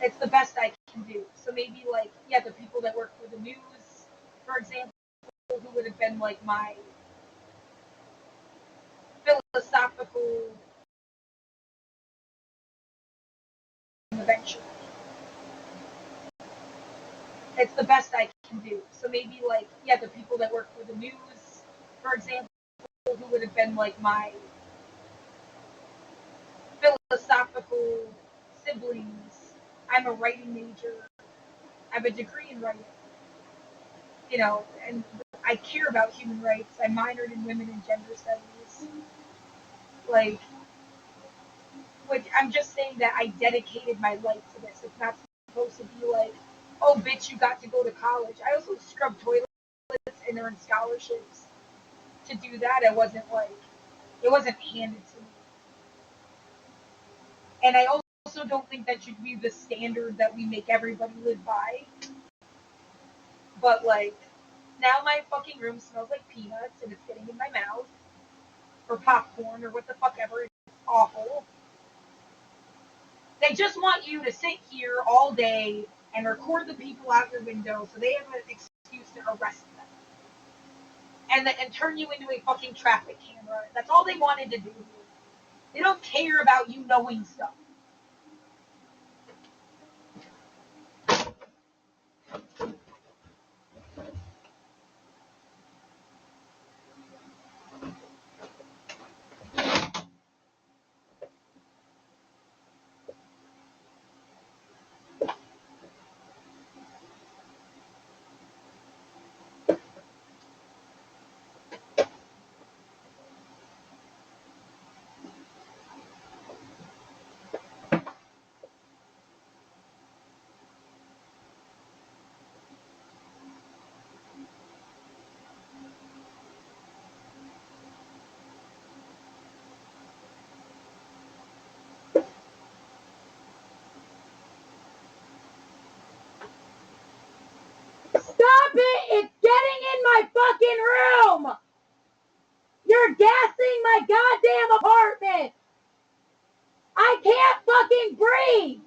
It's the best I can do. So maybe like, yeah, the people that work for the news, for example, who would have been like my philosophical eventually. It's the best I can do. So maybe like, yeah, the people that work for the news, for example, who would have been like my philosophical siblings. I'm a writing major. I have a degree in writing. You know, and I care about human rights. I minored in women and gender studies. Like, which I'm just saying that I dedicated my life to this. It's not supposed to be like, oh, bitch, you got to go to college. I also scrubbed toilets and earned scholarships to do that. It wasn't handed to me. And I also don't think that should be the standard that we make everybody live by. But like, now my fucking room smells like peanuts and it's getting in my mouth. Or popcorn or what the fuck ever. It's awful. They just want you to sit here all day and record the people out your window so they have an excuse to arrest them. And turn you into a fucking traffic camera. That's all they wanted to do. They don't care about you knowing stuff. it! It's getting in my fucking room! You're gassing my goddamn apartment! I can't fucking breathe!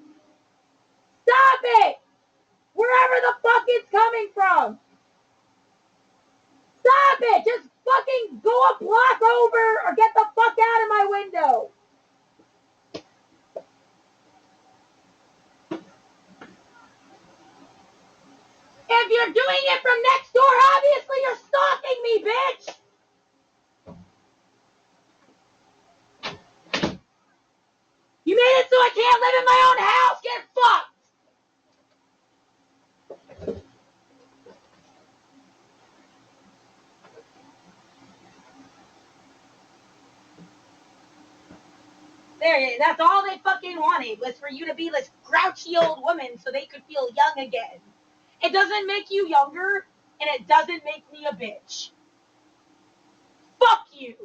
Stop it! Wherever the fuck it's coming from! Stop it! Just fucking go a block over or get the fuck out of my window! If you're doing it from next door, obviously you're stalking me, bitch! You made it so I can't live in my own house! Get fucked! There, that's all they fucking wanted was for you to be this grouchy old woman so they could feel young again. It doesn't make you younger, and it doesn't make me a bitch. Fuck you!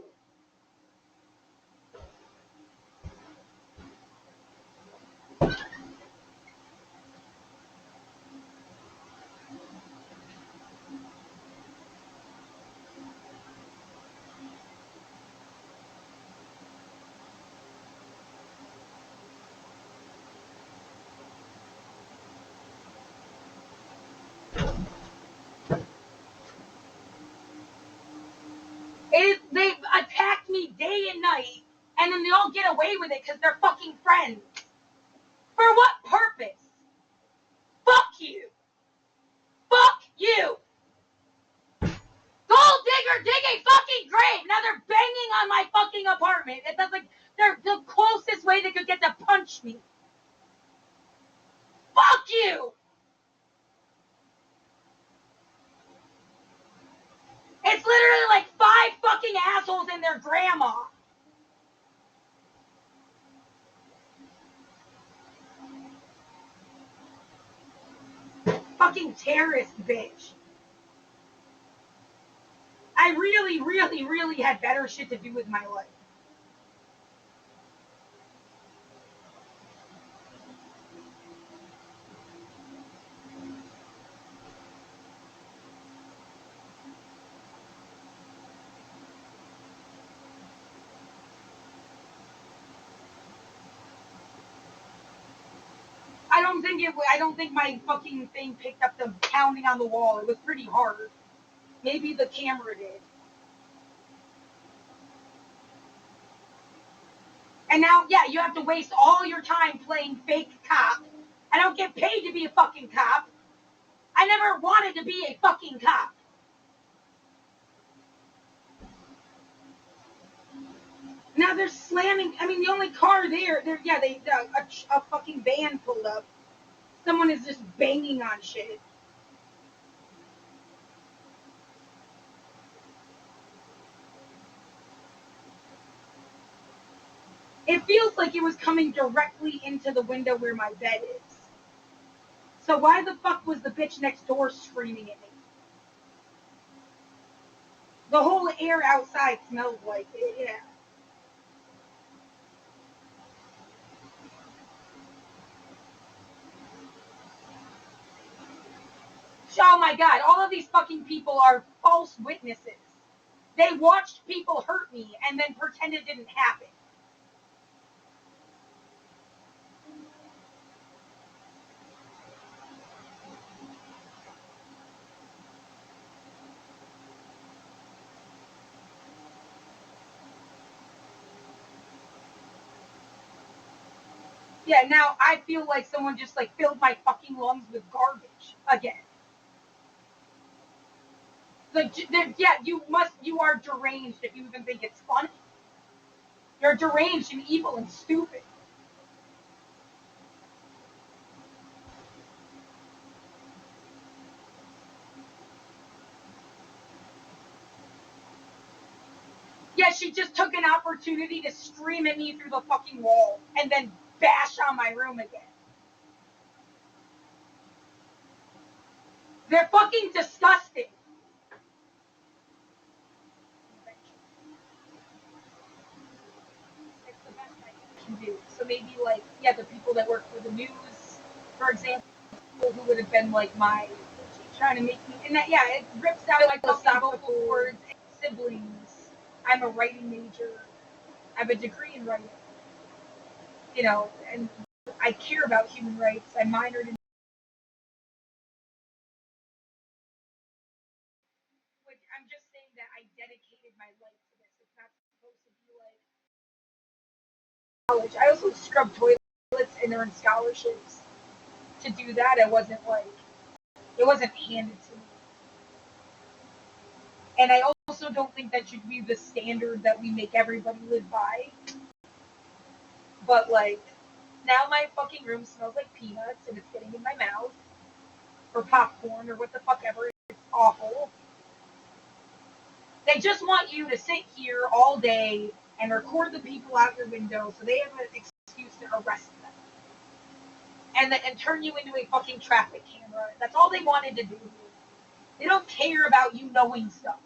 They've attacked me day and night, and then they all get away with it because they're fucking friends. For what purpose? Fuck you! Fuck you! Gold digger, dig a fucking grave! Now they're banging on my fucking apartment. That's like, they're the closest way they could get to punch me. Fuck you! It's literally like 5 fucking assholes and their grandma. Fucking terrorist bitch. I really, really, really had better shit to do with my life. I don't think my fucking thing picked up the pounding on the wall. It was pretty hard. Maybe the camera did. And now, yeah, you have to waste all your time playing fake cop. I don't get paid to be a fucking cop. I never wanted to be a fucking cop. Now they're slamming. I mean, the only car there, a fucking van pulled up. Someone is just banging on shit. It feels like it was coming directly into the window where my bed is. So why the fuck was the bitch next door screaming at me? The whole air outside smells like it, yeah. Oh my god, all of these fucking people are false witnesses. They watched people hurt me and then pretend it didn't happen. Yeah, now I feel like someone just like filled my fucking lungs with garbage again. Yeah, you are deranged if you even think it's funny. You're deranged and evil and stupid. Yeah, she just took an opportunity to scream at me through the fucking wall and then bash on my room again. They're fucking disgusting. It's the best I can do. So maybe like, yeah, the people that work for the news, for example, who would have been like my trying to make me, and that, yeah, it rips out like philosophical words. Siblings. I'm a writing major. I have a degree in writing. You know, and I care about human rights. I minored in. I'm just saying that I dedicated my life to this. It's not supposed to be like college. I also scrubbed toilets and earned scholarships to do that. It wasn't handed to me. And I also don't think that should be the standard that we make everybody live by. But like, now my fucking room smells like peanuts and it's getting in my mouth. Or popcorn or what the fuck ever. It's awful. They just want you to sit here all day and record the people out your window so they have an excuse to arrest them. And turn you into a fucking traffic camera. That's all they wanted to do. They don't care about you knowing stuff.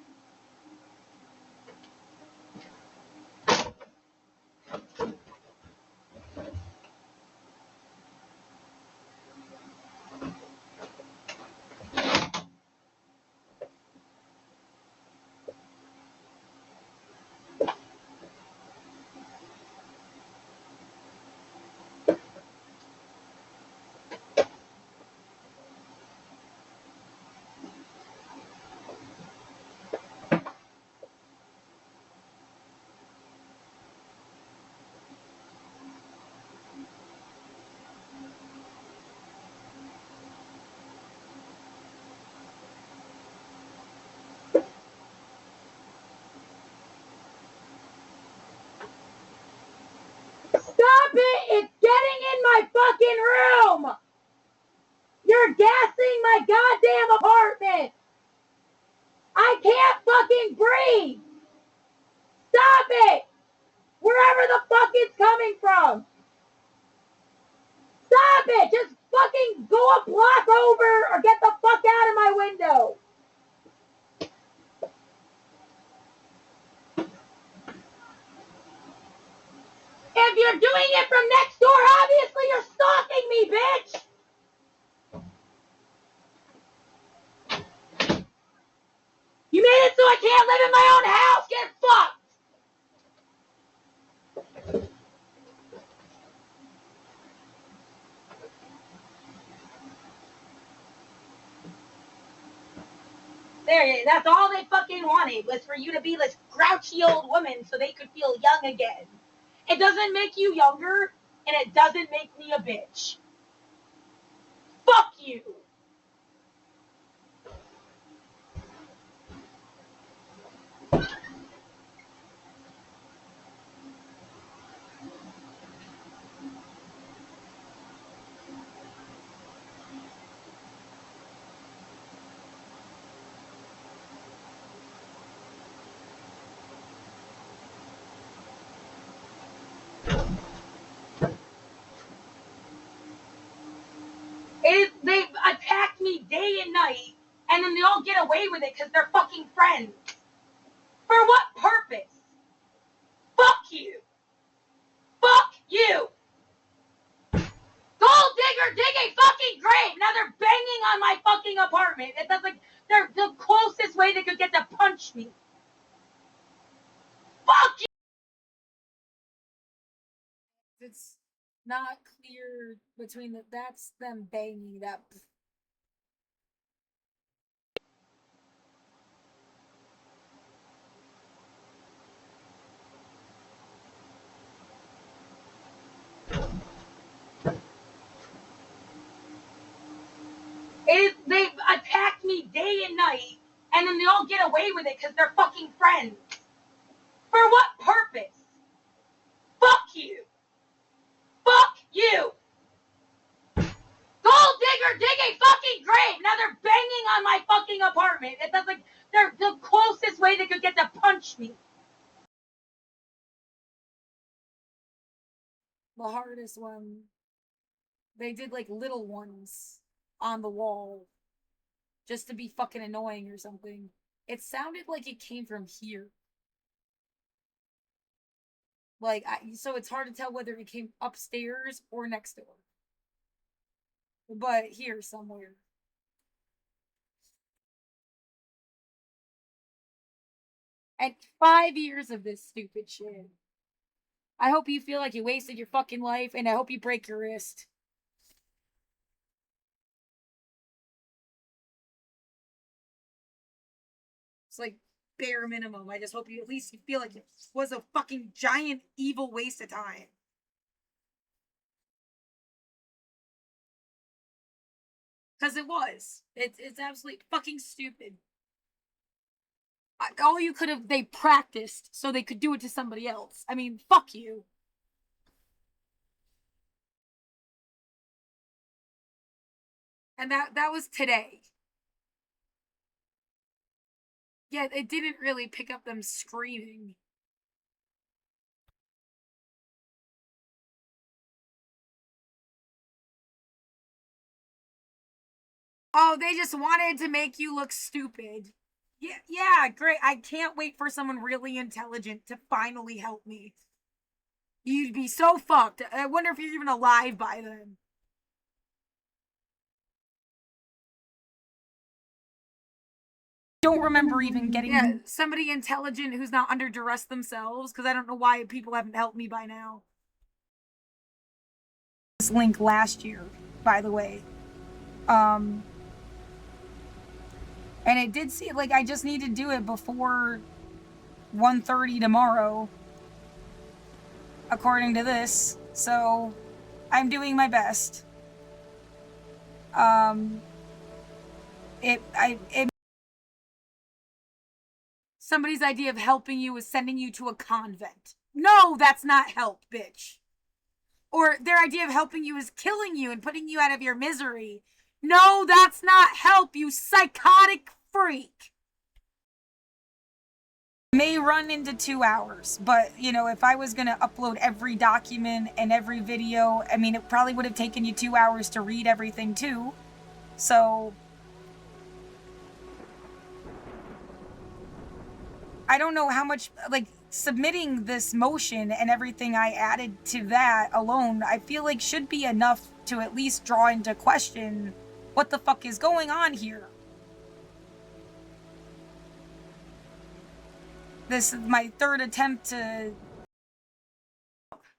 Stop it! It's getting in my fucking room! You're gassing my goddamn apartment! I can't fucking breathe! Stop it! Wherever the fuck it's coming from! Stop it! Just fucking go a block over or get the fuck out of my window! If you're doing it from next door, obviously you're stalking me, bitch! You made it so I can't live in my own house! Get fucked! There, that's all they fucking wanted was for you to be this grouchy old woman so they could feel young again. It doesn't make you younger, and it doesn't make me a bitch. Fuck you! They've attacked me day and night, and then they all get away with it because they're fucking friends. For what purpose? Fuck you! Fuck you! Gold digger, dig a fucking grave! Now they're banging on my fucking apartment. That's like, they're the closest way they could get to punch me. Fuck you! It's not clear between that's them banging that. They've attacked me day and night, and then they all get away with it because they're fucking friends. For what purpose? Fuck you! Fuck you! Gold digger, dig a fucking grave! Now they're banging on my fucking apartment. That's like, they're the closest way they could get to punch me. The hardest one, they did like little ones on the wall just to be fucking annoying or something. It sounded like it came from here. Like, so it's hard to tell whether it came upstairs or next door. But here somewhere. And 5 years of this stupid shit. I hope you feel like you wasted your fucking life, and I hope you break your wrist. It's like bare minimum. I just hope you at least feel like it was a fucking giant evil waste of time. Because it was. It's absolutely fucking stupid. All you could have, they practiced so they could do it to somebody else. I mean, fuck you. And that was today. Yeah, it didn't really pick up them screaming. Oh, they just wanted to make you look stupid. Yeah, great. I can't wait for someone really intelligent to finally help me. You'd be so fucked. I wonder if you're even alive by then. Don't remember even getting somebody intelligent who's not under duress themselves, because I don't know why people haven't helped me by now. This link last year, by the way. And it did seem like I just need to do it before 1:30 tomorrow, according to this. So I'm doing my best. Somebody's idea of helping you is sending you to a convent. No, that's not help, bitch. Or their idea of helping you is killing you and putting you out of your misery. No, that's not help, you psychotic freak. May run into 2 hours, but, you know, if I was going to upload every document and every video, I mean, it probably would have taken you 2 hours to read everything, too. So I don't know how much, like, submitting this motion and everything I added to that alone, I feel like should be enough to at least draw into question what the fuck is going on here. This is my third attempt to...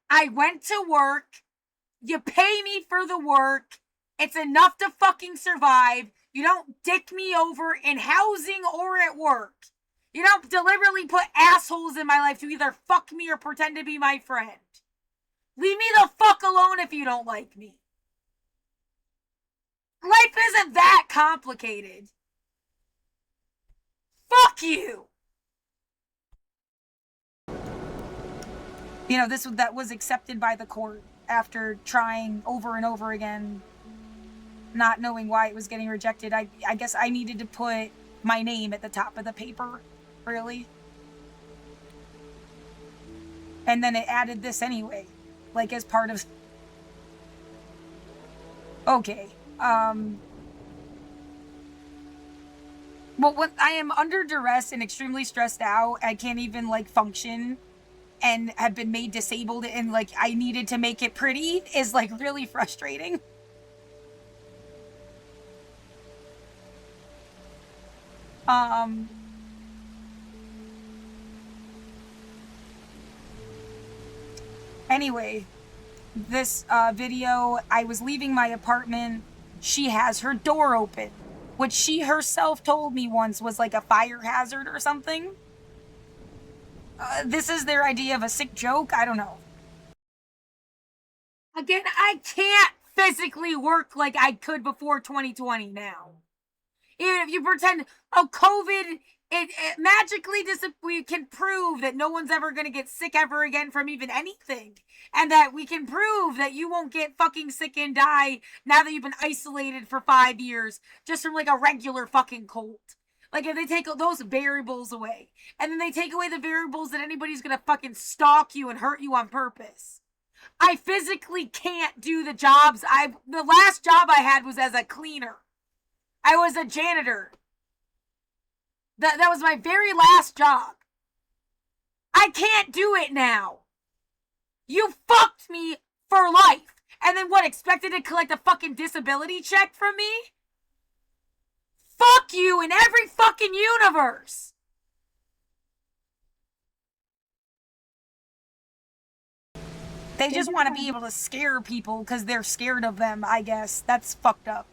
I went to work. You pay me for the work. It's enough to fucking survive. You don't dick me over in housing or at work. You don't deliberately put assholes in my life to either fuck me or pretend to be my friend. Leave me the fuck alone if you don't like me. Life isn't that complicated. Fuck you! You know, that was accepted by the court after trying over and over again, not knowing why it was getting rejected. I guess I needed to put my name at the top of the paper, really. And then it added this anyway, like as part of... Okay. Well, when I am under duress and extremely stressed out, I can't even, like, function and have been made disabled and, like, I needed to make it pretty is, like, really frustrating. Anyway, this video, I was leaving my apartment. She has her door open, which she herself told me once was like a fire hazard or something. This is their idea of a sick joke? I don't know. Again, I can't physically work like I could before 2020 now. Even if you pretend, oh, COVID, it magically we can prove that no one's ever going to get sick ever again from even anything. And that we can prove that you won't get fucking sick and die now that you've been isolated for 5 years just from like a regular fucking cold. Like if they take those variables away and then they take away the variables that anybody's going to fucking stalk you and hurt you on purpose. I physically can't do the jobs. The last job I had was as a cleaner. I was a janitor. That was my very last job. I can't do it now. You fucked me for life. And then what, expected to collect a fucking disability check from me? Fuck you in every fucking universe. They just want to be able to scare people because they're scared of them, I guess. That's fucked up.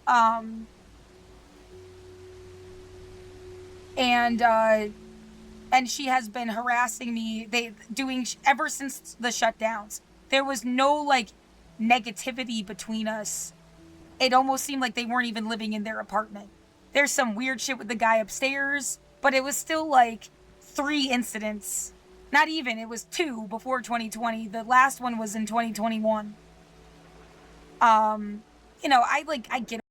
And she has been harassing me, ever since the shutdowns. There was no, like, negativity between us. It almost seemed like they weren't even living in their apartment. There's some weird shit with the guy upstairs, but it was still, like, 3 incidents. Not even, it was 2 before 2020. The last one was in 2021. You know, I get it.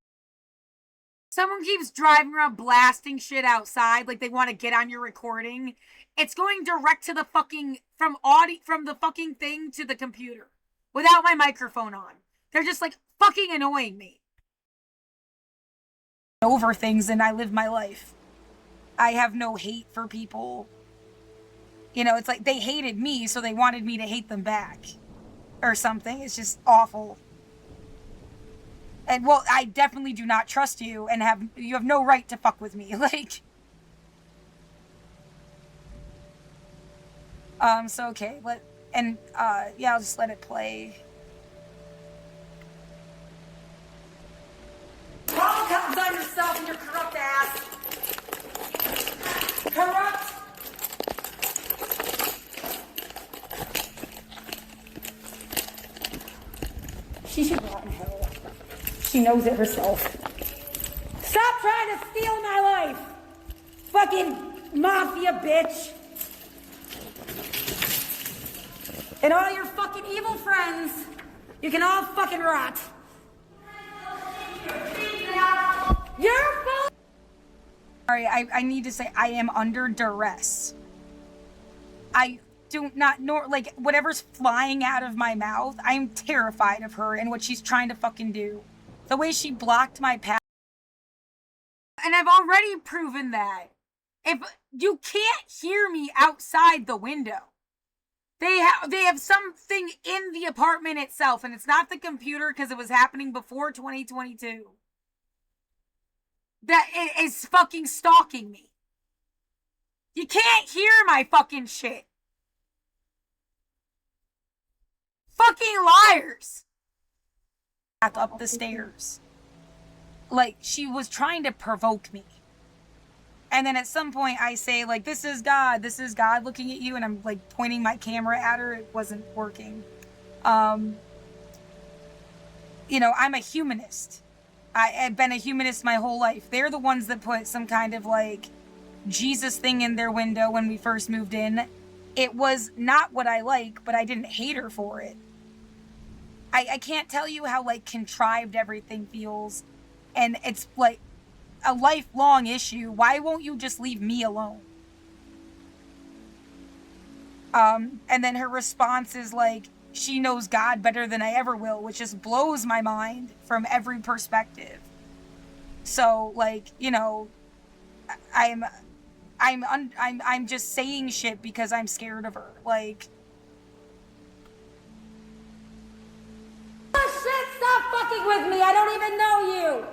Someone keeps driving around blasting shit outside like they want to get on your recording. It's going direct to the fucking, from the fucking thing to the computer without my microphone on. They're just like fucking annoying me. Over things and I live my life. I have no hate for people. You know, it's like they hated me, so they wanted me to hate them back. Or something. It's just awful. And, well, I definitely do not trust you, and you have no right to fuck with me. Like... So, okay, yeah, I'll just let it play. Call comes on yourself and your corrupt ass. Corrupt. She should rot in hell. She knows it herself. Stop trying to steal my life! Fucking mafia bitch! And all your fucking evil friends, you can all fucking rot. You're full. Sorry, I need to say I am under duress. I do not know, like, whatever's flying out of my mouth, I'm terrified of her and what she's trying to fucking do. The way she blocked my path. And I've already proven that. If you can't hear me outside the window. They have something in the apartment itself, and it's not the computer because it was happening before 2022. That it is fucking stalking me. You can't hear my fucking shit. Fucking liars. Up the stairs. Like, she was trying to provoke me. And then at some point I say, like, this is God looking at you, and I'm, like, pointing my camera at her. It wasn't working. You know, I'm a humanist. I've been a humanist my whole life. They're the ones that put some kind of, like, Jesus thing in their window when we first moved in. It was not what I like, but I didn't hate her for it. I can't tell you how, like, contrived everything feels. And it's, like, a lifelong issue. Why won't you just leave me alone? And then her response is, like, she knows God better than I ever will, which just blows my mind from every perspective. So, like, you know, I'm just saying shit because I'm scared of her. Like... Oh shit, stop fucking with me! I don't even know you!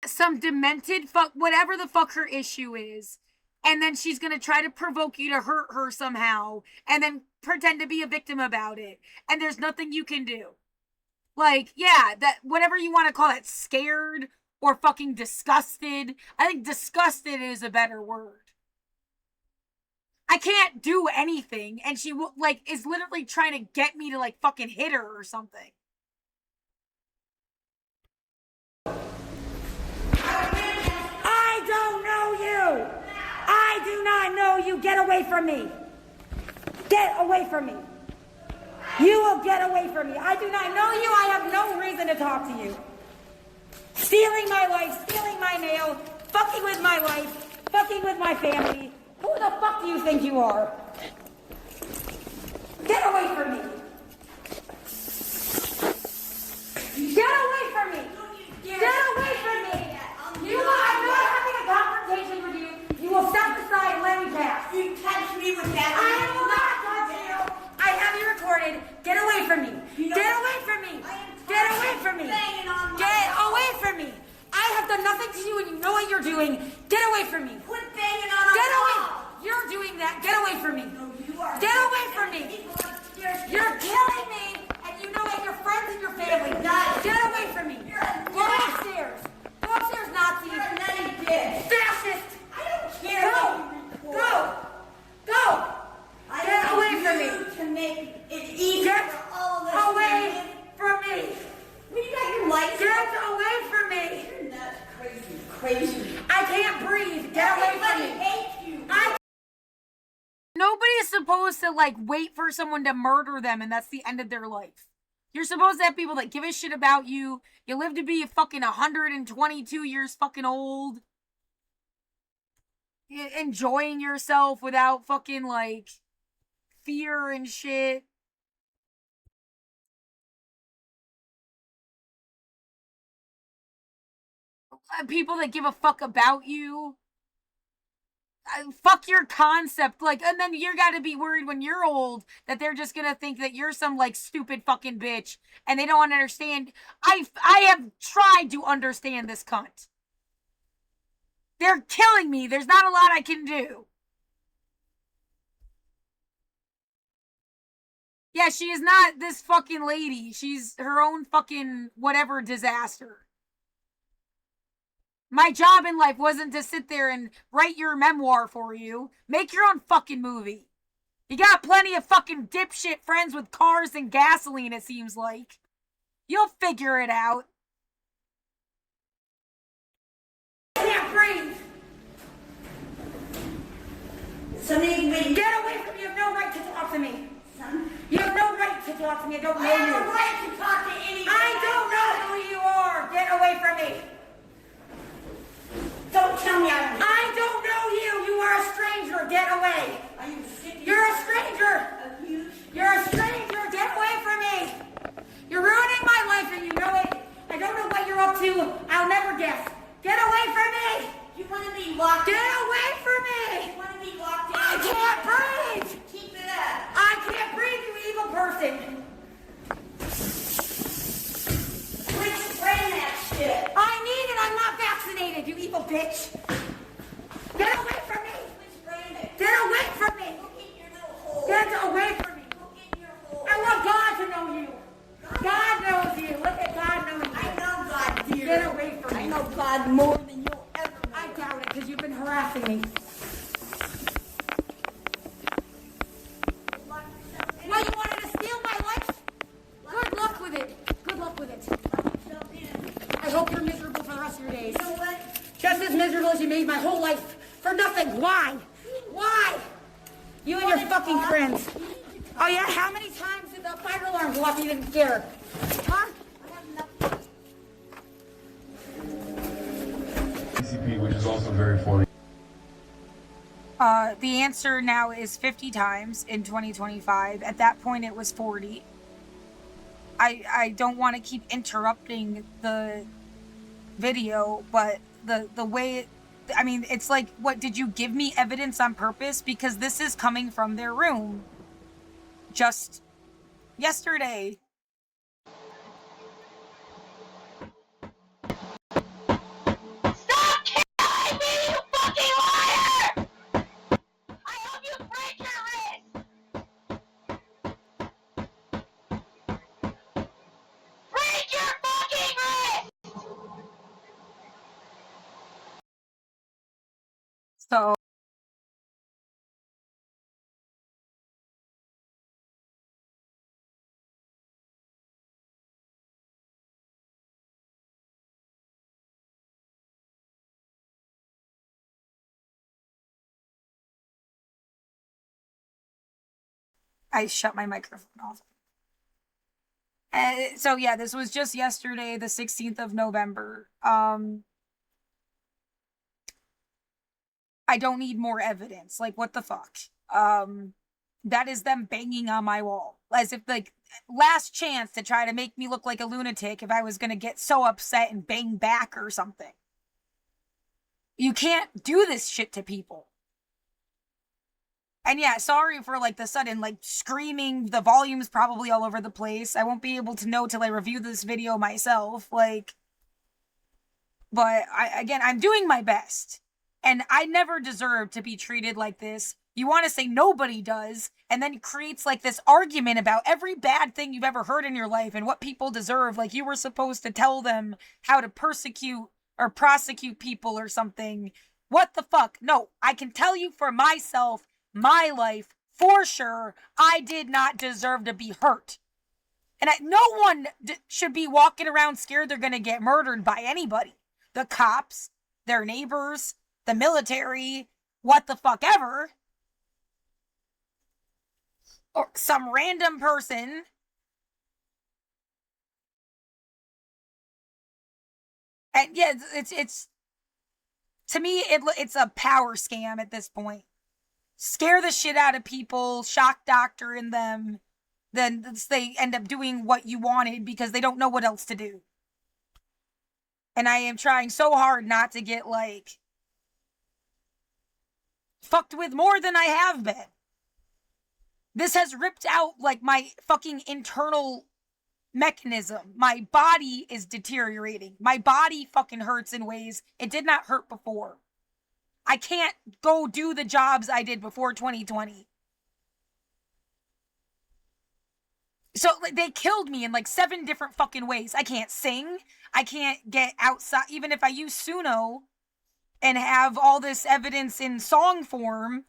Some demented whatever the fuck her issue is. And then she's gonna try to provoke you to hurt her somehow. And then pretend to be a victim about it. And there's nothing you can do. Like, yeah, that, whatever you want to call it, scared or fucking disgusted. I think disgusted is a better word. I can't do anything. And she, like, is literally trying to get me to, like, fucking hit her or something. I don't know you! I do not know you! Get away from me! Get away from me! You will get away from me! I do not know you! I have no reason to talk to you! Stealing my life, stealing my mail, fucking with my life, fucking with my family. Who the fuck do you think you are? Get away from me! Get away from me! Get away from me! I'm not having a confrontation with you. You will step aside and let me pass. You touch me with that. I will not touch you. I have you recorded. Get away from me. Get away from me. Get away from me. Get away from me. I have done nothing to you and you know what you're doing. Get away from me. Quit banging on. Get away. You're doing that. Get away from me. Get away from me. You're killing me, and you know it. Your friends and your family. Get away from me. Go upstairs. Go upstairs, Nazi. You're a nutty bitch. Fascist. I don't care. Go. Get away from me. To make it easier for all of us. Away from me. When you got your lights. Get away from me. You're nuts, crazy. I can't breathe. Get away from me. I hate you. Nobody's supposed to, like, wait for someone to murder them and that's the end of their life. You're supposed to have people that give a shit about you. You live to be fucking 122 years fucking old. Enjoying yourself without fucking, like, fear and shit. People that give a fuck about you. Fuck your concept, like, and then you're gotta be worried when you're old that they're just gonna think that you're some, like, stupid fucking bitch and they don't understand. I have tried to understand this cunt. They're killing me. There's not a lot I can do. Yeah, she is not this fucking lady. She's her own fucking whatever disaster. My job in life wasn't to sit there and write your memoir for you. Make your own fucking movie. You got plenty of fucking dipshit friends with cars and gasoline, it seems like. You'll figure it out. I can't breathe. Somebody get away from me. You have no right to talk to me. You have no right to talk to me. I don't know you. I have no right to talk to anyone. I don't know who you are. Get away from me. Don't tell me I don't know you. You are a stranger. Get away. Are you serious? You're a stranger. You're a stranger. Get away from me. You're ruining my life and you know it. I don't know what you're up to. I'll never guess. Get away from me. You want to be locked in? Get away from me. You want to be locked in? I can't breathe. Keep it up. I can't breathe, you evil person. Quit spraying that shit. I need it. I'm not vaccinated, you evil bitch. Get away from me. Quit spraying it. Get away from me. Look in your little hole. Get away from me. Look in your hole. I want God to know you. God knows you. Look at God knows you. I know God, dear. Get away from me. I know God more than you'll ever know. I doubt it, because you've been harassing me. Well, you wanted to steal my life? Good luck with it. Good luck with it. I hope you're miserable for the rest of your days. You know what? Just as miserable as you made my whole life. For nothing. Why? Why? You and your fucking friends. Oh yeah? How many times did the fire alarm go off and you didn't care? Huh? PCP, which is also very funny. The answer now is 50 times in 2025. At that point, it was 40. I don't want to keep interrupting the video, but the way, I mean, it's like, what, did you give me evidence on purpose? Because this is coming from their room. Just yesterday. Stop killing me, you fucking liar! I hope you break your wrist! Break your fucking wrist! So I shut my microphone off. So yeah, this was just yesterday, the 16th of November. I don't need more evidence. Like, what the fuck? That is them banging on my wall. As if, like, last chance to try to make me look like a lunatic if I was gonna get so upset and bang back or something. You can't do this shit to people. And yeah, sorry for, like, the sudden, like, screaming. The volume's probably all over the place. I won't be able to know till I review this video myself. Like, but again, I'm doing my best. And I never deserve to be treated like this. You want to say nobody does, and then creates like this argument about every bad thing you've ever heard in your life and what people deserve. Like you were supposed to tell them how to persecute or prosecute people or something. What the fuck? No, I can tell you for myself, my life, for sure, I did not deserve to be hurt. And no one should be walking around scared they're going to get murdered by anybody. The cops, their neighbors, the military, what the fuck ever. Or some random person. And yeah, it's to me, it's a power scam at this point. Scare the shit out of people, shock doctor in them, then they end up doing what you wanted because they don't know what else to do. And I am trying so hard not to get, like, fucked with more than I have been. This has ripped out, like, my fucking internal mechanism. My body is deteriorating. My body fucking hurts in ways it did not hurt before. I can't go do the jobs I did before 2020. So they killed me in like 7 different fucking ways. I can't sing. I can't get outside. Even if I use Suno and have all this evidence in song form,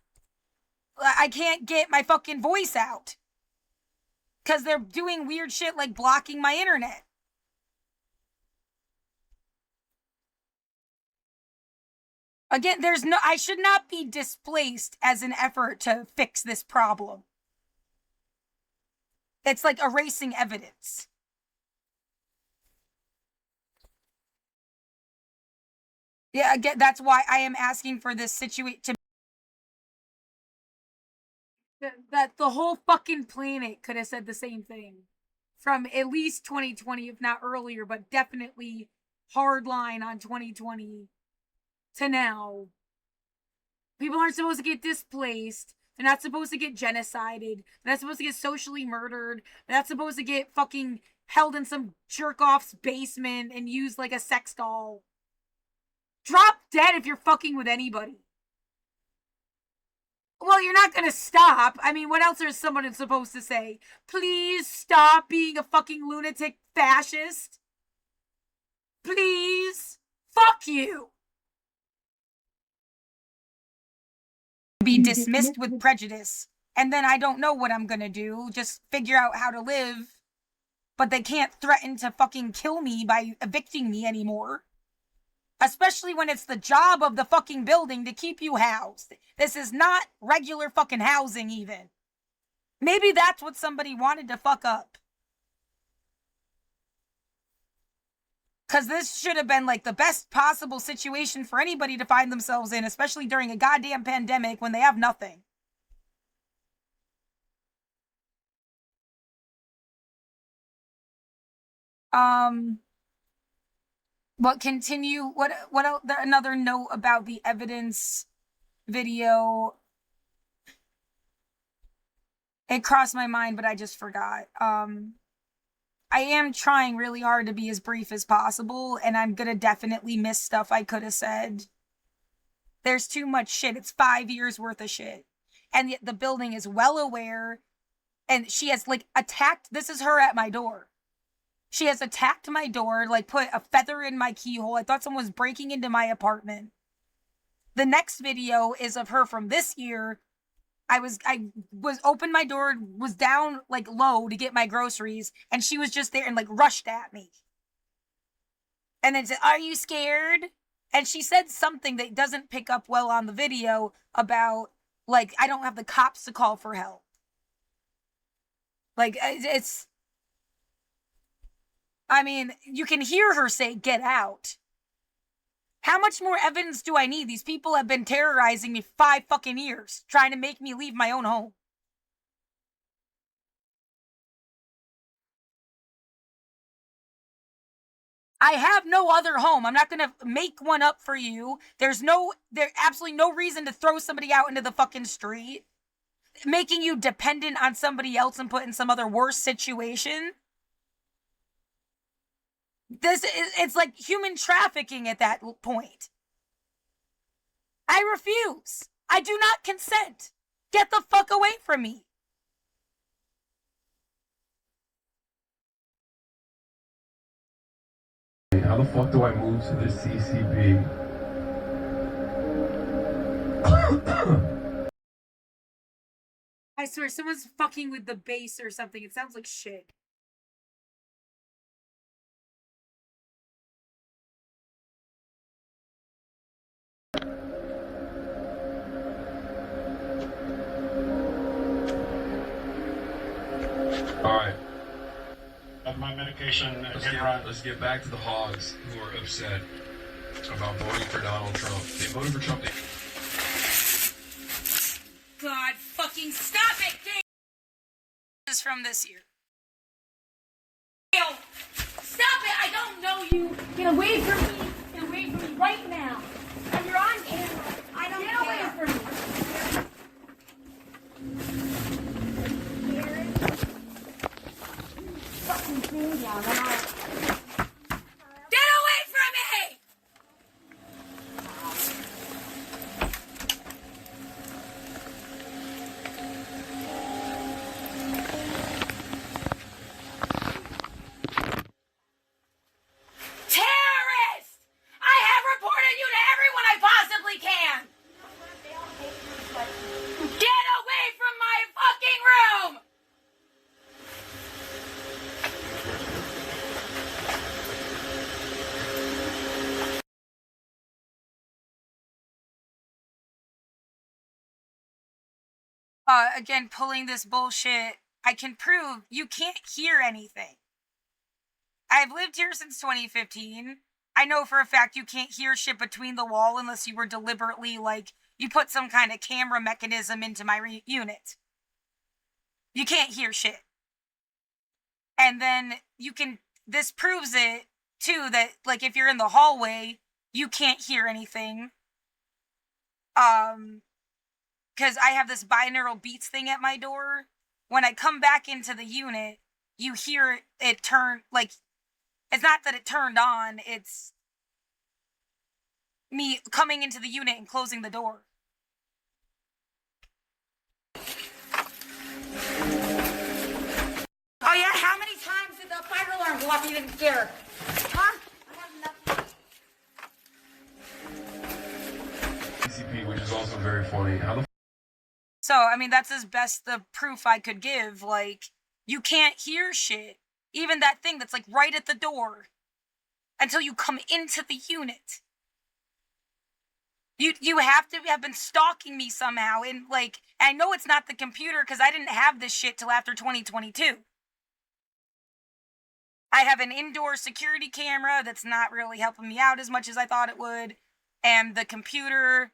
I can't get my fucking voice out. Because they're doing weird shit like blocking my internet. Again, I should not be displaced as an effort to fix this problem. It's like erasing evidence. Yeah, again, that's why I am asking for this situation that the whole fucking planet could have said the same thing. From at least 2020, if not earlier, but definitely hardline on 2020 to now. People aren't supposed to get displaced. They're not supposed to get genocided. They're not supposed to get socially murdered. They're not supposed to get fucking held in some jerk-off's basement and used like a sex doll. Drop dead if you're fucking with anybody. Well, you're not gonna stop. I mean, what else is someone supposed to say? Please stop being a fucking lunatic fascist. Please. Fuck you. Be dismissed with prejudice. And then I don't know what I'm gonna do. Just figure out how to live. But they can't threaten to fucking kill me by evicting me anymore. Especially when it's the job of the fucking building to keep you housed. This is not regular fucking housing even. Maybe that's what somebody wanted to fuck up. Because this should have been like the best possible situation for anybody to find themselves in, especially during a goddamn pandemic when they have nothing. But continue. What else? Another note about the evidence video. It crossed my mind, but I just forgot. I am trying really hard to be as brief as possible, and I'm gonna definitely miss stuff I could have said. There's too much shit. It's 5 years worth of shit. And yet the building is well aware, and she has, like, attacked. This is her at my door. She has attacked my door, like, put a feather in my keyhole. I thought someone was breaking into my apartment. The next video is of her from this year. I was opened my door, was down like low to get my groceries, and she was just there and like rushed at me. And then said, "Are you scared?" And she said something that doesn't pick up well on the video about like I don't have the cops to call for help. Like it's I mean, you can hear her say, "Get out." How much more evidence do I need? These people have been terrorizing me 5 fucking years, trying to make me leave my own home. I have no other home. I'm not going to make one up for you. There's absolutely no reason to throw somebody out into the fucking street. Making you dependent on somebody else and put in some other worse situation. It's like human trafficking at that point. I refuse. I do not consent. Get the fuck away from me. How the fuck do I move to the CCP? I swear, someone's fucking with the bass or something. It sounds like shit. Alright. Of my medication. Let's get back to the hogs who are upset about voting for Donald Trump. They voted for Trump. God fucking stop it, Dale! This is from this year. Dale! Stop it! I don't know you! Get away from me! Get away from me right now! And you're on camera! I don't Get away from me! Fucking thing down and Get away from me! Terrorist! I have reported you to everyone I possibly can! Get away from my fucking room! Again, pulling this bullshit, I can prove you can't hear anything. I've lived here since 2015. I know for a fact you can't hear shit between the wall unless you were deliberately, like, you put some kind of camera mechanism into my unit. You can't hear shit. And then this proves it, too, that, like, if you're in the hallway, you can't hear anything. Because I have this binaural beats thing at my door. When I come back into the unit, you hear it turn, like, it's not that it turned on, it's me coming into the unit and closing the door. Oh yeah? How many times did the fire alarm go off and you didn't scare? Huh? CCP, which is also very funny. How the So, I mean, that's as best the proof I could give. Like, you can't hear shit. Even that thing that's, like, right at the door. Until you come into the unit. You have to have been stalking me somehow. And, like, I know it's not the computer because I didn't have this shit till after 2022. I have an indoor security camera that's not really helping me out as much as I thought it would. And the computer,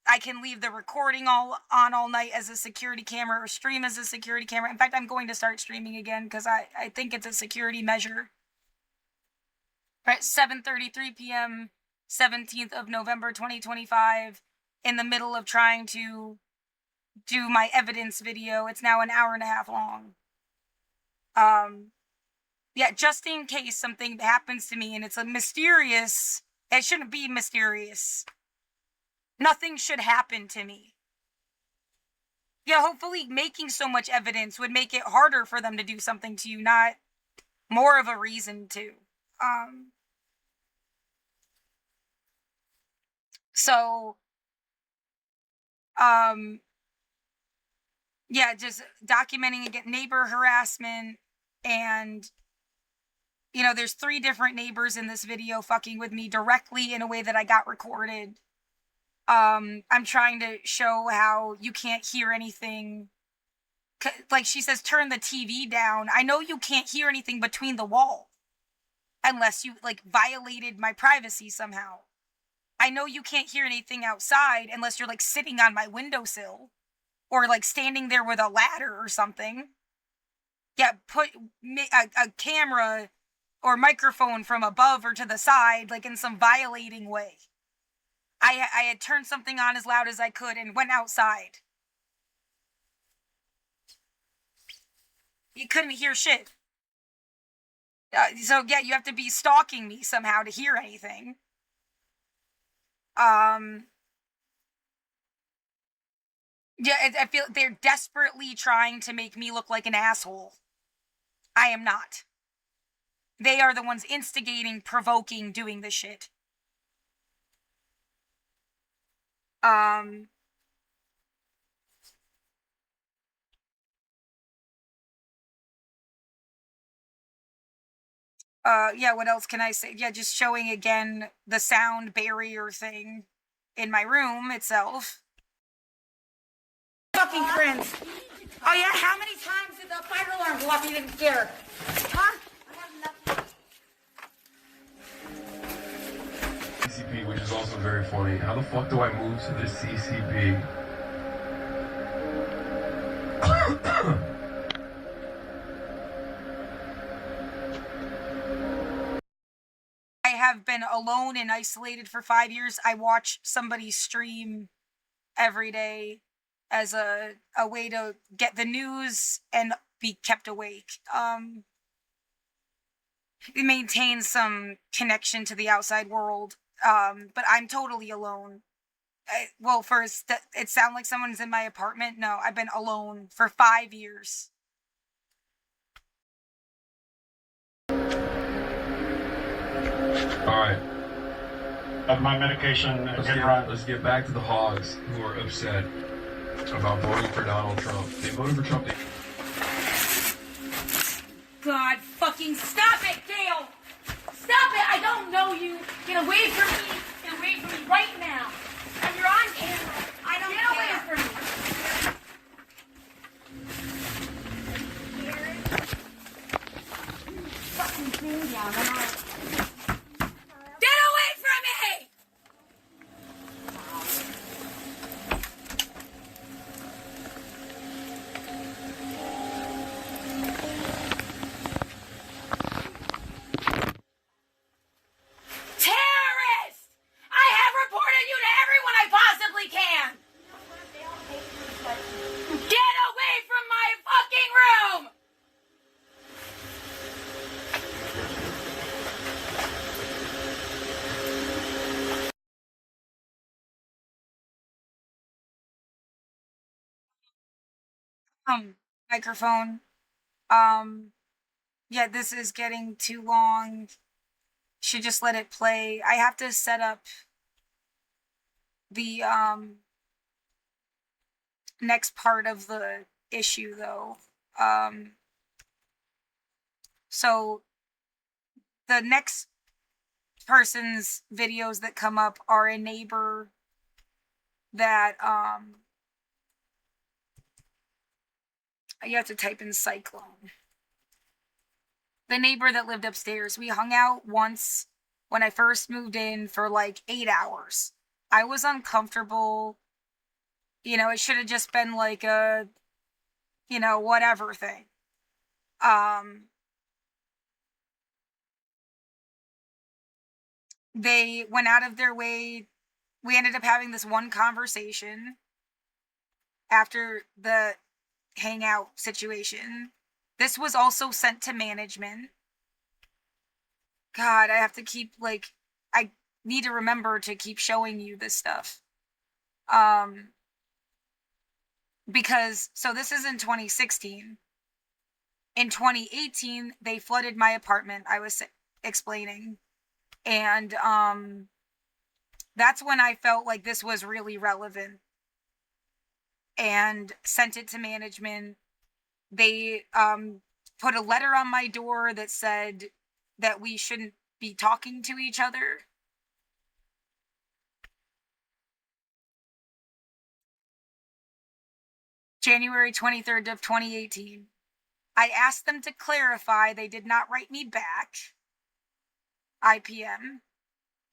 I can leave the recording all night as a security camera or stream as a security camera. In fact, I'm going to start streaming again because I think it's a security measure. Right, 7:33 p.m., 17th of November, 2025, in the middle of trying to do my evidence video. It's now an hour and a half long. Yeah, just in case something happens to me and it's a mysterious, it shouldn't be mysterious. Nothing should happen to me. Yeah, hopefully making so much evidence would make it harder for them to do something to you, not more of a reason to. Yeah, just documenting again neighbor harassment and, you know, there's 3 different neighbors in this video fucking with me directly in a way that I got recorded. I'm trying to show how you can't hear anything. Like she says, turn the TV down. I know you can't hear anything between the wall. Unless you, like, violated my privacy somehow. I know you can't hear anything outside unless you're, like, sitting on my windowsill. Or, like, standing there with a ladder or something. Yeah, put a camera or microphone from above or to the side, like, in some violating way. I had turned something on as loud as I could and went outside. You couldn't hear shit. So, yeah, you have to be stalking me somehow to hear anything. Yeah, I feel they're desperately trying to make me look like an asshole. I am not. they are the ones instigating, provoking, doing this shit. Yeah, what else can I say? Yeah, just showing again the sound barrier thing in my room itself. Fucking friends. Oh yeah, how many times did the fire alarm go off you didn't scare? Huh? CCP, which is also very funny. How the fuck do I move to the CCP? I have been alone and isolated for 5 years. I watch somebody stream every day as a way to get the news and be kept awake. It maintains some connection to the outside world. But I'm totally alone. Well, first, it sounds like someone's in my apartment. No, I've been alone for 5 years. Alright. Of my medication, Let's get back to the hogs who are upset about voting for Donald Trump. They voted for Trump. God fucking stop it, Dale! Stop it! I don't know you! Get away from me! Get away from me right now! And you're on camera! I don't Get away from me! Fucking thing down. Get away from me! Terrorist! I have reported you to everyone I possibly can! Get away from my fucking room! Microphone. Yeah, this is getting too long. Should just let it play. I have to set up the next part of the issue though. So the next person's videos that come up are a neighbor that you have to type in cyclone. The neighbor that lived upstairs. We hung out once when I first moved in for like 8 hours. I was uncomfortable. You know, it should have just been like a, you know, whatever thing. They went out of their way. We ended up having this one conversation after the hangout situation. This was also sent to management. God, I have to keep, like, I need to remember to keep showing you this stuff. Because, so this is in 2016. In 2018, they flooded my apartment, I was explaining. And, that's when I felt like this was really relevant. And sent it to management. They put a letter on my door that said that we shouldn't be talking to each other. January 23rd of 2018. I asked them to clarify. They did not write me back. IPM.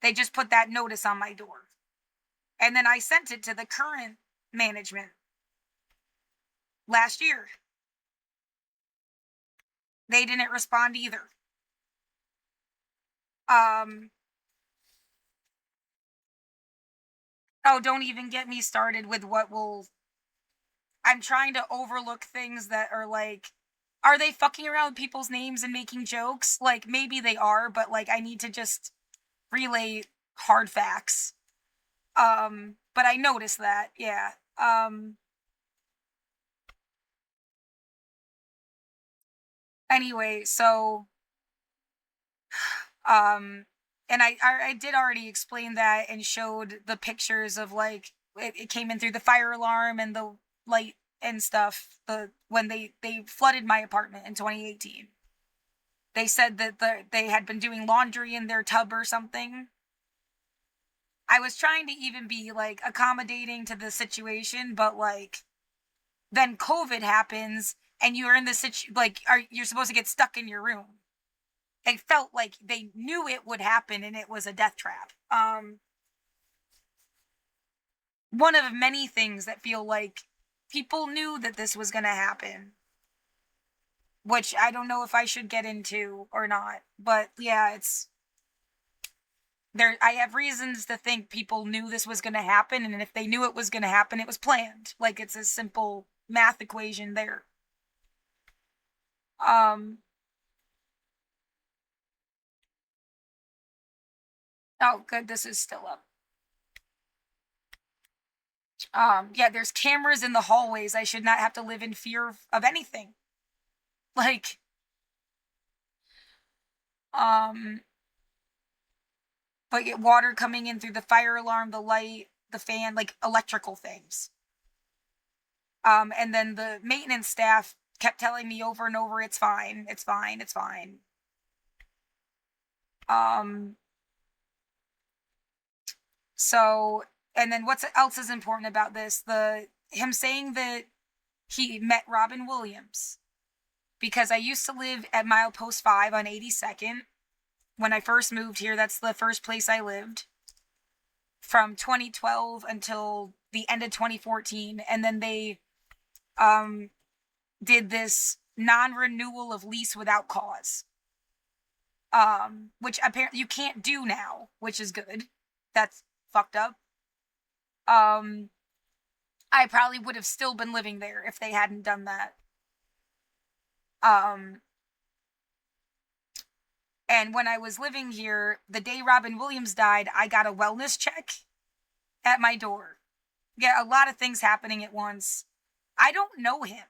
They just put that notice on my door. And then I sent it to the current management last year. They didn't respond either. Oh, don't even get me started with what will... I'm trying to overlook things that are like, are they fucking around with people's names and making jokes? Like, maybe they are, but like, I need to just relay hard facts. But I noticed that, yeah. Anyway, so And I did already explain that and showed the pictures of like it came in through the fire alarm and the light and stuff. When they flooded my apartment in 2018, they said that they had been doing laundry in their tub or something. I was trying to even be like accommodating to the situation, but like then COVID happens and you're in the you're supposed to get stuck in your room. They felt like they knew it would happen and it was a death trap. One of many things that feel like people knew that this was going to happen, which I don't know if I should get into or not, but yeah, it's there. I have reasons to think people knew this was going to happen, and if they knew it was going to happen, it was planned. Like, it's a simple math equation there. Oh, good, this is still up. Yeah, there's cameras in the hallways. I should not have to live in fear of anything. Like, but get water coming in through the fire alarm, the light, the fan, like electrical things. And then the maintenance staff kept telling me over and over, it's fine, it's fine, it's fine. So, and then what else is important about this? Him saying that he met Robin Williams. Because I used to live at Milepost 5 on 82nd. When I first moved here, that's the first place I lived. From 2012 until the end of 2014. And then they did this non-renewal of lease without cause. Which apparently you can't do now, which is good. That's fucked up. I probably would have still been living there if they hadn't done that. And when I was living here, the day Robin Williams died, I got a wellness check at my door. Yeah, a lot of things happening at once. I don't know him.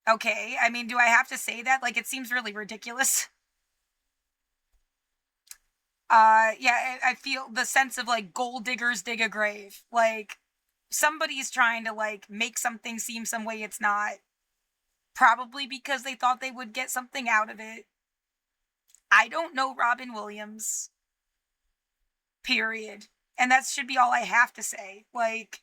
Okay, I mean, do I have to say that? Like, it seems really ridiculous. Yeah, I feel the sense of, like, gold diggers dig a grave. Like, somebody's trying to, like, make something seem some way it's not. Probably because they thought they would get something out of it. I don't know Robin Williams. Period. And that should be all I have to say. Like,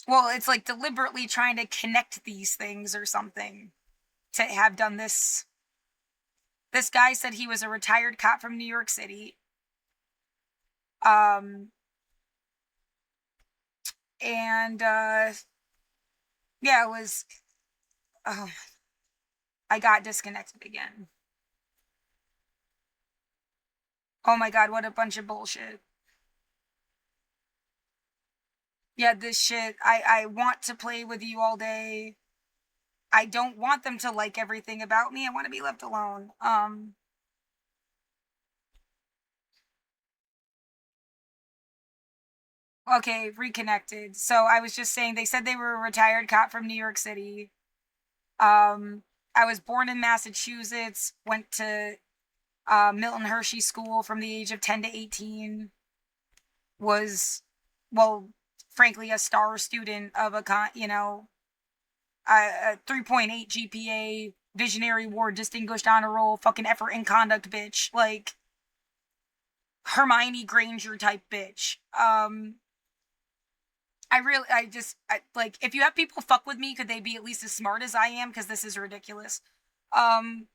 well, it's like deliberately trying to connect these things or something to have done this. This guy said he was a retired cop from New York City. Yeah, it was, I got disconnected again. Oh my god, what a bunch of bullshit. Yeah, this shit, I want to play with you all day. I don't want them to like everything about me. I want to be left alone. Okay, reconnected. So I was just saying, they said they were a retired cop from New York City. I was born in Massachusetts, went to Milton Hershey School from the age of 10 to 18. Was, well, frankly, a star student of a 3.8 GPA, Visionary Award, Distinguished Honor Roll, fucking effort and conduct bitch. Like, Hermione Granger type bitch. Like, if you have people fuck with me, could they be at least as smart as I am? Because this is ridiculous. And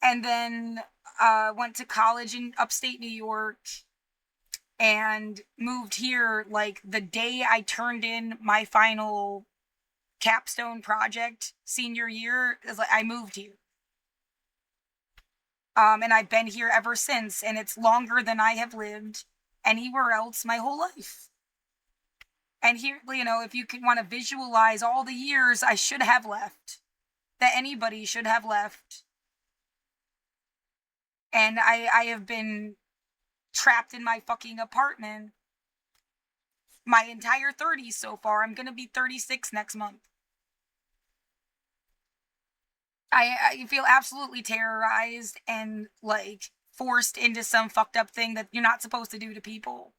then, went to college in upstate New York and moved here, like, the day I turned in my final capstone project senior year. Is like, I moved here. And I've been here ever since, and it's longer than I have lived anywhere else my whole life. And here, if you can want to visualize all the years I should have left, that anybody should have left. And I have been trapped in my fucking apartment my entire 30s so far. I'm gonna be 36 next month. I feel absolutely terrorized and, like, forced into some fucked up thing that you're not supposed to do to people.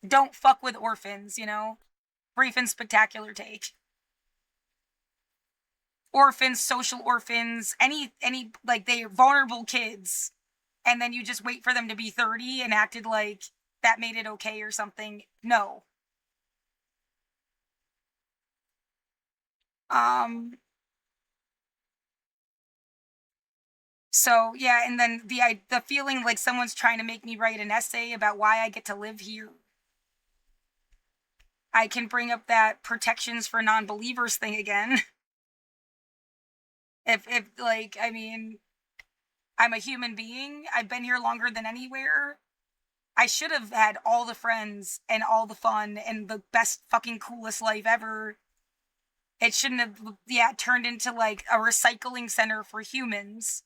Don't fuck with orphans, you know? Brief and spectacular take. Orphans, social orphans, any like, they're vulnerable kids, and then you just wait for them to be 30 and acted like that made it okay or something. No. So, yeah, and then the feeling like someone's trying to make me write an essay about why I get to live here. I can bring up that protections for non-believers thing again. if like, I mean, I'm a human being. I've been here longer than anywhere. I should have had all the friends and all the fun and the best fucking coolest life ever. It shouldn't have, turned into, like, a recycling center for humans.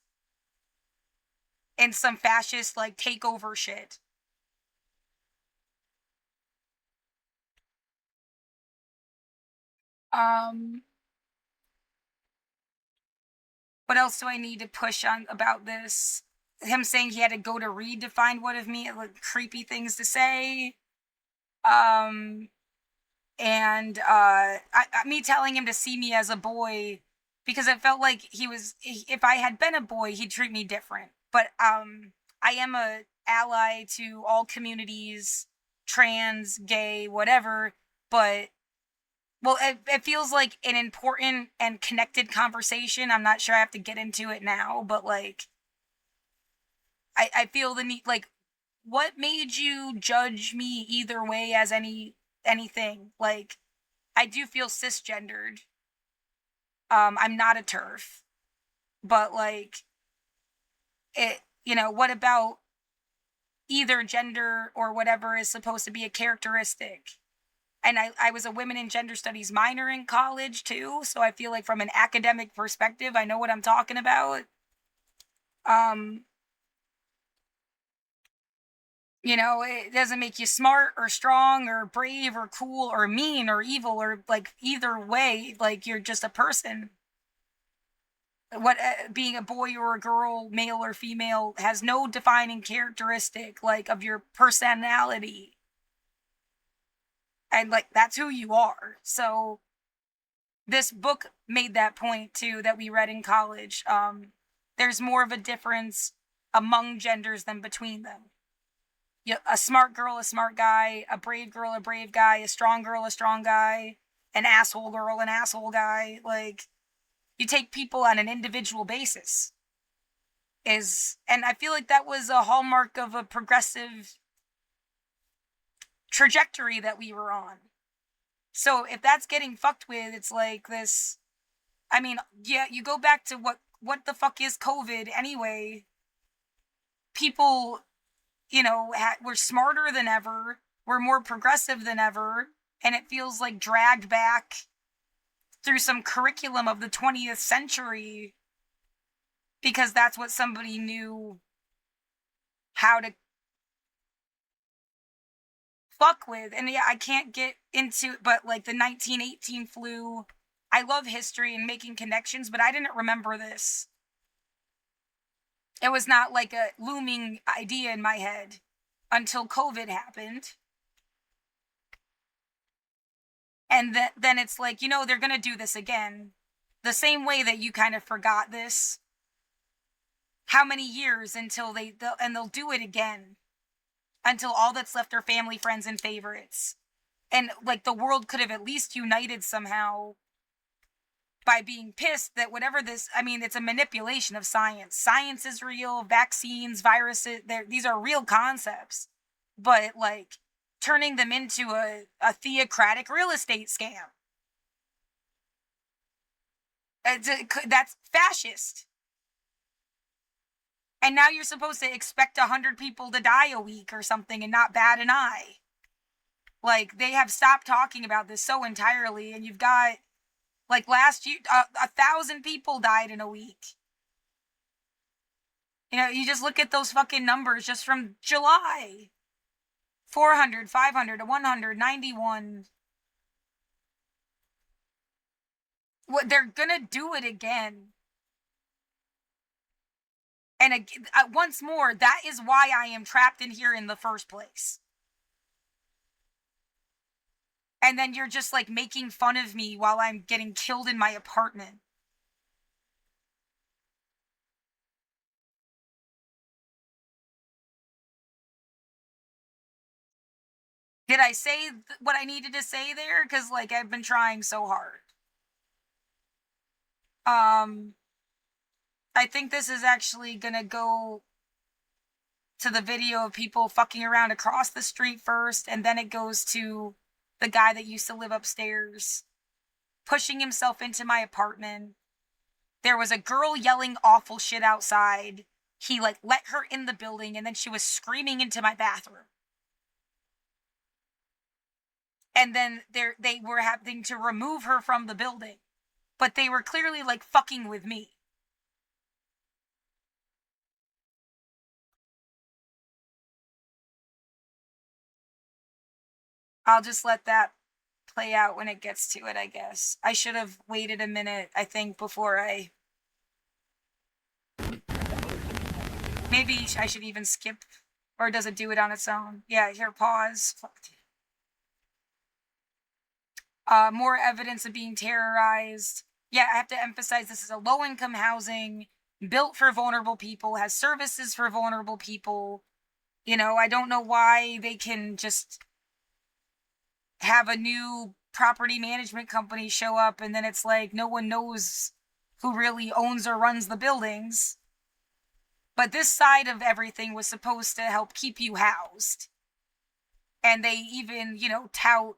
And some fascist, like, takeover shit. What else do I need to push on about this? Him saying he had to go to Reed to find what of me, like, creepy things to say. Me telling him to see me as a boy, because it felt like if I had been a boy, he'd treat me different. But I am a ally to all communities, trans, gay, whatever, but, well, it feels like an important and connected conversation. I'm not sure I have to get into it now, but, like, I feel the need, like, what made you judge me either way as anything? Like, I do feel cisgendered. I'm not a TERF. But, like, what about either gender or whatever is supposed to be a characteristic? And I was a women and gender studies minor in college, too, so I feel like from an academic perspective, I know what I'm talking about. It doesn't make you smart or strong or brave or cool or mean or evil or, like, either way, like, you're just a person. Being a boy or a girl, male or female, has no defining characteristic, like, of your personality. And, like, that's who you are. So, this book made that point, too, that we read in college. There's more of a difference among genders than between them. A smart girl, a smart guy, a brave girl, a brave guy, a strong girl, a strong guy, an asshole girl, an asshole guy. Like, you take people on an individual basis. And I feel like that was a hallmark of a progressive trajectory that we were on. So if that's getting fucked with, it's like this. I mean, yeah, you go back to what the fuck is COVID anyway? People, we're smarter than ever, we're more progressive than ever, and it feels like dragged back through some curriculum of the 20th century because that's what somebody knew how to fuck with. And yeah, I can't get into it, but, like, the 1918 flu, I love history and making connections, but I didn't remember this. It was not like a looming idea in my head until COVID happened. And then it's like, they're going to do this again. The same way that you kind of forgot this. How many years until they'll do it again. Until all that's left are family, friends, and favorites. And, like, the world could have at least united somehow by being pissed that whatever it's a manipulation of science. Science is real, vaccines, viruses, these are real concepts. But, like, turning them into a theocratic real estate scam. That's fascist. And now you're supposed to expect 100 people to die a week or something and not bat an eye. Like, they have stopped talking about this so entirely, and you've got, like, last year, 1,000 people died in a week. You just look at those fucking numbers just from July. 400, 500, 191. What, they're gonna do it again. And once more, that is why I am trapped in here in the first place. And then you're just like making fun of me while I'm getting killed in my apartment. Did I say what I needed to say there? Because, like, I've been trying so hard. I think this is actually gonna go to the video of people fucking around across the street first, and then it goes to the guy that used to live upstairs, pushing himself into my apartment. There was a girl yelling awful shit outside. He, like, let her in the building, and then she was screaming into my bathroom. And then they were having to remove her from the building. But they were clearly, like, fucking with me. I'll just let that play out when it gets to it, I guess. I should have waited a minute, I think, before I... Maybe I should even skip, or does it do it on its own? Yeah, here, pause. More evidence of being terrorized. Yeah, I have to emphasize this is a low-income housing, built for vulnerable people, has services for vulnerable people. You know, I don't know why they can just have a new property management company show up and then it's like no one knows who really owns or runs the buildings. But this side of everything was supposed to help keep you housed. And they even, you know, tout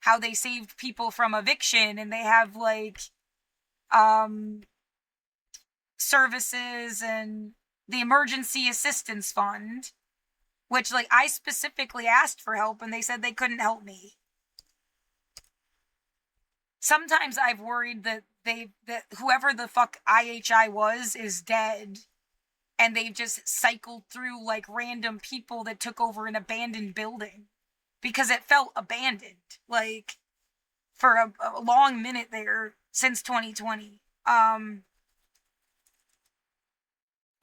how they saved people from eviction, and they have, like, services and the emergency assistance fund, which, like, I specifically asked for help and they said they couldn't help me. Sometimes I've worried that whoever the fuck IHI was is dead, and they've just cycled through, like, random people that took over an abandoned building. Because it felt abandoned, like, for a long minute there, since 2020.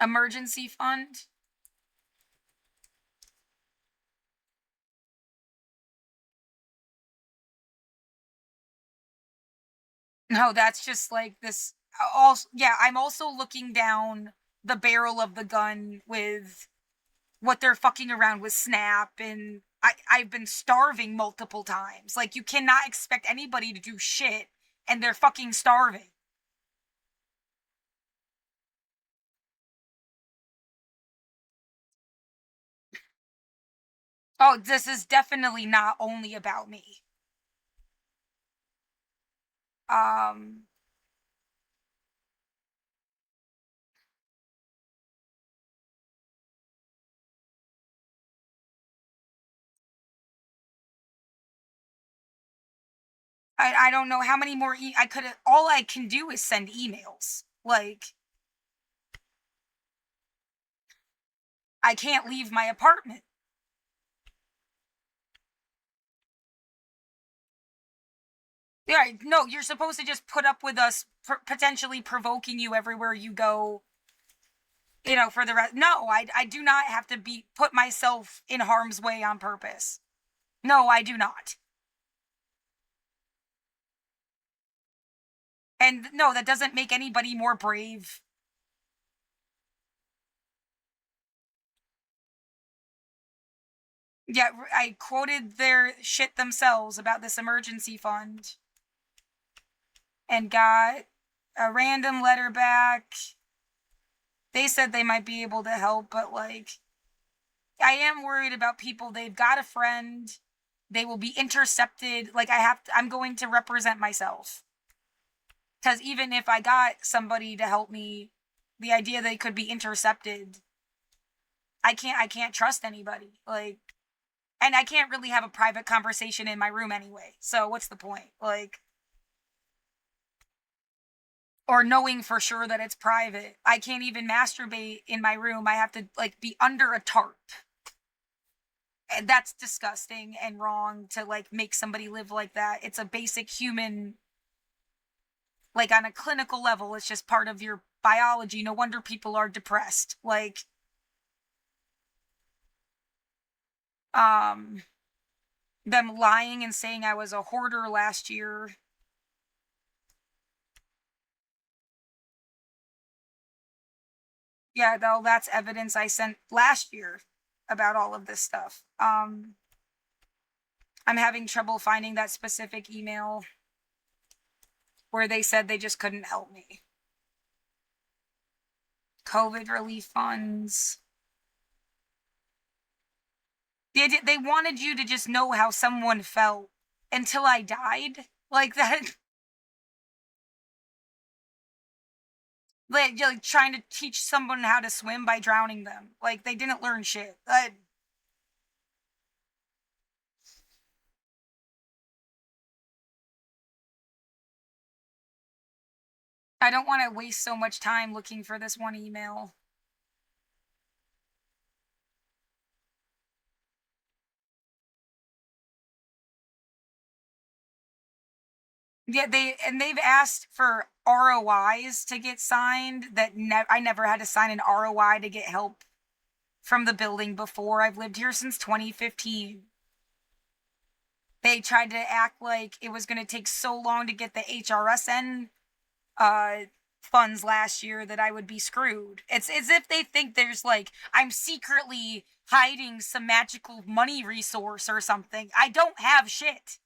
Emergency fund? No, that's just like this. Also, yeah, I'm also looking down the barrel of the gun with what they're fucking around with Snap, and I've been starving multiple times. Like, you cannot expect anybody to do shit, and they're fucking starving. Oh, this is definitely not only about me. I don't know how many more all I can do is send emails. Like, I can't leave my apartment. Yeah, no, you're supposed to just put up with us potentially provoking you everywhere you go. You know, for the rest. No, I do not have to put myself in harm's way on purpose. No, I do not. And no, that doesn't make anybody more brave. Yeah, I quoted their shit themselves about this emergency fund. And got a random letter back. They said they might be able to help, but, like, I am worried about people. They've got a friend. They will be intercepted. Like, I'm going to represent myself. Because even if I got somebody to help me, the idea they could be intercepted, I can't trust anybody. Like, and I can't really have a private conversation in my room anyway. So what's the point? Like, or knowing for sure that it's private. I can't even masturbate in my room. I have to, like, be under a tarp. That's disgusting and wrong to, like, make somebody live like that. It's a basic human, like, on a clinical level, it's just part of your biology. No wonder people are depressed. Like, them lying and saying I was a hoarder last year. Yeah, though, that's evidence I sent last year about all of this stuff. I'm having trouble finding that specific email where they said they just couldn't help me. COVID relief funds. They wanted you to just know how someone felt until I died. Like that. Like trying to teach someone how to swim by drowning them. Like, they didn't learn shit. I don't want to waste so much time looking for this one email. Yeah, they've asked for ROIs to get signed that I never had to sign an ROI to get help from the building before. I've lived here since 2015. They tried to act like it was going to take so long to get the HRSN funds last year that I would be screwed. It's as if they think there's, like, I'm secretly hiding some magical money resource or something. I don't have shit.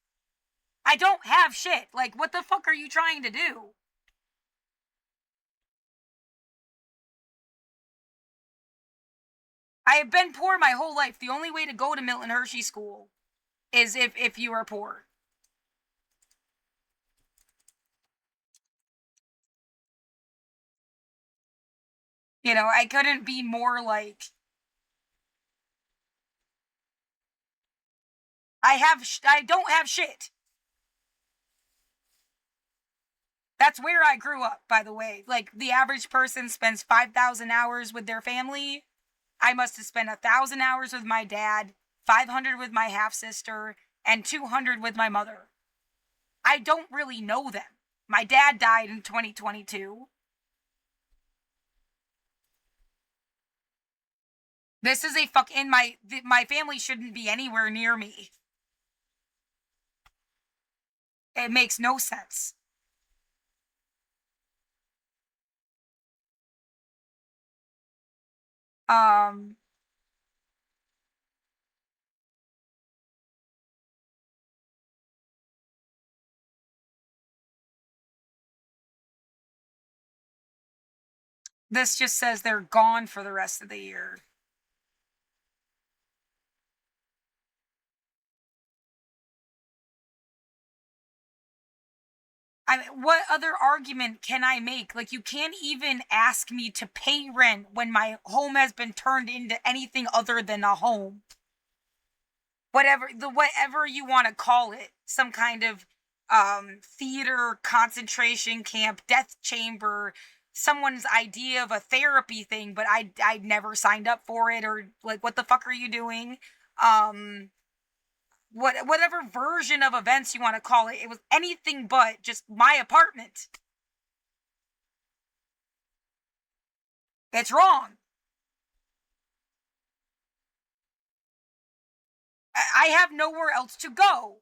I don't have shit. Like, what the fuck are you trying to do? I have been poor my whole life. The only way to go to Milton Hershey School is if you are poor. You know, I couldn't be more like... I don't have shit. That's where I grew up, by the way. Like, the average person spends 5,000 hours with their family. I must have spent 1,000 hours with my dad, 500 with my half-sister, and 200 with my mother. I don't really know them. My dad died in 2022. This is a my family shouldn't be anywhere near me. It makes no sense. This just says they're gone for the rest of the year. I mean, what other argument can I make? Like, you can't even ask me to pay rent when my home has been turned into anything other than a home. Whatever you want to call it. Some kind of theater, concentration camp, death chamber, someone's idea of a therapy thing, but I never signed up for it, or like, what the fuck are you doing? Whatever version of events you want to call it, it was anything but just my apartment. It's wrong. I have nowhere else to go.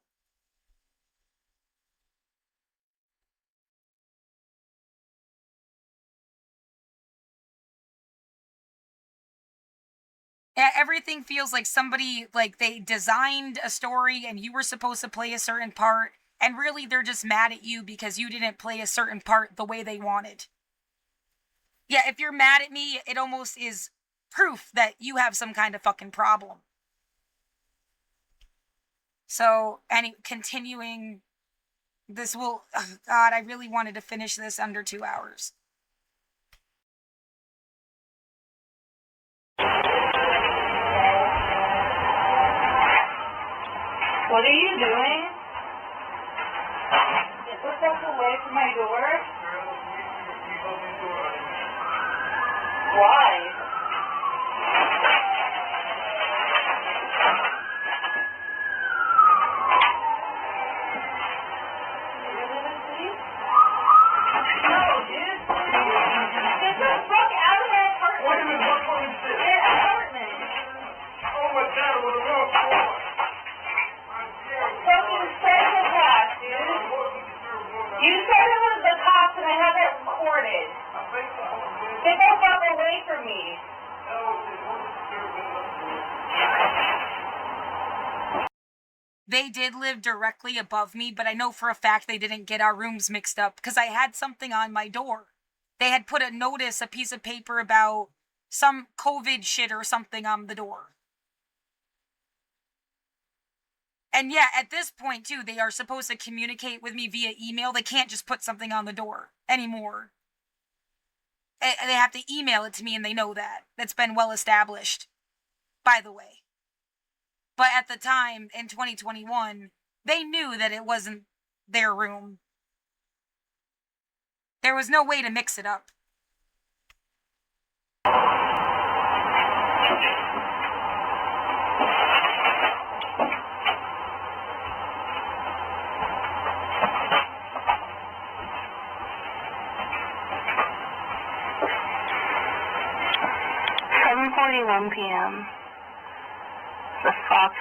Everything feels like somebody, like, they designed a story and you were supposed to play a certain part, and really they're just mad at you because you didn't play a certain part the way they wanted. Yeah, if you're mad at me, it almost is proof that you have some kind of fucking problem. So, continuing, this will... Oh God, I really wanted to finish this under 2 hours. What are you doing? Get the fuck away from my door. Why? Get the fuck away from me. They did live directly above me, but I know for a fact they didn't get our rooms mixed up because I had something on my door. They had put a notice, a piece of paper about some COVID shit or something on the door. And yeah, at this point too, they are supposed to communicate with me via email. They can't just put something on the door anymore. They have to email it to me, and they know that. That's been well established, by the way. But at the time, in 2021, they knew that it wasn't their room. There was no way to mix it up. $7:41 p.m. The fuck?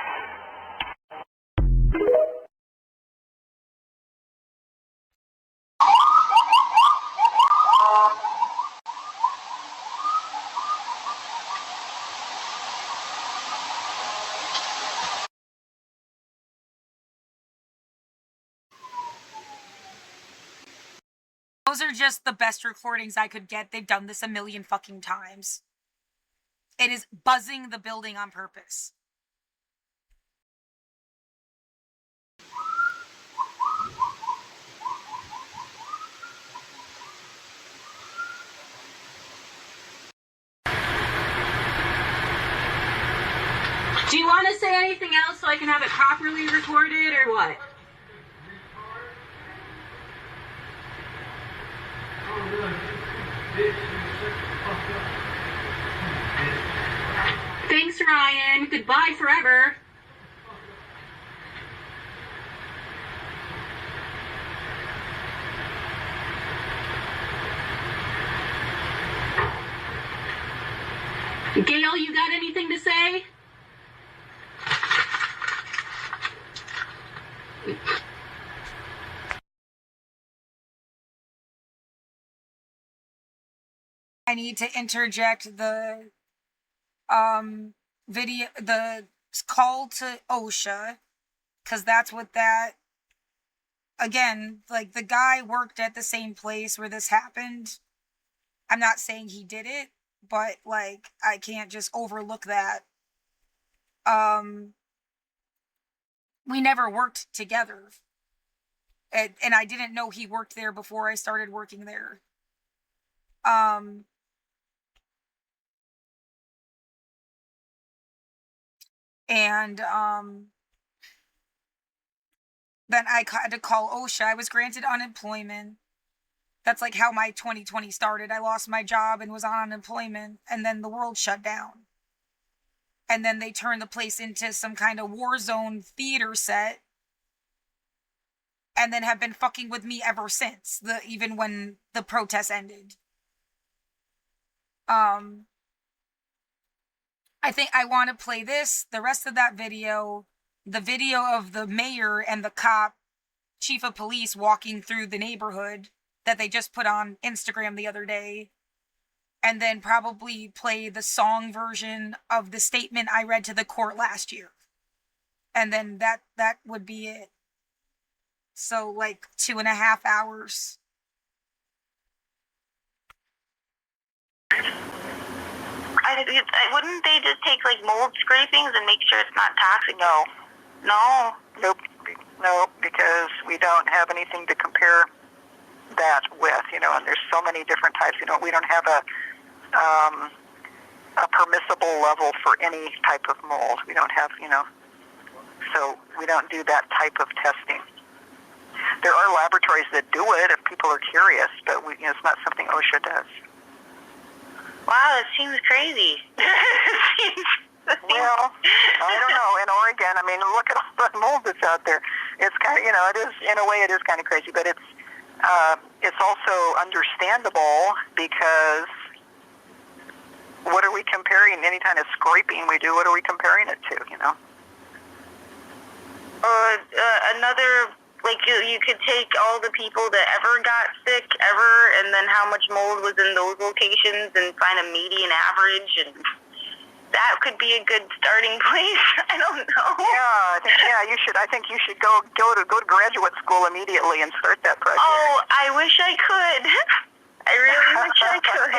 Those are just the best recordings I could get. They've done this a million fucking times. It is buzzing the building on purpose. Do you want to say anything else so I can have it properly recorded, or what? Thanks, Ryan. Goodbye forever. Gail, you got anything to say? I need to interject the video, the call to OSHA, because that's what that, again, like, the guy worked at the same place where this happened. I'm not saying he did it, but, like, I can't just overlook that. We never worked together. And I didn't know he worked there before I started working there. And then I had to call OSHA. I was granted unemployment. That's like how my 2020 started. I lost my job and was on unemployment, and then the world shut down. And then they turned the place into some kind of war zone theater set, and then have been fucking with me ever since, even when the protests ended. I think I want to play this, the rest of that video, the video of the mayor and the cop, chief of police, walking through the neighborhood that they just put on Instagram the other day, and then probably play the song version of the statement I read to the court last year. And then that would be it. So, like, 2.5 hours. Wouldn't they just take, like, mold scrapings and make sure it's not toxic? No. Nope, because we don't have anything to compare that with, and there's so many different types. We don't have a permissible level for any type of mold. We don't have, so we don't do that type of testing. There are laboratories that do it if people are curious, but it's not something OSHA does. Wow, it seems crazy. Well, I don't know. In Oregon, I mean, look at all the mold that's out there. It's kind of, it is, in a way, it is kind of crazy, but it's also understandable because what are we comparing? Any kind of scraping we do, what are we comparing it to, Another Like, you could take all the people that ever got sick ever, and then how much mold was in those locations, and find a median average, and that could be a good starting place. I don't know. Yeah, you should. I think you should go to graduate school immediately and start that project. Oh, I wish I could. I really wish I could.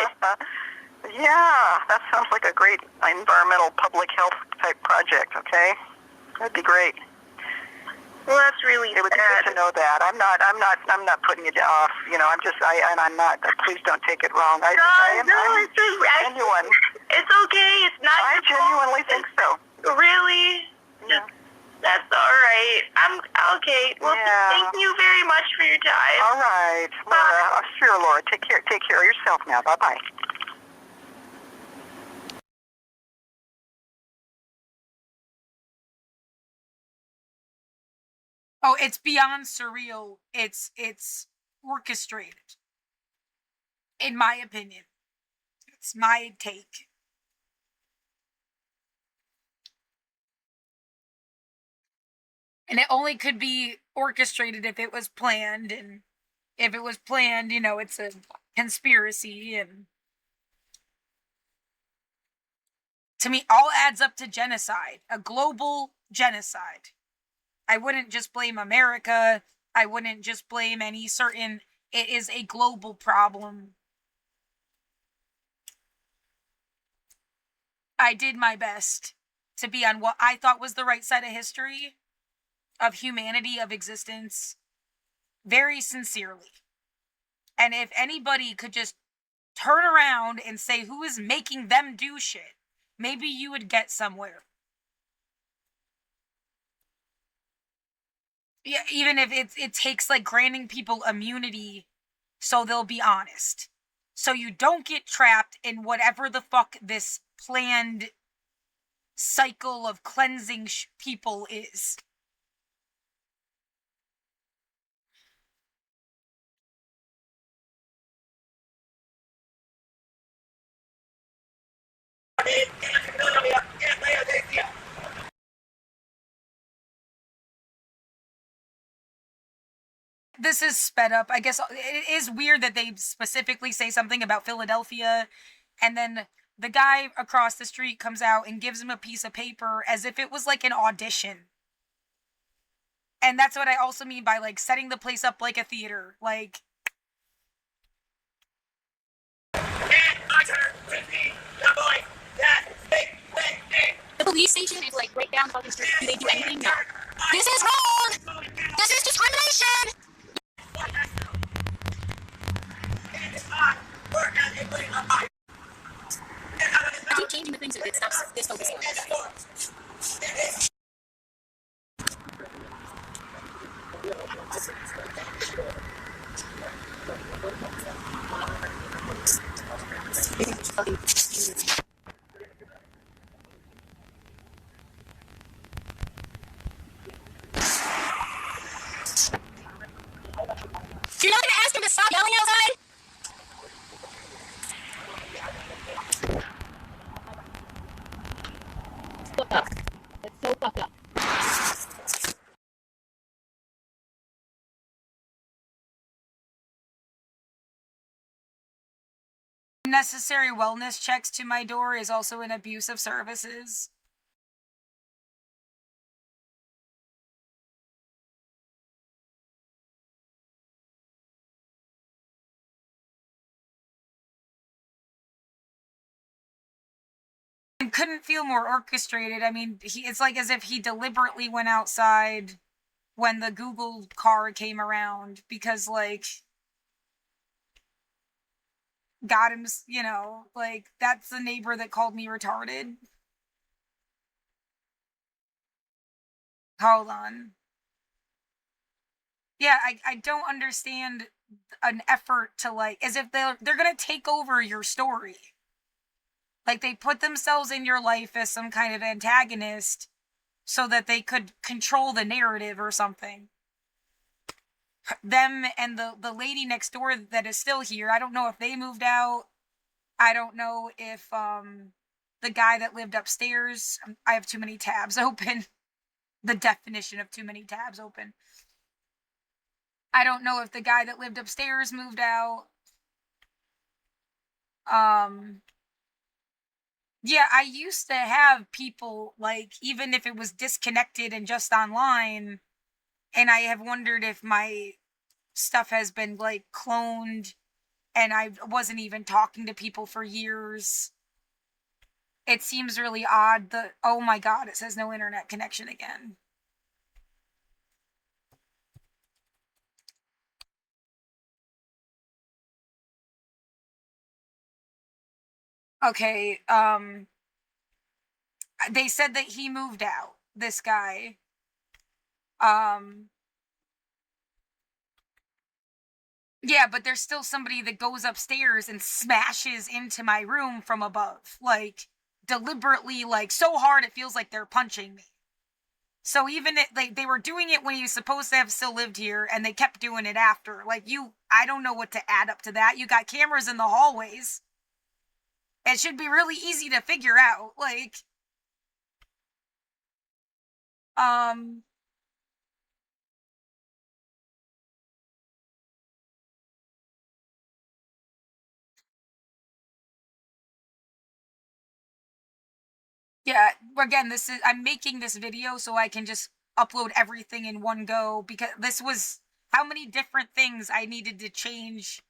Yeah, that sounds like a great environmental public health type project. Okay, that'd be great. Well, that's really It would be good to know that. I'm not putting it off. You know, I'm not. Please don't take it wrong. I'm genuine. It's okay. It's not. I genuinely think so. Really? Yeah. That's all right. I'm okay. Well, thank you very much for your time. All right, Laura. Sure, Laura. Take care of yourself now. Bye bye. Oh, it's beyond surreal. It's orchestrated. In my opinion. It's my take. And it only could be orchestrated if it was planned, and if it was planned, you know, it's a conspiracy, and to me all adds up to genocide, a global genocide. I wouldn't just blame America. I wouldn't just blame any certain. It is a global problem. I did my best to be on what I thought was the right side of history, of humanity, of existence, very sincerely. And if anybody could just turn around and say who is making them do shit, maybe you would get somewhere. Yeah, even if it takes like granting people immunity so they'll be honest. So you don't get trapped in whatever the fuck this planned cycle of cleansing people is. This is sped up. I guess it is weird that they specifically say something about Philadelphia, and then the guy across the street comes out and gives him a piece of paper as if it was like an audition. And that's what I also mean by like setting the place up like a theater. Like, the police station is like right down fucking street. Do they do anything? No. This is wrong! This is discrimination! I keep changing the things so it stops this focus. You're not gonna ask him to stop yelling outside? Fuck up. It's so fucked up. Necessary wellness checks to my door is also an abuse of services. It couldn't feel more orchestrated. I mean, it's like as if he deliberately went outside when the Google car came around because, like, got him, you know, like, that's the neighbor that called me retarded. Hold on. Yeah, I don't understand an effort to, like, as if they're gonna take over your story. Like, they put themselves in your life as some kind of antagonist so that they could control the narrative or something. Them and the lady next door that is still here, I don't know if they moved out. I don't know if the guy that lived upstairs, I have too many tabs open. The definition of too many tabs open. I don't know if the guy that lived upstairs moved out. Yeah, I used to have people, like, even if it was disconnected and just online, and I have wondered if my stuff has been, like, cloned, and I wasn't even talking to people for years. It seems really odd. Oh my god, it says no internet connection again. Okay, they said that he moved out, this guy. Yeah, but there's still somebody that goes upstairs and smashes into my room from above. Like, deliberately, like, so hard it feels like they're punching me. So even they were doing it when he was supposed to have still lived here, and they kept doing it after. Like, I don't know what to add up to that. You got cameras in the hallways. It should be really easy to figure out. Like, yeah, again, I'm making this video so I can just upload everything in one go, because this was how many different things I needed to change.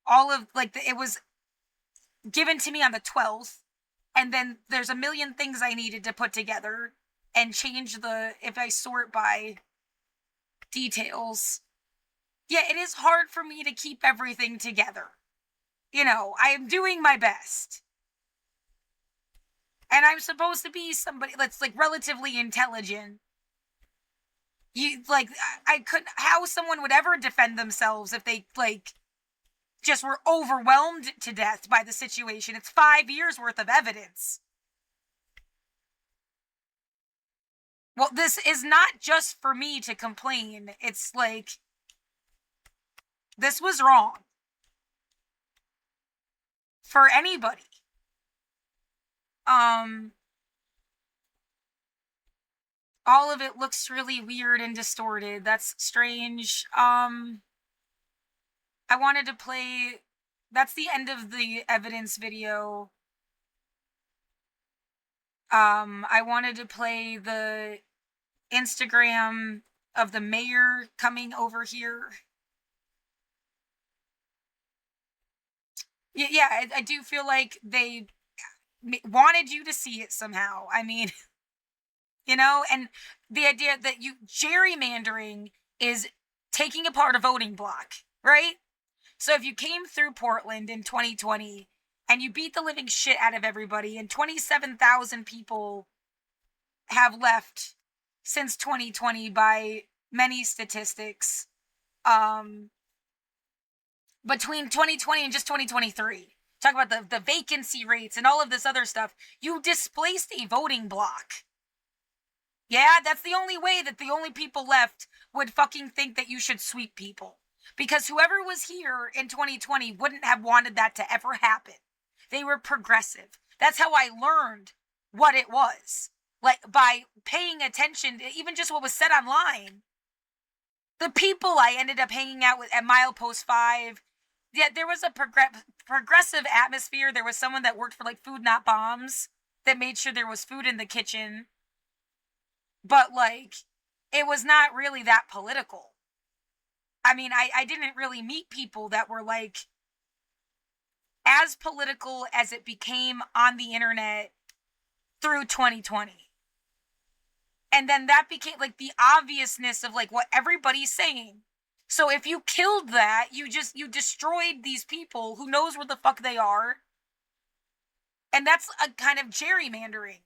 All of, like, it was given to me on the 12th, and then there's a million things I needed to put together and change if I sort by details. Yeah, it is hard for me to keep everything together. You know, I am doing my best. And I'm supposed to be somebody that's, like, relatively intelligent. How someone would ever defend themselves if they, like, just were overwhelmed to death by the situation. It's 5 years worth of evidence. Well, this is not just for me to complain. It's like, this was wrong. For anybody. All of it looks really weird and distorted. That's strange. I wanted to play... That's the end of the evidence video. I wanted to play the Instagram of the mayor coming over here. Yeah, I do feel like they wanted you to see it somehow. I mean, you know, and the idea that gerrymandering is taking apart a voting block, right? So if you came through Portland in 2020 and you beat the living shit out of everybody, and 27,000 people have left since 2020 by many statistics, between 2020 and just 2023. Talk about the vacancy rates and all of this other stuff. You displaced a voting block. Yeah, that's the only way that the only people left would fucking think that you should sweep people. Because whoever was here in 2020 wouldn't have wanted that to ever happen. They were progressive. That's how I learned what it was. Like, by paying attention to even just what was said online. The people I ended up hanging out with at Milepost 5, yeah, there was a progressive atmosphere. There was someone that worked for, like, Food Not Bombs that made sure there was food in the kitchen. But, like, it was not really that political. I mean, I didn't really meet people that were, like, as political as it became on the internet through 2020. And then that became, like, the obviousness of, like, what everybody's saying. So if you killed that, you destroyed these people who knows where the fuck they are. And that's a kind of gerrymandering.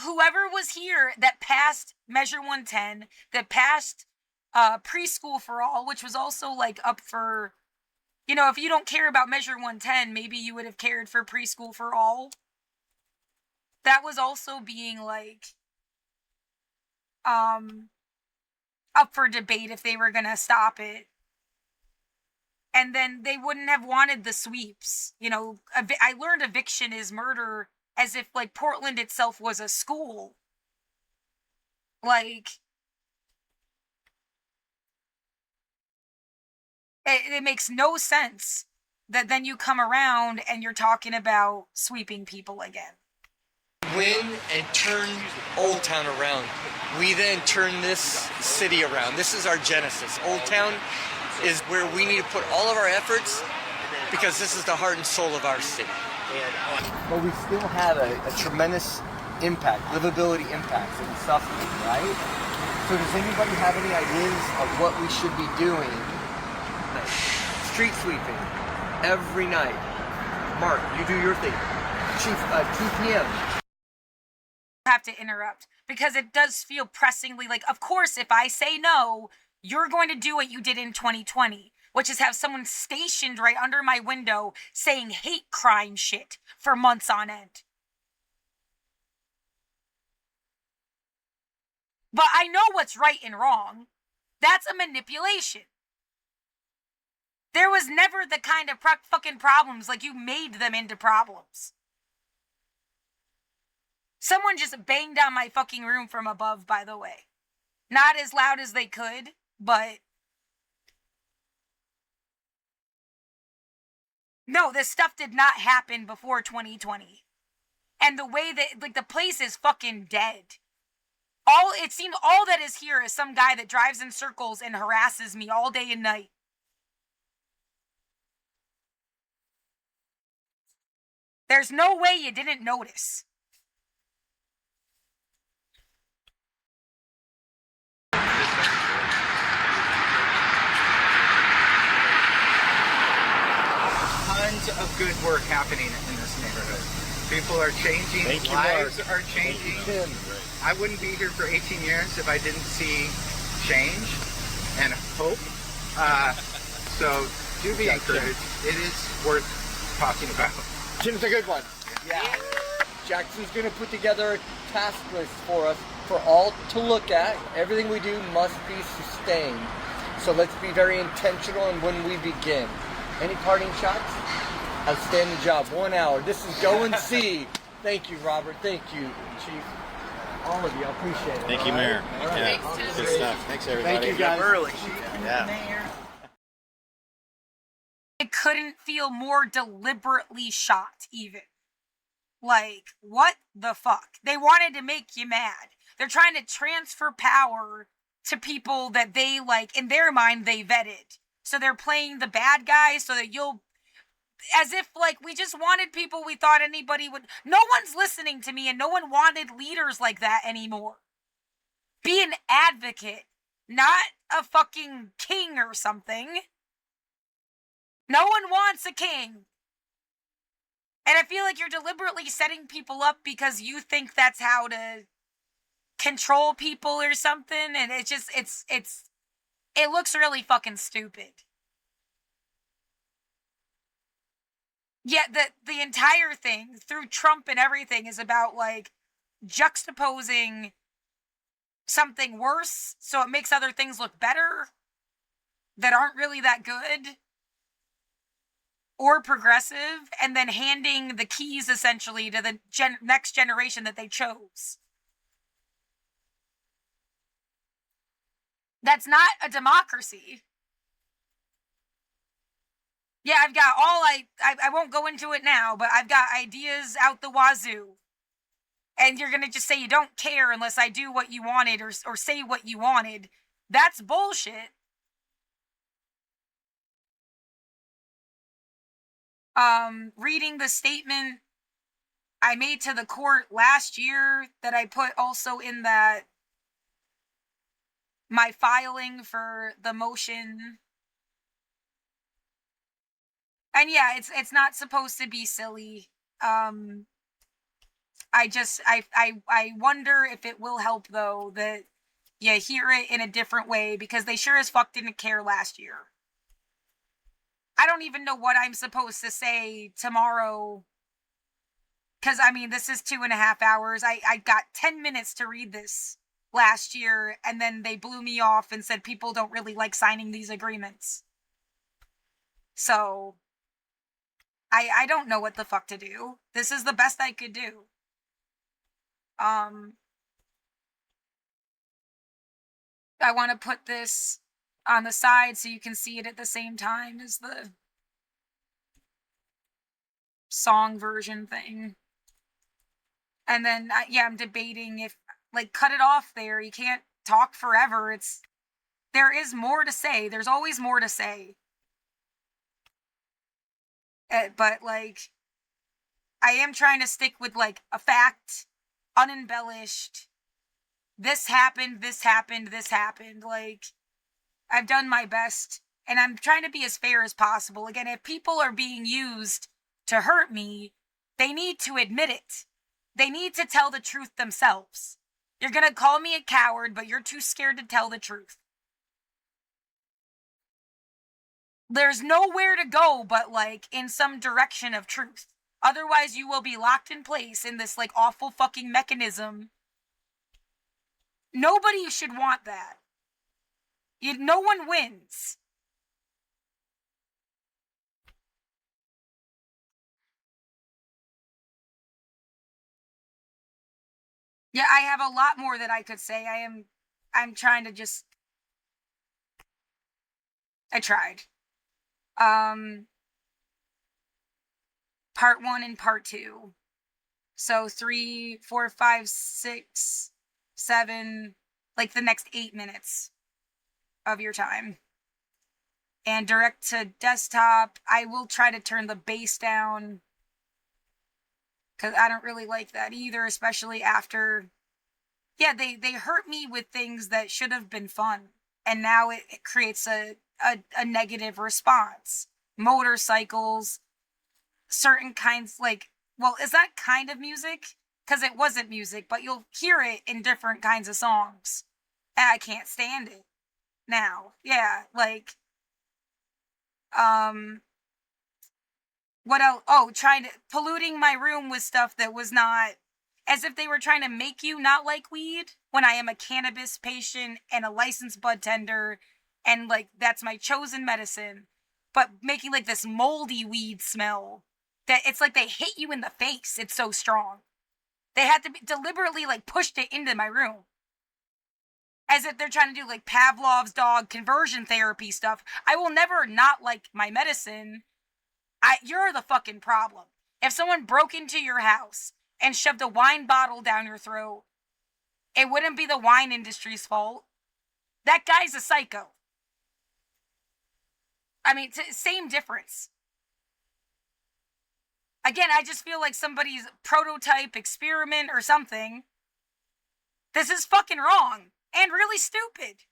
Whoever was here that passed Measure 110, that passed Preschool for All, which was also, like, up for... You know, if you don't care about Measure 110, maybe you would have cared for Preschool for All. That was also being, like, up for debate if they were gonna stop it. And then they wouldn't have wanted the sweeps. You know, I learned eviction is murder as if like Portland itself was a school. Like, it makes no sense that then you come around and you're talking about sweeping people again. Win and turn Old Town around. We then turn this city around. This is our genesis. Old Town is where we need to put all of our efforts because this is the heart and soul of our city. But we still have a tremendous impact, livability impacts in Suffolk, right? So does anybody have any ideas of what we should be doing? Street sweeping every night. Mark, you do your thing. Chief, 2 p.m. Have to interrupt because it does feel pressingly like, of course, if I say no, you're going to do what you did in 2020, which is have someone stationed right under my window saying hate crime shit for months on end. But I know what's right and wrong. That's a manipulation. There was never the kind of fucking problems like you made them into problems. Someone just banged on my fucking room from above, by the way. Not as loud as they could, but... No, this stuff did not happen before 2020. And the way that, like, the place is fucking dead. It seems all that is here is some guy that drives in circles and harasses me all day and night. There's no way you didn't notice. Tons of good work happening in this neighborhood. People are changing, lives are changing. I wouldn't be here for 18 years if I didn't see change and hope. So do be encouraged. It is worth talking about. Tim's a good one. Yeah. Jackson's going to put together a task list for us for all to look at. Everything we do must be sustained. So let's be very intentional in when we begin. Any parting shots? Outstanding job. 1 hour. This is Go and See. Thank you, Robert. Thank you, Chief. All of you. I appreciate it. Thank you, Mayor. Yeah, good stuff. Thanks, everybody. Thank you, guys. Early. Yeah. It couldn't feel more deliberately shot, even. Like, what the fuck? They wanted to make you mad. They're trying to transfer power to people that they, like, in their mind, they vetted. So they're playing the bad guy so that you'll... As if, like, we just wanted people we thought anybody would... No one's listening to me, and no one wanted leaders like that anymore. Be an advocate, not a fucking king or something. No one wants a king. And I feel like you're deliberately setting people up because you think that's how to control people or something, and it just, it looks really fucking stupid. Yet the entire thing, through Trump and everything, is about, like, juxtaposing something worse so it makes other things look better that aren't really that good or progressive, and then handing the keys, essentially, to the next generation that they chose. That's not a democracy. Yeah, I've got all I won't go into it now, but I've got ideas out the wazoo. And you're going to just say you don't care unless I do what you wanted or say what you wanted. That's bullshit. Reading the statement I made to the court last year that I put also in that my filing for the motion. And yeah, it's not supposed to be silly. I wonder if it will help, though, that you hear it in a different way, because they sure as fuck didn't care last year. I don't even know what I'm supposed to say tomorrow. Because, I mean, this is 2.5 hours. I got 10 minutes to read this last year, and then they blew me off and said people don't really like signing these agreements. So, I don't know what the fuck to do. This is the best I could do. I want to put this on the side so you can see it at the same time as the song version thing. And then, yeah, I'm debating if, like, cut it off there. You can't talk forever. There is more to say. There's always more to say. But, like, I am trying to stick with, like, a fact, unembellished. This happened, this happened, this happened. Like, I've done my best, and I'm trying to be as fair as possible. Again, if people are being used to hurt me, they need to admit it. They need to tell the truth themselves. You're gonna call me a coward, but you're too scared to tell the truth. There's nowhere to go but, like, in some direction of truth. Otherwise, you will be locked in place in this, like, awful fucking mechanism. Nobody should want that. No one wins. Yeah, I have a lot more that I could say. I'm trying to just... I tried. Part 1 and part 2. So 3, 4, 5, 6, 7, like the next 8 minutes of your time. And direct to desktop, I will try to turn the bass down, because I don't really like that either, especially after... Yeah, they hurt me with things that should have been fun. And now it creates a negative response. Motorcycles, certain kinds, like... Well, is that kind of music? Because it wasn't music, but you'll hear it in different kinds of songs. And I can't stand it now. Yeah, like... What else? Oh, polluting my room with stuff that was not... As if they were trying to make you not like weed, when I am a cannabis patient and a licensed bud tender, and, like, that's my chosen medicine. But making, like, this moldy weed smell, that it's like they hit you in the face. It's so strong. They had to deliberately, like, pushed it into my room. As if they're trying to do, like, Pavlov's dog conversion therapy stuff. I will never not like my medicine. You're the fucking problem. If someone broke into your house and shoved a wine bottle down your throat, it wouldn't be the wine industry's fault. That guy's a psycho. I mean, same difference. Again, I just feel like somebody's prototype experiment or something. This is fucking wrong and really stupid.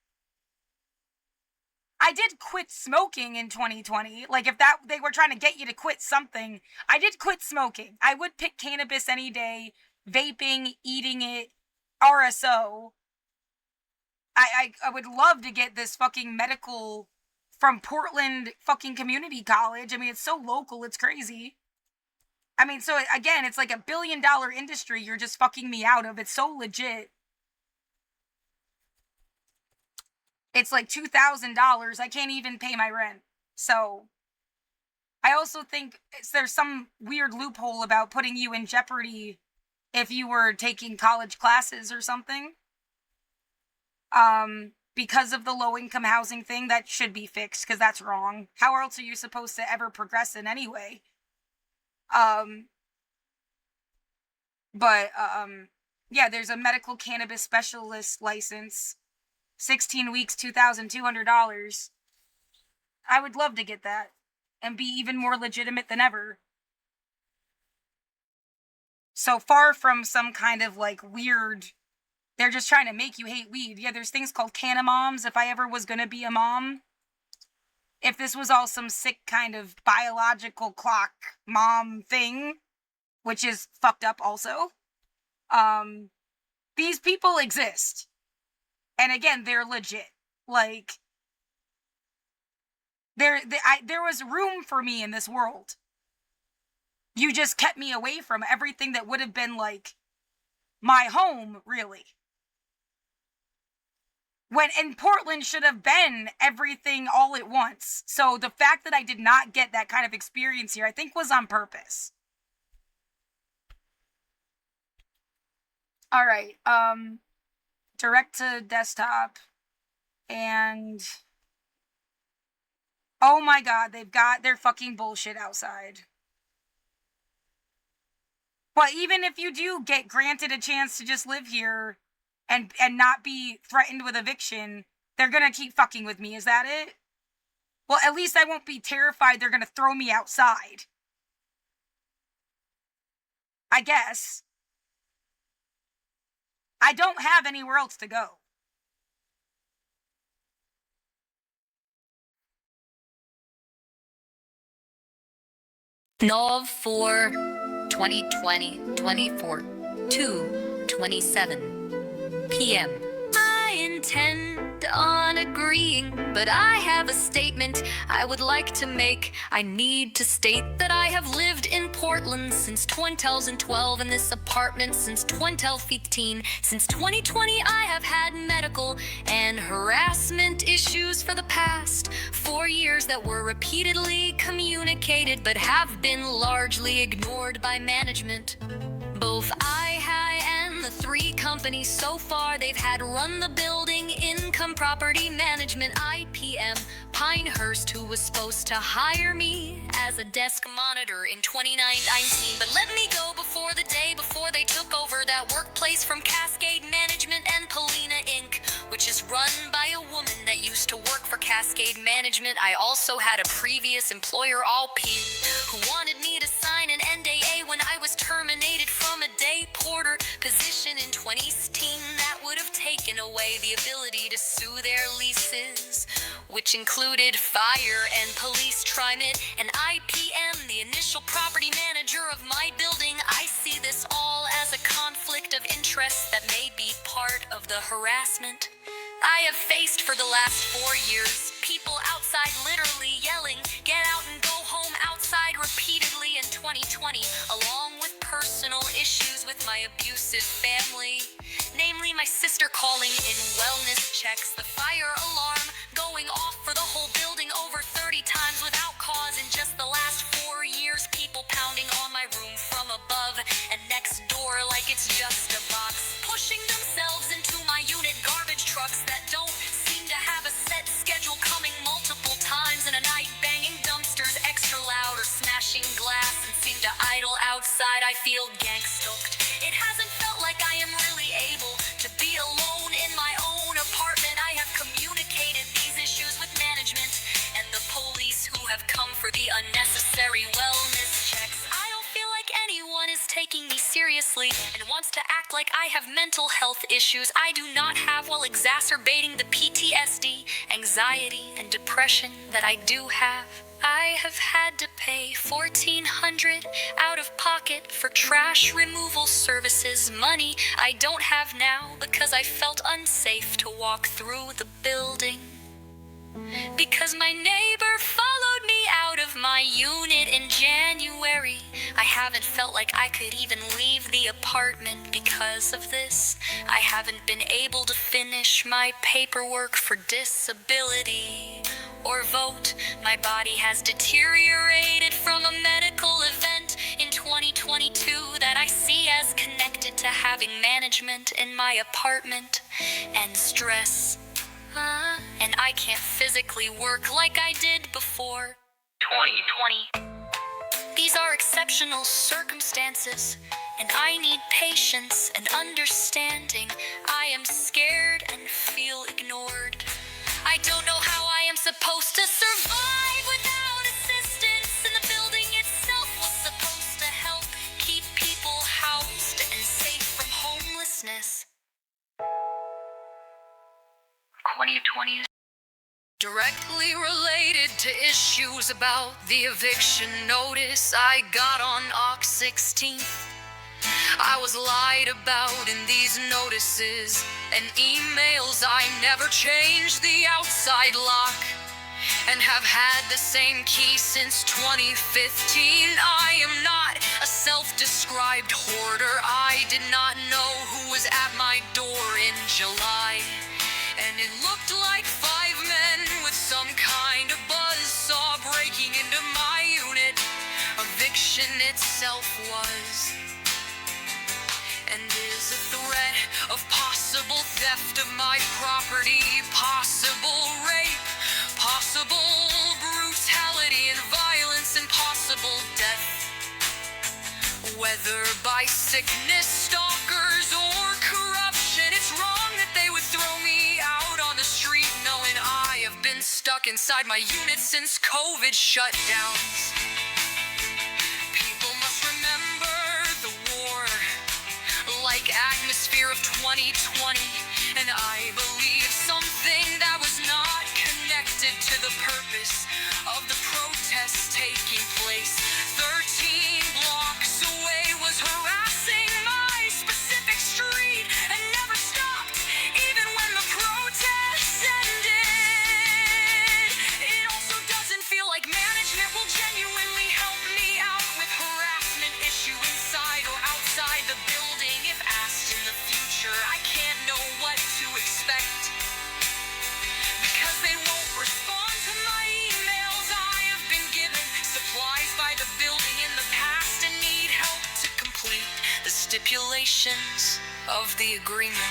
I did quit smoking in 2020. Like, if they were trying to get you to quit something, I did quit smoking. I would pick cannabis any day, vaping, eating it, RSO. I would love to get this fucking medical from Portland fucking community college. I mean, it's so local, it's crazy. I mean, so again, it's like $1 billion industry you're just fucking me out of. It's so legit. It's like $2,000. I can't even pay my rent. So, I also think there's some weird loophole about putting you in jeopardy if you were taking college classes or something. Because of the low-income housing thing, that should be fixed, because that's wrong. How else are you supposed to ever progress in anyway? Yeah, there's a medical cannabis specialist license. 16 weeks, $2,200. I would love to get that and be even more legitimate than ever. So far from some kind of, like, weird... They're just trying to make you hate weed. Yeah, there's things called canna moms, if I ever was gonna be a mom. If this was all some sick kind of biological clock mom thing, which is fucked up also. These people exist. And again, they're legit. Like, there was room for me in this world. You just kept me away from everything that would have been, like, my home, really. And Portland should have been everything all at once. So the fact that I did not get that kind of experience here, I think was on purpose. All right, direct to desktop, and oh my god, they've got their fucking bullshit outside. But even if you do get granted a chance to just live here and not be threatened with eviction, they're gonna keep fucking with me, is that it? Well, at least I won't be terrified they're gonna throw me outside. I guess. I don't have anywhere else to go. Nov 4, 2020, 24, 2:27 p.m. I intend on agreeing, but I have a statement I would like to make. I need to state that I have lived in Portland since 2012, in this apartment since 2015. Since 2020, I have had medical and harassment issues for the past 4 years that were repeatedly communicated but have been largely ignored by management. Both I and the 3 companies so far they've had run the building, Income Property Management, IPM, Pinehurst, who was supposed to hire me as a desk monitor in 2019. But let me go before the day before they took over that workplace from Cascade Management and Polina Inc., which is run by a woman that used to work for Cascade Management. I also had a previous employer, Alpine, who wanted me to sign an NDA when I was terminated from a day porter position in 2016. That would have taken away the ability to sue their leases, which included fire and police, TriMet, and IPM, the initial property manager of my building. I see this all as a conflict of interest that may be part of the harassment I have faced for the last 4 years. People outside literally yelling, "Get out and go home" outside repeatedly in 2020, along with personal issues with my abusive family. Namely, my sister calling in wellness checks, the fire alarm going off for the whole building over 30 times without cause in just the last 4 years, people pounding on my room from above and next door like it's just a box, pushing themselves into my unit, garbage trucks that don't seem to have a set schedule, coming multiple times in a night, banging dumpsters extra loud or smashing glass and seem to idle outside. I feel gang-stoked. It hasn't felt like I am really able to be alone in my own apartment. I have communicated these issues with management and the police, who have come for the unnecessary wellness checks. I don't feel like anyone is taking me seriously and wants to act like I have mental health issues I do not have, while exacerbating the PTSD, anxiety, and depression that I do have. I have had to pay $1,400 out of pocket for trash removal services, money I don't have now because I felt unsafe to walk through the building. Because my neighbor followed me out of my unit in January, I haven't felt like I could even leave the apartment because of this. I haven't been able to finish my paperwork for disability or vote. My body has deteriorated from a medical event in 2022 that I see as connected to having management in my apartment and stress. And I can't physically work like I did before 2020. These are exceptional circumstances, and I need patience and understanding. I am scared and feel ignored. I don't know how I am supposed to survive without assistance, and the building itself was supposed to help keep people housed and safe from homelessness. 2020 is directly related to issues about the eviction notice I got on Oct 16th. I was lied about in these notices and emails. I never changed the outside lock and have had the same key since 2015. I am not a self-described hoarder. I did not know who was at my door in July. And it looked like 5 men with some kind of buzzsaw breaking into my unit. Eviction itself was and is a threat of possible theft of my property, possible rape, possible brutality and violence, and possible death. Whether by sickness, stalkers, or corruption, it's wrong that they would throw me out on the street knowing I have been stuck inside my unit since COVID shutdowns. People must remember the war like atmosphere of 2020, and I believe something that was not connected to the purpose of the protests taking place. 13 blocks away was harassing my specific street and never stopped, even when the protests ended. It also doesn't feel like management will genuinely help me out with harassment issue inside or outside the building. If asked in the future, I can't know what to expect, because they won't respond to my emails. I have been given supplies by the building in the past and need help to complete the stipulations of the agreement.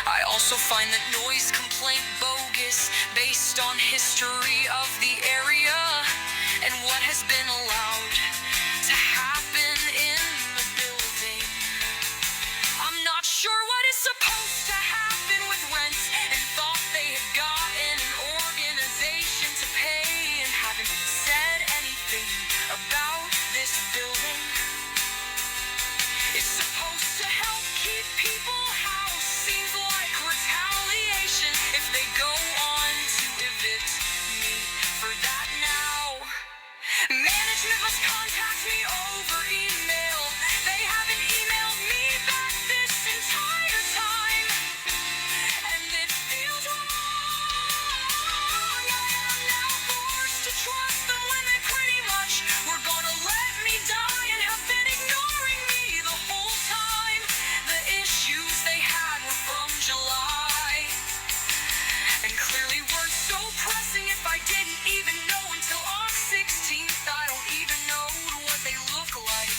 I also find that noise complaint bogus based on history of the area and what has been allowed to happen in the building. I'm not sure what is supposed to happen with rents and thought they had gotten an organization to pay and haven't said anything about this building. It's supposed to help keep people housed. Seems like retaliation if they go on to evict me for that now. Management must contact me over email. They haven't emailed me back this entire time, and it feels wrong. I am now forced to trust them when they pretty much were gonna let me die and have been ignoring me the whole time. The issues they had were from July and clearly weren't so pressing if I didn't even know until August 16th. I don't even know what they look like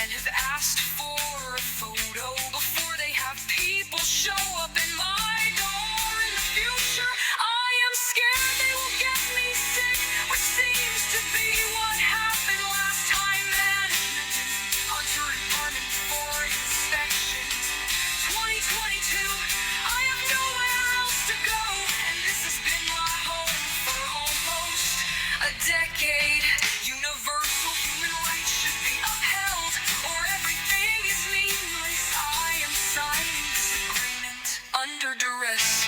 and have asked for a photo before they have people show up in my door in the future. I am scared they will get me sick, which seems to be what happened last time. Management and Hunter Department for inspections. 2022, I have nowhere else to go, and this has been my home for almost a decade. Universal human rights should be upheld, or everything is meaningless. I am signing this agreement under duress.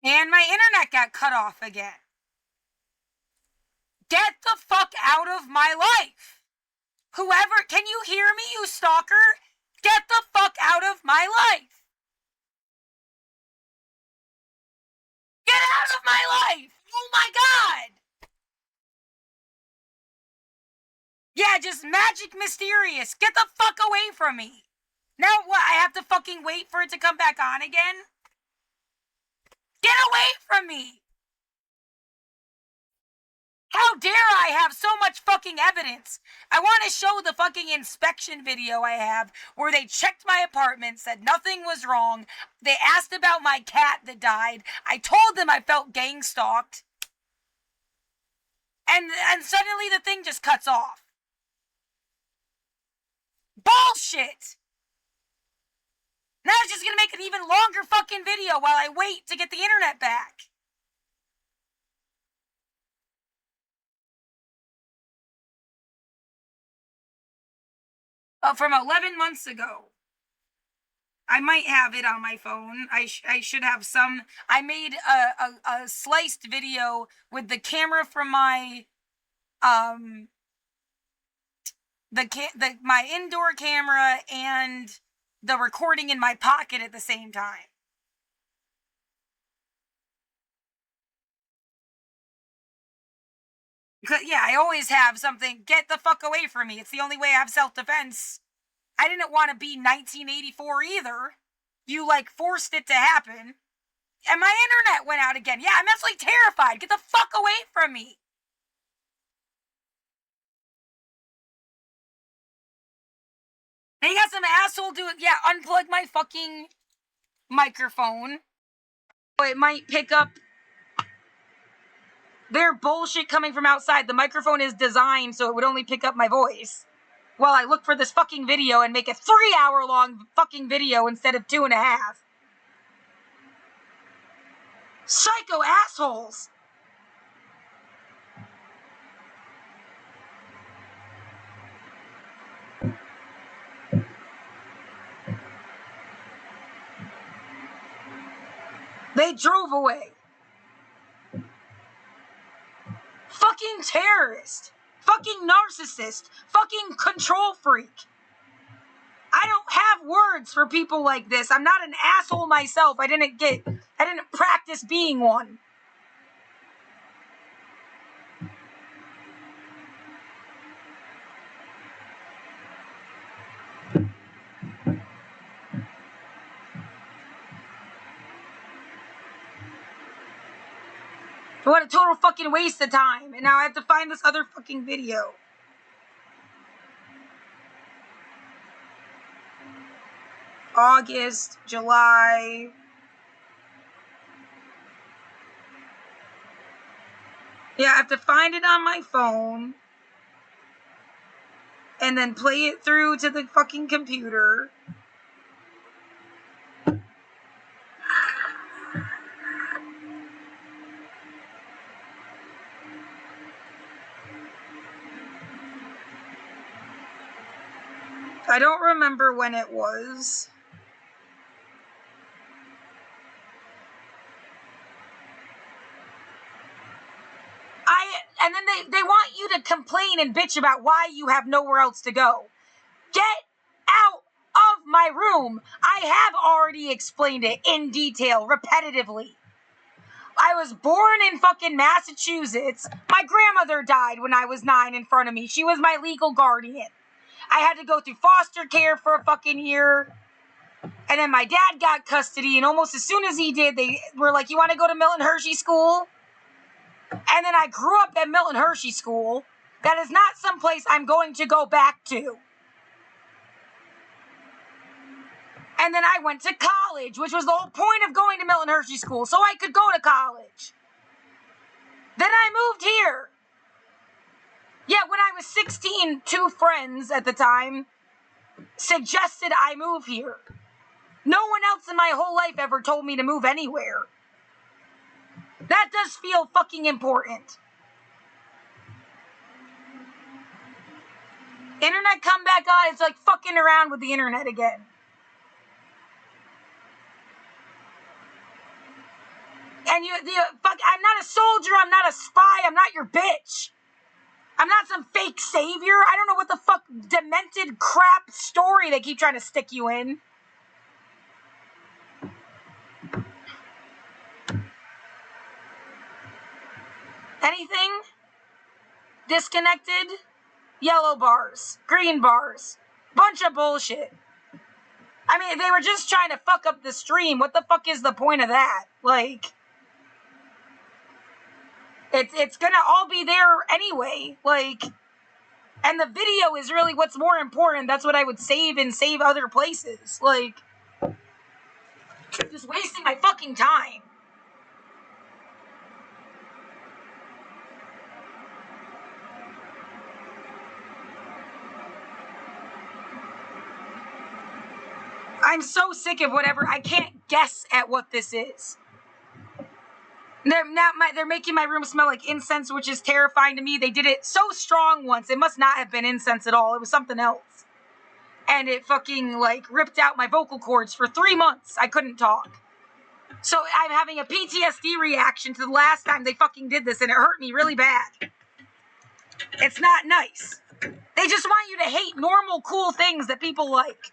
And my internet got cut off again. Get the fuck out of my life. Whoever, can you hear me, you stalker? Get the fuck out of my life. Get out of my life. Oh my god. Yeah, just magic mysterious. Get the fuck away from me. Now what, I have to fucking wait for it to come back on again? Get away from me! How dare I have so much fucking evidence? I want to show the fucking inspection video I have where they checked my apartment, said nothing was wrong. They asked about my cat that died. I told them I felt gang stalked. And suddenly the thing just cuts off. Bullshit! Now it's just gonna make an even longer fucking video while I wait to get the internet back. From 11 months ago. I might have it on my phone. I should have some. I made a sliced video with the camera from my my indoor camera and the recording in my pocket at the same time. Yeah, I always have something. Get the fuck away from me. It's the only way I have self-defense. I didn't want to be 1984 either. You, like, forced it to happen. And my internet went out again. Yeah, I'm absolutely terrified. Get the fuck away from me. And you got some asshole doing... Yeah, unplug my fucking microphone. It might pick up... Their bullshit coming from outside. The microphone is designed so it would only pick up my voice. While I look for this fucking video and make a 3-hour-long fucking video instead of 2.5. Psycho assholes! They drove away. Fucking terrorist. Fucking narcissist. Fucking control freak. I don't have words for people like this. I'm not an asshole myself. I didn't practice being one. What a total fucking waste of time. And now I have to find this other fucking video. August, July. Yeah, I have to find it on my phone. And then play it through to the fucking computer. I don't remember when it was. And then they want you to complain and bitch about why you have nowhere else to go. Get out of my room. I have already explained it in detail, repetitively. I was born in fucking Massachusetts. My grandmother died when I was 9 in front of me. She was my legal guardian. I had to go through foster care for a fucking year. And then my dad got custody, and almost as soon as he did, they were like, you want to go to Milton Hershey School? And then I grew up at Milton Hershey School. That is not someplace I'm going to go back to. And then I went to college, which was the whole point of going to Milton Hershey School, so I could go to college. Then I moved here. Yeah, when I was 16, 2 friends at the time suggested I move here. No one else in my whole life ever told me to move anywhere. That does feel fucking important. Internet come back on, it's like fucking around with the internet again. And I'm not a soldier, I'm not a spy, I'm not your bitch. I'm not some fake savior. I don't know what the fuck demented crap story they keep trying to stick you in. Anything? Disconnected? Yellow bars. Green bars. Bunch of bullshit. I mean, they were just trying to fuck up the stream. What the fuck is the point of that? Like... It's gonna all be there anyway, like, and the video is really what's more important. That's what I would save and save other places, like, just wasting my fucking time. I'm so sick of whatever, I can't guess at what this is. They're making my room smell like incense, which is terrifying to me. They did it so strong once. It must not have been incense at all. It was something else. And it fucking, like, ripped out my vocal cords for 3 months. I couldn't talk. So I'm having a PTSD reaction to the last time they fucking did this, and it hurt me really bad. It's not nice. They just want you to hate normal, cool things that people like.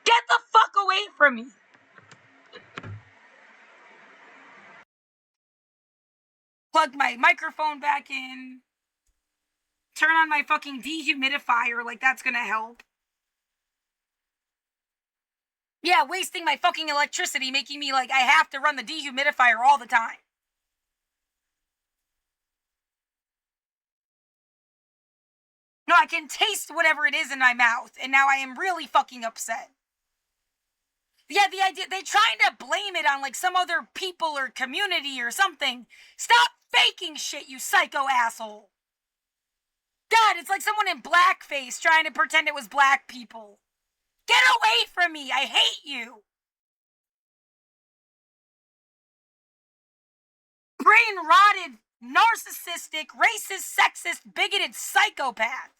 Get the fuck away from me. Plug my microphone back in. Turn on my fucking dehumidifier, like that's gonna help. Yeah, wasting my fucking electricity, making me like I have to run the dehumidifier all the time. No, I can taste whatever it is in my mouth, and now I am really fucking upset. Yeah, the idea, they trying to blame it on like some other people or community or something. Stop faking shit, you psycho asshole. God, it's like someone in blackface trying to pretend it was black people. Get away from me, I hate you. Brain-rotted, narcissistic, racist, sexist, bigoted psychopath.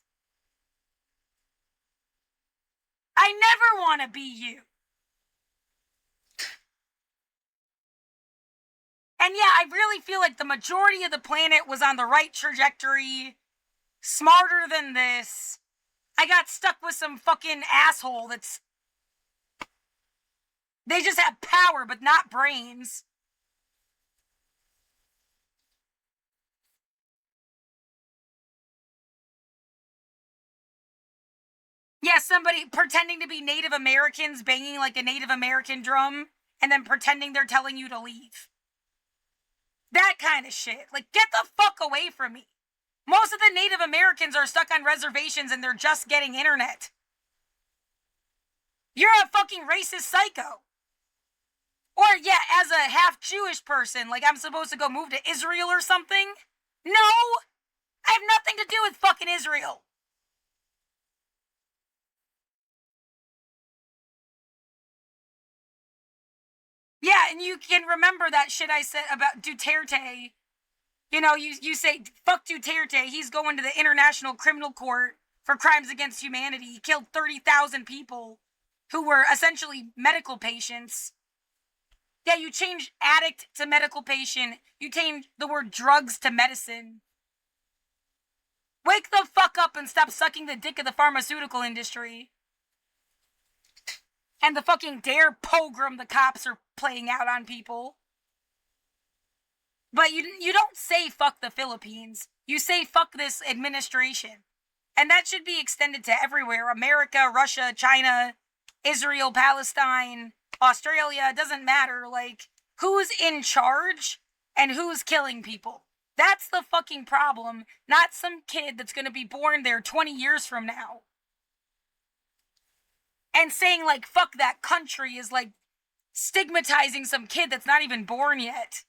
I never want to be you. And yeah, I really feel like the majority of the planet was on the right trajectory, smarter than this. I got stuck with some fucking asshole that's... They just have power, but not brains. Yeah, somebody pretending to be Native Americans, banging like a Native American drum, and then pretending they're telling you to leave. That kind of shit. Like, get the fuck away from me. Most of the Native Americans are stuck on reservations and they're just getting internet. You're a fucking racist psycho. Or, yeah, as a half-Jewish person, like I'm supposed to go move to Israel or something? No! I have nothing to do with fucking Israel. Yeah, and you can remember that shit I said about Duterte. You know, you say, fuck Duterte, he's going to the International Criminal Court for crimes against humanity. He killed 30,000 people who were essentially medical patients. Yeah, you change addict to medical patient. You change the word drugs to medicine. Wake the fuck up and stop sucking the dick of the pharmaceutical industry. And the fucking dare pogrom the cops are playing out on people. But you don't say fuck the Philippines. You say fuck this administration. And that should be extended to everywhere. America, Russia, China, Israel, Palestine, Australia. It doesn't matter. Like, who's in charge and who's killing people? That's the fucking problem. Not some kid that's going to be born there 20 years from now. And saying, like, fuck that country is, like, stigmatizing some kid that's not even born yet.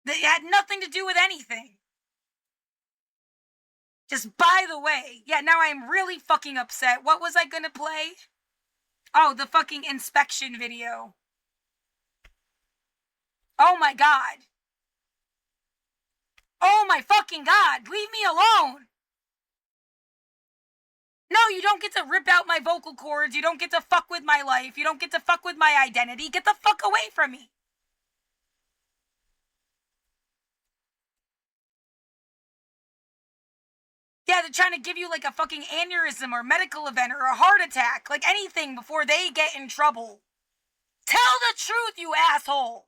That had nothing to do with anything. Just by the way, yeah, now I'm really fucking upset. What was I gonna play? Oh, the fucking inspection video. Oh my god. Oh my fucking god, leave me alone! No, you don't get to rip out my vocal cords. You don't get to fuck with my life. You don't get to fuck with my identity. Get the fuck away from me. Yeah, they're trying to give you like a fucking aneurysm or medical event or a heart attack. Like anything before they get in trouble. Tell the truth, you asshole.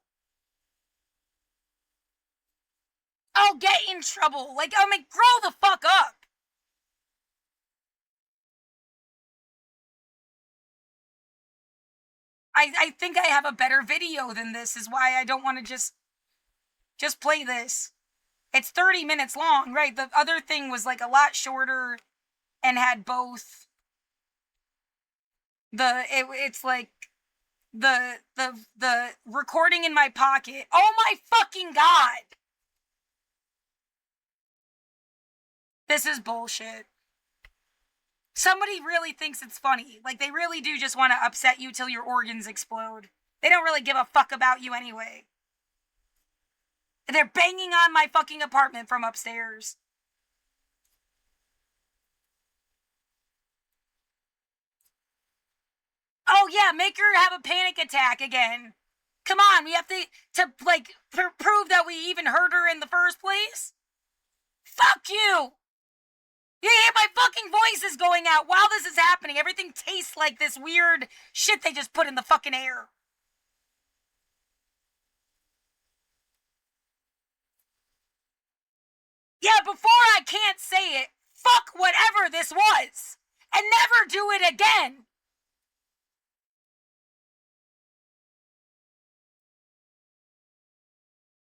I'll get in trouble. Like, I mean, grow the fuck up. I think I have a better video than this, is why I don't want to just play this. It's 30 minutes long, right? The other thing was like a lot shorter and had both it's like the recording in my pocket. Oh my fucking god! This is bullshit. Somebody really thinks it's funny. Like, they really do just want to upset you till your organs explode. They don't really give a fuck about you anyway. They're banging on my fucking apartment from upstairs. Oh yeah, make her have a panic attack again. Come on, we have to like, prove that we even heard her in the first place? Fuck you! Yeah, my fucking voice is going out while this is happening. Everything tastes like this weird shit they just put in the fucking air. Yeah, before I can't say it, fuck whatever this was. And never do it again.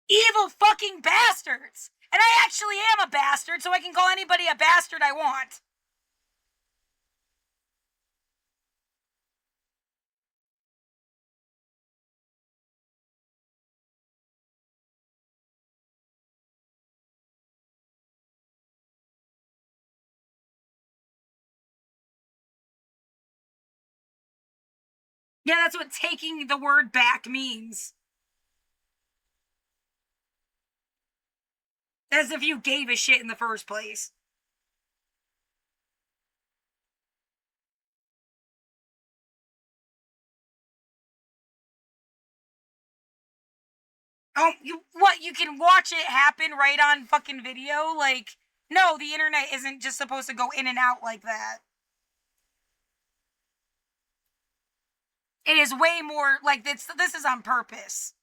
Evil fucking bastards. And I actually am a bastard, so I can call anybody a bastard I want. Yeah, that's what taking the word back means. As if you gave a shit in the first place. Oh, what? You can watch it happen right on fucking video? Like, no, the internet isn't just supposed to go in and out like that. It is way more, like, this is on purpose.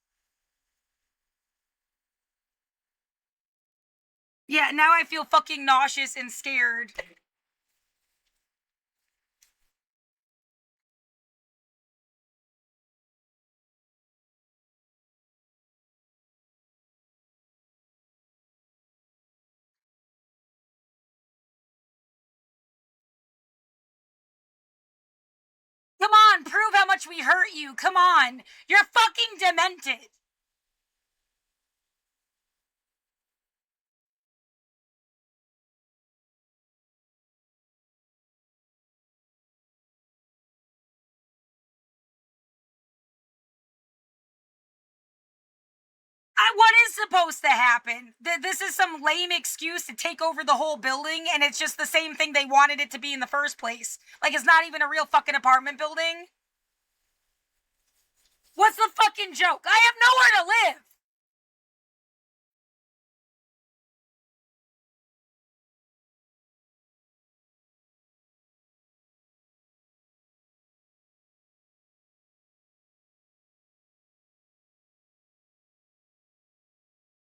Yeah, now I feel fucking nauseous and scared. Come on, prove how much we hurt you. Come on. You're fucking demented. What is supposed to happen? This is some lame excuse to take over the whole building, and it's just the same thing they wanted it to be in the first place. Like, it's not even a real fucking apartment building. What's the fucking joke? I have nowhere to live!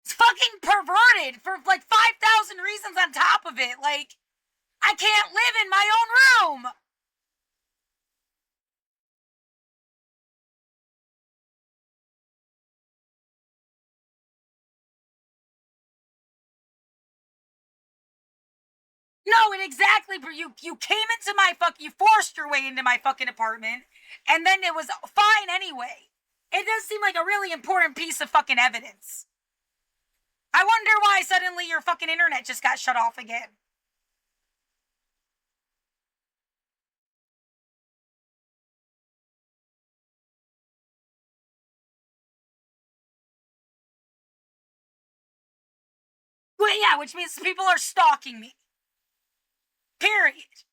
It's fucking perverted for like 5,000 reasons on top of it. Like, I can't live in my own room! No, and exactly, you came into my you forced your way into my fucking apartment, and then it was fine anyway. It does seem like a really important piece of fucking evidence. I wonder why suddenly your fucking internet just got shut off again. Well, yeah, which means people are stalking me. Period.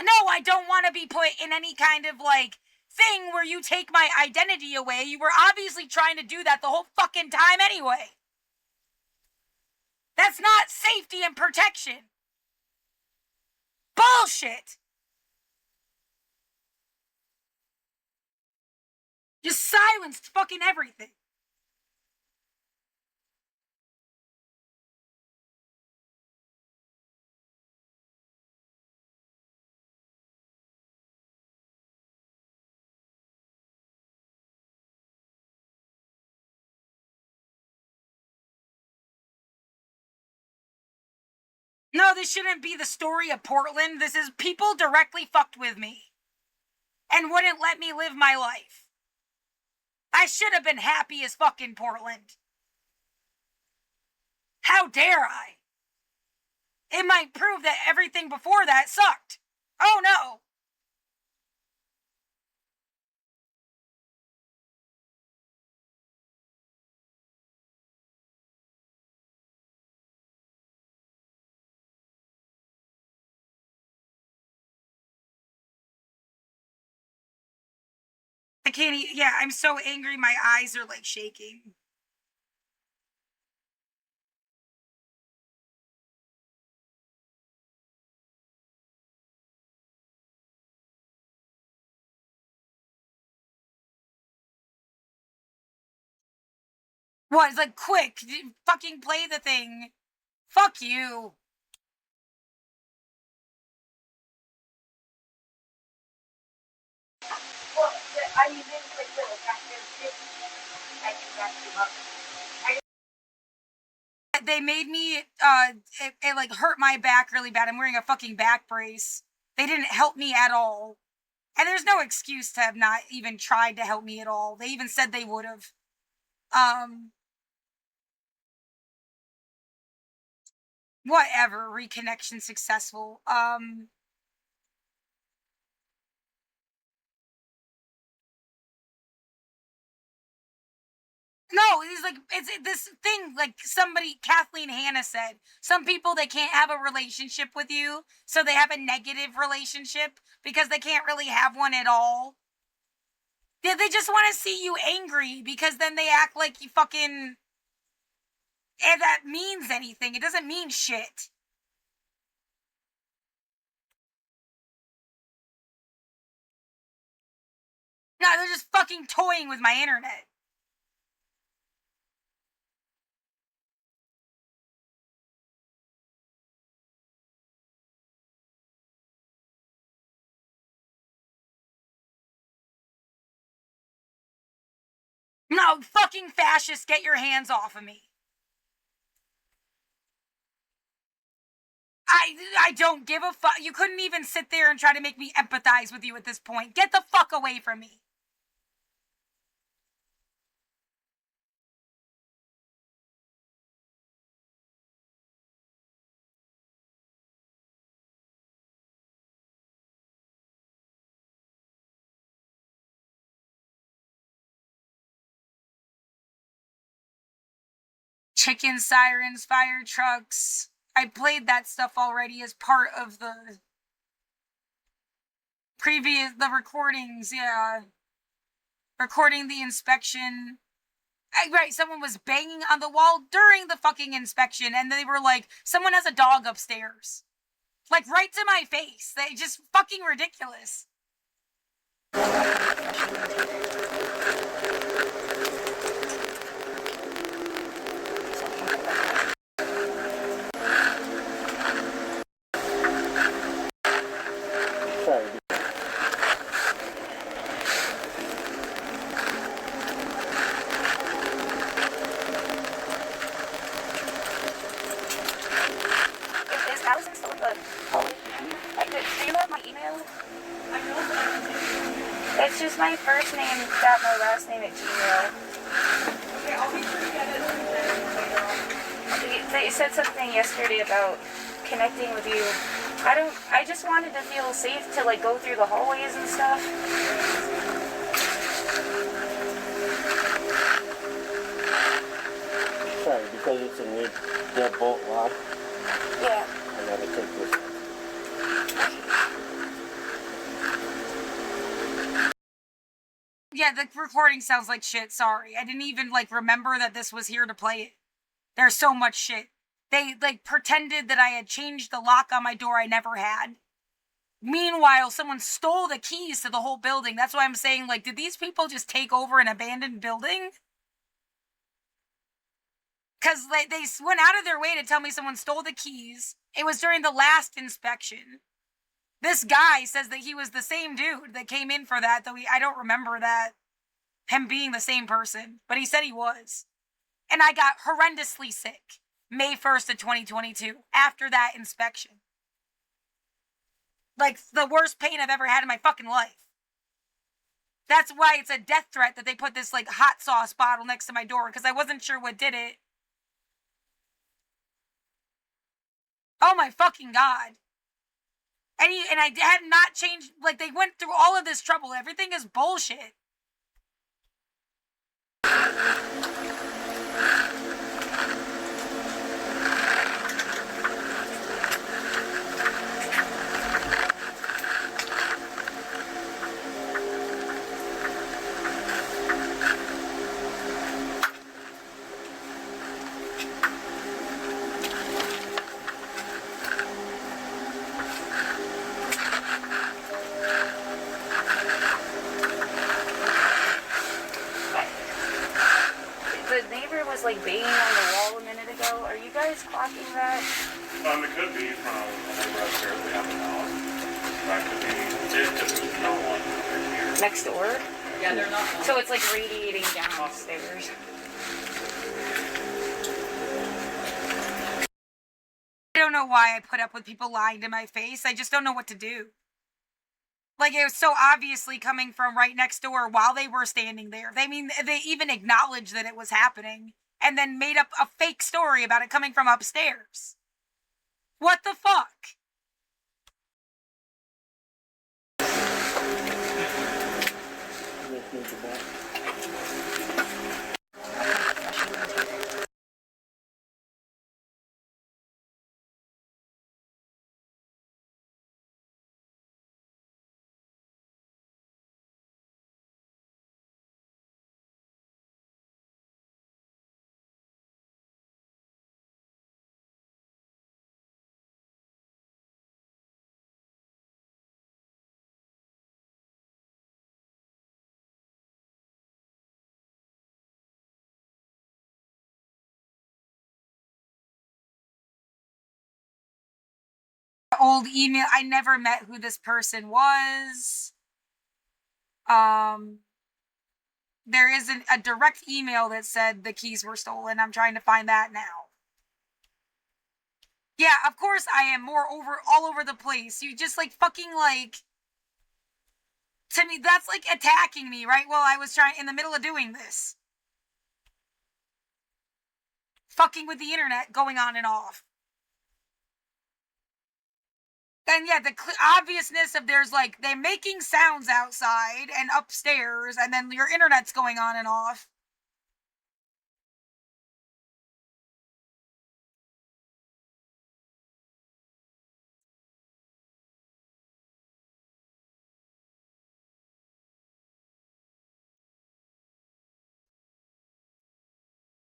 No, I don't want to be put in any kind of, like, thing where you take my identity away. You were obviously trying to do that the whole fucking time anyway. That's not safety and protection. Bullshit. Just silenced fucking everything. No, this shouldn't be the story of Portland. This is people directly fucked with me. And wouldn't let me live my life. I should have been happy as fucking Portland. How dare I? It might prove that everything before that sucked. Oh no. I can't yeah, I'm so angry my eyes are like shaking. What? It's like, quick, fucking play the thing. Fuck you. Well, I mean, this is like They made me, it like hurt my back really bad. I'm wearing a fucking back brace. They didn't help me at all. And there's no excuse to have not even tried to help me at all. They even said they would have. Whatever, reconnection successful. No, it's like, it's this thing, like somebody, Kathleen Hanna said, some people, they can't have a relationship with you, so they have a negative relationship because they can't really have one at all. Yeah, they just want to see you angry because then they act like you fucking, and that means anything. It doesn't mean shit. No, they're just fucking toying with my internet. No, fucking fascists, get your hands off of me. I don't give a fuck. You couldn't even sit there and try to make me empathize with you at this point. Get the fuck away from me. Chicken sirens, fire trucks. I played that stuff already as part of the recordings, yeah. Recording the inspection. Right, someone was banging on the wall during the fucking inspection, and they were like, someone has a dog upstairs. Like, right to my face. They just fucking ridiculous. It's just my first name, my last name at Gmail. Okay, I'll be sure to get it later on. They said something yesterday about connecting with you. I just wanted to feel safe to like go through the hallways and stuff. Sorry, because it's a new deadbolt lock. Yeah. I gotta take this. Yeah, the recording sounds like shit, sorry. I didn't even, like, remember that this was here to play it. There's so much shit. They, like, pretended that I had changed the lock on my door I never had. Meanwhile, someone stole the keys to the whole building. That's why I'm saying, like, did these people just take over an abandoned building? Because they went out of their way to tell me someone stole the keys. It was during the last inspection. This guy says that he was the same dude that came in for that, though I don't remember that, him being the same person, but he said he was. And I got horrendously sick May 1st of 2022 after that inspection. Like, the worst pain I've ever had in my fucking life. That's why it's a death threat that they put this, like, hot sauce bottle next to my door, because I wasn't sure what did it. Oh my fucking God. And I had not changed, like, they went through all of this trouble. Everything is bullshit. like banging on the wall a minute ago. Are you guys clocking that? It could be from a neighbor upstairs. We have a house. That could be it because there's no one in here. Next door? Yeah, they're not. So it's like radiating downstairs. I don't know why I put up with people lying to my face. I just don't know what to do. Like, it was so obviously coming from right next door while they were standing there. They even acknowledged that it was happening and then made up a fake story about it coming from upstairs. What the fuck? Old email. I never met who this person was. There is a direct email that said the keys were stolen. I'm trying to find that now. Yeah, of course I am all over the place. You just like fucking like, to me, that's like attacking me, right? While I was in the middle of doing this. Fucking with the internet going on and off. Then yeah, the obviousness of there's like, they're making sounds outside and upstairs, and then your internet's going on and off.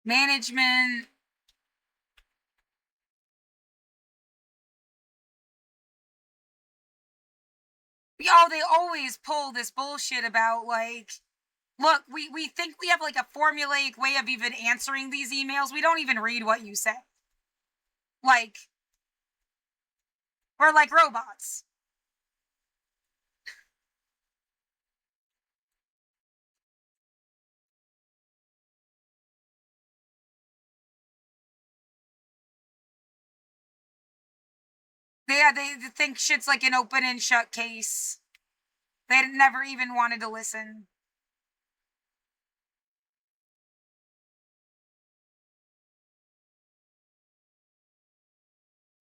Management. Oh, they always pull this bullshit about like, look, we think we have like a formulaic way of even answering these emails. We don't even read what you say. Like, we're like robots. Yeah, they think shit's like an open and shut case. They never even wanted to listen.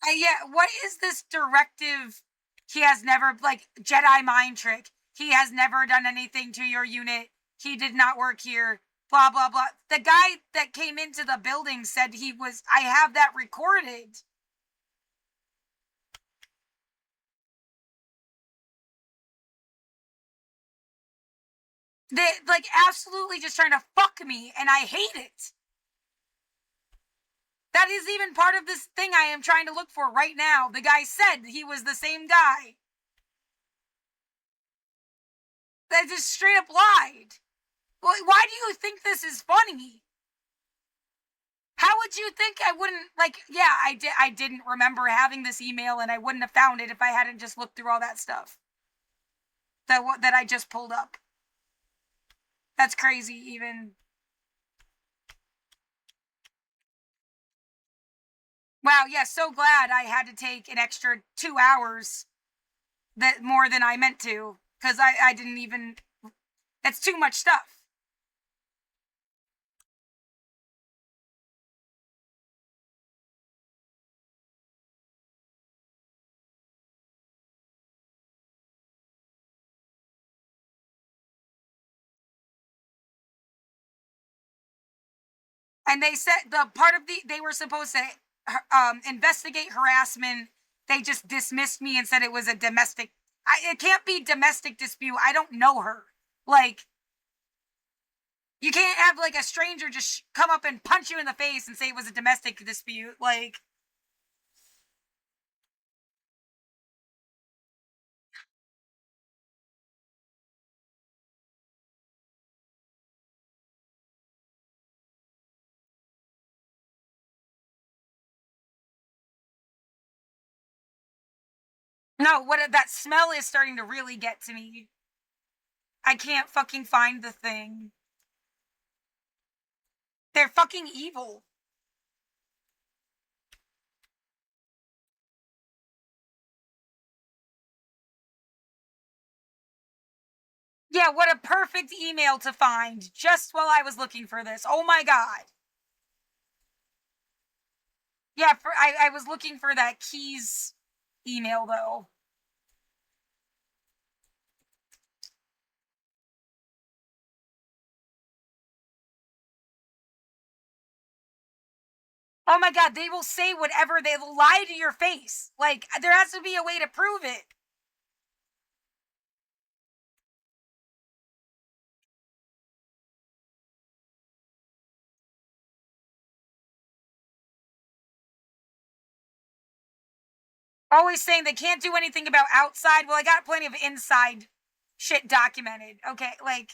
Yeah, what is this directive? He has never, like, Jedi mind trick. He has never done anything to your unit. He did not work here. Blah, blah, blah. The guy that came into the building said I have that recorded. They, like, absolutely just trying to fuck me, and I hate it. That is even part of this thing I am trying to look for right now. The guy said he was the same guy. That just straight up lied. Well, why do you think this is funny? How would you think I wouldn't, like, yeah, I didn't remember having this email, and I wouldn't have found it if I hadn't just looked through all that stuff that I just pulled up. That's crazy, even. Wow, yeah, so glad I had to take an extra 2 hours more than I meant to, because I didn't even, that's too much stuff. And they said they were supposed to investigate harassment. They just dismissed me and said it was a domestic. It can't be domestic dispute. I don't know her. Like, you can't have like a stranger just come up and punch you in the face and say it was a domestic dispute. Like, No, that smell is starting to really get to me. I can't fucking find the thing. They're fucking evil. Yeah, what a perfect email to find just while I was looking for this. Oh my god. Yeah, I was looking for that Keys email though. Oh my god, they will say whatever, they will lie to your face. Like, there has to be a way to prove it. Always saying they can't do anything about outside. Well, I got plenty of inside shit documented. Okay, like...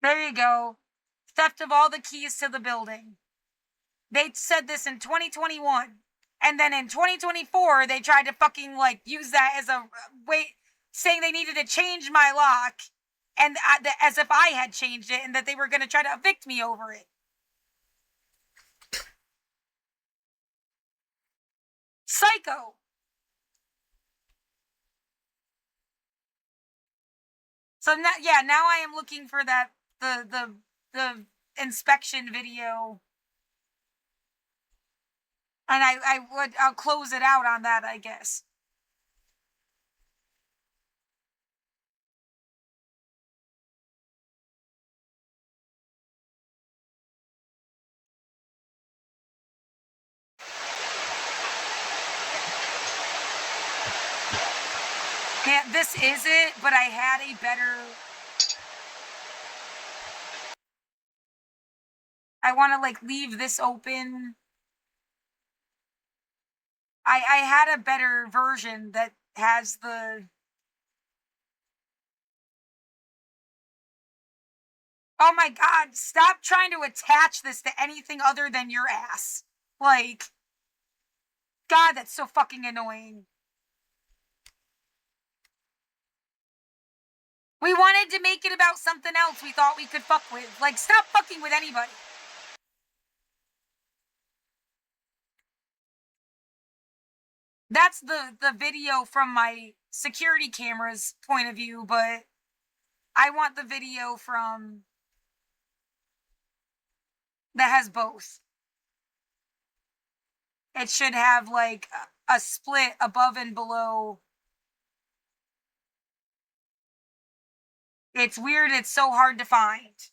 There you go. Theft of all the keys to the building. They said this in 2021. And then in 2024, they tried to fucking, like, use that as a way... saying they needed to change my lock, and as if I had changed it, and that they were going to try to evict me over it. Psycho. So now, yeah, now I am looking for that the inspection video, and I'll close it out on that, I guess. Yeah, this is it, but I had a better... I want to, like, leave this open. I had a better version that has the... Oh my god, stop trying to attach this to anything other than your ass. Like... God, that's so fucking annoying. We wanted to make it about something else we thought we could fuck with. Like, stop fucking with anybody. That's the video from my security camera's point of view, but I want the video from... that has both. It should have, like, a split above and below. It's weird, it's so hard to find.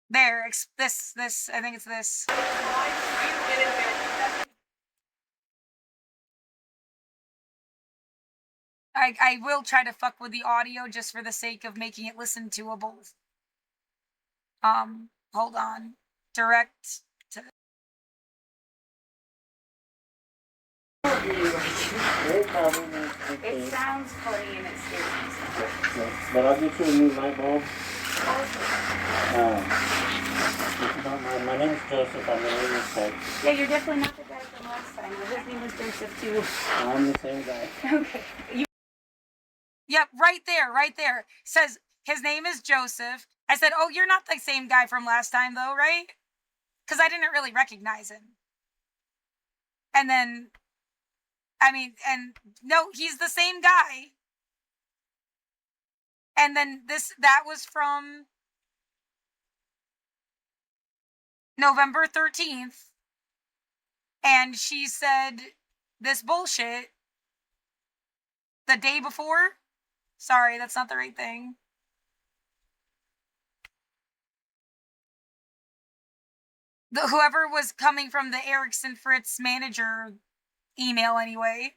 There, this, I think it's this. I will try to fuck with the audio just for the sake of making it listen to-able. Hold on. Direct to... It sounds funny and it stays. But I'll get you a new light bulb. My name is Joseph. I'm an English tech. Yeah, you're definitely not the guy from last time. His name was Joseph too. I'm the same guy. Okay. Yep, right there. Says his name is Joseph. I said, oh, you're not the same guy from last time though, right? Because I didn't really recognize him. And then, and no, he's the same guy. And then that was from November 13th. And she said this bullshit the day before. Sorry, that's not the right thing. Whoever was coming from the Erickson Fritz manager email anyway.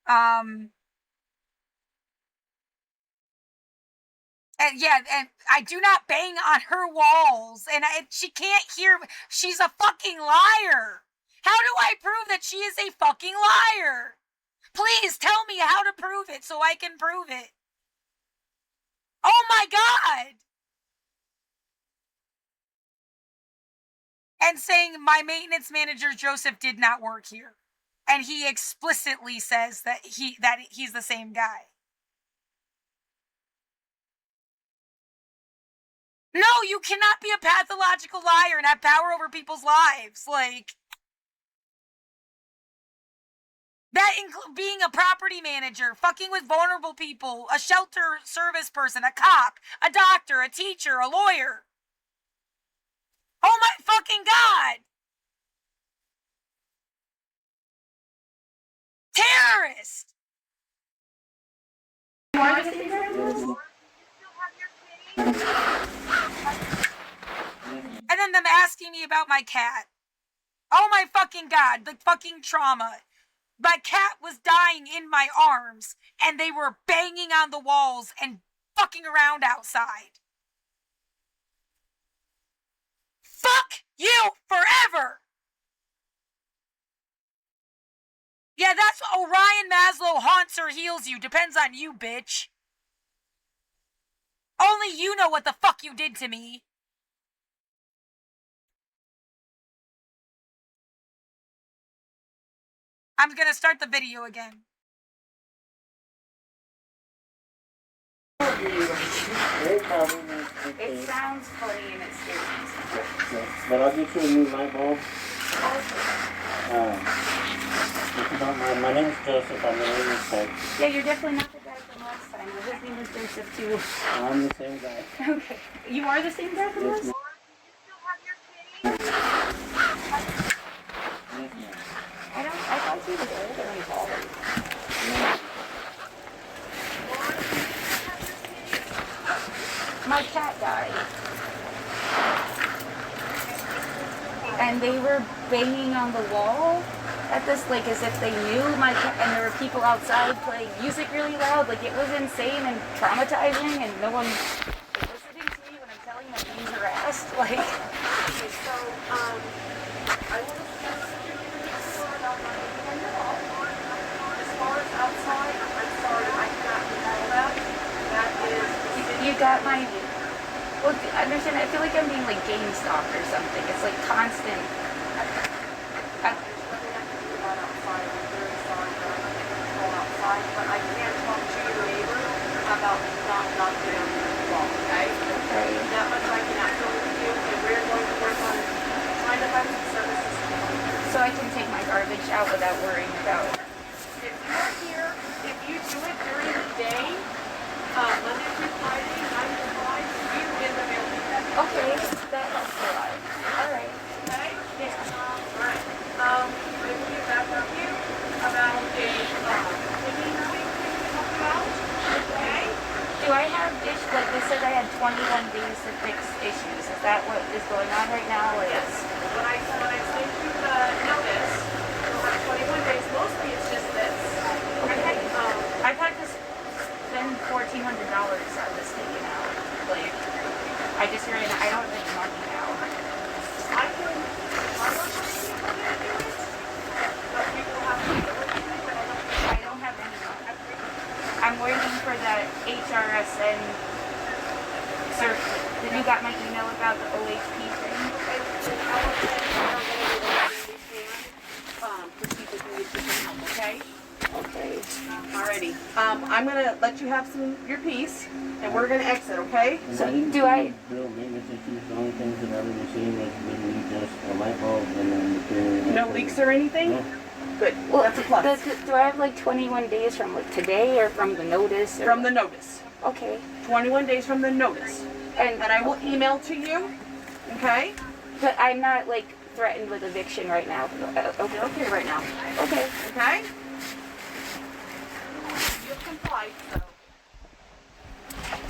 And yeah, and I do not bang on her walls, and she can't hear. She's a fucking liar. How do I prove that she is a fucking liar? Please tell me how to prove it so I can prove it. Oh my God! And saying my maintenance manager Joseph did not work here. And he explicitly says that he's the same guy. No, you cannot be a pathological liar and have power over people's lives. Like, that being a property manager, fucking with vulnerable people, a shelter service person, a cop, a doctor, a teacher, a lawyer. Oh my fucking God! Terrorist! And then them asking me about my cat. Oh my fucking God, the fucking trauma. My cat was dying in my arms, and they were banging on the walls and fucking around outside. Fuck you forever! Yeah, that's Orion Maslow haunts or heals you. Depends on you, bitch. Only you know what the fuck you did to me. I'm gonna start the video again. It sounds funny and it scares me. But I'll get you a new light bulb. If you don't mind, my name is Joseph. I'm the maintenance tech. Yeah, you're definitely not the guy from last time. His name was Joseph too. I'm the same guy. Okay. You are the same guy from last time? I thought he was older and taller. My cat died. And they were banging on the wall at this, like, as if they knew my cat, and there were people outside playing music really loud. Like, it was insane and traumatizing, and no one was listening to me when I'm telling them I'm being harassed. Like, okay, so, I will discuss about my independent law. As far as outside, I'm sorry, I cannot control that. That is... You got my... Well, I understand. I feel like I'm being, like, game stalked or something. It's, like, constant... But I can talk to your neighbor about not doing the law, okay? Okay. That much I can absolutely do, and we're going to work on trying to find some services. So I can take my garbage out without worrying about it. If you're here, if you do it during the day, Monday through Friday, 9 to 5, you in the mail. Okay, that helps a lot. All right. Okay? Yeah. All right. I will get back with you about a okay? Do I have issues? Like they said I had 21 days to fix issues. Is that what is going on right now? Or yes. When I sent you the notice, you'll have 21 days. Mostly it's just this. Okay. I've had to spend $1,400 on this taken out. Like, I just ran. I don't have any money now. I can. But you will have to do it, but I don't have any money. I'm waiting for that HRSN search. Did you got my email about the OHP thing? Okay? Okay. Alrighty. I'm gonna let you have your piece, and we're gonna exit, okay? So do I... Real maintenance issues. The only things that I've ever seen was literally just a light bulb and then... No leaks or anything? No. Good. Well, that's a plus. Do I have like 21 days from like today or from the notice? Or... From the notice. Okay. 21 days from the notice. And I will email to you, okay? But I'm not like threatened with eviction right now. Okay. Okay right now. Okay. Okay? You've complied, so.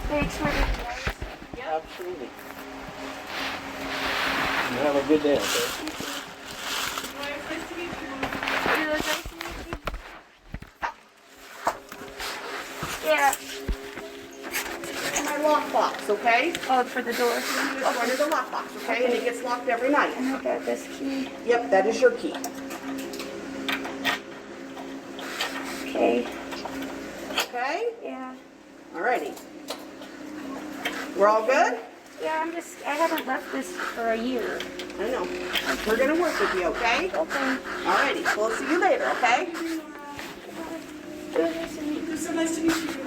Thanks for the advice. Yep. Absolutely. You have a good day, okay? Nice to meet you. Yeah. And my lockbox, okay? Oh, for the door. It's one of the lockbox, okay? And it gets locked every night. And I got this key. Yep, that is your key. Okay. Okay? Yeah. Alrighty. We're all good? Yeah, I haven't left this for a year. I know. We're gonna work with you, okay? Okay. Alrighty. We'll see you later, okay? It was so nice to meet you.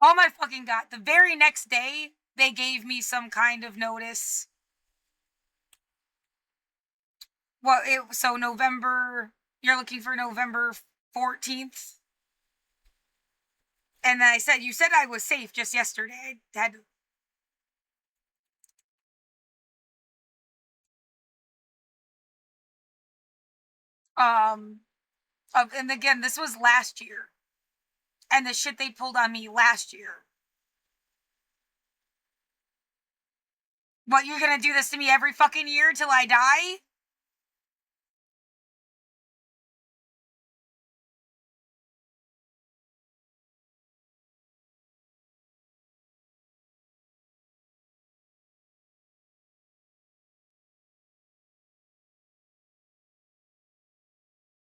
Oh my fucking god. The very next day, they gave me some kind of notice. Well, so November, you're looking for November 14th? And I said, you said I was safe just yesterday. I had and again, this was last year. And the shit they pulled on me last year. What, you're gonna do this to me every fucking year till I die?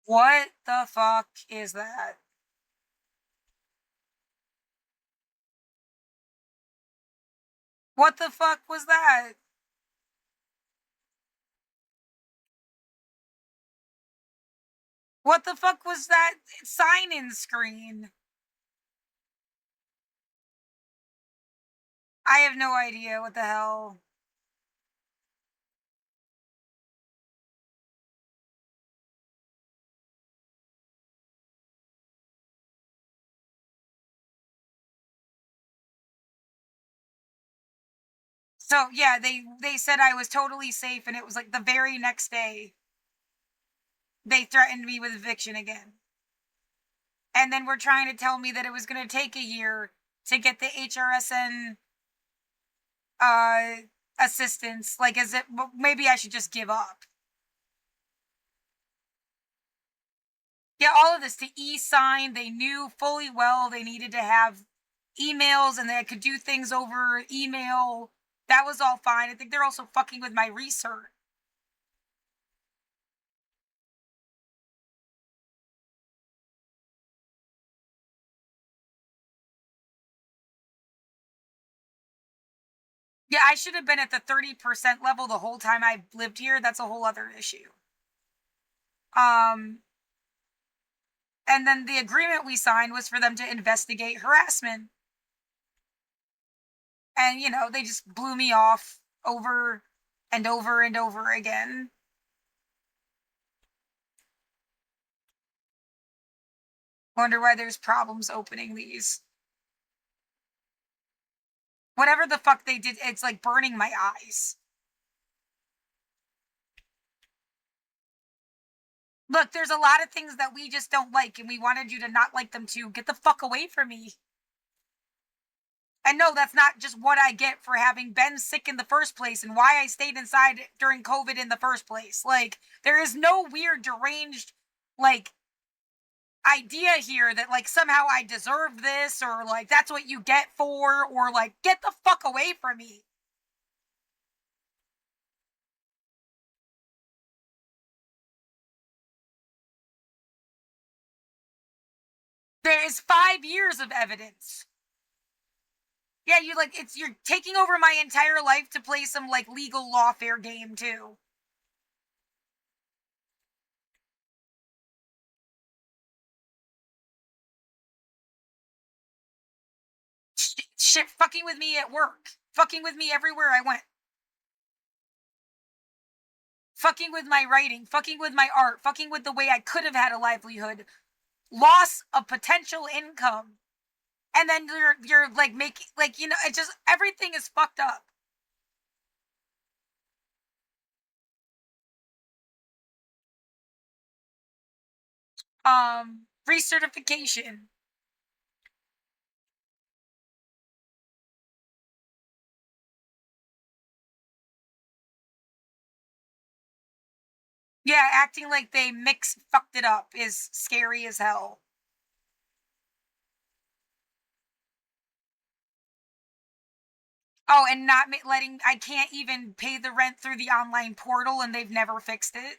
What the fuck is that? What the fuck was that? What the fuck was that sign-in screen? I have no idea what the hell. So, yeah, they said I was totally safe, and it was like the very next day. They threatened me with eviction again. And then were trying to tell me that it was going to take a year to get the HRSN assistance. Like, maybe I should just give up. Yeah, all of this to e-sign. They knew fully well they needed to have emails and they could do things over email. That was all fine. I think they're also fucking with my research. Yeah, I should have been at the 30% level the whole time I lived here. That's a whole other issue. And then the agreement we signed was for them to investigate harassment. And, you know, they just blew me off over and over and over again. Wonder why there's problems opening these. Whatever the fuck they did, it's like burning my eyes. Look, there's a lot of things that we just don't like, and we wanted you to not like them too. Get the fuck away from me. And no, that's not just what I get for having been sick in the first place and why I stayed inside during COVID in the first place. Like, there is no weird, deranged, like, idea here that, like, somehow I deserve this or, like, that's what you get for, or, like, get the fuck away from me. There is 5 years of evidence. Yeah, you're taking over my entire life to play some, like, legal lawfare game, too. Shit, fucking with me at work. Fucking with me everywhere I went. Fucking with my writing. Fucking with my art. Fucking with the way I could have had a livelihood. Loss of potential income. And then you're like making, like, you know, it just, everything is fucked up. Recertification. Yeah, acting like they fucked it up is scary as hell. Oh, and not letting, I can't even pay the rent through the online portal and they've never fixed it.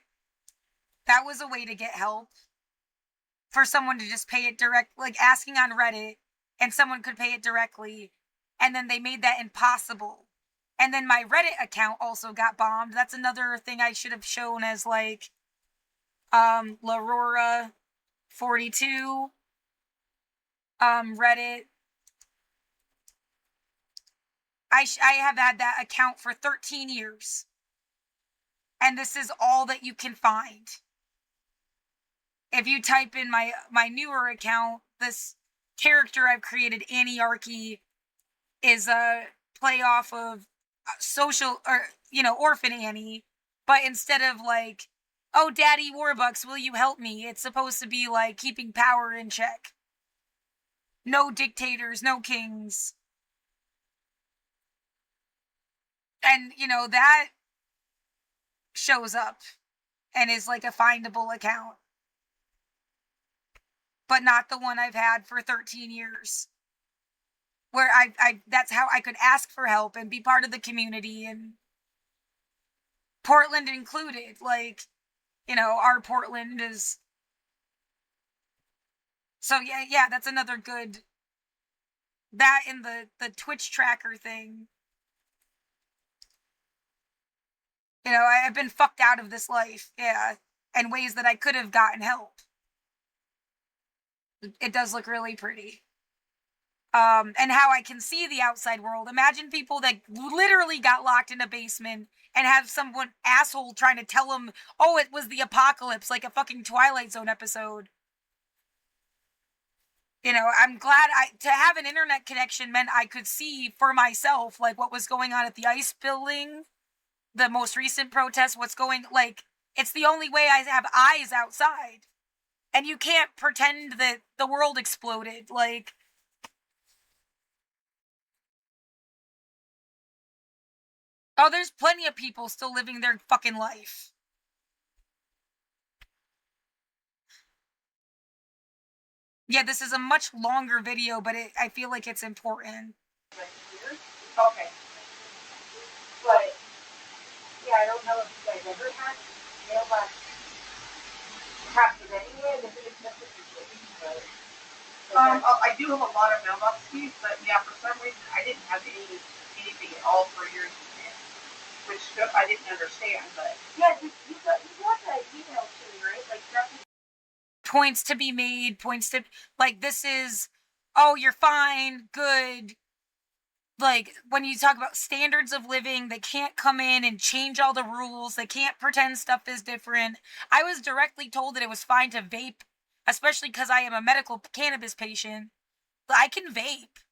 That was a way to get help. For someone to just pay it direct, like asking on Reddit, and someone could pay it directly, and then they made that impossible. And then my Reddit account also got bombed. That's another thing I should have shown as like, Laurora42, Reddit. I have had that account for 13 years. And this is all that you can find. If you type in my newer account, this character I've created, Anarchy, is a play off of social, or, Orphan Annie. But instead of like, oh, Daddy Warbucks, will you help me? It's supposed to be like keeping power in check. No dictators, no kings. And, that shows up and is like a findable account. But not the one I've had for 13 years. Where that's how I could ask for help and be part of the community, and Portland included. Like, our Portland is... So yeah, that's another good... That and the Twitch tracker thing. I've been fucked out of this life, yeah, in ways that I could have gotten help. It does look really pretty. And how I can see the outside world. Imagine people that literally got locked in a basement and have someone asshole trying to tell them, oh, it was the apocalypse, like a fucking Twilight Zone episode. I'm glad to have an internet connection meant I could see for myself, like, what was going on at the ICE building, the most recent protest, it's the only way I have eyes outside. And you can't pretend that the world exploded, like... Oh, there's plenty of people still living their fucking life. Yeah, this is a much longer video, but I feel like it's important. Okay. But, yeah, I don't know if you guys ever had mailbox captured anyway. The biggest message is I do have a lot of mailbox keys, but yeah, for some reason I didn't have anything at all for years, which I didn't understand. But yeah, you got that email to me, right? Like nothing. Points to be made, this is, oh, you're fine, good. Like, when you talk about standards of living, they can't come in and change all the rules, they can't pretend stuff is different. I was directly told that it was fine to vape, especially because I am a medical cannabis patient. I can vape.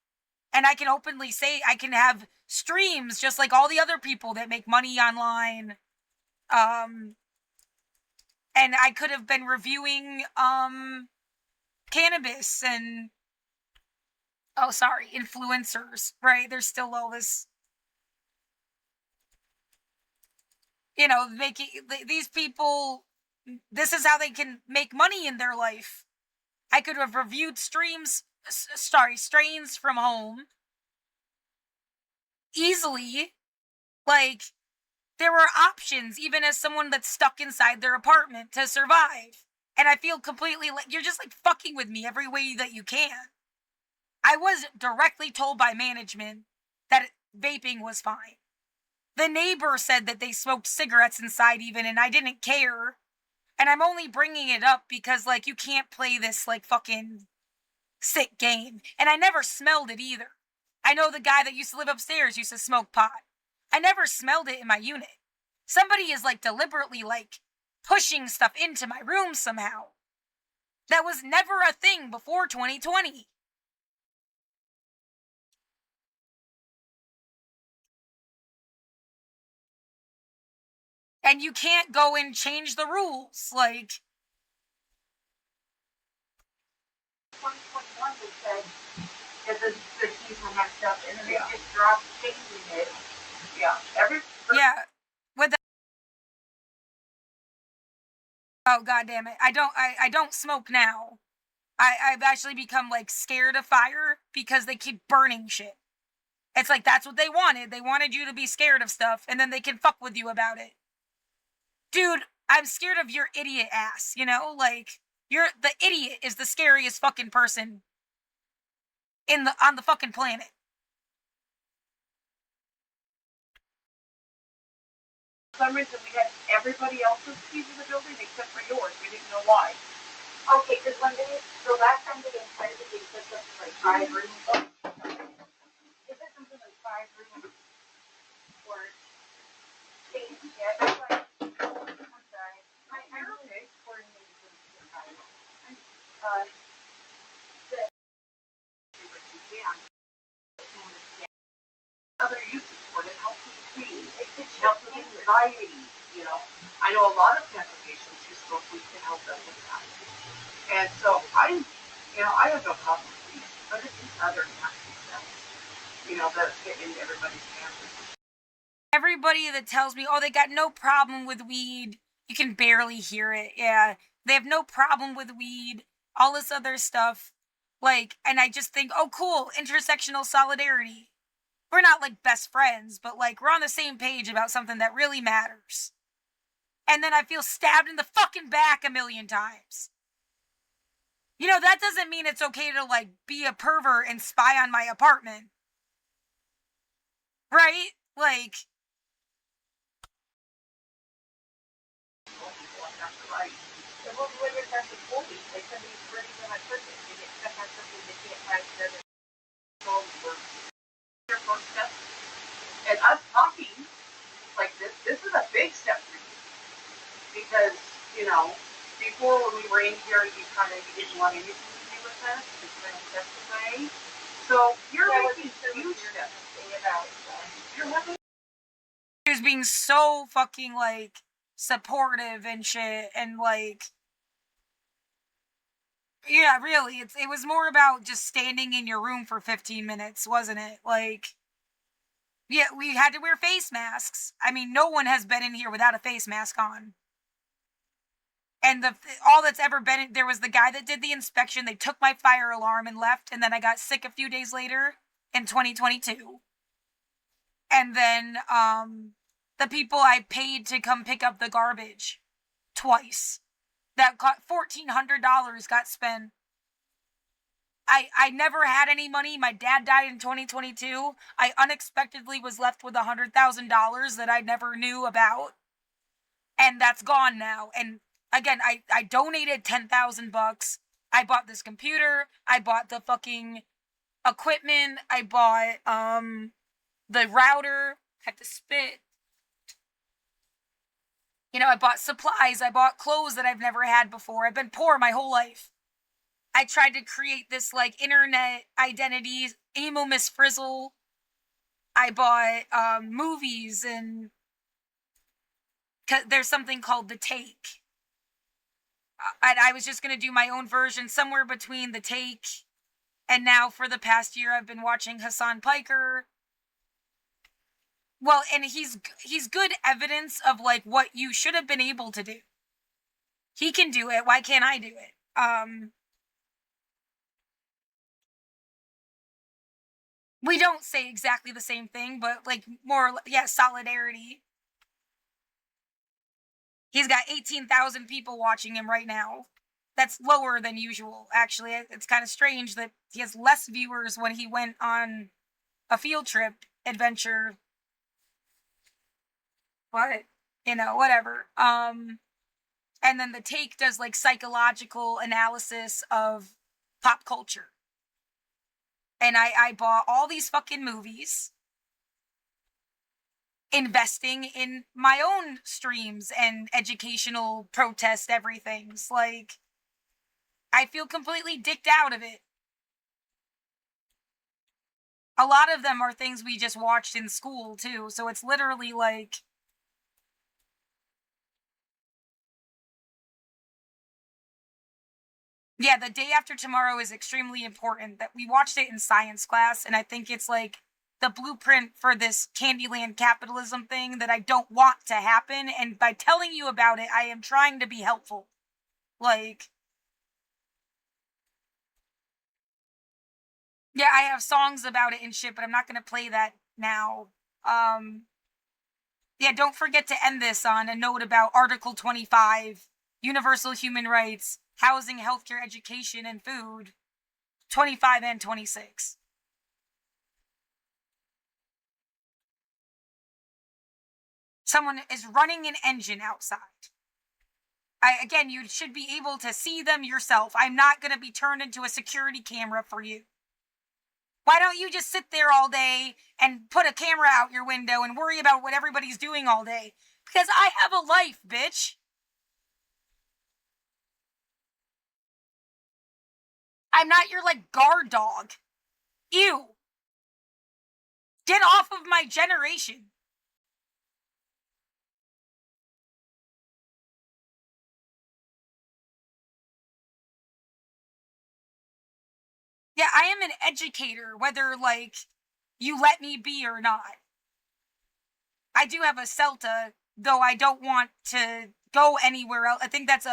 And I can openly say I can have streams just like all the other people that make money online. And I could have been reviewing cannabis and influencers, right? There's still all this, making these people, this is how they can make money in their life. I could have reviewed strains from home easily. Like, there were options, even as someone that's stuck inside their apartment to survive. And I feel completely like you're just like fucking with me every way that you can. I was directly told by management that vaping was fine. The neighbor said that they smoked cigarettes inside even, and I didn't care. And I'm only bringing it up because, like, you can't play this, like, fucking sick game. And I never smelled it either. I know the guy that used to live upstairs used to smoke pot. I never smelled it in my unit. Somebody is, like, deliberately, like, pushing stuff into my room somehow. That was never a thing before 2020. And you can't go and change the rules, like... 2021 they said that the keys were messed up, and then they just dropped changing it. Yeah, Yeah, with the... Oh, God damn it. I don't smoke now. I've actually become, like, scared of fire because they keep burning shit. It's like, that's what they wanted. They wanted you to be scared of stuff, and then they can fuck with you about it. Dude, I'm scared of your idiot ass, you know? Like, the idiot is the scariest fucking person on the fucking planet. For some reason, we had everybody else's keys in the building except for yours. We didn't know why. Okay, because when the last time they inside the gate, this was like 5 rooms. Is it something like 5 rooms? Or things? Yeah, that's why. I'm sorry. I'm really coordinated with the other uses for it. It helps with sleep. It helps with anxiety. You know, I know a lot of cancer patients who smoke weed can help them with that. And so I have no problem with these, but it's these other nasty stuff, you know, that get into everybody's cancer. Everybody that tells me, oh, they got no problem with weed, you can barely hear it. Yeah, they have no problem with weed, all this other stuff. Like, and I just think, oh, cool, intersectional solidarity. We're not like best friends, but like we're on the same page about something that really matters. And then I feel stabbed in the fucking back a million times. You know, that doesn't mean it's okay to like be a pervert and spy on my apartment. Right? Like, And us talking like this is a big step for you. Because, you know, before when we were in here, you didn't want anything to do with us. You kind of stepped away. So you're making huge steps. You're having. he was being so fucking like supportive and shit, and like, yeah, really, it was more about just standing in your room for 15 minutes, wasn't it? Like, yeah, we had to wear face masks. I mean, no one has been in here without a face mask on. And all that's ever been, there was the guy that did the inspection, they took my fire alarm and left, and then I got sick a few days later in 2022. And then, the people I paid to come pick up the garbage twice, that got $1,400 got spent. I never had any money. My dad died in 2022. I unexpectedly was left with $100,000 that I never knew about. And that's gone now. And again, I donated $10,000. I bought this computer. I bought the fucking equipment. I bought, the router. Had to spit. You know, I bought supplies. I bought clothes that I've never had before. I've been poor my whole life. I tried to create this, like, internet identity, emo Miss Frizzle. I bought, movies, and there's something called The Take. And I was just going to do my own version somewhere between The Take, and now for the past year I've been watching Hassan Piker. Well, and he's good evidence of, like, what you should have been able to do. He can do it. Why can't I do it? We don't say exactly the same thing, but, like, more, yeah, solidarity. He's got 18,000 people watching him right now. That's lower than usual, actually. It's kind of strange that he has less viewers when he went on a field trip adventure. But, you know, whatever. And then The Take does, like, psychological analysis of pop culture. And I bought all these fucking movies, investing in my own streams and educational protest everythings. Like, I feel completely dicked out of it. A lot of them are things we just watched in school, too. So it's literally like, yeah, The Day After Tomorrow is extremely important. That we watched it in science class, and I think it's like the blueprint for this Candyland capitalism thing that I don't want to happen, and by telling you about it, I am trying to be helpful. Like, Yeah, I have songs about it and shit, but I'm not gonna play that now. Yeah, don't forget to end this on a note about Article 25, universal human rights, housing, healthcare, education, and food, 25 and 26. Someone is running an engine outside. Again, you should be able to see them yourself. I'm not going to be turned into a security camera for you. Why don't you just sit there all day and put a camera out your window and worry about what everybody's doing all day? Because I have a life, bitch. I'm not your, guard dog. Ew. Get off of my generation. Yeah, I am an educator, whether, you let me be or not. I do have a CELTA, though I don't want to go anywhere else. I think that's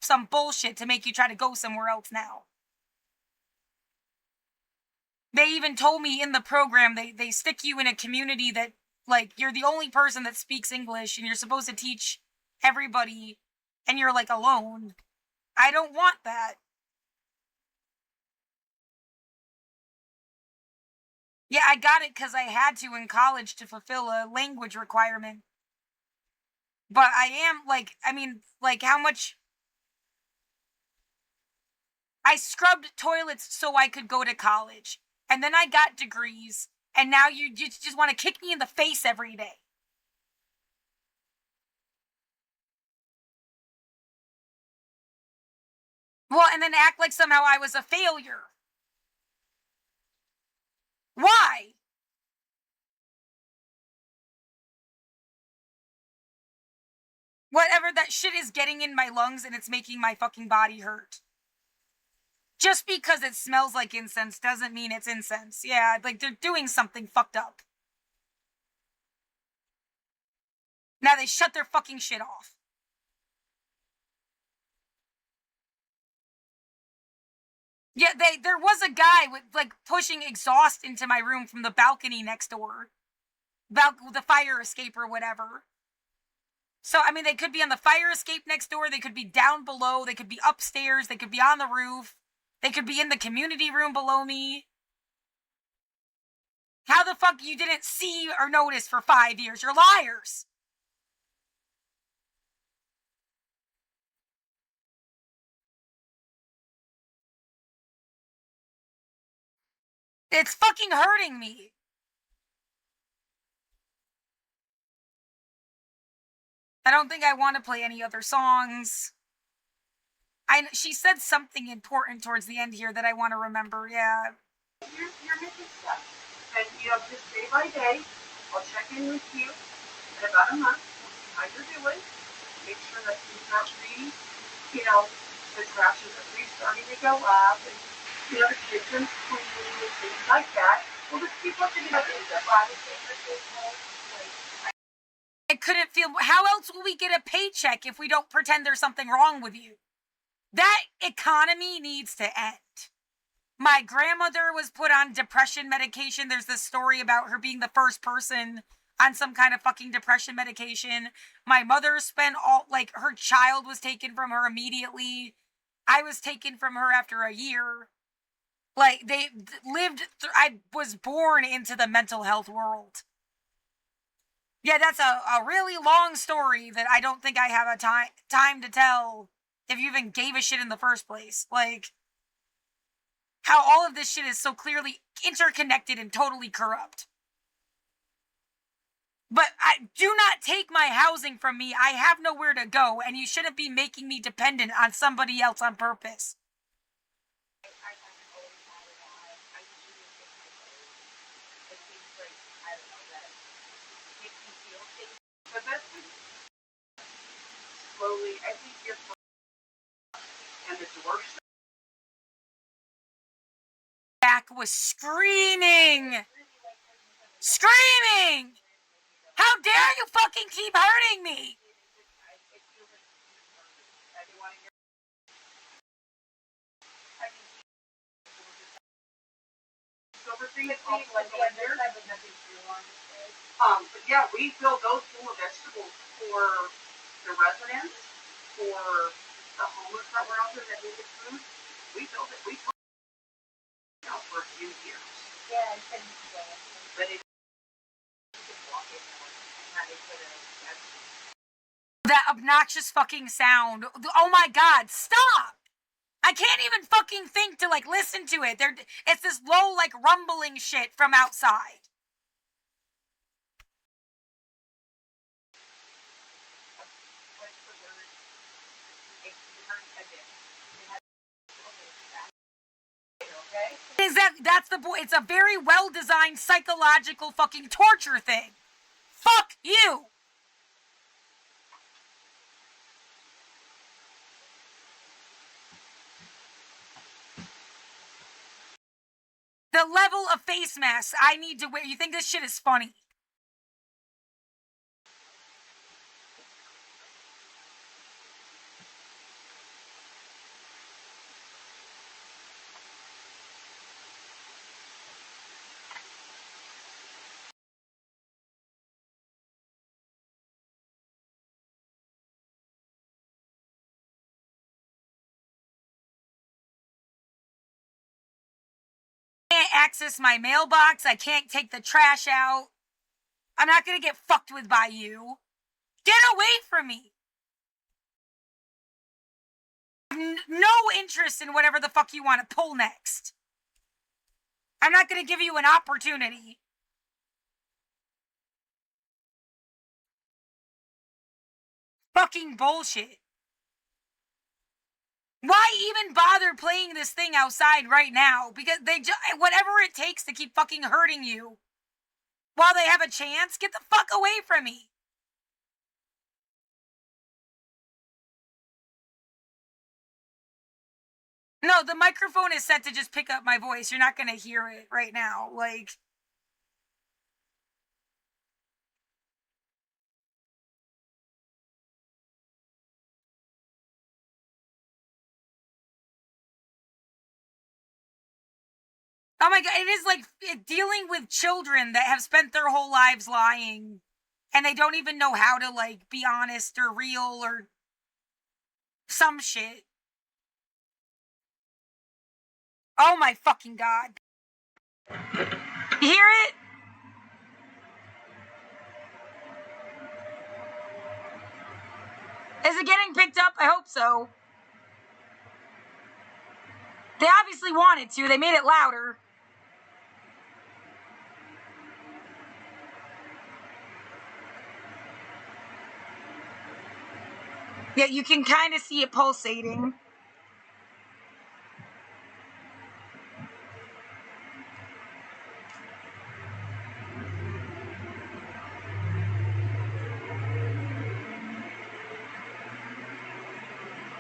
some bullshit to make you try to go somewhere else now. They even told me in the program, they stick you in a community that, you're the only person that speaks English, and you're supposed to teach everybody, and you're, alone. I don't want that. Yeah, I got it because I had to in college to fulfill a language requirement. But I am, how much... I scrubbed toilets so I could go to college. And then I got degrees. And now you just want to kick me in the face every day. Well, and then act like somehow I was a failure. Why? Whatever, that shit is getting in my lungs and it's making my fucking body hurt. Just because it smells like incense doesn't mean it's incense. Yeah, they're doing something fucked up. Now they shut their fucking shit off. Yeah, there was a guy with, pushing exhaust into my room from the balcony next door. The fire escape or whatever. So, they could be on the fire escape next door, they could be down below, they could be upstairs, they could be on the roof, they could be in the community room below me. How the fuck you didn't see or notice for 5 years? You're liars! It's fucking hurting me! I don't think I want to play any other songs. She said something important towards the end here that I want to remember, yeah. You're missing stuff. And, just day by day, I'll check in with you in about a month, see how you're doing, make sure that you're not the trash is starting to go up, and, the kitchen's clean, and things like that. We'll just keep looking at it. I couldn't feel... How else will we get a paycheck if we don't pretend there's something wrong with you? That economy needs to end. My grandmother was put on depression medication. There's this story about her being the first person on some kind of fucking depression medication. My mother spent her child was taken from her immediately. I was taken from her after a year. They lived... I was born into the mental health world. Yeah, that's a really long story that I don't think I have a time to tell if you even gave a shit in the first place. How all of this shit is so clearly interconnected and totally corrupt. But do not take my housing from me. I have nowhere to go, and you shouldn't be making me dependent on somebody else on purpose. But that's slowly, I think you're and the door Jack was screaming! Screaming! How dare you fucking keep hurting me! things also like the other side with nothing to do on this. But yeah, we fill those full of vegetables for the residents, for the homeless that were out there that needed food. We filled it. We filled it out for a few years. Yeah, it's been But it you can walk in and how they put it. That obnoxious fucking sound. Oh my god, stop! I can't even fucking think to like listen to it. It's this low like rumbling shit from outside. That's the boy. It's a very well designed psychological fucking torture thing. Fuck you. The level of face masks I need to wear. You think this shit is funny? Can't access my mailbox. I can't take the trash out. I'm not gonna get fucked with by you. Get away from me. No interest in whatever the fuck you want to pull next. I'm not gonna give you an opportunity. Fucking bullshit. Why even bother playing this thing outside right now? Because whatever it takes to keep fucking hurting you while they have a chance, get the fuck away from me. No, the microphone is set to just pick up my voice. You're not gonna hear it right now. Like... Oh my god, it is like dealing with children that have spent their whole lives lying and they don't even know how to like be honest or real or some shit. Oh my fucking god. You hear it? Is it getting picked up? I hope so. They obviously wanted to. They made it louder. Yeah, you can kind of see it pulsating.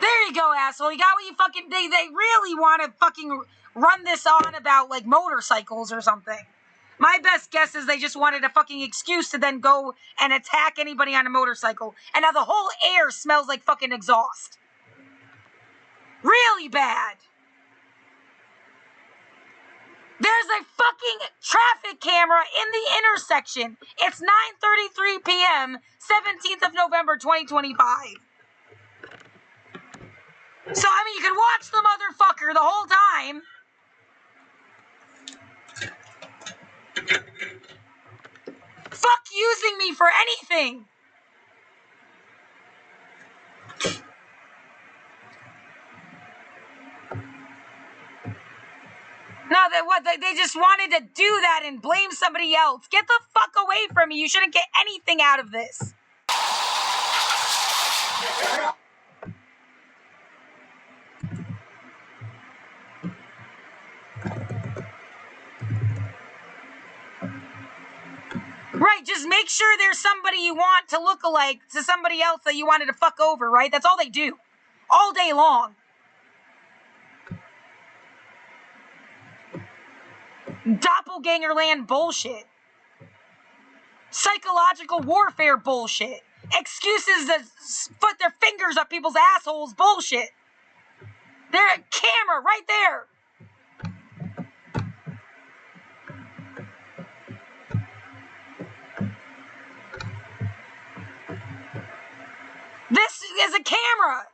There you go, asshole. You got what you fucking... They really want to fucking run this on about, like, motorcycles or something. My best guess is they just wanted a fucking excuse to then go and attack anybody on a motorcycle. And now the whole air smells like fucking exhaust. Really bad. There's a fucking traffic camera in the intersection. It's 9:33 p.m., 17th of November, 2025. So, I mean, you can watch the motherfucker the whole time. Fuck using me for anything. No, they just wanted to do that and blame somebody else. Get the fuck away from me. You shouldn't get anything out of this. Right, just make sure there's somebody you want to look alike to somebody else that you wanted to fuck over, right? That's all they do. All day long. Doppelganger land bullshit. Psychological warfare bullshit. Excuses to put their fingers up people's assholes bullshit. There's a camera right there. camera.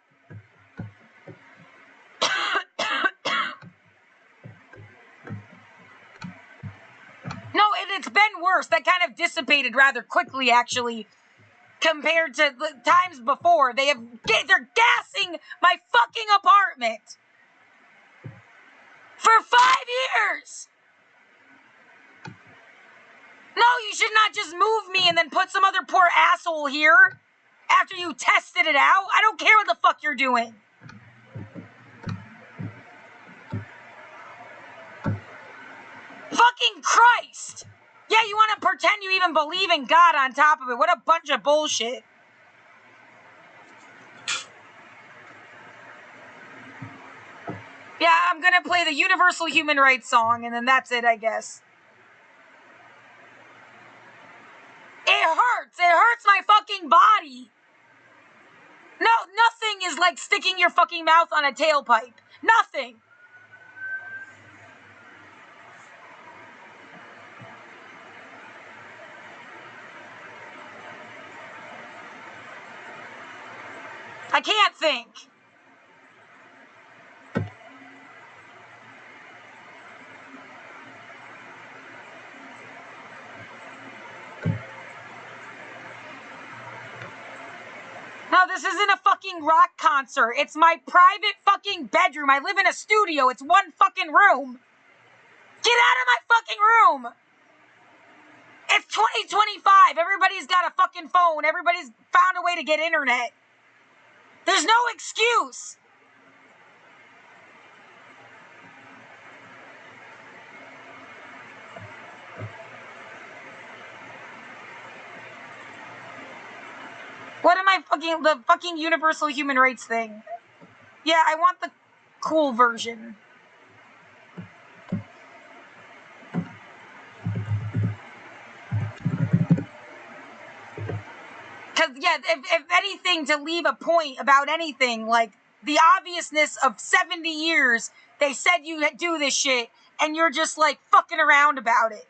No, it's been worse. That kind of dissipated rather quickly, actually, compared to the times before. They're gassing my fucking apartment for 5 years. No, you should not just move me and then put some other poor asshole here after you tested it out. I don't care what the fuck you're doing. Fucking Christ! Yeah, you want to pretend you even believe in God on top of it. What a bunch of bullshit. Yeah, I'm gonna play the Universal Human Rights song, and then that's it, I guess. It hurts! It hurts my fucking body! No, nothing is like sticking your fucking mouth on a tailpipe. Nothing! I can't think. No, this isn't a fucking rock concert. It's my private fucking bedroom. I live in a studio. It's one fucking room. Get out of my fucking room. It's 2025. Everybody's got a fucking phone. Everybody's found a way to get internet. There's no excuse. What am I fucking... The fucking Universal Human Rights thing. Yeah, I want the cool version. Because, yeah, if anything, to leave a point about anything, like, the obviousness of 70 years, they said you do this shit, and you're just, like, fucking around about it.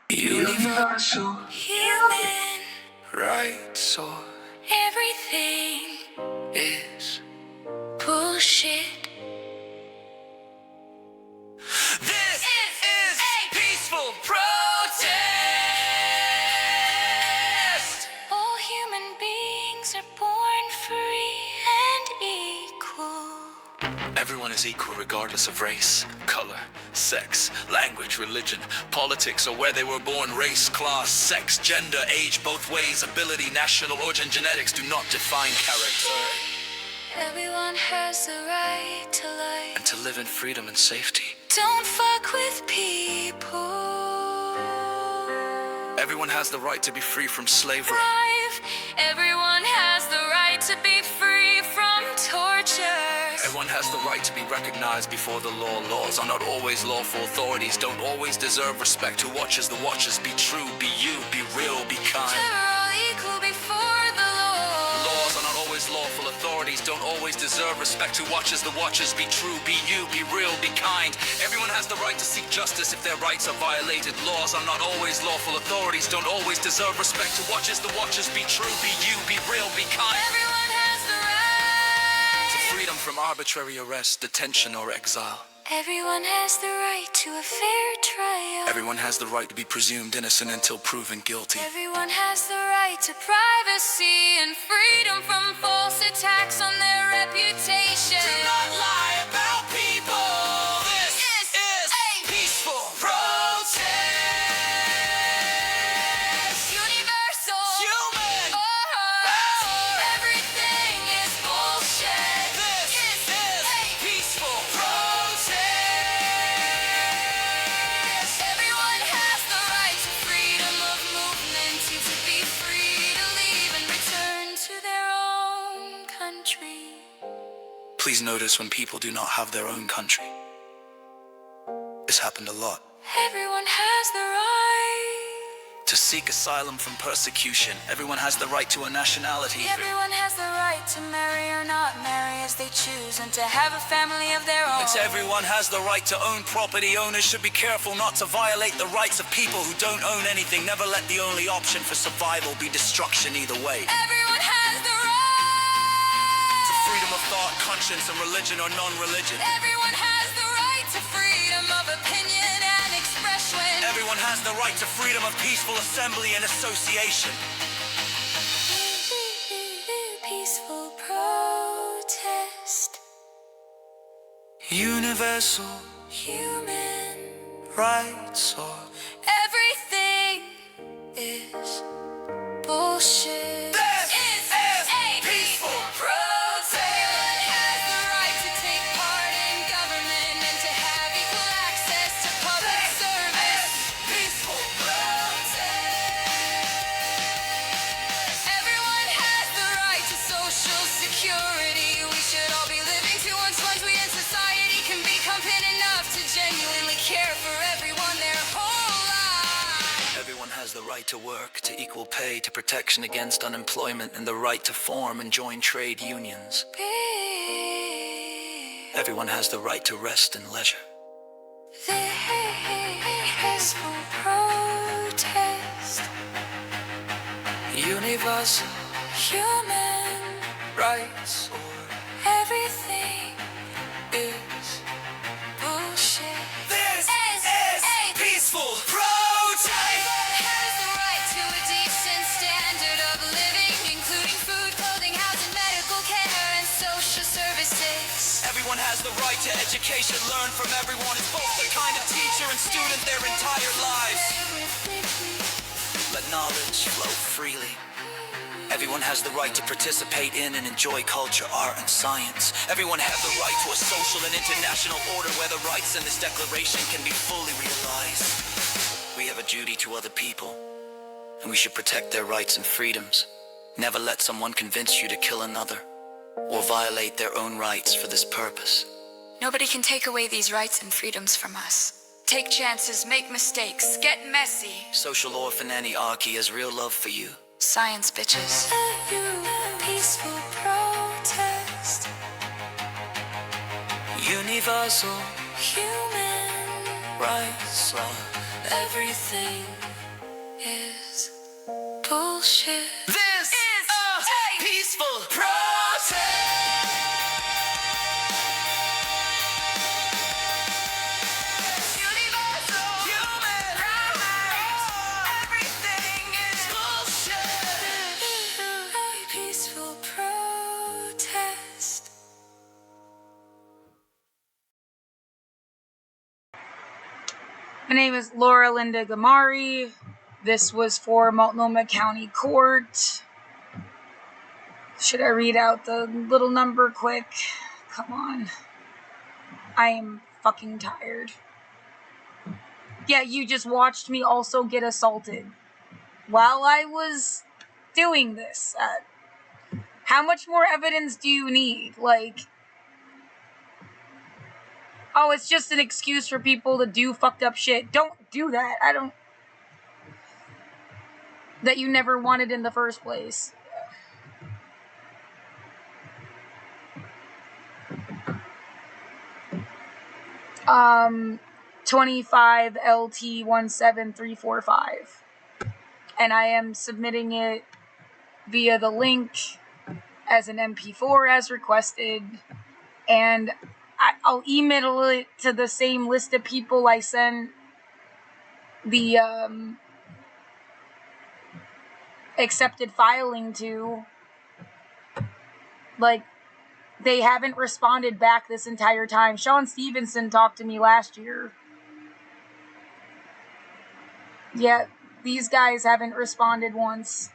Universal human rights, or everything is bullshit. This is a peaceful protest. All human beings are born free and equal. Everyone is equal regardless of race, color, sex, language, religion, politics, or where they were born. Race, class, sex, gender, age, both ways, ability, national origin, genetics do not define character. Everyone has the right to life And to live in freedom and safety. Don't fuck with people. Everyone has the right to be free from slavery. Everyone has the right to be free from torture. Everyone has the right to be recognized before the law. Laws are not always lawful. Authorities don't always deserve respect. Who watches the watchers? Be true, be you, be real, be kind. We're all equal before the law. Laws are not always lawful. Authorities don't always deserve respect. Who watches the watchers? Be true, be you, be real, be kind. Everyone has the right to seek justice if their rights are violated. Laws are not always lawful. Authorities don't always deserve respect. Who watches the watchers? Be true, be you, be real, be kind. Everyone has the right to freedom from arbitrary arrest, detention, or exile. Everyone has the right to a fair trial. Everyone has the right to be presumed innocent until proven guilty. Everyone has the right to privacy and freedom from false attacks on their reputation. Do not lie about people. This is a peaceful protest. Universal human rights. Everything is bullshit. This is a peaceful protest. Everyone has the right to freedom of movement, to be free to leave and return to their own country. Please notice when people do not have their own country. This happened a lot. Everyone has the right to seek asylum from persecution. Everyone has the right to a nationality. Everyone has the right to marry or not marry as they choose, and to have a family of their own. Everyone has the right to own property. Owners should be careful not to violate the rights of people who don't own anything. Never let the only option for survival be destruction either way. Everyone has the right to freedom of thought, conscience, and religion or non-religion. Everyone has the right to freedom of opinion and expression. Everyone has the right to freedom of peaceful assembly and association. Peaceful protest. Universal human rights or everything is bullshit. This is a peaceful protest. Everyone has the right to take part in government and to have equal access to public service. Peaceful protest. Everyone has the right to social security. We should all be living to once we in society can be competent enough to genuinely care for everyone their whole life. Everyone has the right to work, to equal pay, to protection against unemployment, and the right to form and join trade unions. Everyone has the right to rest and leisure. Peaceful protest. Universal human rights or everything is bullshit. This is a peaceful protest. Everyone has the right to a decent standard of living, including food, clothing, housing, medical care, and social services. Everyone has the right to education. Learn from everyone. It's both the kind of teacher and student their entire lives. Let knowledge flow freely. Everyone has the right to participate in and enjoy culture, art, and science. Everyone has the right to a social and international order where the rights in this declaration can be fully realized. We have a duty to other people, and we should protect their rights and freedoms. Never let someone convince you to kill another or violate their own rights for this purpose. Nobody can take away these rights and freedoms from us. Take chances, make mistakes, get messy. Social orphan Anarchy has real love for you. Science, bitches. Peaceful protest. Universal human rights. Everything is bullshit. This is a peaceful protest. My name is Laura Linda Gamari. This was for Multnomah County Court. Should I read out the little number quick? Come on. I am fucking tired. Yeah, you just watched me also get assaulted while I was doing this. How much more evidence do you need? Like, oh, it's just an excuse for people to do fucked up shit. Don't do that. That you never wanted in the first place. 25 LT 17345. And I am submitting it via the link as an MP4 as requested. And I'll email it to the same list of people I sent the accepted filing to. Like, they haven't responded back this entire time. Sean Stevenson talked to me last year. Yeah, these guys haven't responded once.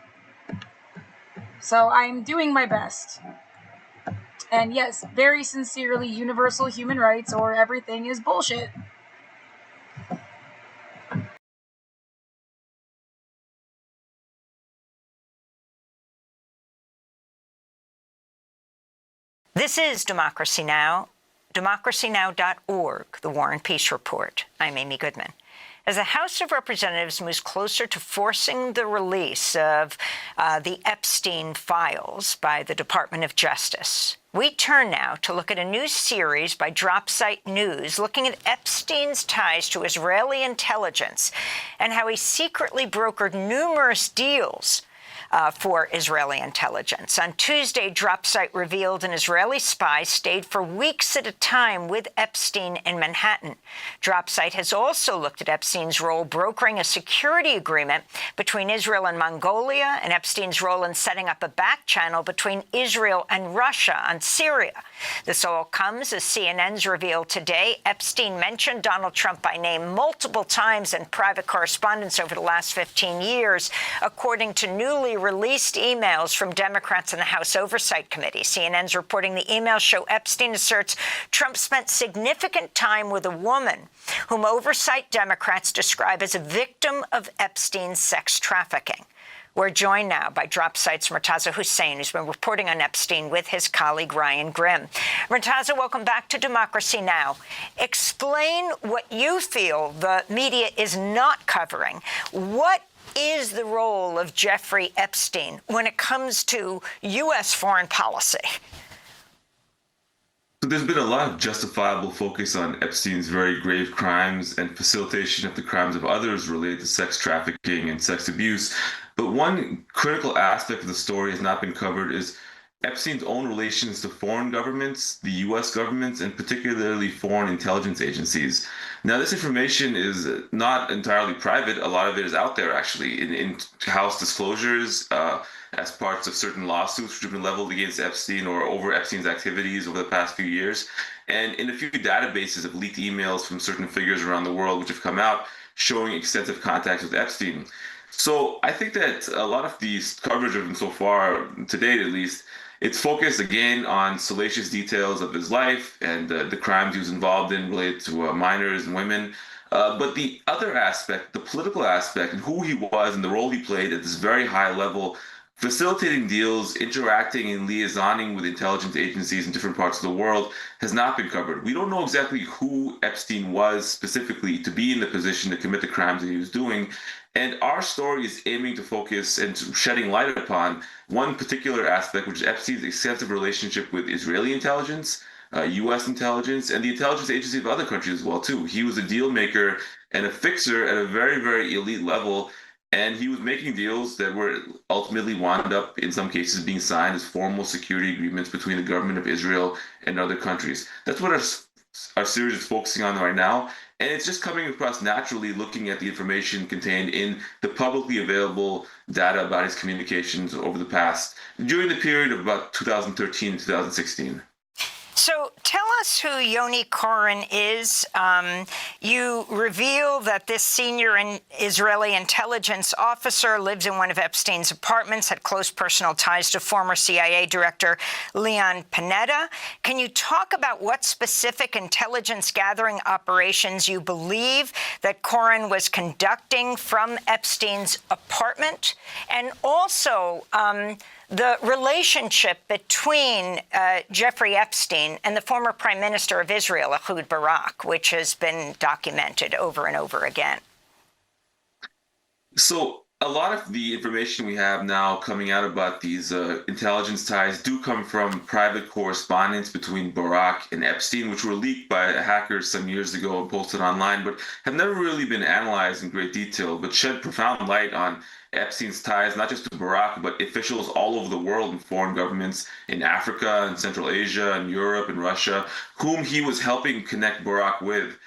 So I'm doing my best. And yes, very sincerely, universal human rights or everything is bullshit. This is Democracy Now!, democracynow.org, the War and Peace Report. I'm Amy Goodman. as the House of Representatives moves closer to forcing the release of the Epstein files by the Department of Justice. We turn now to look at a new series by Dropsite News looking at Epstein's ties to Israeli intelligence and how he secretly brokered numerous deals for Israeli intelligence. On Tuesday, Dropsite revealed an Israeli spy stayed for weeks at a time with Epstein in Manhattan. Dropsite has also looked at Epstein's role brokering a security agreement between Israel and Mongolia, and Epstein's role in setting up a back channel between Israel and Russia on Syria. This all comes as CNN's revealed today. Epstein mentioned Donald Trump by name multiple times in private correspondence over the last 15 years, according to newly released emails from Democrats in the House Oversight Committee. CNN's reporting the emails show Epstein asserts Trump spent significant time with a woman whom oversight Democrats describe as a victim of Epstein's sex trafficking. We're joined now by Dropsite's Murtaza Hussain, who's been reporting on Epstein with his colleague Ryan Grim. Murtaza, welcome back to Democracy Now! Explain what you feel the media is not covering. What is the role of Jeffrey Epstein when it comes to U.S. foreign policy? So there's been a lot of justifiable focus on Epstein's very grave crimes and facilitation of the crimes of others related to sex trafficking and sex abuse. But one critical aspect of the story has not been covered is Epstein's own relations to foreign governments, the U.S. governments, and particularly foreign intelligence agencies. Now, this information is not entirely private. A lot of it is out there, actually, in House disclosures, as parts of certain lawsuits which have been leveled against Epstein or over Epstein's activities over the past few years, and in a few databases of leaked emails from certain figures around the world which have come out showing extensive contacts with Epstein. So I think that a lot of these coverage of him so far, to date at least, it's focused again on salacious details of his life and the crimes he was involved in related to minors and women. But the other aspect, the political aspect, and who he was and the role he played at this very high level, facilitating deals, interacting and liaisoning with intelligence agencies in different parts of the world, has not been covered. We don't know exactly who Epstein was specifically to be in the position to commit the crimes that he was doing. And our story is aiming to focus and shedding light upon one particular aspect, which is Epstein's extensive relationship with Israeli intelligence, U.S. intelligence, and the intelligence agency of other countries as well, too. He was a deal maker and a fixer at a very, very elite level, and he was making deals that were ultimately wound up, in some cases, being signed as formal security agreements between the government of Israel and other countries. That's what our series is focusing on right now. And it's just coming across naturally looking at the information contained in the publicly available data about his communications over the past, during the period of about 2013 to 2016. So tell us who Yoni Koren is. You reveal that this senior Israeli intelligence officer lives in one of Epstein's apartments, had close personal ties to former CIA director Leon Panetta. Can you talk about what specific intelligence gathering operations you believe that Koren was conducting from Epstein's apartment? And also, the relationship between Jeffrey Epstein and the former Prime Minister of Israel, Ehud Barak, which has been documented over and over again. So a lot of the information we have now coming out about these intelligence ties do come from private correspondence between Barak and Epstein, which were leaked by hackers some years ago and posted online, but have never really been analyzed in great detail, but shed profound light on Epstein's ties, not just to Barak, but officials all over the world in foreign governments in Africa and Central Asia and Europe and Russia, whom he was helping connect Barak with.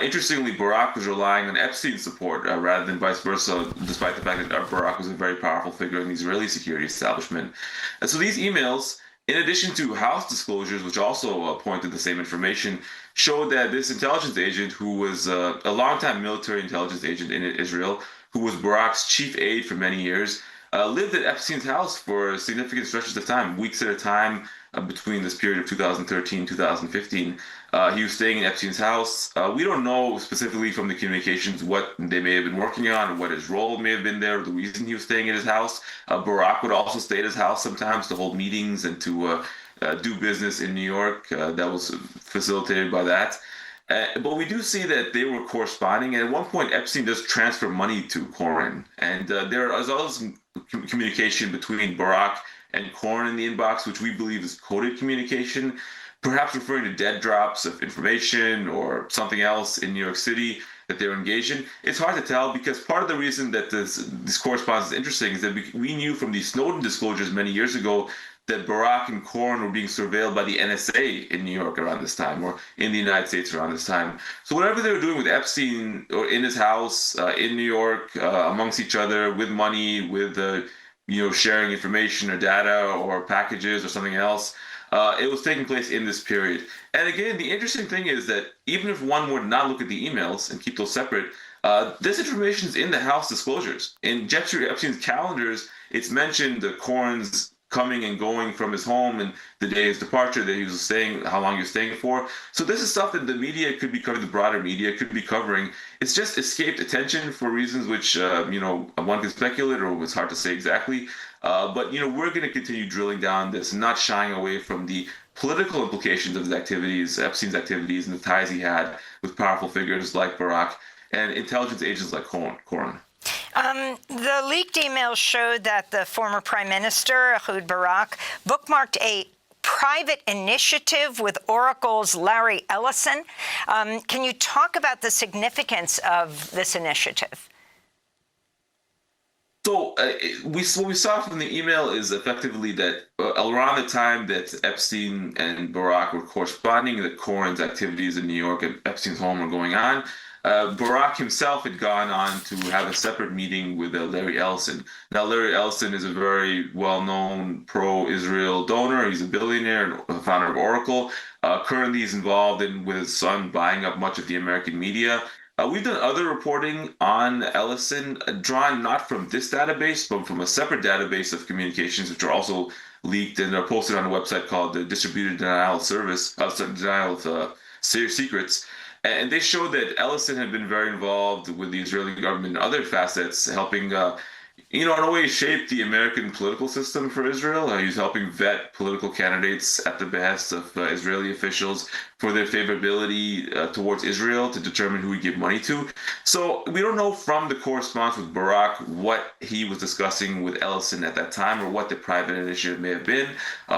Interestingly, Barak was relying on Epstein's support rather than vice versa, despite the fact that Barak was a very powerful figure in the Israeli security establishment. And so these emails, in addition to House disclosures, which also pointed the same information, showed that this intelligence agent, who was a longtime military intelligence agent in Israel, who was Barak's chief aide for many years, lived at Epstein's house for significant stretches of time, weeks at a time, between this period of 2013 2015. He was staying in Epstein's house. We don't know specifically from the communications what they may have been working on or what his role may have been there, or the reason he was staying at his house. Barak would also stay at his house sometimes to hold meetings and to do business in New York. That was facilitated by that. But we do see that they were corresponding. And at one point, Epstein does transfer money to Coren. And there is also some communication between Barak and Coren in the inbox, which we believe is coded communication, perhaps referring to dead drops of information or something else in New York City that they're engaged in. It's hard to tell, because part of the reason that this correspondence is interesting is that we knew from the Snowden disclosures many years ago that Barak and Coren were being surveilled by the NSA in New York around this time, or in the United States around this time. So whatever they were doing with Epstein, or in his house, in New York, amongst each other, with money, with sharing information or data or packages or something else, it was taking place in this period. And again, the interesting thing is that even if one would not look at the emails and keep those separate, this information is in the House disclosures. In Jeffrey Epstein's calendars, it's mentioned the Coren's coming and going from his home and the day of his departure, that he was staying, how long he was staying for. So this is stuff that the media could be covering, the broader media could be covering. It's just escaped attention for reasons which, one can speculate, or it's hard to say exactly. But we're going to continue drilling down this, not shying away from the political implications of his activities, Epstein's activities, and the ties he had with powerful figures like Barak and intelligence agents like Coren. The leaked emails showed that the former Prime Minister, Ehud Barak, bookmarked a private initiative with Oracle's Larry Ellison. Can you talk about the significance of this initiative? So what we saw from the email is effectively that around the time that Epstein and Barak were corresponding, that Coren's activities in New York at Epstein's home were going on, Barak himself had gone on to have a separate meeting with Larry Ellison. Now, Larry Ellison is a very well-known pro-Israel donor. He's a billionaire and founder of Oracle. Currently, he's involved with his son buying up much of the American media. We've done other reporting on Ellison, drawn not from this database, but from a separate database of communications, which are also leaked and are posted on a website called the Distributed Denial Service, Denial of Secrets. And they showed that Ellison had been very involved with the Israeli government and other facets, helping, in a way, shape the American political system for Israel. He was helping vet political candidates at the behest of Israeli officials for their favorability towards Israel to determine who he give money to. So we don't know from the correspondence with Barak what he was discussing with Ellison at that time, or what the private initiative may have been.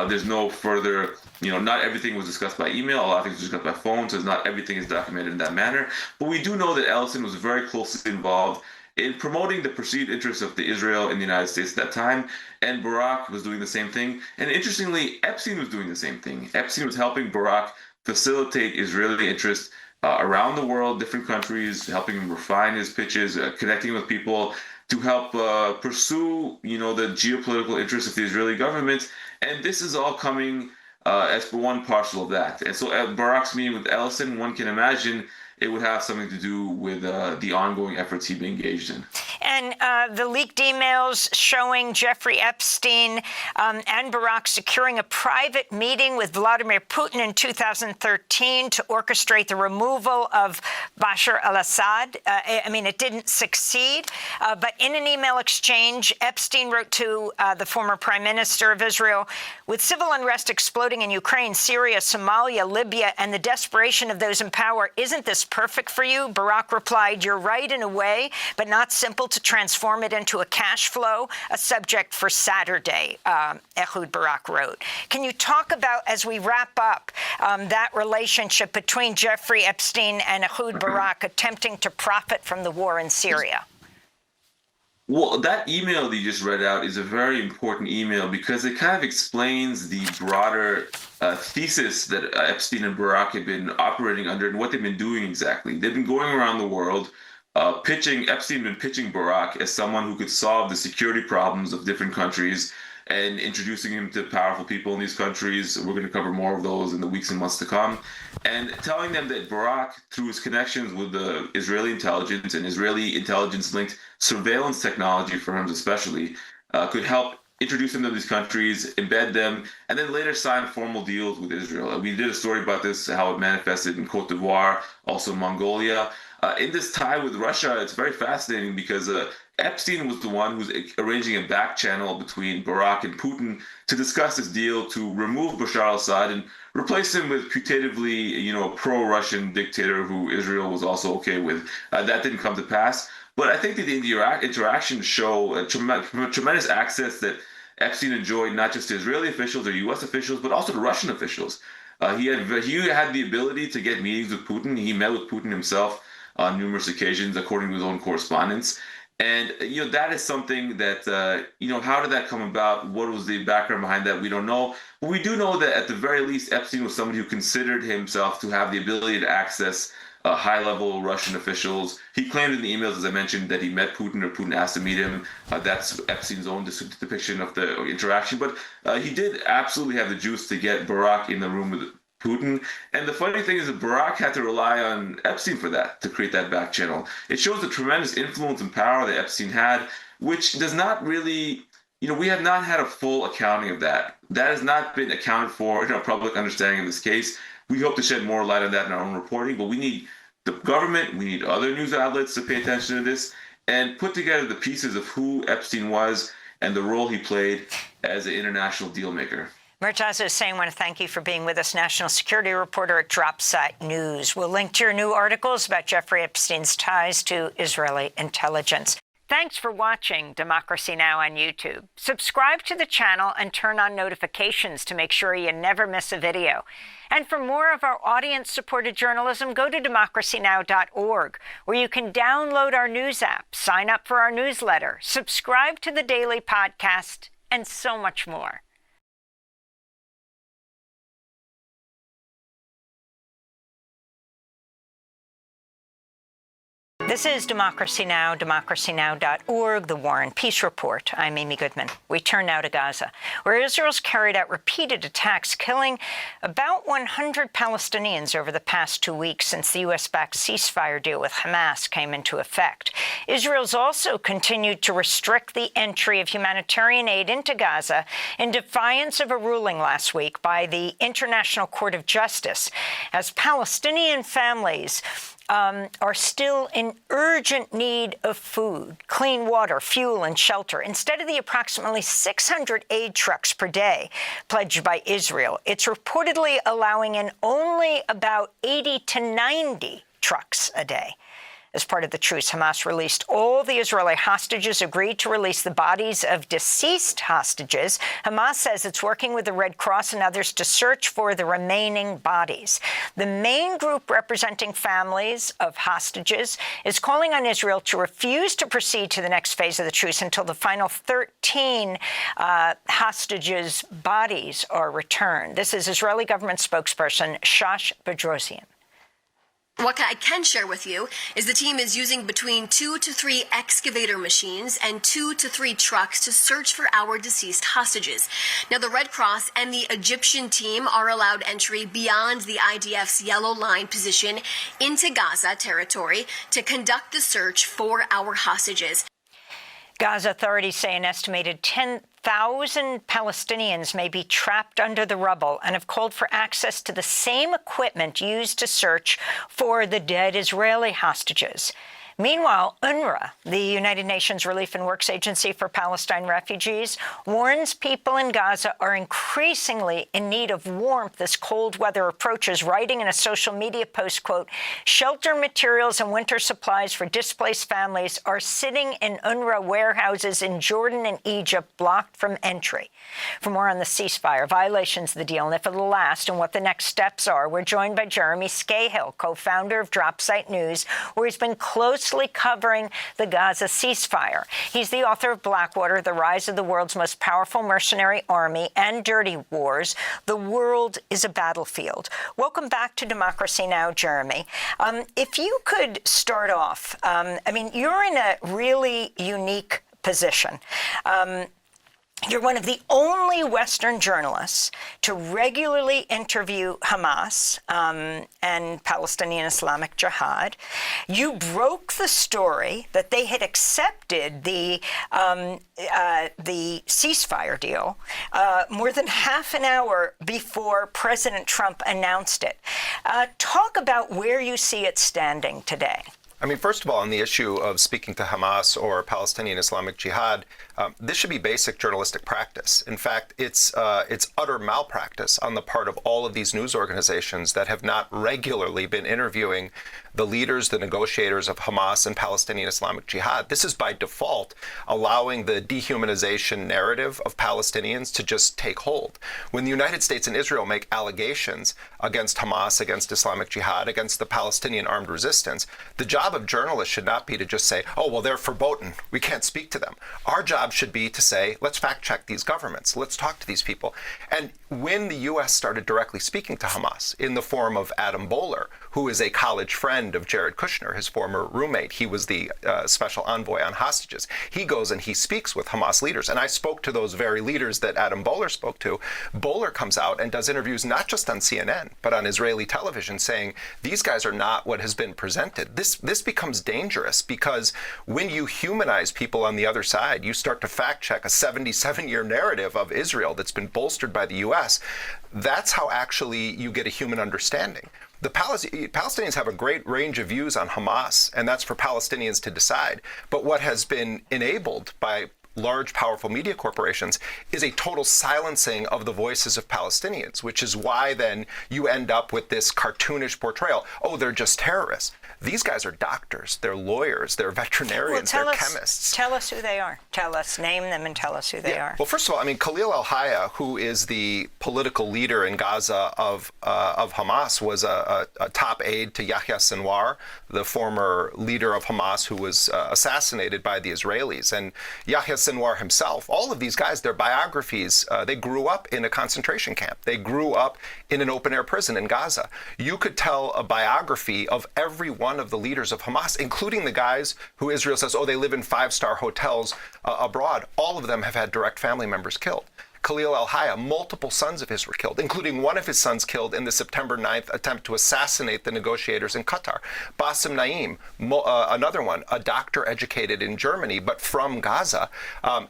There's no further, not everything was discussed by email. A lot of things were discussed by phone, so not everything is documented in that manner. But we do know that Ellison was very closely involved in promoting the perceived interests of the Israel in the United States at that time, and Barak was doing the same thing. And interestingly, Epstein was doing the same thing. Epstein was helping Barak facilitate Israeli interests around the world, different countries, helping him refine his pitches, connecting with people to help pursue, the geopolitical interests of the Israeli government. And this is all coming as for one parcel of that. And so at Barak's meeting with Ellison, one can imagine it would have something to do with the ongoing efforts he'd be engaged in. And the leaked emails showing Jeffrey Epstein and Barak securing a private meeting with Vladimir Putin in 2013 to orchestrate the removal of Bashar al-Assad. It didn't succeed, but in an email exchange, Epstein wrote to the former Prime Minister of Israel, with civil unrest exploding in Ukraine, Syria, Somalia, Libya, and the desperation of those in power, isn't this perfect for you? Barak replied, "You're right in a way, but not simple to transform it into a cash flow, a subject for Saturday," Ehud Barak wrote. Can you talk about, as we wrap up, that relationship between Jeffrey Epstein and Ehud Barak attempting to profit from the war in Syria? Well, that email that you just read out is a very important email because it kind of explains the broader thesis that Epstein and Barak had been operating under and what they've been doing exactly. They've been going around the world Epstein had been pitching Barak as someone who could solve the security problems of different countries and introducing him to powerful people in these countries. We're going to cover more of those in the weeks and months to come. And telling them that Barak, through his connections with the Israeli intelligence and Israeli intelligence-linked surveillance technology firms especially, could help introduce them to these countries, embed them, and then later sign formal deals with Israel. We did a story about this, how it manifested in Cote d'Ivoire, also Mongolia. In this tie with Russia, it's very fascinating because Epstein was the one who's arranging a back channel between Barak and Putin to discuss this deal to remove Bashar al-Assad and replace him with putatively, a pro-Russian dictator who Israel was also okay with. That didn't come to pass. But I think that the interactions show a tremendous access that Epstein enjoyed, not just to Israeli officials or U.S. officials, but also to Russian officials. He had the ability to get meetings with Putin. He met with Putin himself on numerous occasions, according to his own correspondence. And, that is something that, how did that come about? What was the background behind that? We don't know. But we do know that at the very least, Epstein was somebody who considered himself to have the ability to access high-level Russian officials. He claimed in the emails, as I mentioned, that he met Putin or Putin asked to meet him. That's Epstein's own depiction of the interaction. But he did absolutely have the juice to get Barak in the room with Putin. And the funny thing is that Barak had to rely on Epstein for that, to create that back channel. It shows the tremendous influence and power that Epstein had, which does not really, we have not had a full accounting of that. That has not been accounted for in our public understanding of this case. We hope to shed more light on that in our own reporting, but we need the government, we need other news outlets to pay attention to this and put together the pieces of who Epstein was and the role he played as an international deal maker. Murtaza Hussain, I want to thank you for being with us, national security reporter at Dropsite News. We'll link to your new articles about Jeffrey Epstein's ties to Israeli intelligence. Thanks for watching Democracy Now! On YouTube. Subscribe to the channel and turn on notifications to make sure you never miss a video. And for more of our audience-supported journalism, go to democracynow.org, where you can download our news app, sign up for our newsletter, subscribe to the daily podcast, and so much more. This is Democracy Now!, democracynow.org, the War and Peace Report. I'm Amy Goodman. We turn now to Gaza, where Israel's carried out repeated attacks, killing about 100 Palestinians over the past 2 weeks since the U.S.-backed ceasefire deal with Hamas came into effect. Israel's also continued to restrict the entry of humanitarian aid into Gaza in defiance of a ruling last week by the International Court of Justice, as Palestinian families are still in urgent need of food, clean water, fuel, and shelter. Instead of the approximately 600 aid trucks per day pledged by Israel, it's reportedly allowing in only about 80 to 90 trucks a day. As part of the truce, Hamas released all the Israeli hostages, agreed to release the bodies of deceased hostages. Hamas says it's working with the Red Cross and others to search for the remaining bodies. The main group representing families of hostages is calling on Israel to refuse to proceed to the next phase of the truce until the final 13 hostages' bodies are returned. This is Israeli government spokesperson Shosh Bedrosian. What I can share with you is the team is using between 2 to 3 excavator machines and 2 to 3 trucks to search for our deceased hostages. Now, the Red Cross and the Egyptian team are allowed entry beyond the IDF's yellow line position into Gaza territory to conduct the search for our hostages. Gaza authorities say an estimated 10,000 Palestinians may be trapped under the rubble and have called for access to the same equipment used to search for the dead Israeli hostages. Meanwhile, UNRWA, the United Nations Relief and Works Agency for Palestine refugees, warns people in Gaza are increasingly in need of warmth as cold weather approaches, writing in a social media post, quote, "Shelter materials and winter supplies for displaced families are sitting in UNRWA warehouses in Jordan and Egypt, blocked from entry." For more on the ceasefire, violations of the deal, and if it'll last, and what the next steps are, we're joined by Jeremy Scahill, co-founder of Dropsite News, where he's been closely covering the Gaza ceasefire. He's the author of Blackwater, The Rise of the World's Most Powerful Mercenary Army, and Dirty Wars, The World is a Battlefield. Welcome back to Democracy Now!, Jeremy. If you could start off, you're in a really unique position. You're one of the only Western journalists to regularly interview Hamas and Palestinian Islamic Jihad. You broke the story that they had accepted the ceasefire deal more than half an hour before President Trump announced it. Talk about where you see it standing today. I mean, first of all, on the issue of speaking to Hamas or Palestinian Islamic Jihad, this should be basic journalistic practice. In fact, it's utter malpractice on the part of all of these news organizations that have not regularly been interviewing the leaders, the negotiators of Hamas and Palestinian Islamic Jihad. This is by default allowing the dehumanization narrative of Palestinians to just take hold. When the United States and Israel make allegations against Hamas, against Islamic Jihad, against the Palestinian armed resistance, the job of journalists should not be to just say, oh, well, they're verboten, we can't speak to them. Our job should be to say, let's fact check these governments, let's talk to these people. And when the U.S. started directly speaking to Hamas in the form of Adam Boehler, who is a college friend of Jared Kushner, his former roommate, he was the special envoy on hostages. He goes and he speaks with Hamas leaders. And I spoke to those very leaders that Adam Boehler spoke to. Boehler comes out and does interviews not just on CNN, but on Israeli television saying, these guys are not what has been presented. This becomes dangerous because when you humanize people on the other side, you start to fact check a 77-year narrative of Israel that's been bolstered by the U.S. That's how actually you get a human understanding. The Palestinians have a great range of views on Hamas, and that's for Palestinians to decide. But what has been enabled by large, powerful media corporations is a total silencing of the voices of Palestinians, which is why then you end up with this cartoonish portrayal. Oh, they're just terrorists. These guys are doctors, they're lawyers, they're veterinarians, they're chemists. Tell us who they are. Tell us, name them and tell us who they are. Well, first of all, I mean, Khalil al-Hayya, who is the political leader in Gaza of Hamas, was a top aide to Yahya Sinwar, the former leader of Hamas who was assassinated by the Israelis. And Yahya Sinwar himself, all of these guys, their biographies, they grew up in a concentration camp. They grew up in an open-air prison in Gaza. You could tell a biography of every one of the leaders of Hamas, including the guys who Israel says, oh, they live in five-star hotels abroad. All of them have had direct family members killed. Khalil al-Hayya, multiple sons of his were killed, including one of his sons killed in the September 9th attempt to assassinate the negotiators in Qatar. Bassem Naim, another one, a doctor educated in Germany, but from Gaza.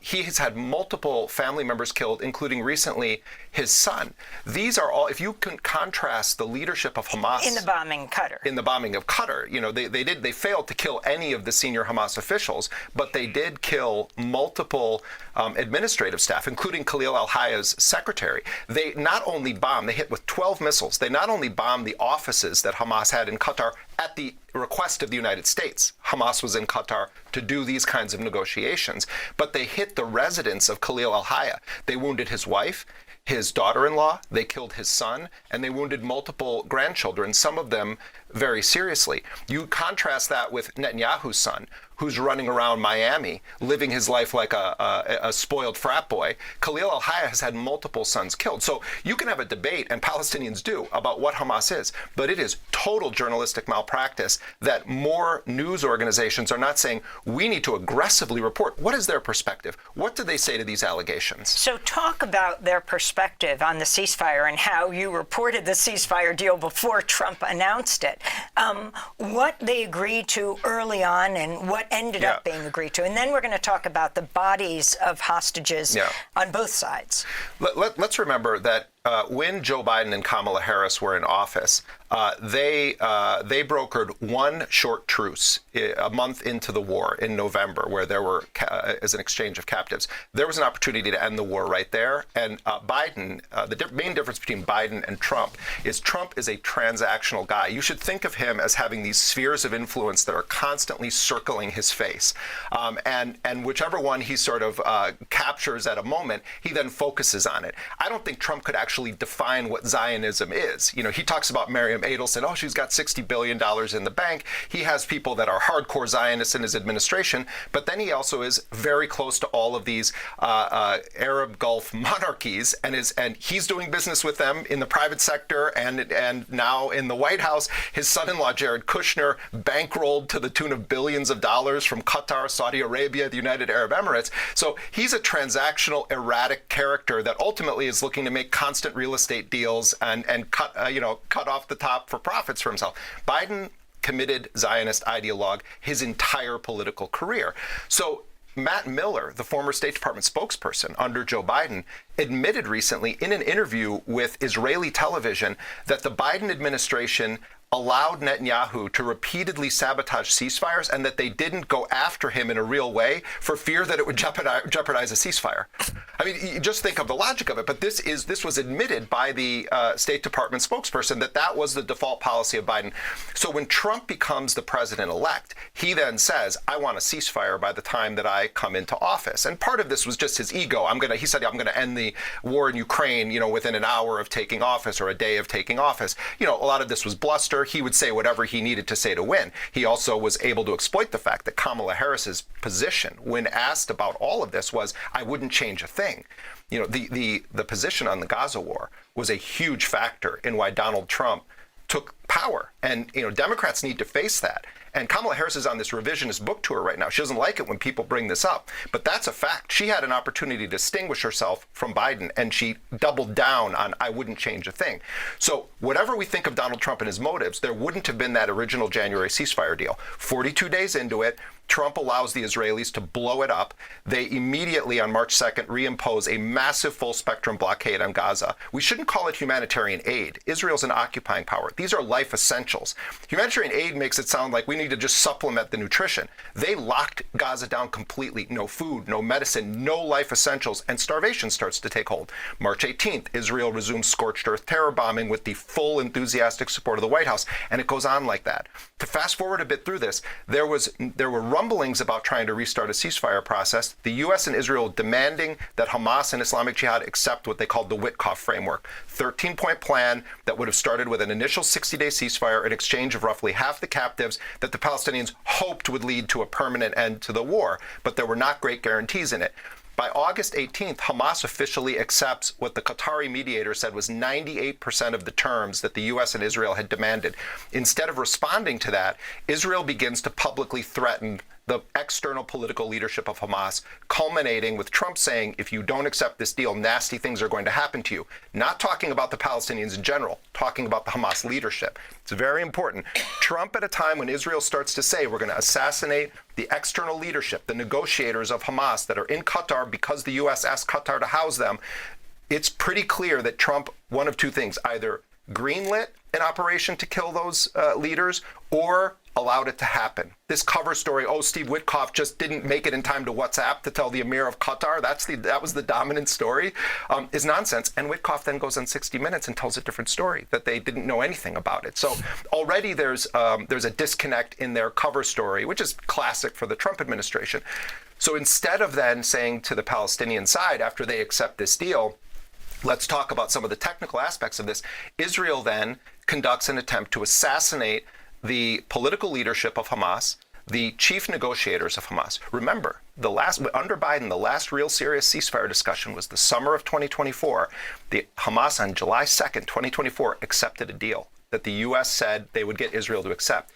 He has had multiple family members killed, including recently his son. These are all, if you can contrast the leadership of Hamas in the bombing of Qatar. You know, they failed to kill any of the senior Hamas officials, but they did kill multiple administrative staff, including Khalil al-Hayya's secretary. They not only bombed, they hit with 12 missiles. They not only bombed the offices that Hamas had in Qatar at the request of the United States. Hamas was in Qatar to do these kinds of negotiations, but they hit the residence of Khalil al-Hayya. They wounded his wife, his daughter-in-law, they killed his son, and they wounded multiple grandchildren, some of them very seriously. You contrast that with Netanyahu's son, who's running around Miami, living his life like a spoiled frat boy. Khalil al-Hayya has had multiple sons killed. So you can have a debate, and Palestinians do, about what Hamas is, but it is total journalistic malpractice that more news organizations are not saying, we need to aggressively report. What is their perspective? What do they say to these allegations? So talk about their perspective on the ceasefire and how you reported the ceasefire deal before Trump announced it. What they agreed to early on and what ended up being agreed to. And then we're going to talk about the bodies of hostages on both sides. Let's remember that when Joe Biden and Kamala Harris were in office, they brokered one short truce a month into the war in November, where there were, as an exchange of captives. There was an opportunity to end the war right there. And Biden, the main difference between Biden and Trump is a transactional guy. You should think of him as having these spheres of influence that are constantly circling his face. And whichever one he sort of captures at a moment, he then focuses on it. I don't think Trump could actually define what Zionism is. You know, he talks about Miriam Adelson, oh, she's got $60 billion in the bank. He has people that are hardcore Zionists in his administration, but then he also is very close to all of these Arab Gulf monarchies, and he's doing business with them in the private sector and now in the White House. His son-in-law, Jared Kushner, bankrolled to the tune of billions of dollars from Qatar, Saudi Arabia, the United Arab Emirates. So he's a transactional, erratic character that ultimately is looking to make constant real estate deals and cut off the top for profits for himself. Biden committed Zionist ideologue his entire political career. So Matt Miller, the former State Department spokesperson under Joe Biden, admitted recently in an interview with Israeli television that the Biden administration allowed Netanyahu to repeatedly sabotage ceasefires and that they didn't go after him in a real way for fear that it would jeopardize a ceasefire. I mean, you just think of the logic of it, but this was admitted by the State Department spokesperson that was the default policy of Biden. So when Trump becomes the president-elect, he then says, I want a ceasefire by the time that I come into office. And part of this was just his ego. He said, I'm going to end the war in Ukraine, within an hour of taking office or a day of taking office. A lot of this was bluster. He would say whatever he needed to say to win. He also was able to exploit the fact that Kamala Harris's position when asked about all of this was, I wouldn't change a thing. The position on the Gaza war was a huge factor in why Donald Trump took power. And, Democrats need to face that. And Kamala Harris is on this revisionist book tour right now. She doesn't like it when people bring this up, but that's a fact. She had an opportunity to distinguish herself from Biden, and she doubled down on, I wouldn't change a thing. So whatever we think of Donald Trump and his motives, there wouldn't have been that original January ceasefire deal. 42 days into it, Trump allows the Israelis to blow it up. They immediately, on March 2nd, reimpose a massive full-spectrum blockade on Gaza. We shouldn't call it humanitarian aid. Israel's an occupying power. These are life essentials. Humanitarian aid makes it sound like we need to just supplement the nutrition. They locked Gaza down completely. No food, no medicine, no life essentials, and starvation starts to take hold. March 18th, Israel resumes scorched earth terror bombing with the full enthusiastic support of the White House, and it goes on like that. To fast forward a bit through this, there were rumblings about trying to restart a ceasefire process, the U.S. and Israel demanding that Hamas and Islamic Jihad accept what they called the Witkoff framework, 13-point plan that would have started with an initial 60-day ceasefire in exchange of roughly half the captives that the Palestinians hoped would lead to a permanent end to the war, but there were not great guarantees in it. By August 18th, Hamas officially accepts what the Qatari mediator said was 98% of the terms that the U.S. and Israel had demanded. Instead of responding to that, Israel begins to publicly threaten the external political leadership of Hamas, culminating with Trump saying, if you don't accept this deal, nasty things are going to happen to you. Not talking about the Palestinians in general, talking about the Hamas leadership. It's very important. Trump, at a time when Israel starts to say, we're going to assassinate the external leadership, the negotiators of Hamas that are in Qatar because the U.S. asked Qatar to house them, it's pretty clear that Trump, one of two things, either greenlit an operation to kill those leaders or allowed it to happen. This cover story, Steve Witkoff just didn't make it in time to WhatsApp to tell the Emir of Qatar, that was the dominant story, is nonsense. And Witkoff then goes on 60 Minutes and tells a different story, that they didn't know anything about it. So already there's a disconnect in their cover story, which is classic for the Trump administration. So instead of then saying to the Palestinian side, after they accept this deal, let's talk about some of the technical aspects of this, Israel then conducts an attempt to assassinate the political leadership of Hamas, the chief negotiators of Hamas. Remember, under Biden, the last real serious ceasefire discussion was the summer of 2024. The Hamas on July 2nd, 2024, accepted a deal that the U.S. said they would get Israel to accept.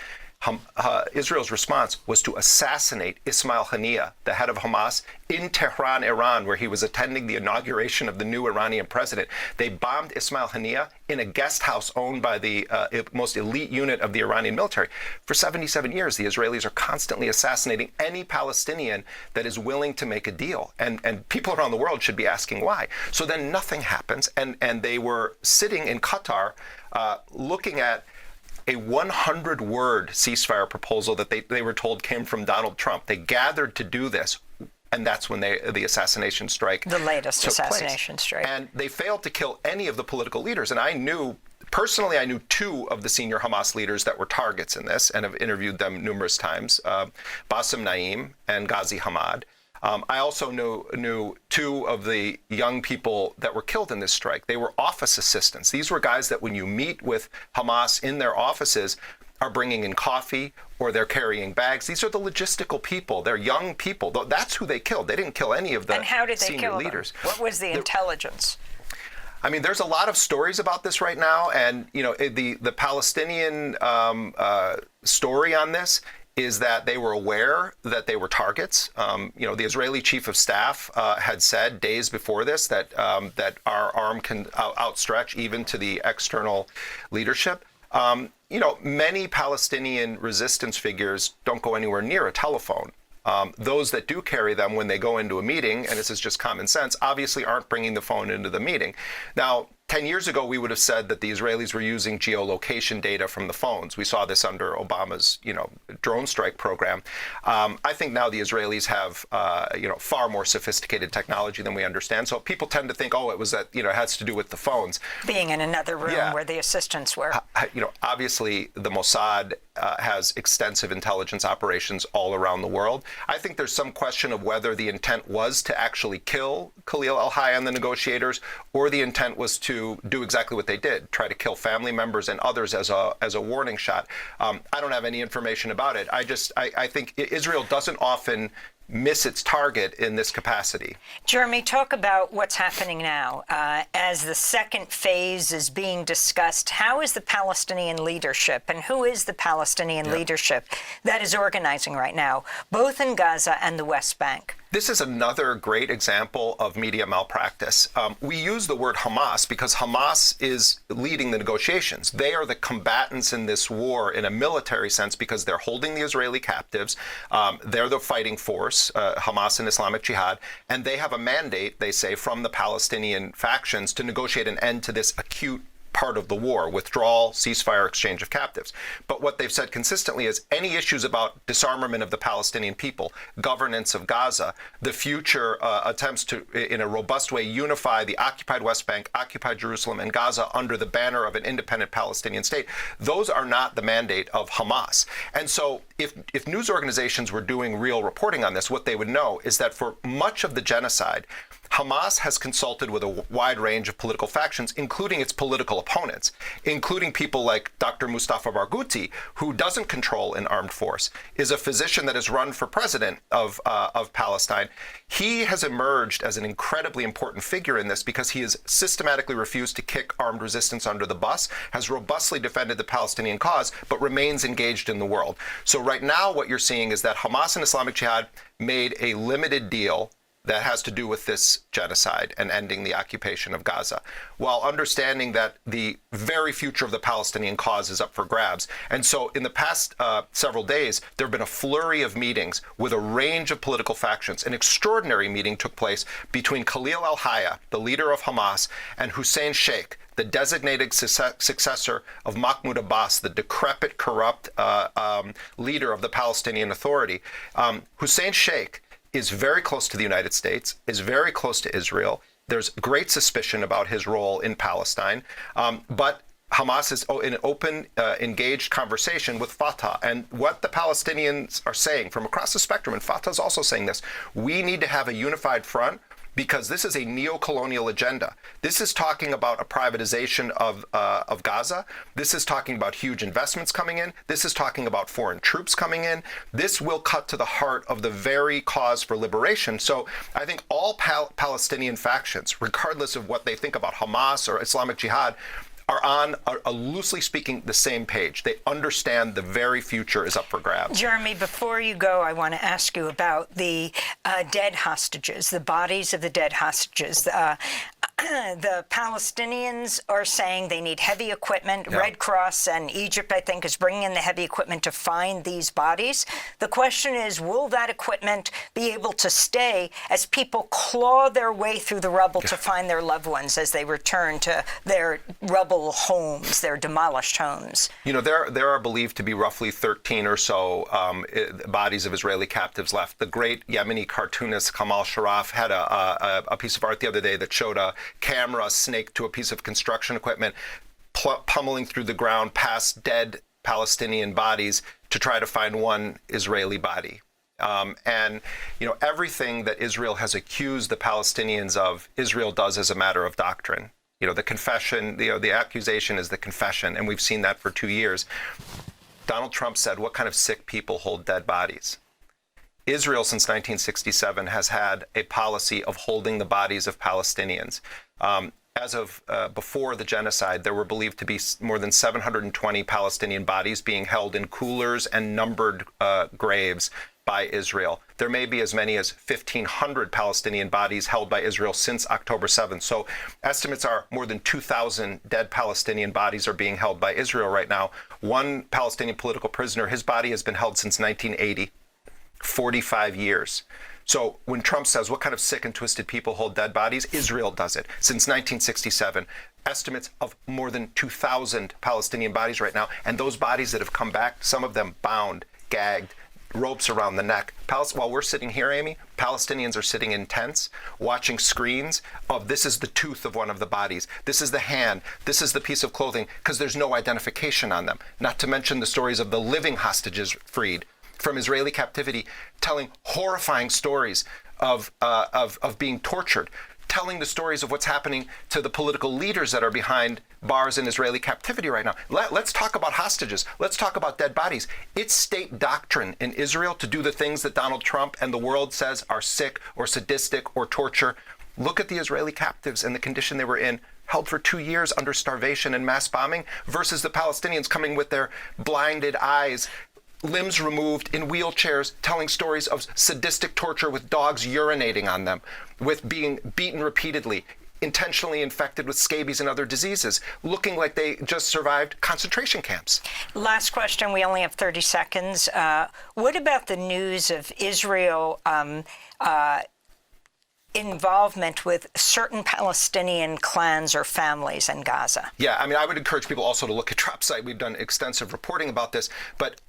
Israel's response was to assassinate Ismail Haniyeh, the head of Hamas, in Tehran, Iran, where he was attending the inauguration of the new Iranian president. They bombed Ismail Haniyeh in a guest house owned by the most elite unit of the Iranian military. For 77 years, the Israelis are constantly assassinating any Palestinian that is willing to make a deal. And people around the world should be asking why. So then nothing happens, and they were sitting in Qatar looking at a 100-word ceasefire proposal that they were told came from Donald Trump. They gathered to do this, and that's when the assassination strike the latest took assassination place. strike. And they failed to kill any of the political leaders. And I knew two of the senior Hamas leaders that were targets in this, and have interviewed them numerous times, Bassem Naim and Ghazi Hamad. I also knew two of the young people that were killed in this strike. They were office assistants. These were guys that when you meet with Hamas in their offices are bringing in coffee or they're carrying bags. These are the logistical people. They're young people. That's who they killed. They didn't kill any of the and how did they senior kill leaders. Them? What was the intelligence? I mean, there's a lot of stories about this right now, and the Palestinian story on this is that they were aware that they were targets. The Israeli chief of staff had said days before this that our arm can outstretch even to the external leadership. Many Palestinian resistance figures don't go anywhere near a telephone. Those that do carry them when they go into a meeting, and this is just common sense, obviously aren't bringing the phone into the meeting. Now, 10 years ago, we would have said that the Israelis were using geolocation data from the phones. We saw this under Obama's, drone strike program. I think now the Israelis have, far more sophisticated technology than we understand. So people tend to think, it was that, it has to do with the phones. Being in another room where the assistants were. Obviously, the Mossad has extensive intelligence operations all around the world. I think there's some question of whether the intent was to actually kill Khalil al-Hayya and the negotiators, or the intent was to do exactly what they did, try to kill family members and others as a warning shot. I don't have any information about it. I think Israel doesn't often miss its target in this capacity. Jeremy, talk about what's happening now. As the second phase is being discussed, how is the Palestinian leadership, and who is the Palestinian leadership that is organizing right now, both in Gaza and the West Bank? This is another great example of media malpractice. We use the word Hamas because Hamas is leading the negotiations. They are the combatants in this war in a military sense because they're holding the Israeli captives. They're the fighting force, Hamas and Islamic Jihad, and they have a mandate, they say, from the Palestinian factions to negotiate an end to this acute part of the war, withdrawal, ceasefire, exchange of captives. But what they've said consistently is any issues about disarmament of the Palestinian people, governance of Gaza, the future attempts to, in a robust way, unify the occupied West Bank, occupied Jerusalem, and Gaza under the banner of an independent Palestinian state, those are not the mandate of Hamas. And so if news organizations were doing real reporting on this, what they would know is that for much of the genocide, Hamas has consulted with a wide range of political factions, including its political opponents, including people like Dr. Mustafa Barghouti, who doesn't control an armed force, is a physician that has run for president of Palestine. He has emerged as an incredibly important figure in this because he has systematically refused to kick armed resistance under the bus, has robustly defended the Palestinian cause, but remains engaged in the world. So right now what you're seeing is that Hamas and Islamic Jihad made a limited deal that has to do with this genocide and ending the occupation of Gaza, while understanding that the very future of the Palestinian cause is up for grabs. And so in the past several days, there have been a flurry of meetings with a range of political factions. An extraordinary meeting took place between Khalil al-Hayya, the leader of Hamas, and Hussein Sheikh, the designated successor of Mahmoud Abbas, the decrepit, corrupt leader of the Palestinian Authority. Hussein Sheikh is very close to the United States, is very close to Israel. There's great suspicion about his role in Palestine, but Hamas is in an open, engaged conversation with Fatah. And what the Palestinians are saying from across the spectrum, and Fatah is also saying this, we need to have a unified front because this is a neo-colonial agenda. This is talking about a privatization of Gaza. This is talking about huge investments coming in. This is talking about foreign troops coming in. This will cut to the heart of the very cause for liberation. So I think all Palestinian factions, regardless of what they think about Hamas or Islamic Jihad, are on, loosely speaking, the same page. They understand the very future is up for grabs. Jeremy, before you go, I want to ask you about the dead hostages, the bodies of the dead hostages. The Palestinians are saying they need heavy equipment. Yeah. Red Cross and Egypt, I think, is bringing in the heavy equipment to find these bodies. The question is, will that equipment be able to stay as people claw their way through the rubble to find their loved ones as they return to their rubble homes, their demolished homes? You know, there are believed to be roughly 13 or so bodies of Israeli captives left. The great Yemeni cartoonist Kamal Sharaf had a piece of art the other day that showed a camera snaked to a piece of construction equipment, pummeling through the ground past dead Palestinian bodies to try to find one Israeli body. And, you know, everything that Israel has accused the Palestinians of, Israel does as a matter of doctrine. You know, the confession, the accusation is the confession, and we've seen that for 2 years. Donald Trump said, what kind of sick people hold dead bodies? Israel, since 1967, has had a policy of holding the bodies of Palestinians. As of before the genocide, there were believed to be more than 720 Palestinian bodies being held in coolers and numbered graves by Israel. There may be as many as 1,500 Palestinian bodies held by Israel since October 7th. So estimates are more than 2,000 dead Palestinian bodies are being held by Israel right now. One Palestinian political prisoner, his body has been held since 1980. 45 years. So when Trump says, what kind of sick and twisted people hold dead bodies? Israel does it. Since 1967, estimates of more than 2,000 Palestinian bodies right now. And those bodies that have come back, some of them bound, gagged, ropes around the neck. While we're sitting here, Amy, Palestinians are sitting in tents watching screens of this is the tooth of one of the bodies, this is the hand, this is the piece of clothing, because there's no identification on them. Not to mention the stories of the living hostages freed from Israeli captivity, telling horrifying stories of being tortured, telling the stories of what's happening to the political leaders that are behind bars in Israeli captivity right now. Let's talk about hostages. Let's talk about dead bodies. It's state doctrine in Israel to do the things that Donald Trump and the world says are sick or sadistic or torture. Look at the Israeli captives and the condition they were in, held for 2 years under starvation and mass bombing, versus the Palestinians coming with their blinded eyes, limbs removed, in wheelchairs, telling stories of sadistic torture with dogs urinating on them, with being beaten repeatedly, intentionally infected with scabies and other diseases, looking like they just survived concentration camps. Last question. We only have 30 seconds. What about the news of Israel involvement with certain Palestinian clans or families in Gaza? Yeah, I mean, I would encourage people also to look at Dropsite. We've done extensive reporting about this, but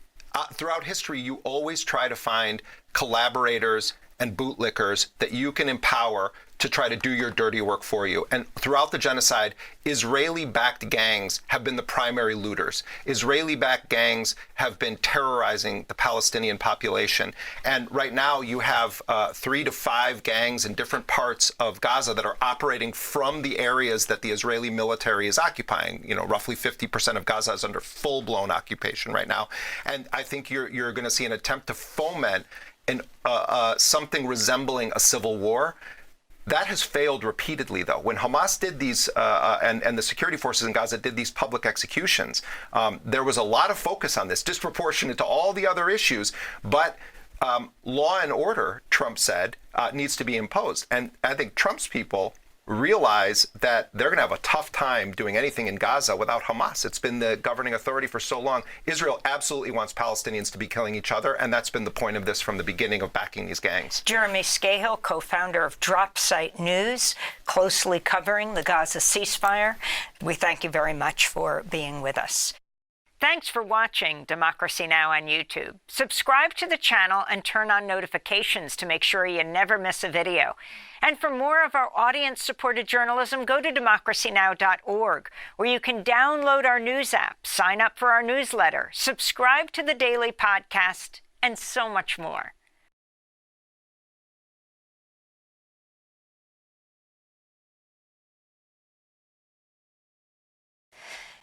throughout history, you always try to find collaborators and bootlickers that you can empower to try to do your dirty work for you. And throughout the genocide, Israeli-backed gangs have been the primary looters. Israeli-backed gangs have been terrorizing the Palestinian population. And right now you have 3 to 5 gangs in different parts of Gaza that are operating from the areas that the Israeli military is occupying. You know, roughly 50% of Gaza is under full-blown occupation right now. And I think you're going to see an attempt to foment something resembling a civil war. That has failed repeatedly, though. When Hamas did these, and the security forces in Gaza did these public executions, there was a lot of focus on this, disproportionate to all the other issues. But law and order, Trump said, needs to be imposed. And I think Trump's people realize that they're going to have a tough time doing anything in Gaza without Hamas. It's been the governing authority for so long. Israel absolutely wants Palestinians to be killing each other, and that's been the point of this from the beginning of backing these gangs. Jeremy Scahill, co-founder of Dropsite News, closely covering the Gaza ceasefire. We thank you very much for being with us. Thanks for watching Democracy Now! On YouTube. Subscribe to the channel and turn on notifications to make sure you never miss a video. And for more of our audience-supported journalism, go to democracynow.org, where you can download our news app, sign up for our newsletter, subscribe to the daily podcast, and so much more.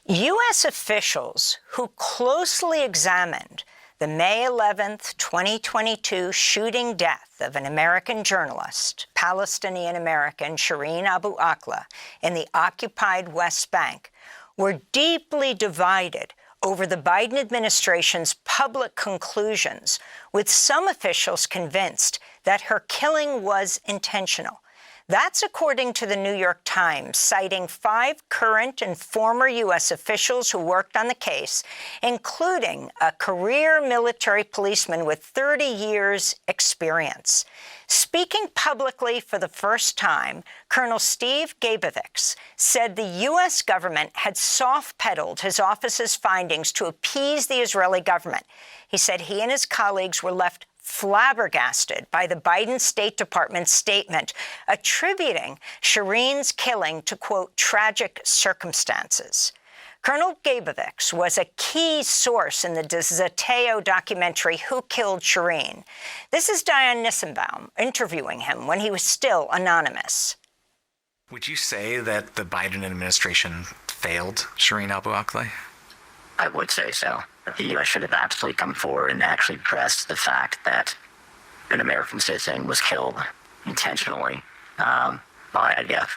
U.S. officials who closely examined the May 11th, 2022 shooting death of an American journalist, Palestinian-American Shireen Abu Akleh, in the occupied West Bank, were deeply divided over the Biden administration's public conclusions, with some officials convinced that her killing was intentional. That's according to the New York Times, citing 5 current and former U.S. officials who worked on the case, including a career military policeman with 30 years' experience. Speaking publicly for the first time, Colonel Steve Gabovitz said the U.S. government had soft-pedaled his office's findings to appease the Israeli government. He said he and his colleagues were left flabbergasted by the Biden State Department statement attributing Shireen's killing to, quote, tragic circumstances. Colonel Gabovitz was a key source in the Zateo documentary, Who Killed Shireen? This is Diane Nissenbaum interviewing him when he was still anonymous. Would you say that the Biden administration failed Shireen Abu Akleh? I would say so. The U.S. should have absolutely come forward and actually pressed the fact that an American citizen was killed intentionally by IDF.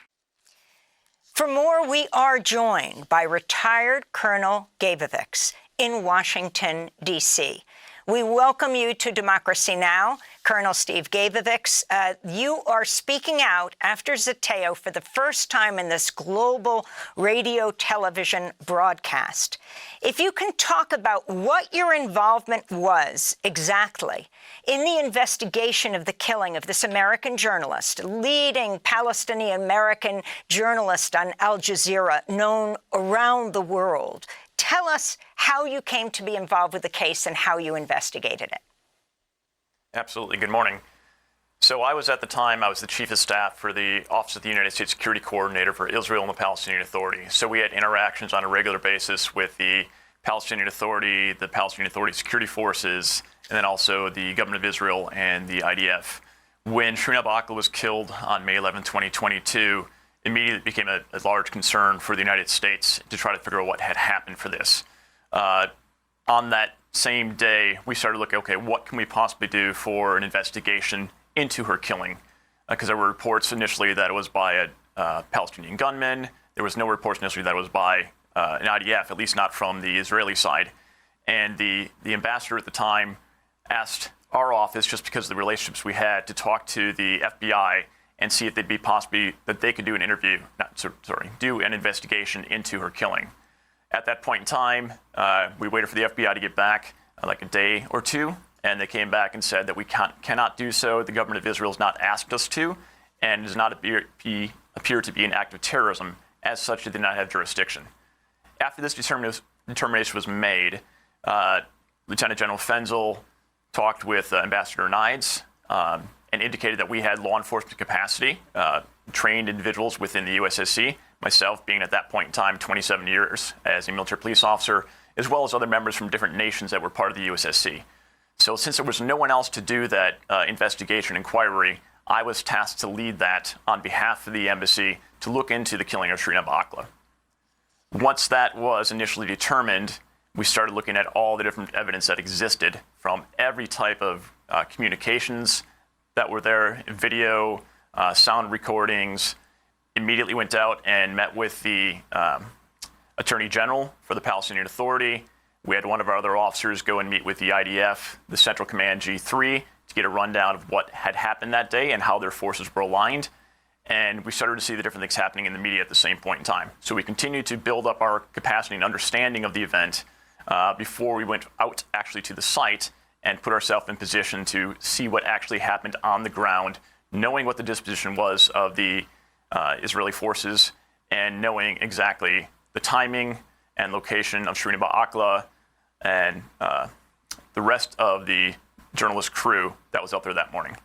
For more, we are joined by retired Colonel Gabovitz in Washington, D.C. We welcome you to Democracy Now!, Colonel Steve Gavovix. You are speaking out after Zateo for the first time in this global radio television broadcast. If you can talk about what your involvement was exactly in the investigation of the killing of this American journalist, leading Palestinian-American journalist on Al Jazeera, known around the world. Tell us how you came to be involved with the case and how you investigated it. Absolutely. Good morning. So I was at the time, I was the chief of staff for the Office of the United States Security Coordinator for Israel and the Palestinian Authority. So we had interactions on a regular basis with the Palestinian Authority, the Palestinian Authority security forces, and then also the government of Israel and the IDF. When Shireen Abu Akleh was killed on May 11, 2022, immediately became a large concern for the United States to try to figure out what had happened for this. On that same day, we started looking, okay, what can we possibly do for an investigation into her killing? Because there were reports initially that it was by a Palestinian gunman. There was no reports initially that it was by an IDF, at least not from the Israeli side. And the ambassador at the time asked our office, just because of the relationships we had, to talk to the FBI and see if they'd be possibly that they could do do an investigation into her killing. At that point in time, we waited for the FBI to get back like a day or two, and they came back and said that we cannot do so. The government of Israel has not asked us to, and does not appear to be an act of terrorism. As such, they did not have jurisdiction. After this determination was made, Lieutenant General Fenzel talked with Ambassador Nides and indicated that we had law enforcement capacity, trained individuals within the USSC, myself being at that point in time 27 years as a military police officer, as well as other members from different nations that were part of the USSC. So since there was no one else to do that investigation inquiry, I was tasked to lead that on behalf of the embassy to look into the killing of Shireen Abu Akleh. Once that was initially determined, we started looking at all the different evidence that existed from every type of communications that were there, video, sound recordings. Immediately went out and met with the Attorney General for the Palestinian Authority. We had one of our other officers go and meet with the IDF, the Central Command G3, to get a rundown of what had happened that day and how their forces were aligned. And we started to see the different things happening in the media at the same point in time. So we continued to build up our capacity and understanding of the event before we went out actually to the site and put ourselves in position to see what actually happened on the ground, knowing what the disposition was of the Israeli forces and knowing exactly the timing and location of Shireen Abu Akleh and the rest of the journalist crew that was out there that morning.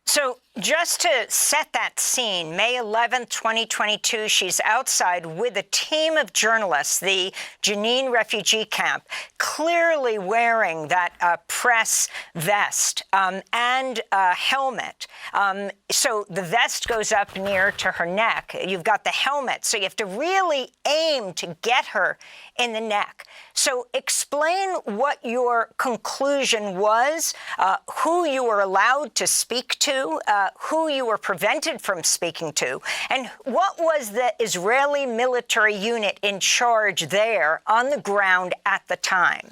So just to set that scene, May 11th, 2022, she's outside with a team of journalists, the Jenin refugee camp, clearly wearing that press vest and a helmet. So the vest goes up near to her neck. You've got the helmet, so you have to really aim to get her in the neck. So explain what your conclusion was, who you were allowed to speak to, who you were prevented from speaking to, and what was the Israeli military unit in charge there on the ground at the time?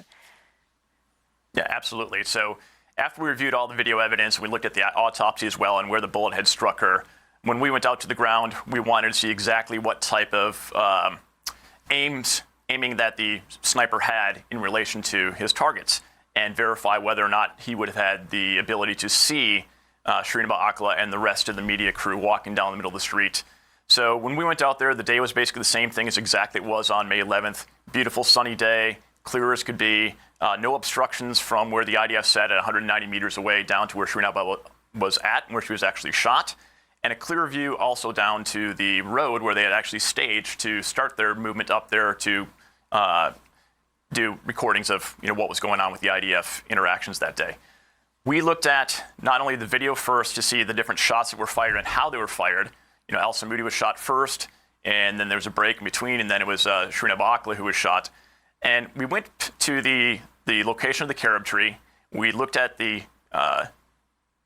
Yeah, absolutely. So after we reviewed all the video evidence, we looked at the autopsy as well and where the bullet had struck her. When we went out to the ground, we wanted to see exactly what type of aiming that the sniper had in relation to his targets and verify whether or not he would have had the ability to see Shireen Abu Akleh and the rest of the media crew walking down the middle of the street. So when we went out there, the day was basically the same thing as exactly it was on May 11th. Beautiful sunny day, clear as could be, no obstructions from where the IDF sat at 190 meters away down to where Shireen Abu Akleh was at and where she was actually shot. And a clear view also down to the road where they had actually staged to start their movement up there to do recordings of what was going on with the IDF interactions that day. We looked at not only the video first to see the different shots that were fired and how they were fired. Al Samudi was shot first, and then there was a break in between, and then it was Shireen Abu Akleh who was shot. And we went to the location of the carob tree. We looked at the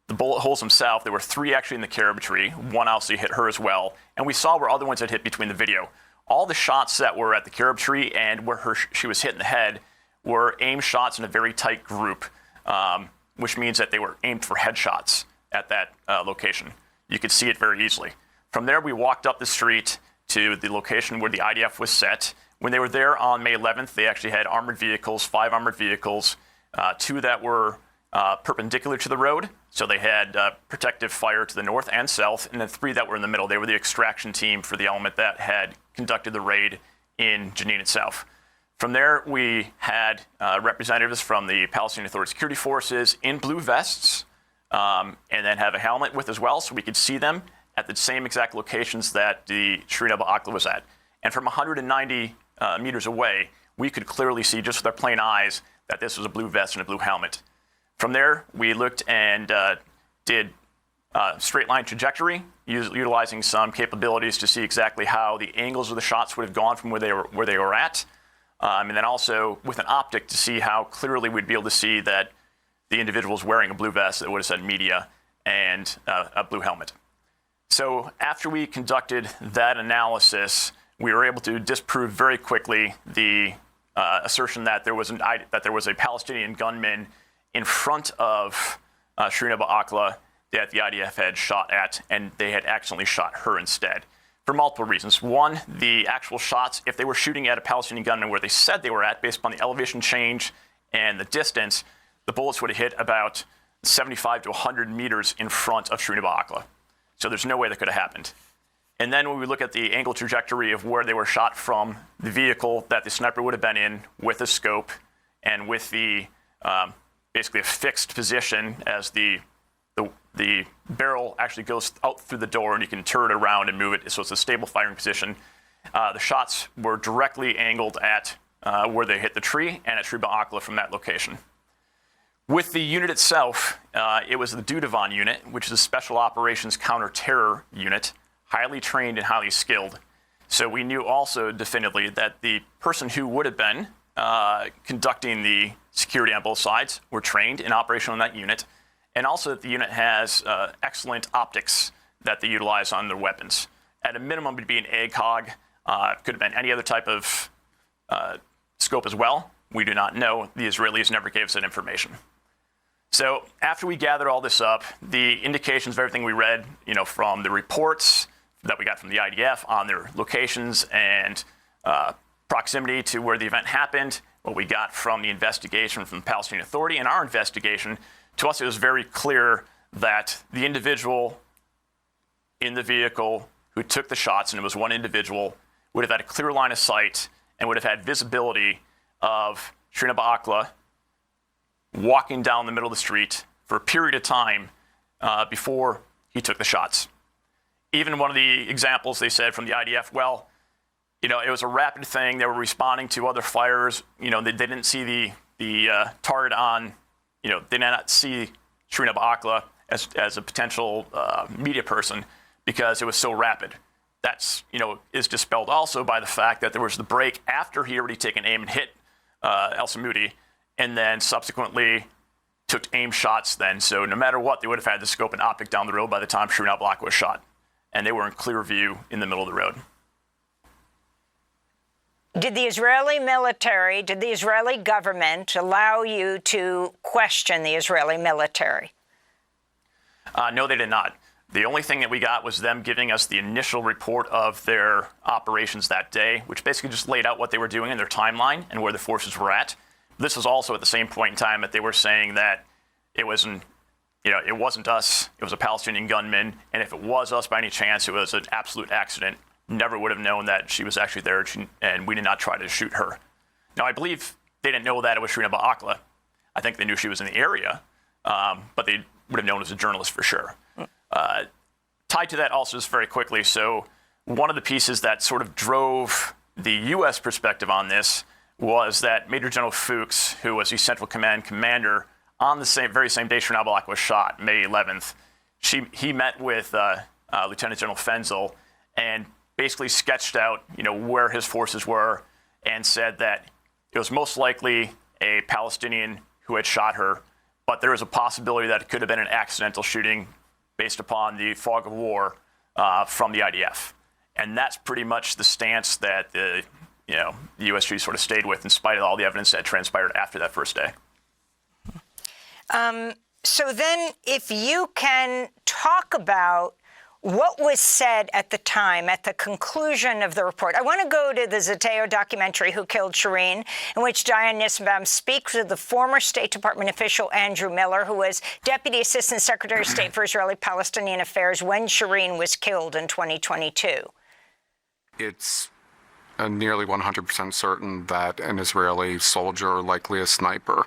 bullet holes themselves. There were 3 actually in the carob tree. One obviously hit her as well. And we saw where other ones had hit between the video. All the shots that were at the carob tree and where she was hit in the head were aim shots in a very tight group. which means that they were aimed for headshots at that location. You could see it very easily. From there, we walked up the street to the location where the IDF was set. When they were there on May 11th, they actually had armored vehicles, 5 armored vehicles, 2 that were perpendicular to the road. So they had protective fire to the north and south, and then 3 that were in the middle. They were the extraction team for the element that had conducted the raid in Jenin itself. From there, we had representatives from the Palestinian Authority security forces in blue vests, and then have a helmet with as well, so we could see them at the same exact locations that the Shireen Abu Akleh was at. And from 190 meters away, we could clearly see just with our plain eyes that this was a blue vest and a blue helmet. From there, we looked and did straight line trajectory, utilizing some capabilities to see exactly how the angles of the shots would have gone from where they were at, and then also with an optic to see how clearly we'd be able to see that the individual was wearing a blue vest that would have said media and a blue helmet. So after we conducted that analysis, we were able to disprove very quickly the assertion that there was a Palestinian gunman in front of Shireen Abu Akleh that the IDF had shot at, and they had accidentally shot her instead, for multiple reasons. One, the actual shots, if they were shooting at a Palestinian gunman where they said they were at, based upon the elevation change and the distance, the bullets would have hit about 75 to 100 meters in front of Shireen Abu Akleh. So there's no way that could have happened. And then when we look at the angle trajectory of where they were shot from, the vehicle that the sniper would have been in with a scope and with the basically a fixed position as the barrel actually goes out through the door and you can turn it around and move it, so it's a stable firing position. The shots were directly angled at where they hit the tree and at Shireen Abu Akleh from that location. With the unit itself, it was the Dudavon unit, which is a special operations counter-terror unit, highly trained and highly skilled. So we knew also definitively that the person who would have been conducting the security on both sides were trained and operational in that unit, and also that the unit has excellent optics that they utilize on their weapons. At a minimum, it would be an ACOG. Could have been any other type of scope as well. We do not know. The Israelis never gave us that information. So after we gathered all this up, the indications of everything we read, from the reports that we got from the IDF on their locations and proximity to where the event happened, what we got from the investigation from the Palestinian Authority and our investigation, to us it was very clear that the individual in the vehicle who took the shots, and it was one individual, would have had a clear line of sight and would have had visibility of Shireen Abu Akleh walking down the middle of the street for a period of time before he took the shots. Even one of the examples they said from the IDF, it was a rapid thing. They were responding to other fires. They didn't see the target on, they did not see Shireen Abu Akleh as a potential media person because it was so rapid. That's, is dispelled also by the fact that there was the break after he already taken aim and hit El Samudi, and then subsequently took aim shots then. So no matter what, they would have had the scope and optic down the road by the time Shireen Abu Akleh was shot. And they were in clear view in the middle of the road. Did the Israeli government allow you to question the Israeli military? No, they did not. The only thing that we got was them giving us the initial report of their operations that day, which basically just laid out what they were doing in their timeline and where the forces were at. This was also at the same point in time that they were saying that it wasn't us, it was a Palestinian gunman, and if it was us by any chance, it was an absolute accident. Never would have known that she was actually there, and we did not try to shoot her. Now, I believe they didn't know that it was Shireen Abu Akleh. I think they knew she was in the area, but they would have known as a journalist for sure. Tied to that also just very quickly, so one of the pieces that sort of drove the U.S. perspective on this was that Major General Fuchs, who was the Central Command commander on the very same day Shireen Abu Akleh was shot, May 11th, he met with Lieutenant General Fenzel and basically sketched out, where his forces were and said that it was most likely a Palestinian who had shot her, but there was a possibility that it could have been an accidental shooting based upon the fog of war from the IDF. And that's pretty much the stance that the USG sort of stayed with in spite of all the evidence that transpired after that first day. So then, if you can talk about what was said at the time, at the conclusion of the report. I want to go to the Zateo documentary, Who Killed Shireen, in which Diane Nissenbaum speaks with the former State Department official Andrew Miller, who was Deputy Assistant Secretary of State for Israeli-Palestinian Affairs when Shireen was killed in 2022. It's nearly 100% certain that an Israeli soldier, likely a sniper,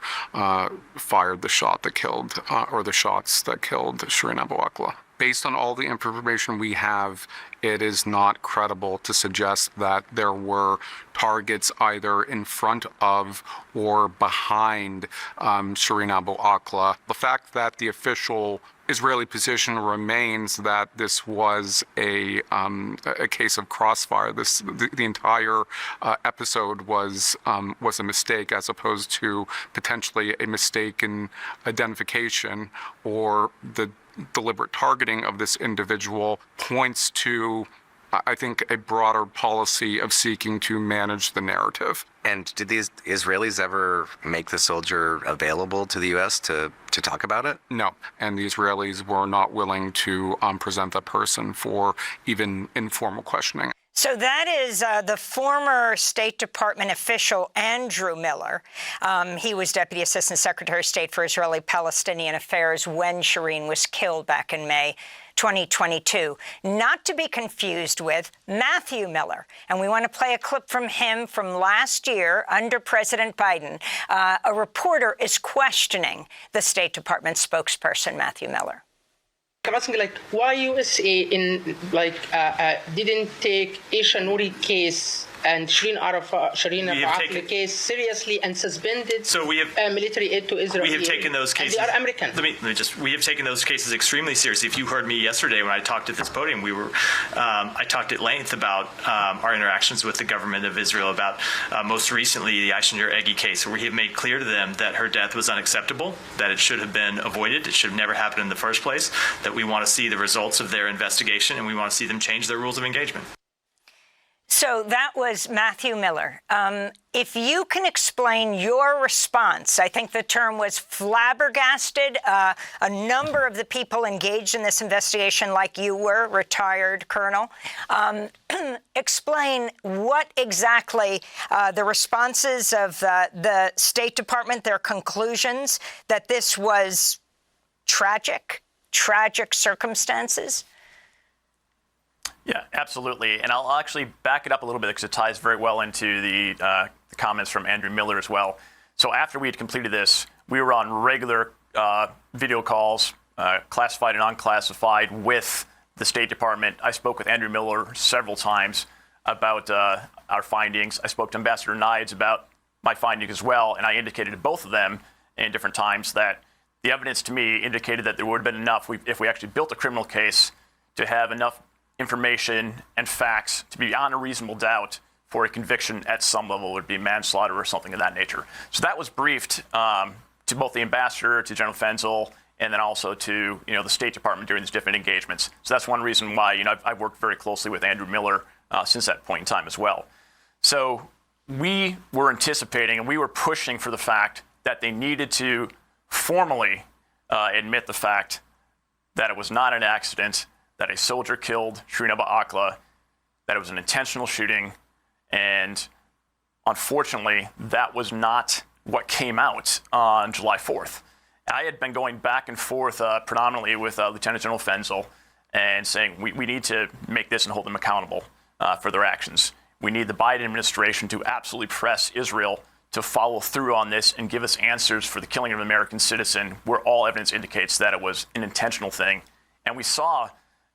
fired the shot that killed, or the shots that killed Shireen Abu Akleh. Based on all the information we have, it is not credible to suggest that there were targets either in front of or behind Shireen Abu Akleh. The fact that the official Israeli position remains that this was a case of crossfire. The entire episode was a mistake, as opposed to potentially a mistake in identification or the deliberate targeting of this individual, points to, I think, a broader policy of seeking to manage the narrative. And did these Israelis ever make the soldier available to the U.S. to talk about it? No, and the Israelis were not willing to present that person for even informal questioning. So that is the former State Department official, Andrew Miller. He was Deputy Assistant Secretary of State for Israeli-Palestinian Affairs when Shireen was killed back in May 2022. Not to be confused with Matthew Miller. And we want to play a clip from him from last year under President Biden. A reporter is questioning the State Department spokesperson, Matthew Miller. I'm asking, why USA didn't take Aisha Nouri case and Shireen Abu Akleh case seriously and suspended military aid to Israel? We have taken those cases. And they are American. We have taken those cases extremely seriously. If you heard me yesterday when I talked at this podium, I talked at length about our interactions with the government of Israel, about most recently the Aisha Nouri case, where we have made clear to them that her death was unacceptable, that it should have been avoided, it should have never happened in the first place, that we want to see the results of their investigation and we want to see them change their rules of engagement. So that was Matthew Miller. If you can explain your response, I think the term was flabbergasted. A number of the people engaged in this investigation, like you were, retired colonel, explain what exactly the responses of the State Department, their conclusions that this was tragic circumstances. Yeah, absolutely. And I'll actually back it up a little bit because it ties very well into the comments from Andrew Miller as well. So after we had completed this, we were on regular video calls, classified and unclassified, with the State Department. I spoke with Andrew Miller several times about our findings. I spoke to Ambassador Nides about my findings as well, and I indicated to both of them in different times that the evidence to me indicated that there would have been enough if we actually built a criminal case to have enough information and facts to be beyond a reasonable doubt for a conviction at some level. It would be manslaughter or something of that nature. So that was briefed to both the ambassador, to General Fenzl, and then also to the State Department during these different engagements. So that's one reason why I've worked very closely with Andrew Miller since that point in time as well. So we were anticipating and we were pushing for the fact that they needed to formally admit the fact that it was not an accident, that a soldier killed Shireen Abu Akleh, that it was an intentional shooting, and unfortunately, that was not what came out on July 4th. I had been going back and forth predominantly with Lieutenant General Fenzl and saying we need to make this and hold them accountable for their actions. We need the Biden administration to absolutely press Israel to follow through on this and give us answers for the killing of an American citizen, where all evidence indicates that it was an intentional thing. And we saw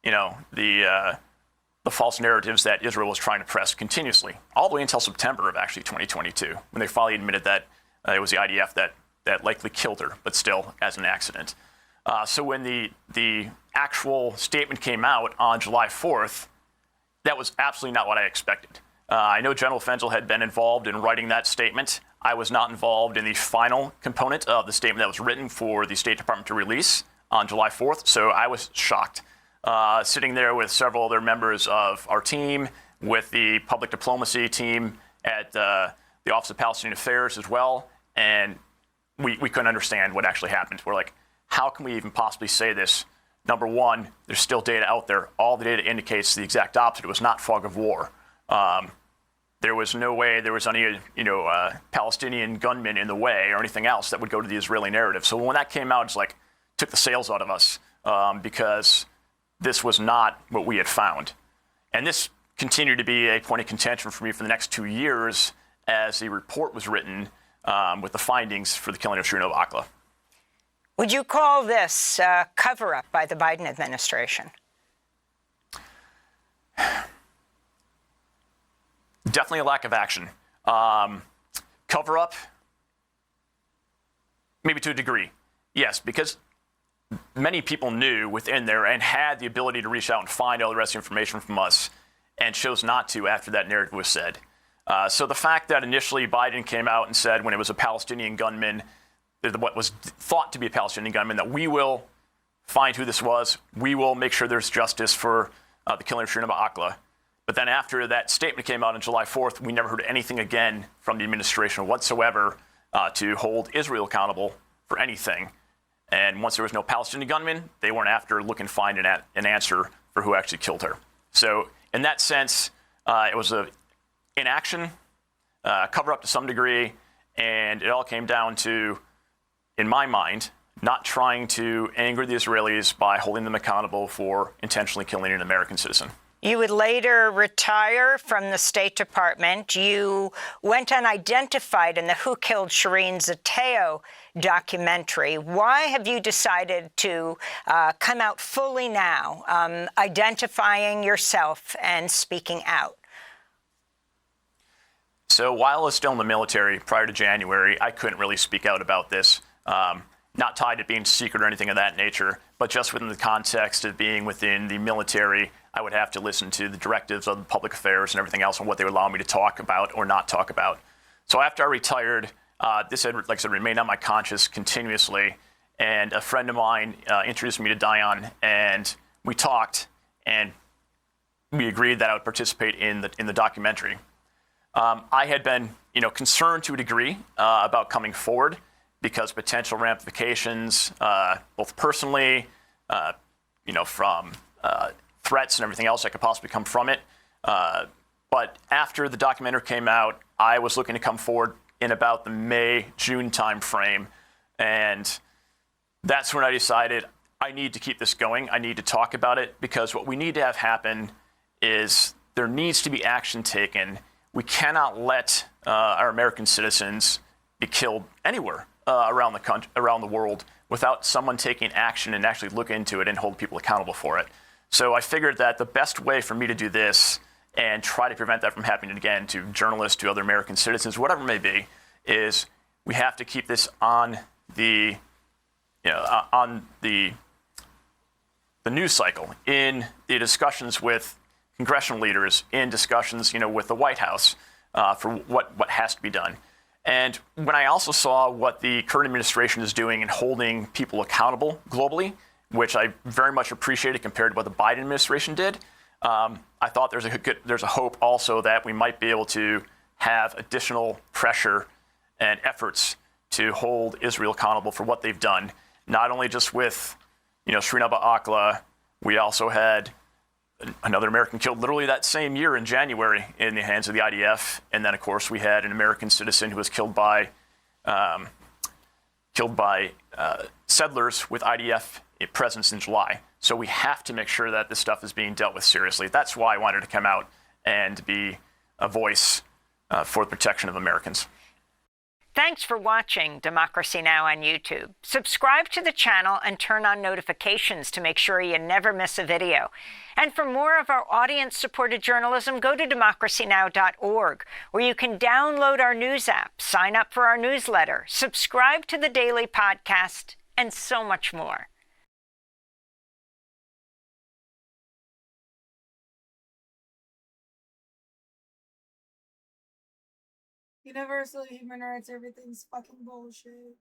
the false narratives that Israel was trying to press continuously, all the way until September of actually 2022, when they finally admitted that it was the IDF that likely killed her, but still as an accident. So when the actual statement came out on July 4th, that was absolutely not what I expected. I know General Fenzl had been involved in writing that statement. I was not involved in the final component of the statement that was written for the State Department to release on July 4th, so I was shocked. Sitting there with several other members of our team, with the public diplomacy team at the Office of Palestinian Affairs as well. And we couldn't understand what actually happened. We're like, how can we even possibly say this? Number one, there's still data out there. All the data indicates the exact opposite. It was not fog of war. There was no way there was any, Palestinian gunmen in the way or anything else that would go to the Israeli narrative. So when that came out, it's like took the sails out of us because this was not what we had found. And this continued to be a point of contention for me for the next 2 years as a report was written with the findings for the killing of Shireen Abu Akleh. Would you call this cover-up by the Biden administration? Definitely a lack of action. Cover-up, maybe to a degree, yes, because many people knew within there and had the ability to reach out and find all the rest of the information from us and chose not to after that narrative was said. So the fact that initially Biden came out and said when it was a Palestinian gunman, what was thought to be a Palestinian gunman, that we will find who this was, we will make sure there's justice for the killing of Shireen Abu Akleh. But then after that statement came out on July 4th, we never heard anything again from the administration whatsoever to hold Israel accountable for anything. And once there was no Palestinian gunman, they weren't after looking to find an answer for who actually killed her. So in that sense, it was an inaction, cover up to some degree, and it all came down to, in my mind, not trying to anger the Israelis by holding them accountable for intentionally killing an American citizen. You would later retire from the State Department. You went unidentified in the Who Killed Shireen Zateo documentary. Why have you decided to come out fully now, identifying yourself and speaking out? So while I was still in the military prior to January, I couldn't really speak out about this. Not tied to being secret or anything of that nature, but just within the context of being within the military, I would have to listen to the directives of the public affairs and everything else on what they would allow me to talk about or not talk about. So after I retired, this had, like I said, remained on my conscience continuously. And a friend of mine introduced me to Dion, and we talked, and we agreed that I would participate in the documentary. I had been, concerned to a degree about coming forward because potential ramifications, both personally, from threats and everything else that could possibly come from it. But after the documentary came out, I was looking to come forward in about the May-June timeframe. And that's when I decided I need to keep this going. I need to talk about it because what we need to have happen is there needs to be action taken. We cannot let our American citizens be killed anywhere around the country, around the world without someone taking action and actually look into it and hold people accountable for it. So I figured that the best way for me to do this and try to prevent that from happening again to journalists, to other American citizens, whatever it may be, is we have to keep this on the, on the news cycle, in the discussions with congressional leaders, in discussions, with the White House for what has to be done. And when I also saw what the current administration is doing in holding people accountable globally, which I very much appreciated compared to what the Biden administration did, I thought there's a hope also that we might be able to have additional pressure and efforts to hold Israel accountable for what they've done, not only just with, Shireen Abu Akleh. We also had another American killed literally that same year in January in the hands of the IDF. And then, of course, we had an American citizen who was killed by settlers with IDF presence in July. So we have to make sure that this stuff is being dealt with seriously. That's why I wanted to come out and be a voice for the protection of Americans. Thanks for watching Democracy Now! On YouTube. Subscribe to the channel and turn on notifications to make sure you never miss a video. And for more of our audience-supported journalism, go to democracynow.org, where you can download our news app, sign up for our newsletter, subscribe to the daily podcast, and so much more. Universal human rights, everything's fucking bullshit.